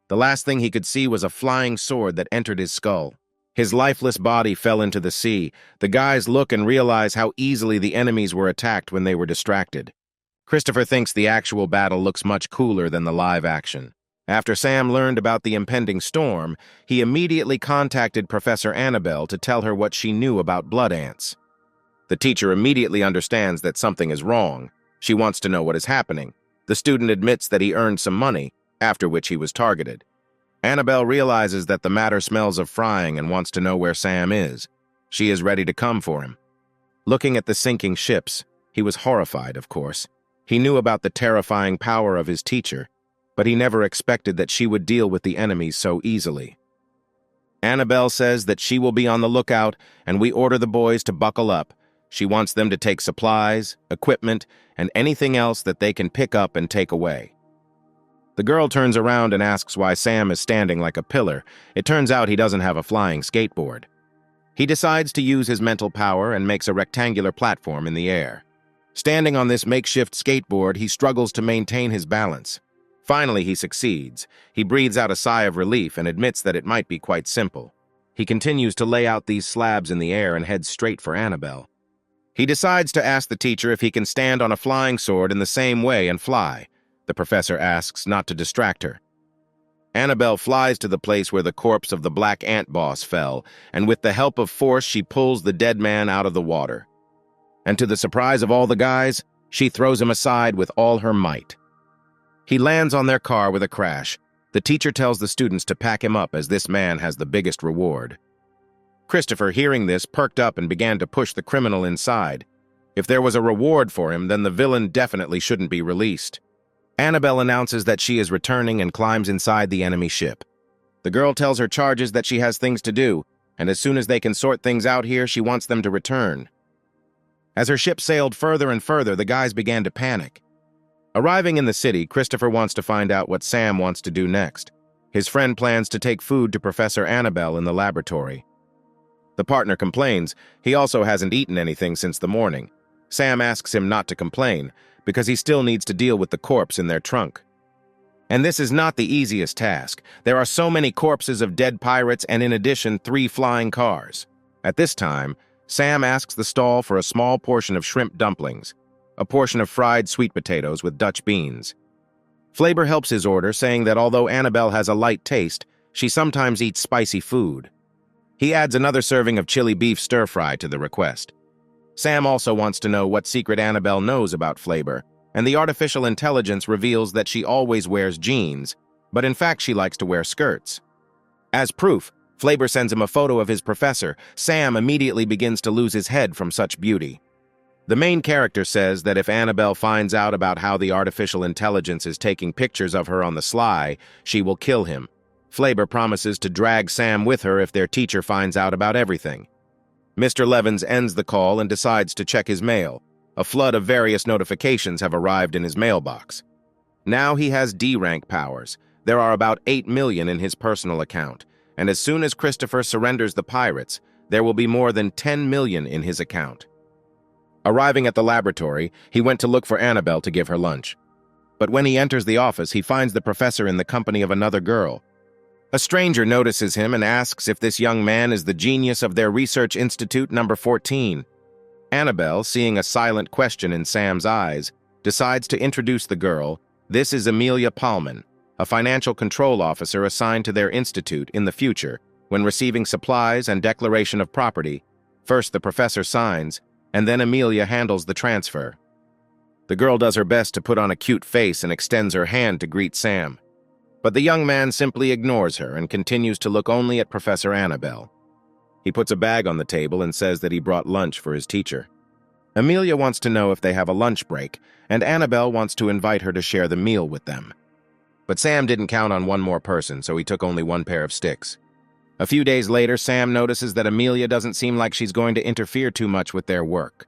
The last thing he could see was a flying sword that entered his skull. His lifeless body fell into the sea. The guys look and realize how easily the enemies were attacked when they were distracted. Christopher thinks the actual battle looks much cooler than the live action. After Sam learned about the impending storm, he immediately contacted Professor Annabelle to tell her what she knew about blood ants. The teacher immediately understands that something is wrong. She wants to know what is happening. The student admits that he earned some money, after which he was targeted. Annabelle realizes that the matter smells of frying and wants to know where Sam is. She is ready to come for him. Looking at the sinking ships, he was horrified, of course. He knew about the terrifying power of his teacher, but he never expected that she would deal with the enemies so easily. Annabelle says that she will be on the lookout, and we order the boys to buckle up. She wants them to take supplies, equipment, and anything else that they can pick up and take away. The girl turns around and asks why Sam is standing like a pillar. It turns out he doesn't have a flying skateboard. He decides to use his mental power and makes a rectangular platform in the air. Standing on this makeshift skateboard, he struggles to maintain his balance. Finally, he succeeds. He breathes out a sigh of relief and admits that it might be quite simple. He continues to lay out these slabs in the air and heads straight for Annabelle. He decides to ask the teacher if he can stand on a flying sword in the same way and fly. The professor asks not to distract her. Annabelle flies to the place where the corpse of the black ant boss fell, and with the help of force, she pulls the dead man out of the water. And to the surprise of all the guys, she throws him aside with all her might. He lands on their car with a crash. The teacher tells the students to pack him up as this man has the biggest reward. Christopher, hearing this, perked up and began to push the criminal inside. If there was a reward for him, then the villain definitely shouldn't be released. Annabelle announces that she is returning and climbs inside the enemy ship. The girl tells her charges that she has things to do, and as soon as they can sort things out here, she wants them to return. As her ship sailed further and further, the guys began to panic. Arriving in the city, Christopher wants to find out what Sam wants to do next. His friend plans to take food to Professor Annabelle in the laboratory. The partner complains he also hasn't eaten anything since the morning. Sam asks him not to complain, because he still needs to deal with the corpse in their trunk. And this is not the easiest task. There are so many corpses of dead pirates and in addition 3 flying cars. At this time, Sam asks the stall for a small portion of shrimp dumplings, a portion of fried sweet potatoes with Dutch beans. Flavor helps his order, saying that although Annabelle has a light taste, she sometimes eats spicy food. He adds another serving of chili beef stir-fry to the request. Sam also wants to know what secret Annabelle knows about Flavor, and the artificial intelligence reveals that she always wears jeans, but in fact she likes to wear skirts. As proof, Flavor sends him a photo of his professor. Sam immediately begins to lose his head from such beauty. The main character says that if Annabelle finds out about how the artificial intelligence is taking pictures of her on the sly, she will kill him. Flavor promises to drag Sam with her if their teacher finds out about everything. Mr. Levins ends the call and decides to check his mail. A flood of various notifications have arrived in his mailbox. Now he has D-rank powers. There are about 8 million in his personal account, and as soon as Christopher surrenders the pirates, there will be more than 10 million in his account. Arriving at the laboratory, he went to look for Annabelle to give her lunch. But when he enters the office, he finds the professor in the company of another girl. A stranger notices him and asks if this young man is the genius of their research institute number 14. Annabelle, seeing a silent question in Sam's eyes, decides to introduce the girl. This is Amelia Palman, a financial control officer assigned to their institute in the future when receiving supplies and declaration of property. First the professor signs, and then Amelia handles the transfer. The girl does her best to put on a cute face and extends her hand to greet Sam. But the young man simply ignores her and continues to look only at Professor Annabelle. He puts a bag on the table and says that he brought lunch for his teacher. Amelia wants to know if they have a lunch break, and Annabelle wants to invite her to share the meal with them. But Sam didn't count on one more person, so he took only one pair of sticks. A few days later, Sam notices that Amelia doesn't seem like she's going to interfere too much with their work.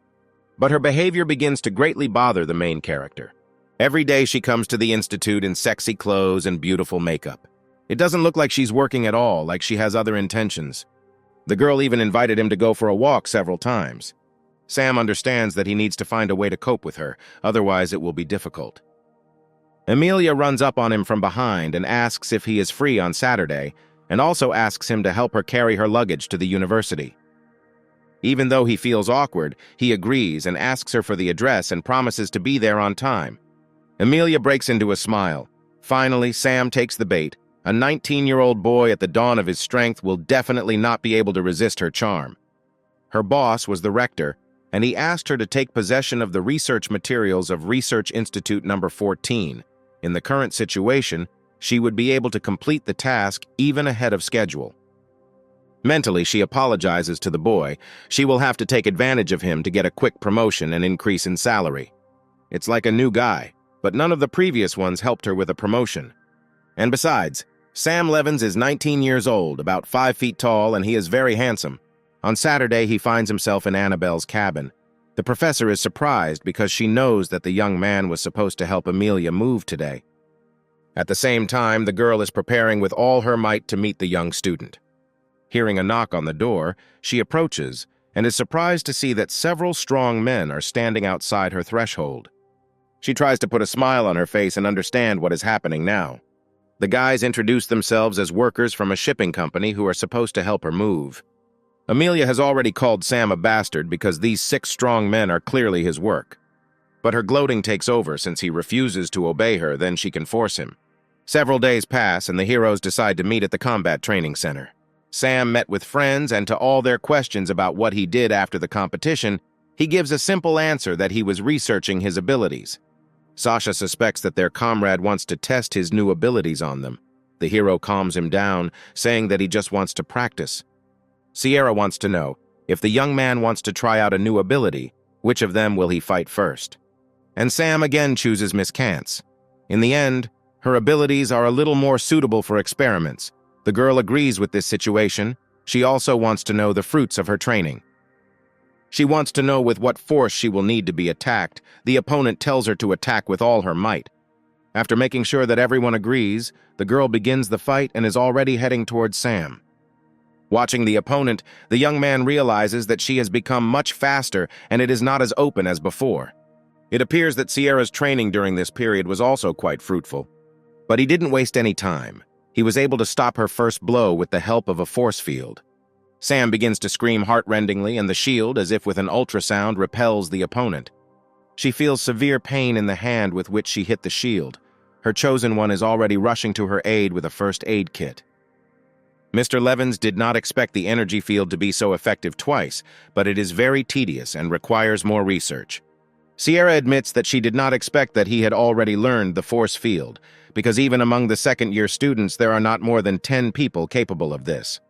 But her behavior begins to greatly bother the main character. Every day she comes to the institute in sexy clothes and beautiful makeup. It doesn't look like she's working at all, like she has other intentions. The girl even invited him to go for a walk several times. Sam understands that he needs to find a way to cope with her, otherwise it will be difficult. Amelia runs up on him from behind and asks if he is free on Saturday, and also asks him to help her carry her luggage to the university. Even though he feels awkward, he agrees and asks her for the address and promises to be there on time. Amelia breaks into a smile. Finally, Sam takes the bait. A 19-year-old boy at the dawn of his strength will definitely not be able to resist her charm. Her boss was the rector, and he asked her to take possession of the research materials of Research Institute number 14. In the current situation, she would be able to complete the task even ahead of schedule. Mentally, she apologizes to the boy. She will have to take advantage of him to get a quick promotion and increase in salary. It's like a new guy, but none of the previous ones helped her with a promotion. And besides, Sam Levins is 19 years old, about 5 feet tall, and he is very handsome. On Saturday, he finds himself in Annabelle's cabin. The professor is surprised because she knows that the young man was supposed to help Amelia move today. At the same time, the girl is preparing with all her might to meet the young student. Hearing a knock on the door, she approaches and is surprised to see that several strong men are standing outside her threshold. She tries to put a smile on her face and understand what is happening now. The guys introduce themselves as workers from a shipping company who are supposed to help her move. Amelia has already called Sam a bastard because these 6 strong men are clearly his work. But her gloating takes over since he refuses to obey her, then she can force him. Several days pass and the heroes decide to meet at the combat training center. Sam met with friends, and to all their questions about what he did after the competition, he gives a simple answer that he was researching his abilities. Sasha suspects that their comrade wants to test his new abilities on them. The hero calms him down, saying that he just wants to practice. Sierra wants to know, if the young man wants to try out a new ability, which of them will he fight first? And Sam again chooses Miss Kantz. In the end, her abilities are a little more suitable for experiments. The girl agrees with this situation. She also wants to know the fruits of her training. She wants to know with what force she will need to be attacked. The opponent tells her to attack with all her might. After making sure that everyone agrees, the girl begins the fight and is already heading towards Sam. Watching the opponent, the young man realizes that she has become much faster and it is not as open as before. It appears that Sierra's training during this period was also quite fruitful. But he didn't waste any time. He was able to stop her first blow with the help of a force field. Sam begins to scream heart-rendingly, and the shield, as if with an ultrasound, repels the opponent. She feels severe pain in the hand with which she hit the shield. Her chosen one is already rushing to her aid with a first aid kit. Mr. Levins did not expect the energy field to be so effective twice, but it is very tedious and requires more research. Sierra admits that she did not expect that he had already learned the force field, because even among the second-year students there are not more than 10 people capable of this.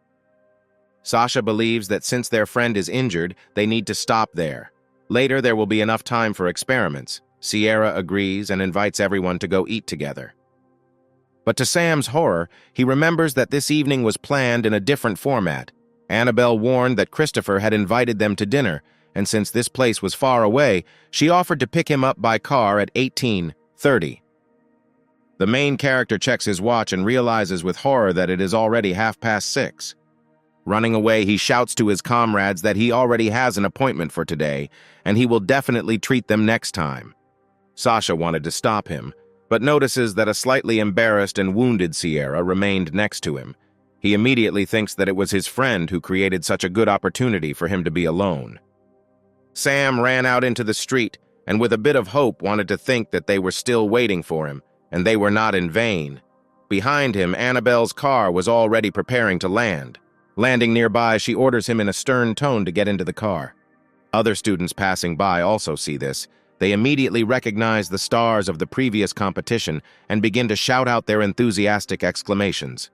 Sasha believes that since their friend is injured, they need to stop there. Later, there will be enough time for experiments. Sierra agrees and invites everyone to go eat together. But to Sam's horror, he remembers that this evening was planned in a different format. Annabelle warned that Christopher had invited them to dinner, and since this place was far away, she offered to pick him up by car at 18:30. The main character checks his watch and realizes with horror that it is already 6:30. Running away, he shouts to his comrades that he already has an appointment for today, and he will definitely treat them next time. Sasha wanted to stop him, but notices that a slightly embarrassed and wounded Sierra remained next to him. He immediately thinks that it was his friend who created such a good opportunity for him to be alone. Sam ran out into the street, and with a bit of hope wanted to think that they were still waiting for him, and they were not in vain. Behind him, Annabelle's car was already preparing to land. Landing nearby, she orders him in a stern tone to get into the car. Other students passing by also see this. They immediately recognize the stars of the previous competition and begin to shout out their enthusiastic exclamations.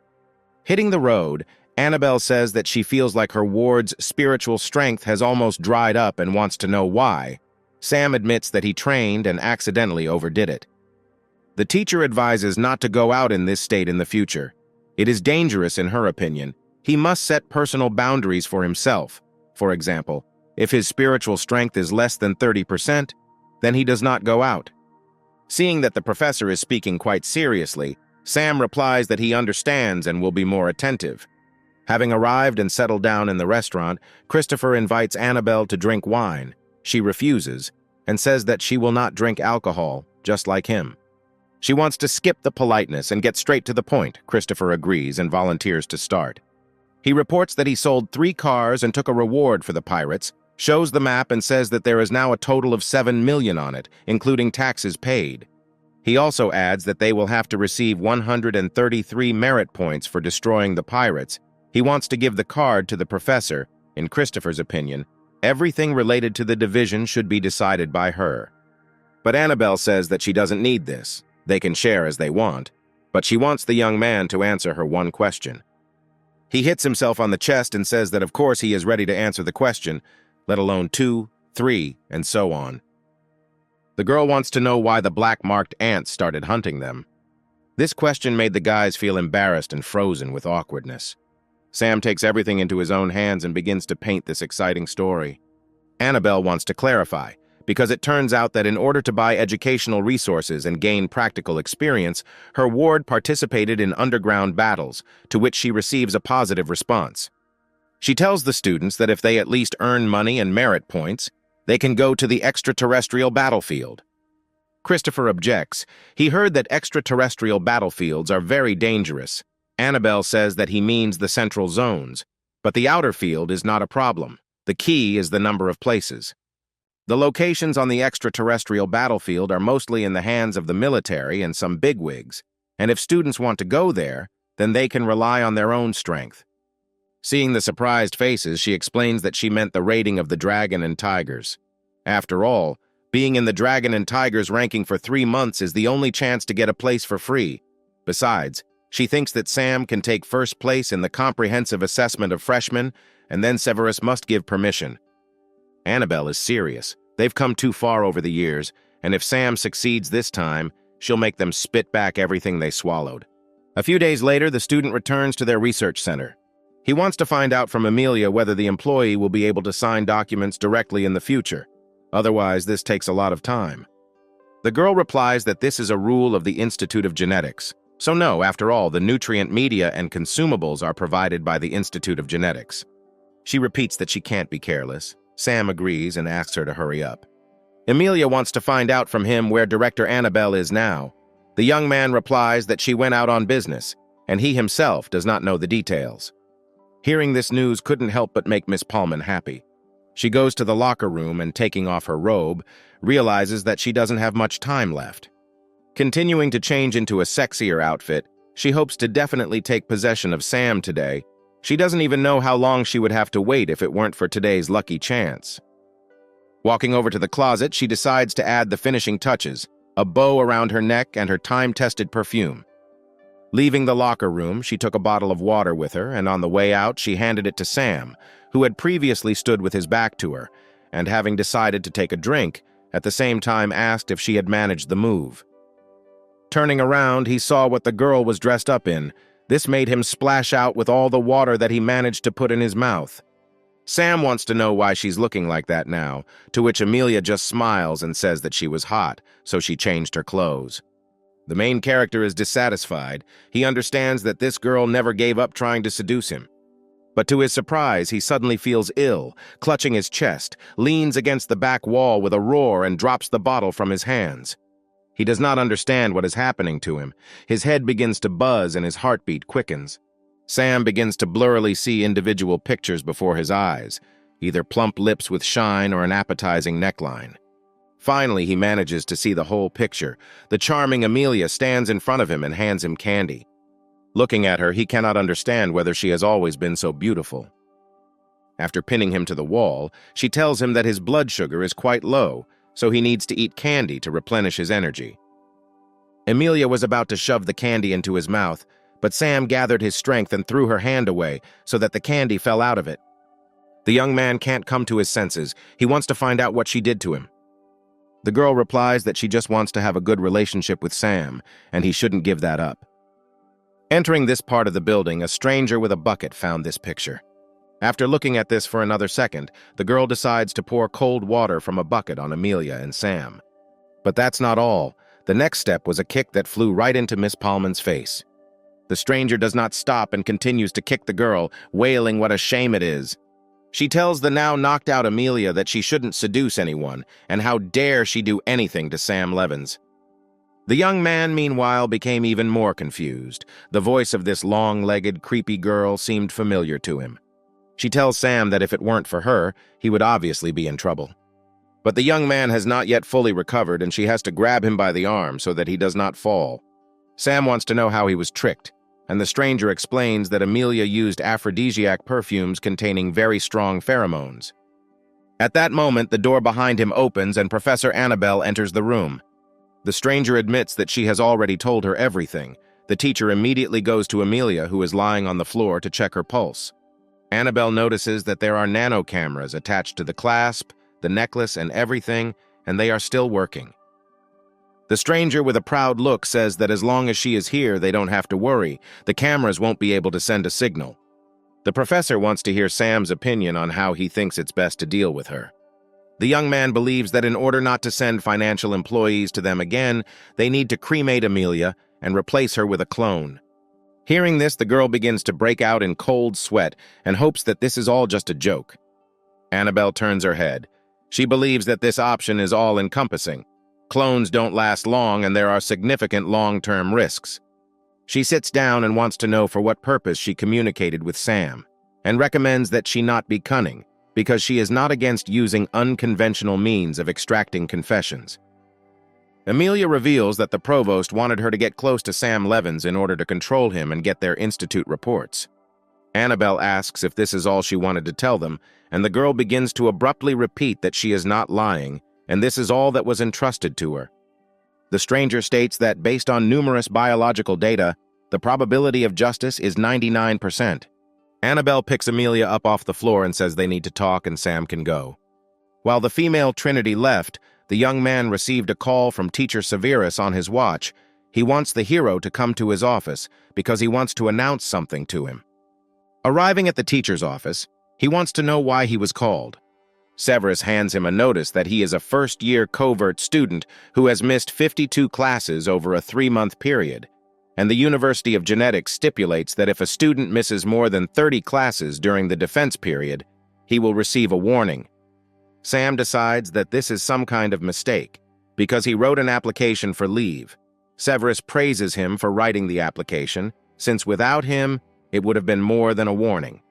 Hitting the road, Annabelle says that she feels like her ward's spiritual strength has almost dried up and wants to know why. Sam admits that he trained and accidentally overdid it. The teacher advises not to go out in this state in the future. It is dangerous in her opinion. He must set personal boundaries for himself. For example, if his spiritual strength is less than 30%, then he does not go out. Seeing that the professor is speaking quite seriously, Sam replies that he understands and will be more attentive. Having arrived and settled down in the restaurant, Christopher invites Annabelle to drink wine. She refuses and says that she will not drink alcohol, just like him. She wants to skip the politeness and get straight to the point. Christopher agrees and volunteers to start. He reports that he sold 3 cars and took a reward for the pirates, shows the map and says that there is now a total of 7 million on it, including taxes paid. He also adds that they will have to receive 133 merit points for destroying the pirates. He wants to give the card to the professor. In Christopher's opinion, everything related to the division should be decided by her. But Annabelle says that she doesn't need this. They can share as they want, but she wants the young man to answer her one question. He hits himself on the chest and says that of course he is ready to answer the question, let alone 2, 3, and so on. The girl wants to know why the black-marked ants started hunting them. This question made the guys feel embarrassed and frozen with awkwardness. Sam takes everything into his own hands and begins to paint this exciting story. Annabelle wants to clarify, because it turns out that in order to buy educational resources and gain practical experience, her ward participated in underground battles, to which she receives a positive response. She tells the students that if they at least earn money and merit points, they can go to the extraterrestrial battlefield. Christopher objects. He heard that extraterrestrial battlefields are very dangerous. Annabelle says that he means the central zones, but the outer field is not a problem. The key is the number of places. The locations on the extraterrestrial battlefield are mostly in the hands of the military and some bigwigs, and if students want to go there, then they can rely on their own strength. Seeing the surprised faces, she explains that she meant the rating of the Dragon and Tigers. After all, being in the Dragon and Tigers ranking for 3 months is the only chance to get a place for free. Besides, she thinks that Sam can take first place in the comprehensive assessment of freshmen, and then Severus must give permission. Annabelle is serious. They've come too far over the years, and if Sam succeeds this time, she'll make them spit back everything they swallowed. A few days later, the student returns to their research center. He wants to find out from Amelia whether the employee will be able to sign documents directly in the future. Otherwise, this takes a lot of time. The girl replies that this is a rule of the Institute of Genetics. So no, after all, the nutrient media and consumables are provided by the Institute of Genetics. She repeats that she can't be careless. Sam agrees and asks her to hurry up. Amelia wants to find out from him where Director Annabelle is now. The young man replies that she went out on business, and he himself does not know the details. Hearing this news couldn't help but make Miss Pullman happy. She goes to the locker room and, taking off her robe, realizes that she doesn't have much time left. Continuing to change into a sexier outfit, she hopes to definitely take possession of Sam today. She doesn't even know how long she would have to wait if it weren't for today's lucky chance. Walking over to the closet, she decides to add the finishing touches, a bow around her neck and her time-tested perfume. Leaving the locker room, she took a bottle of water with her, and on the way out, she handed it to Sam, who had previously stood with his back to her, and having decided to take a drink, at the same time asked if she had managed the move. Turning around, he saw what the girl was dressed up in. This made him splash out with all the water that he managed to put in his mouth. Sam wants to know why she's looking like that now, to which Amelia just smiles and says that she was hot, so she changed her clothes. The main character is dissatisfied. He understands that this girl never gave up trying to seduce him. But to his surprise, he suddenly feels ill, clutching his chest, leans against the back wall with a roar and drops the bottle from his hands. He does not understand what is happening to him. His head begins to buzz and his heartbeat quickens. Sam begins to blurrily see individual pictures before his eyes, either plump lips with shine or an appetizing neckline. Finally, he manages to see the whole picture. The charming Amelia stands in front of him and hands him candy. Looking at her, he cannot understand whether she has always been so beautiful. After pinning him to the wall, she tells him that his blood sugar is quite low, so he needs to eat candy to replenish his energy. Amelia was about to shove the candy into his mouth, but Sam gathered his strength and threw her hand away so that the candy fell out of it. The young man can't come to his senses. He wants to find out what she did to him. The girl replies that she just wants to have a good relationship with Sam, and he shouldn't give that up. Entering this part of the building, a stranger with a bucket found this picture. After looking at this for another second, the girl decides to pour cold water from a bucket on Amelia and Sam. But that's not all. The next step was a kick that flew right into Miss Palman's face. The stranger does not stop and continues to kick the girl, wailing what a shame it is. She tells the now knocked out Amelia that she shouldn't seduce anyone, and how dare she do anything to Sam Levins. The young man, meanwhile, became even more confused. The voice of this long-legged, creepy girl seemed familiar to him. She tells Sam that if it weren't for her, he would obviously be in trouble. But the young man has not yet fully recovered, and she has to grab him by the arm so that he does not fall. Sam wants to know how he was tricked, and the stranger explains that Amelia used aphrodisiac perfumes containing very strong pheromones. At that moment, the door behind him opens and Professor Annabelle enters the room. The stranger admits that she has already told her everything. The teacher immediately goes to Amelia, who is lying on the floor, to check her pulse. Annabelle notices that there are nano cameras attached to the clasp, the necklace, and everything, and they are still working. The stranger, with a proud look, says that as long as she is here, they don't have to worry. The cameras won't be able to send a signal. The professor wants to hear Sam's opinion on how he thinks it's best to deal with her. The young man believes that in order not to send financial employees to them again, they need to cremate Amelia and replace her with a clone. Hearing this, the girl begins to break out in cold sweat and hopes that this is all just a joke. Annabelle turns her head. She believes that this option is all-encompassing. Clones don't last long, and there are significant long-term risks. She sits down and wants to know for what purpose she communicated with Sam, and recommends that she not be cunning, because she is not against using unconventional means of extracting confessions. Amelia reveals that the provost wanted her to get close to Sam Levins in order to control him and get their institute reports. Annabelle asks if this is all she wanted to tell them, and the girl begins to abruptly repeat that she is not lying, and this is all that was entrusted to her. The stranger states that based on numerous biological data, the probability of justice is 99%. Annabelle picks Amelia up off the floor and says they need to talk and Sam can go. While the female Trinity left, the young man received a call from Teacher Severus on his watch. He wants the hero to come to his office because he wants to announce something to him. Arriving at the teacher's office, he wants to know why he was called. Severus hands him a notice that he is a first-year covert student who has missed 52 classes over a 3-month period, and the University of Genetics stipulates that if a student misses more than 30 classes during the defense period, he will receive a warning. Sam decides that this is some kind of mistake, because he wrote an application for leave. Severus praises him for writing the application, since without him, it would have been more than a warning.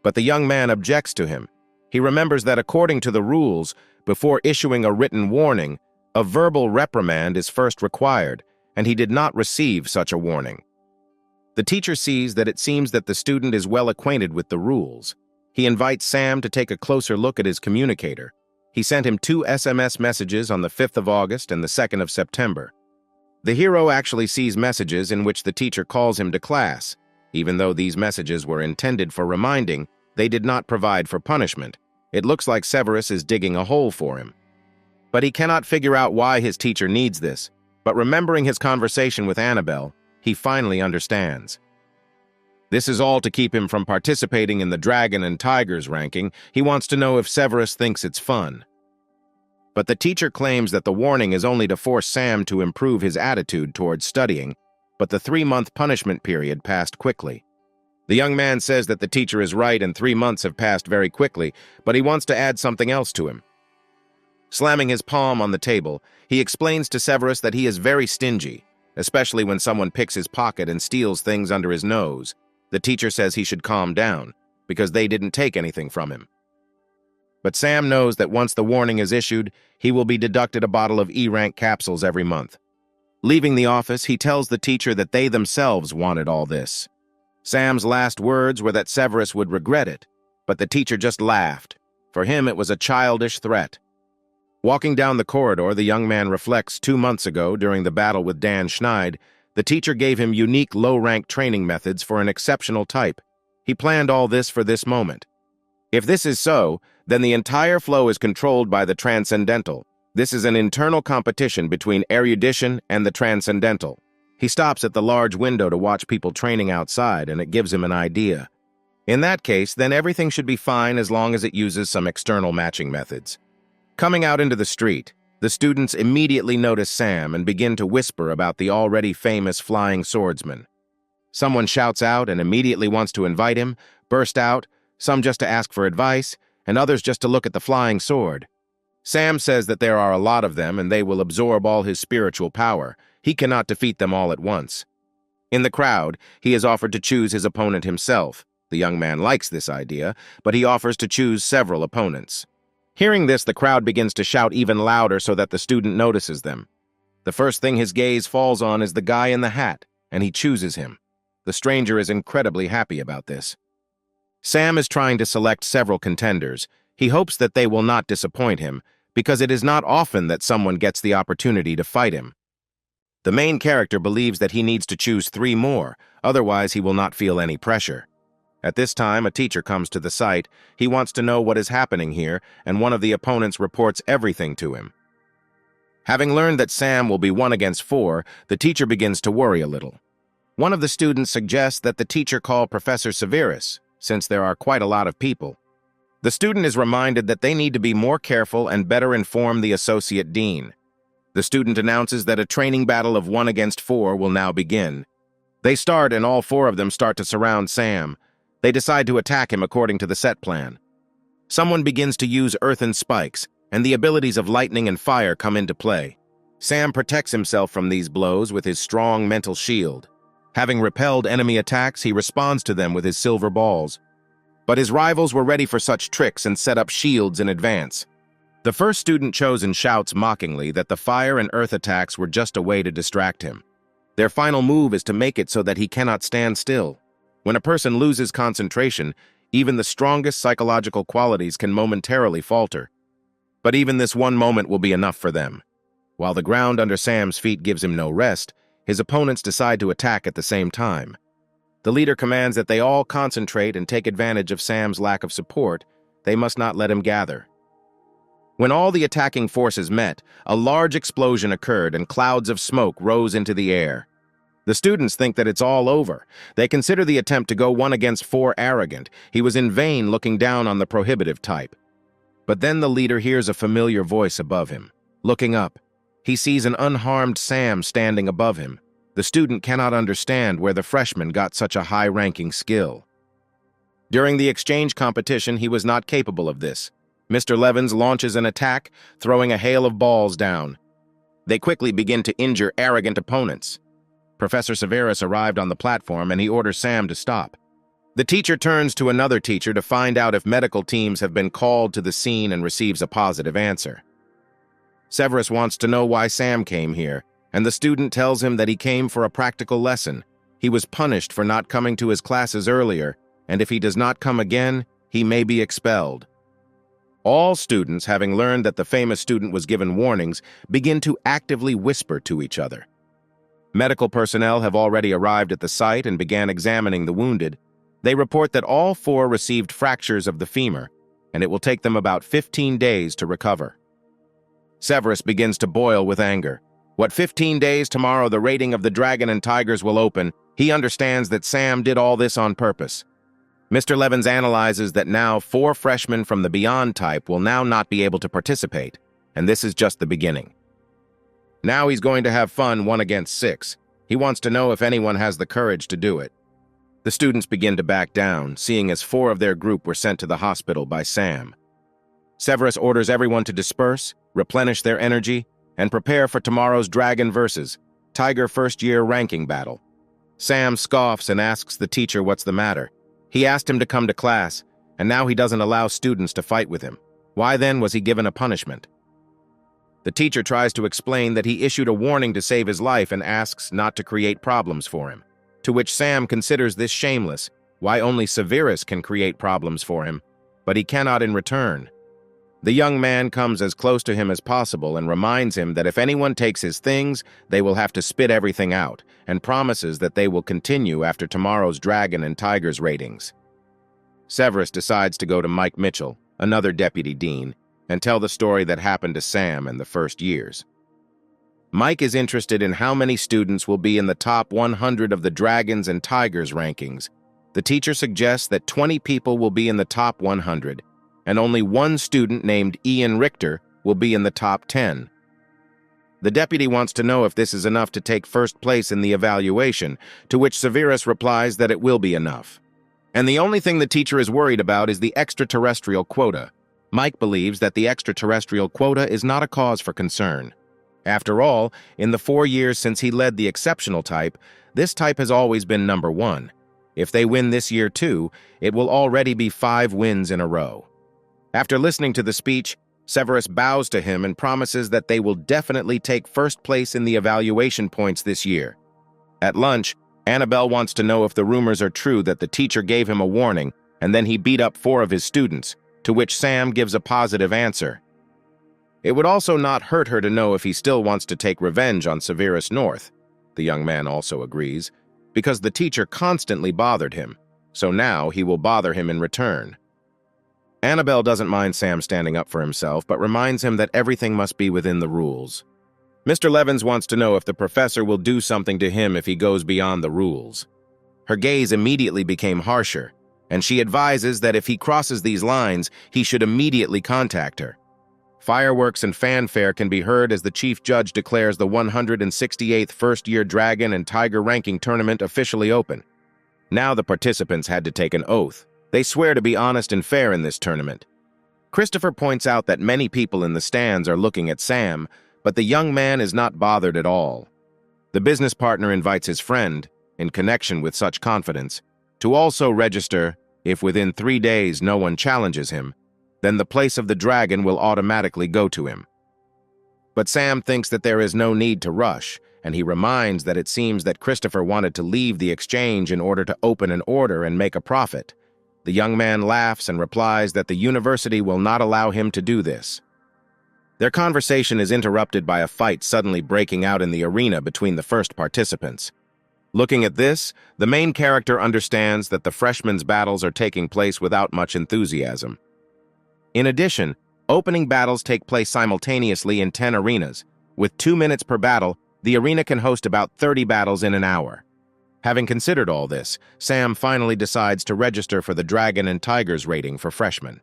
But the young man objects to him. He remembers that according to the rules, before issuing a written warning, a verbal reprimand is first required, and he did not receive such a warning. The teacher sees that it seems that the student is well acquainted with the rules. He invites Sam to take a closer look at his communicator. He sent him 2 SMS messages on the 5th of August and the 2nd of September. The hero actually sees messages in which the teacher calls him to class. Even though these messages were intended for reminding, they did not provide for punishment. It looks like Severus is digging a hole for him. But he cannot figure out why his teacher needs this. But remembering his conversation with Annabelle, he finally understands. This is all to keep him from participating in the Dragon and Tigers ranking. He wants to know if Severus thinks it's fun. But the teacher claims that the warning is only to force Sam to improve his attitude towards studying, but the 3-month punishment period passed quickly. The young man says that the teacher is right and 3 months have passed very quickly, but he wants to add something else to him. Slamming his palm on the table, he explains to Severus that he is very stingy, especially when someone picks his pocket and steals things under his nose. The teacher says he should calm down, because they didn't take anything from him. But Sam knows that once the warning is issued, he will be deducted a bottle of E-rank capsules every month. Leaving the office, he tells the teacher that they themselves wanted all this. Sam's last words were that Severus would regret it, but the teacher just laughed. For him, it was a childish threat. Walking down the corridor, the young man reflects 2 months ago, during the battle with Dan Schneid, the teacher gave him unique low-rank training methods for an exceptional type. He planned all this for this moment. If this is so, then the entire flow is controlled by the transcendental. This is an internal competition between erudition and the transcendental. He stops at the large window to watch people training outside, and it gives him an idea. In that case, then everything should be fine as long as it uses some external matching methods. Coming out into the street, the students immediately notice Sam and begin to whisper about the already famous flying swordsman. Someone shouts out and immediately wants to invite him, burst out, some just to ask for advice, and others just to look at the flying sword. Sam says that there are a lot of them and they will absorb all his spiritual power. He cannot defeat them all at once. In the crowd, he is offered to choose his opponent himself. The young man likes this idea, but he offers to choose several opponents. Hearing this, the crowd begins to shout even louder so that the student notices them. The first thing his gaze falls on is the guy in the hat, and he chooses him. The stranger is incredibly happy about this. Sam is trying to select several contenders. He hopes that they will not disappoint him, because it is not often that someone gets the opportunity to fight him. The main character believes that he needs to choose 3 more, otherwise he will not feel any pressure. At this time, a teacher comes to the site. He wants to know what is happening here, and one of the opponents reports everything to him. Having learned that Sam will be 1 against 4, the teacher begins to worry a little. One of the students suggests that the teacher call Professor Severus, since there are quite a lot of people. The student is reminded that they need to be more careful and better inform the associate dean. The student announces that a training battle of 1 against 4 will now begin. They start and all 4 of them start to surround Sam. They decide to attack him according to the set plan. Someone begins to use earthen spikes, and the abilities of lightning and fire come into play. Sam protects himself from these blows with his strong mental shield. Having repelled enemy attacks, he responds to them with his silver balls. But his rivals were ready for such tricks and set up shields in advance. The first student chosen shouts mockingly that the fire and earth attacks were just a way to distract him. Their final move is to make it so that he cannot stand still. When a person loses concentration, even the strongest psychological qualities can momentarily falter. But even this one moment will be enough for them. While the ground under Sam's feet gives him no rest, his opponents decide to attack at the same time. The leader commands that they all concentrate and take advantage of Sam's lack of support. They must not let him gather. When all the attacking forces met, a large explosion occurred and clouds of smoke rose into the air. The students think that it's all over. They consider the attempt to go 1 against 4 arrogant. He was in vain looking down on the prohibitive type. But then the leader hears a familiar voice above him. Looking up, he sees an unharmed Sam standing above him. The student cannot understand where the freshman got such a high-ranking skill. During the exchange competition, he was not capable of this. Mr. Levins launches an attack, throwing a hail of balls down. They quickly begin to injure arrogant opponents. Professor Severus arrived on the platform and he orders Sam to stop. The teacher turns to another teacher to find out if medical teams have been called to the scene and receives a positive answer. Severus wants to know why Sam came here, and the student tells him that he came for a practical lesson. He was punished for not coming to his classes earlier, and if he does not come again, he may be expelled. All students, having learned that the famous student was given warnings, begin to actively whisper to each other. Medical personnel have already arrived at the site and began examining the wounded. They report that all 4 received fractures of the femur, and it will take them about 15 days to recover. Severus begins to boil with anger. What 15 days tomorrow the rating of the Dragon and Tigers will open, he understands that Sam did all this on purpose. Mr. Levins analyzes that now 4 freshmen from the Beyond type will now not be able to participate, and this is just the beginning. Now he's going to have fun 1 against 6. He wants to know if anyone has the courage to do it. The students begin to back down, seeing as 4 of their group were sent to the hospital by Sam. Severus orders everyone to disperse, replenish their energy, and prepare for tomorrow's Dragon vs. Tiger first-year ranking battle. Sam scoffs and asks the teacher what's the matter. He asked him to come to class, and now he doesn't allow students to fight with him. Why then was he given a punishment? The teacher tries to explain that he issued a warning to save his life and asks not to create problems for him, to which Sam considers this shameless. Why only Severus can create problems for him, but he cannot in return. The young man comes as close to him as possible and reminds him that if anyone takes his things, they will have to spit everything out, and promises that they will continue after tomorrow's Dragon and Tigers ratings. Severus decides to go to Mike Mitchell, another deputy dean, and tell the story that happened to Sam in the first years. Mike is interested in how many students will be in the top 100 of the Dragons and Tigers rankings. The teacher suggests that 20 people will be in the top 100, and only 1 student named Ian Richter will be in the top 10. The deputy wants to know if this is enough to take first place in the evaluation, to which Severus replies that it will be enough. And the only thing the teacher is worried about is the extraterrestrial quota. Mike believes that the extraterrestrial quota is not a cause for concern. After all, in the 4 years since he led the exceptional type, this type has always been number 1. If they win this year too, it will already be 5 wins in a row. After listening to the speech, Severus bows to him and promises that they will definitely take first place in the evaluation points this year. At lunch, Annabelle wants to know if the rumors are true that the teacher gave him a warning and then he beat up 4 of his students, to which Sam gives a positive answer. It would also not hurt her to know if he still wants to take revenge on Severus North. The young man also agrees, because the teacher constantly bothered him, so now he will bother him in return. Annabelle doesn't mind Sam standing up for himself, but reminds him that everything must be within the rules. Mr. Levins wants to know if the professor will do something to him if he goes beyond the rules. Her gaze immediately became harsher, and she advises that if he crosses these lines, he should immediately contact her. Fireworks and fanfare can be heard as the chief judge declares the 168th first-year Dragon and Tiger ranking tournament officially open. Now the participants had to take an oath. They swear to be honest and fair in this tournament. Christopher points out that many people in the stands are looking at Sam, but the young man is not bothered at all. The business partner invites his friend, in connection with such confidence, to also register. If within 3 days no one challenges him, then the place of the Dragon will automatically go to him. But Sam thinks that there is no need to rush, and he reminds that it seems that Christopher wanted to leave the exchange in order to open an order and make a profit. The young man laughs and replies that the university will not allow him to do this. Their conversation is interrupted by a fight suddenly breaking out in the arena between the first participants. Looking at this, the main character understands that the freshmen's battles are taking place without much enthusiasm. In addition, opening battles take place simultaneously in 10 arenas. With 2 minutes per battle, the arena can host about 30 battles in an hour. Having considered all this, Sam finally decides to register for the Dragon and Tigers rating for freshmen.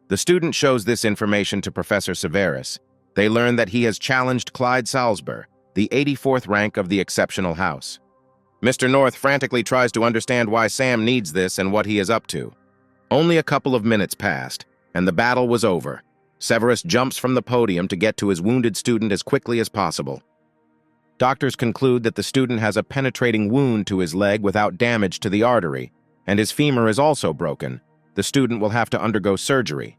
The student shows this information to Professor Severus. They learn that he has challenged Clyde Salzburg, the 84th rank of the exceptional house. Mr. North frantically tries to understand why Sam needs this and what he is up to. Only a couple of minutes passed, and the battle was over. Severus jumps from the podium to get to his wounded student as quickly as possible. Doctors conclude that the student has a penetrating wound to his leg without damage to the artery, and his femur is also broken. The student will have to undergo surgery.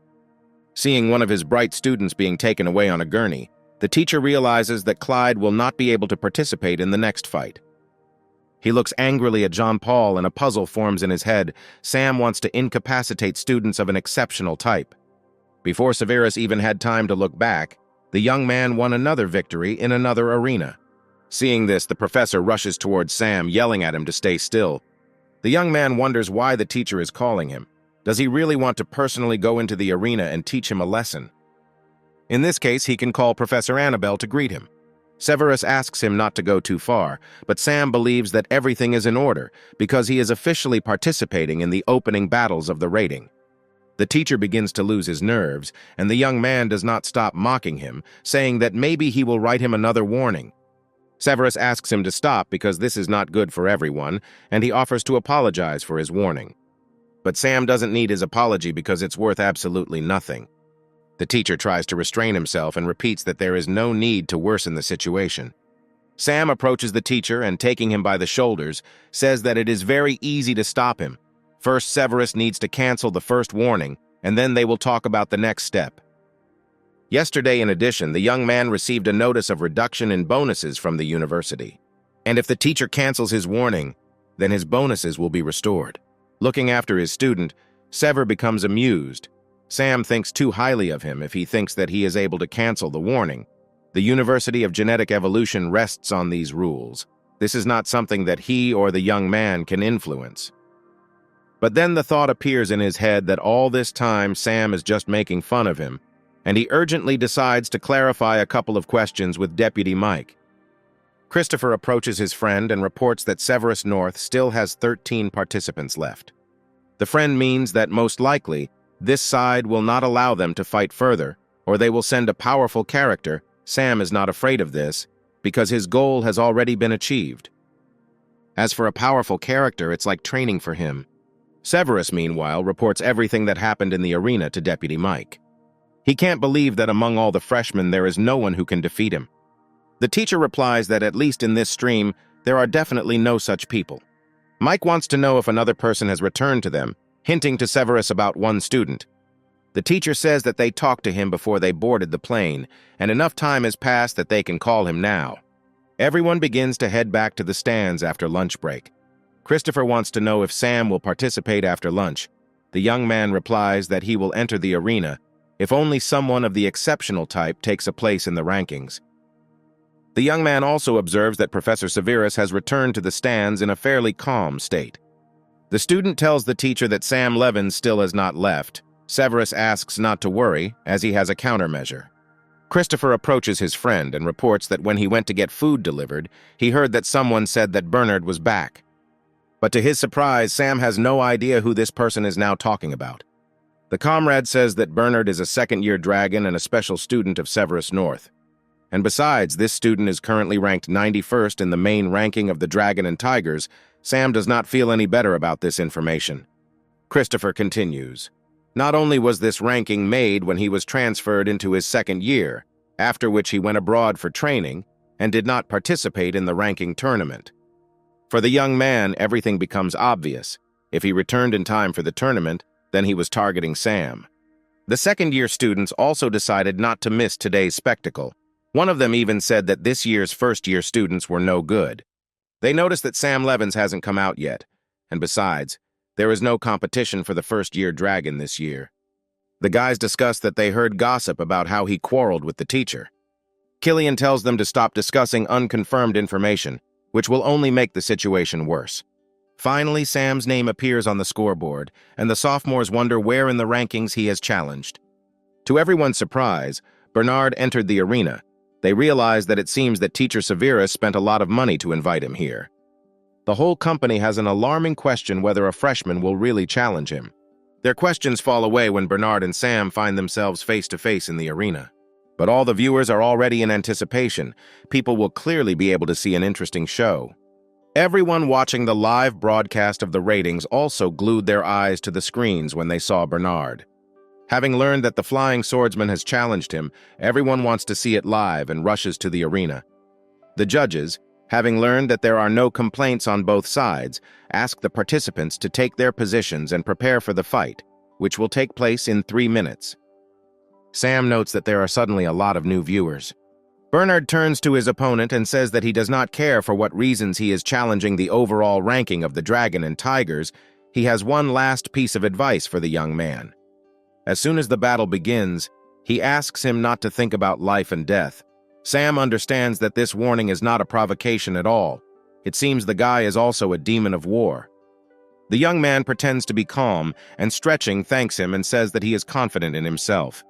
Seeing one of his bright students being taken away on a gurney, the teacher realizes that Clyde will not be able to participate in the next fight. He looks angrily at Jean-Paul and a puzzle forms in his head. Sam wants to incapacitate students of an exceptional type. Before Severus even had time to look back, the young man won another victory in another arena. Seeing this, the professor rushes towards Sam, yelling at him to stay still. The young man wonders why the teacher is calling him. Does he really want to personally go into the arena and teach him a lesson? In this case, he can call Professor Annabelle to greet him. Severus asks him not to go too far, but Sam believes that everything is in order because he is officially participating in the opening battles of the rating. The teacher begins to lose his nerves, and the young man does not stop mocking him, saying that maybe he will write him another warning. Severus asks him to stop because this is not good for everyone, and he offers to apologize for his warning. But Sam doesn't need his apology because it's worth absolutely nothing. The teacher tries to restrain himself and repeats that there is no need to worsen the situation. Sam approaches the teacher and, taking him by the shoulders, says that it is very easy to stop him. First, Severus needs to cancel the first warning, and then they will talk about the next step. Yesterday, in addition, the young man received a notice of reduction in bonuses from the university. And if the teacher cancels his warning, then his bonuses will be restored. Looking after his student, Sever becomes amused. Sam thinks too highly of him if he thinks that he is able to cancel the warning. The University of Genetic Evolution rests on these rules. This is not something that he or the young man can influence. But then the thought appears in his head that all this time Sam is just making fun of him, and he urgently decides to clarify a couple of questions with Deputy Mike. Christopher approaches his friend and reports that Severus North still has 13 participants left. The friend means that most likely, this side will not allow them to fight further, or they will send a powerful character. Sam is not afraid of this, because his goal has already been achieved. As for a powerful character, it's like training for him. Severus, meanwhile, reports everything that happened in the arena to Deputy Mike. He can't believe that among all the freshmen there is no one who can defeat him. The teacher replies that at least in this stream, there are definitely no such people. Mike wants to know if another person has returned to them, hinting to Severus about one student. The teacher says that they talked to him before they boarded the plane, and enough time has passed that they can call him now. Everyone begins to head back to the stands after lunch break. Christopher wants to know if Sam will participate after lunch. The young man replies that he will enter the arena if only someone of the exceptional type takes a place in the rankings. The young man also observes that Professor Severus has returned to the stands in a fairly calm state. The student tells the teacher that Sam Levins still has not left. Severus asks not to worry, as he has a countermeasure. Christopher approaches his friend and reports that when he went to get food delivered, he heard that someone said that Bernard was back. But to his surprise, Sam has no idea who this person is now talking about. The comrade says that Bernard is a second-year dragon and a special student of Severus North. And besides, this student is currently ranked 91st in the main ranking of the Dragon and Tigers. Sam does not feel any better about this information. Christopher continues. Not only was this ranking made when he was transferred into his second year, after which he went abroad for training and did not participate in the ranking tournament. For the young man, everything becomes obvious. If he returned in time for the tournament, then he was targeting Sam. The second-year students also decided not to miss today's spectacle. One of them even said that this year's first-year students were no good. They noticed that Sam Levins hasn't come out yet, and besides, there is no competition for the first-year dragon this year. The guys discussed that they heard gossip about how he quarreled with the teacher. Killian tells them to stop discussing unconfirmed information, which will only make the situation worse. Finally, Sam's name appears on the scoreboard, and the sophomores wonder where in the rankings he has challenged. To everyone's surprise, Bernard entered the arena. They realize that it seems that Teacher Severus spent a lot of money to invite him here. The whole company has an alarming question whether a freshman will really challenge him. Their questions fall away when Bernard and Sam find themselves face-to-face in the arena. But all the viewers are already in anticipation. People will clearly be able to see an interesting show. Everyone watching the live broadcast of the ratings also glued their eyes to the screens when they saw Bernard. Having learned that the flying swordsman has challenged him, everyone wants to see it live and rushes to the arena. The judges, having learned that there are no complaints on both sides, ask the participants to take their positions and prepare for the fight, which will take place in 3 minutes. Sam notes that there are suddenly a lot of new viewers. Bernard turns to his opponent and says that he does not care for what reasons he is challenging the overall ranking of the Dragon and Tigers. He has one last piece of advice for the young man. As soon as the battle begins, he asks him not to think about life and death. Sam understands that this warning is not a provocation at all. It seems the guy is also a demon of war. The young man pretends to be calm, and stretching thanks him and says that he is confident in himself.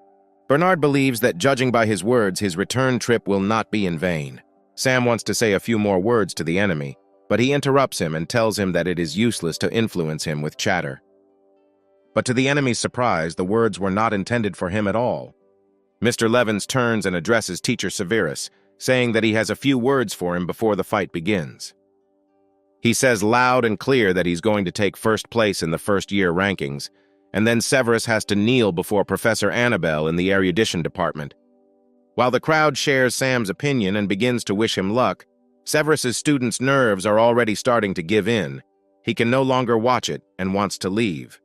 Bernard believes that, judging by his words, his return trip will not be in vain. Sam wants to say a few more words to the enemy, but he interrupts him and tells him that it is useless to influence him with chatter. But to the enemy's surprise, the words were not intended for him at all. Mr. Levins turns and addresses Teacher Severus, saying that he has a few words for him before the fight begins. He says loud and clear that he's going to take first place in the first-year rankings, and then Severus has to kneel before Professor Annabelle in the erudition department. While the crowd shares Sam's opinion and begins to wish him luck, Severus's students' nerves are already starting to give in. He can no longer watch it and wants to leave.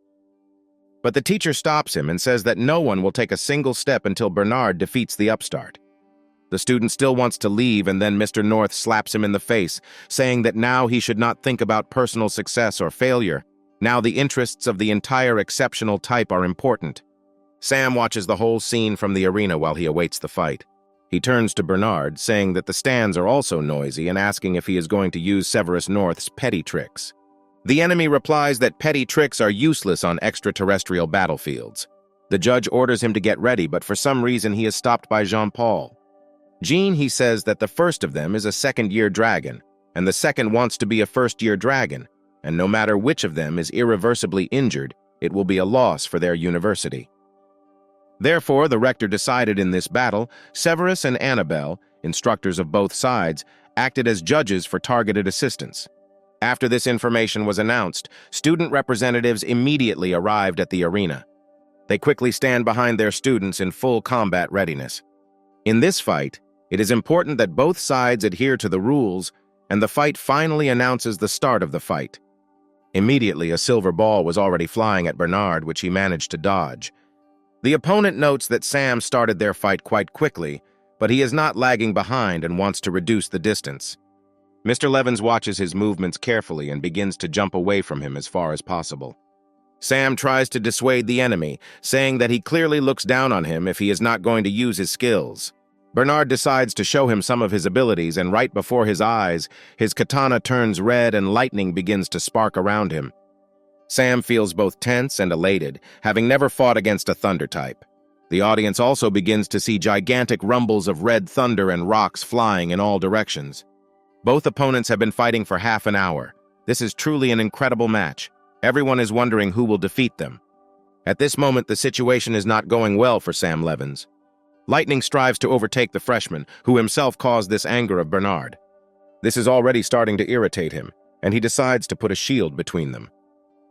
But the teacher stops him and says that no one will take a single step until Bernard defeats the upstart. The student still wants to leave, and then Mr. North slaps him in the face, saying that now he should not think about personal success or failure. Now the interests of the entire exceptional type are important. Sam watches the whole scene from the arena while he awaits the fight. He turns to Bernard, saying that the stands are also noisy and asking if he is going to use Severus North's petty tricks. The enemy replies that petty tricks are useless on extraterrestrial battlefields. The judge orders him to get ready, but for some reason he is stopped by Jean-Paul. Jean, he says that the first of them is a second-year dragon, and the second wants to be a first-year dragon, and no matter which of them is irreversibly injured, it will be a loss for their university. Therefore, the rector decided in this battle, Severus and Annabelle, instructors of both sides, acted as judges for targeted assistance. After this information was announced, student representatives immediately arrived at the arena. They quickly stand behind their students in full combat readiness. In this fight, it is important that both sides adhere to the rules, and the fight finally announces the start of the fight. Immediately, a silver ball was already flying at Bernard, which he managed to dodge. The opponent notes that Sam started their fight quite quickly, but he is not lagging behind and wants to reduce the distance. Mr. Levins watches his movements carefully and begins to jump away from him as far as possible. Sam tries to dissuade the enemy, saying that he clearly looks down on him if he is not going to use his skills. Bernard decides to show him some of his abilities, and right before his eyes, his katana turns red and lightning begins to spark around him. Sam feels both tense and elated, having never fought against a thunder type. The audience also begins to see gigantic rumbles of red thunder and rocks flying in all directions. Both opponents have been fighting for half an hour. This is truly an incredible match. Everyone is wondering who will defeat them. At this moment, the situation is not going well for Sam Levins. Lightning strives to overtake the freshman, who himself caused this anger of Bernard. This is already starting to irritate him, and he decides to put a shield between them.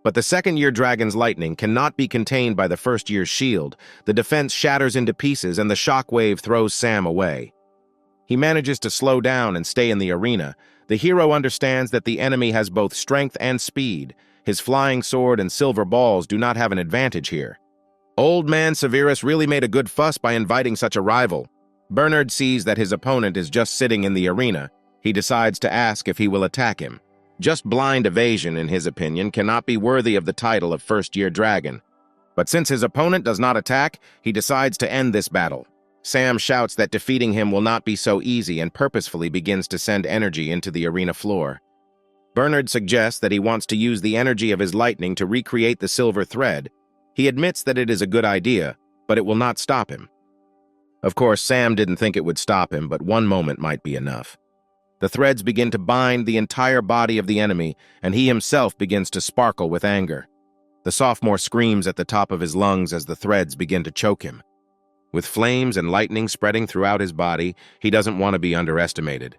But the second-year dragon's lightning cannot be contained by the first-year's shield. The defense shatters into pieces, and the shockwave throws Sam away. He manages to slow down and stay in the arena. The hero understands that the enemy has both strength and speed. His flying sword and silver balls do not have an advantage here. Old man Severus really made a good fuss by inviting such a rival. Bernard sees that his opponent is just sitting in the arena. He decides to ask if he will attack him. Just blind evasion, in his opinion, cannot be worthy of the title of first-year dragon. But since his opponent does not attack, he decides to end this battle. Sam shouts that defeating him will not be so easy and purposefully begins to send energy into the arena floor. Bernard suggests that he wants to use the energy of his lightning to recreate the silver thread. He admits that it is a good idea, but it will not stop him. Of course, Sam didn't think it would stop him, but one moment might be enough. The threads begin to bind the entire body of the enemy, and he himself begins to sparkle with anger. The sophomore screams at the top of his lungs as the threads begin to choke him. With flames and lightning spreading throughout his body, he doesn't want to be underestimated.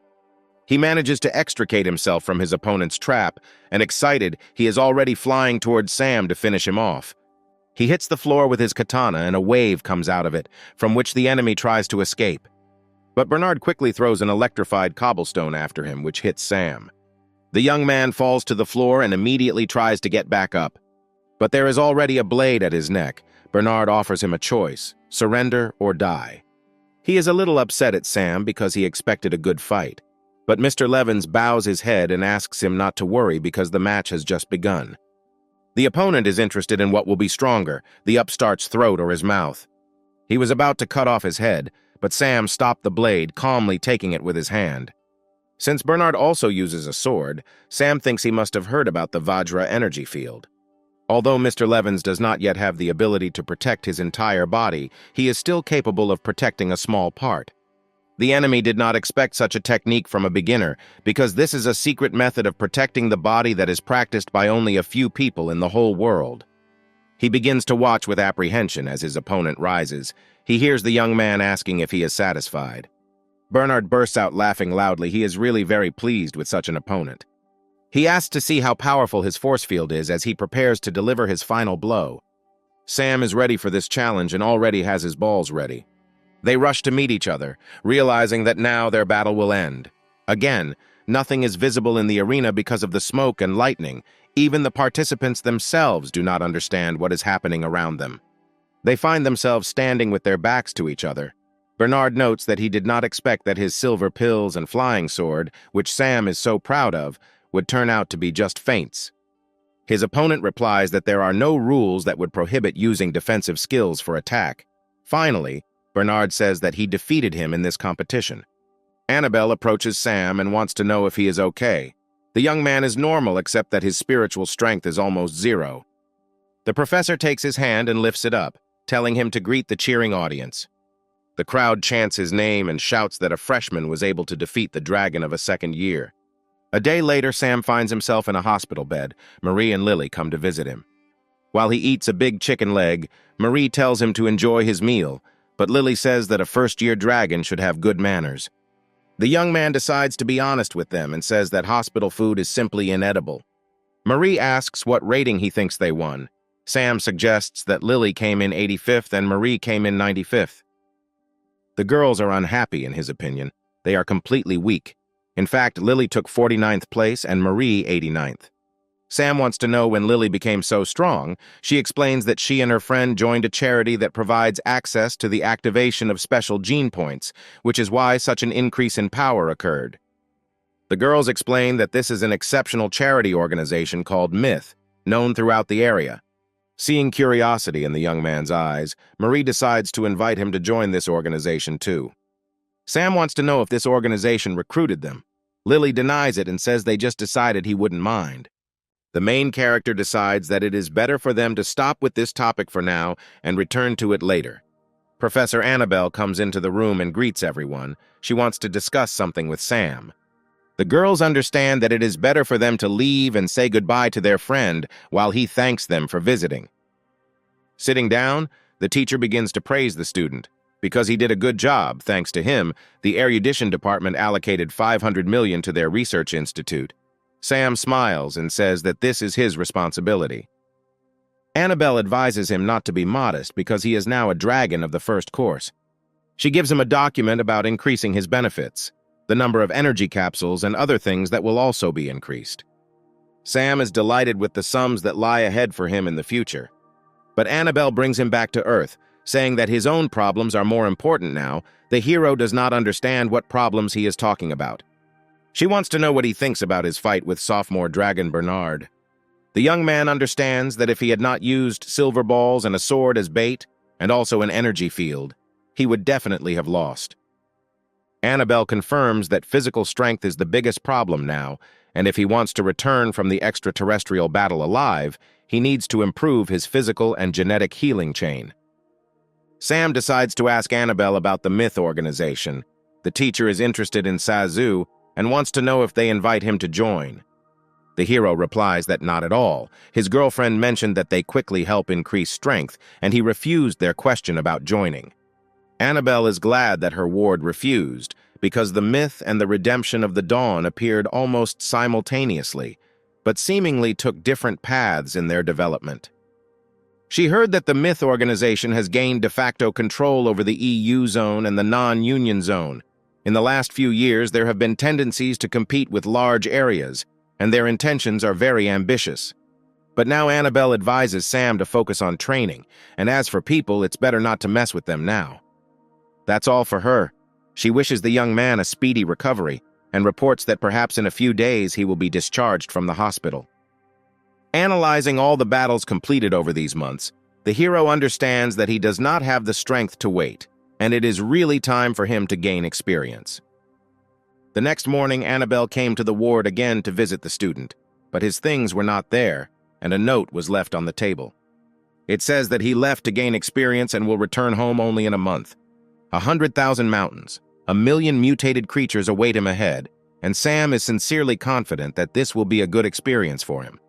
He manages to extricate himself from his opponent's trap, and excited, he is already flying towards Sam to finish him off. He hits the floor with his katana, and a wave comes out of it, from which the enemy tries to escape. But Bernard quickly throws an electrified cobblestone after him, which hits Sam. The young man falls to the floor and immediately tries to get back up. But there is already a blade at his neck. Bernard offers him a choice: surrender or die. He is a little upset at Sam because he expected a good fight. But Mr. Levins bows his head and asks him not to worry because the match has just begun. The opponent is interested in what will be stronger, the upstart's throat or his mouth. He was about to cut off his head, but Sam stopped the blade, calmly taking it with his hand. Since Bernard also uses a sword, Sam thinks he must have heard about the Vajra energy field. Although Mr. Levins does not yet have the ability to protect his entire body, he is still capable of protecting a small part. The enemy did not expect such a technique from a beginner, because this is a secret method of protecting the body that is practiced by only a few people in the whole world. He begins to watch with apprehension as his opponent rises. He hears the young man asking if he is satisfied. Bernard bursts out laughing loudly. He is really very pleased with such an opponent. He asks to see how powerful his force field is as he prepares to deliver his final blow. Sam is ready for this challenge and already has his balls ready. They rush to meet each other, realizing that now their battle will end. Again, nothing is visible in the arena because of the smoke and lightning. Even the participants themselves do not understand what is happening around them. They find themselves standing with their backs to each other. Bernard notes that he did not expect that his silver pills and flying sword, which Sam is so proud of, would turn out to be just feints. His opponent replies that there are no rules that would prohibit using defensive skills for attack. Finally, Bernard says that he defeated him in this competition. Annabelle approaches Sam and wants to know if he is okay. The young man is normal except that his spiritual strength is almost zero. The professor takes his hand and lifts it up, telling him to greet the cheering audience. The crowd chants his name and shouts that a freshman was able to defeat the dragon of a second year. A day later, Sam finds himself in a hospital bed. Marie and Lily come to visit him. While he eats a big chicken leg, Marie tells him to enjoy his meal, but Lily says that a first-year dragon should have good manners. The young man decides to be honest with them and says that hospital food is simply inedible. Marie asks what rating he thinks they won. Sam suggests that Lily came in 85th and Marie came in 95th. The girls are unhappy in his opinion. They are completely weak. In fact, Lily took 49th place and Marie 89th. Sam wants to know when Lily became so strong. She explains that she and her friend joined a charity that provides access to the activation of special gene points, which is why such an increase in power occurred. The girls explain that this is an exceptional charity organization called Myth, known throughout the area. Seeing curiosity in the young man's eyes, Marie decides to invite him to join this organization too. Sam wants to know if this organization recruited them. Lily denies it and says they just decided he wouldn't mind. The main character decides that it is better for them to stop with this topic for now and return to it later. Professor Annabelle comes into the room and greets everyone. She wants to discuss something with Sam. The girls understand that it is better for them to leave and say goodbye to their friend while he thanks them for visiting. Sitting down, the teacher begins to praise the student. Because he did a good job, thanks to him, the erudition department allocated $500 million to their research institute. Sam smiles and says that this is his responsibility. Annabelle advises him not to be modest because he is now a dragon of the first course. She gives him a document about increasing his benefits, the number of energy capsules and other things that will also be increased. Sam is delighted with the sums that lie ahead for him in the future. But Annabelle brings him back to Earth, saying that his own problems are more important now. The hero does not understand what problems he is talking about. She wants to know what he thinks about his fight with Sophomore dragon Bernard. The young man understands that if he had not used silver balls and a sword as bait, and also an energy field, he would definitely have lost. Annabelle confirms that physical strength is the biggest problem now, and if he wants to return from the extraterrestrial battle alive, he needs to improve his physical and genetic healing chain. Sam decides to ask Annabelle about the Myth organization. The teacher is interested in Sazu and wants to know if they invite him to join. The hero replies that not at all. His girlfriend mentioned that they quickly help increase strength, and he refused their question about joining. Annabelle is glad that her ward refused, because the Myth and the Redemption of the Dawn appeared almost simultaneously, but seemingly took different paths in their development. She heard that the Myth organization has gained de facto control over the EU zone and the non-union zone. In the last few years, there have been tendencies to compete with large areas, and their intentions are very ambitious. But now Annabelle advises Sam to focus on training, and as for people, it's better not to mess with them now. That's all for her. She wishes the young man a speedy recovery, and reports that perhaps in a few days he will be discharged from the hospital. Analyzing all the battles completed over these months, the hero understands that he does not have the strength to wait, and it is really time for him to gain experience. The next morning, Annabelle came to the ward again to visit the student, but his things were not there, and a note was left on the table. It says that he left to gain experience and will return home only in a month. 100,000 mountains, 1 million mutated creatures await him ahead, and Sam is sincerely confident that this will be a good experience for him.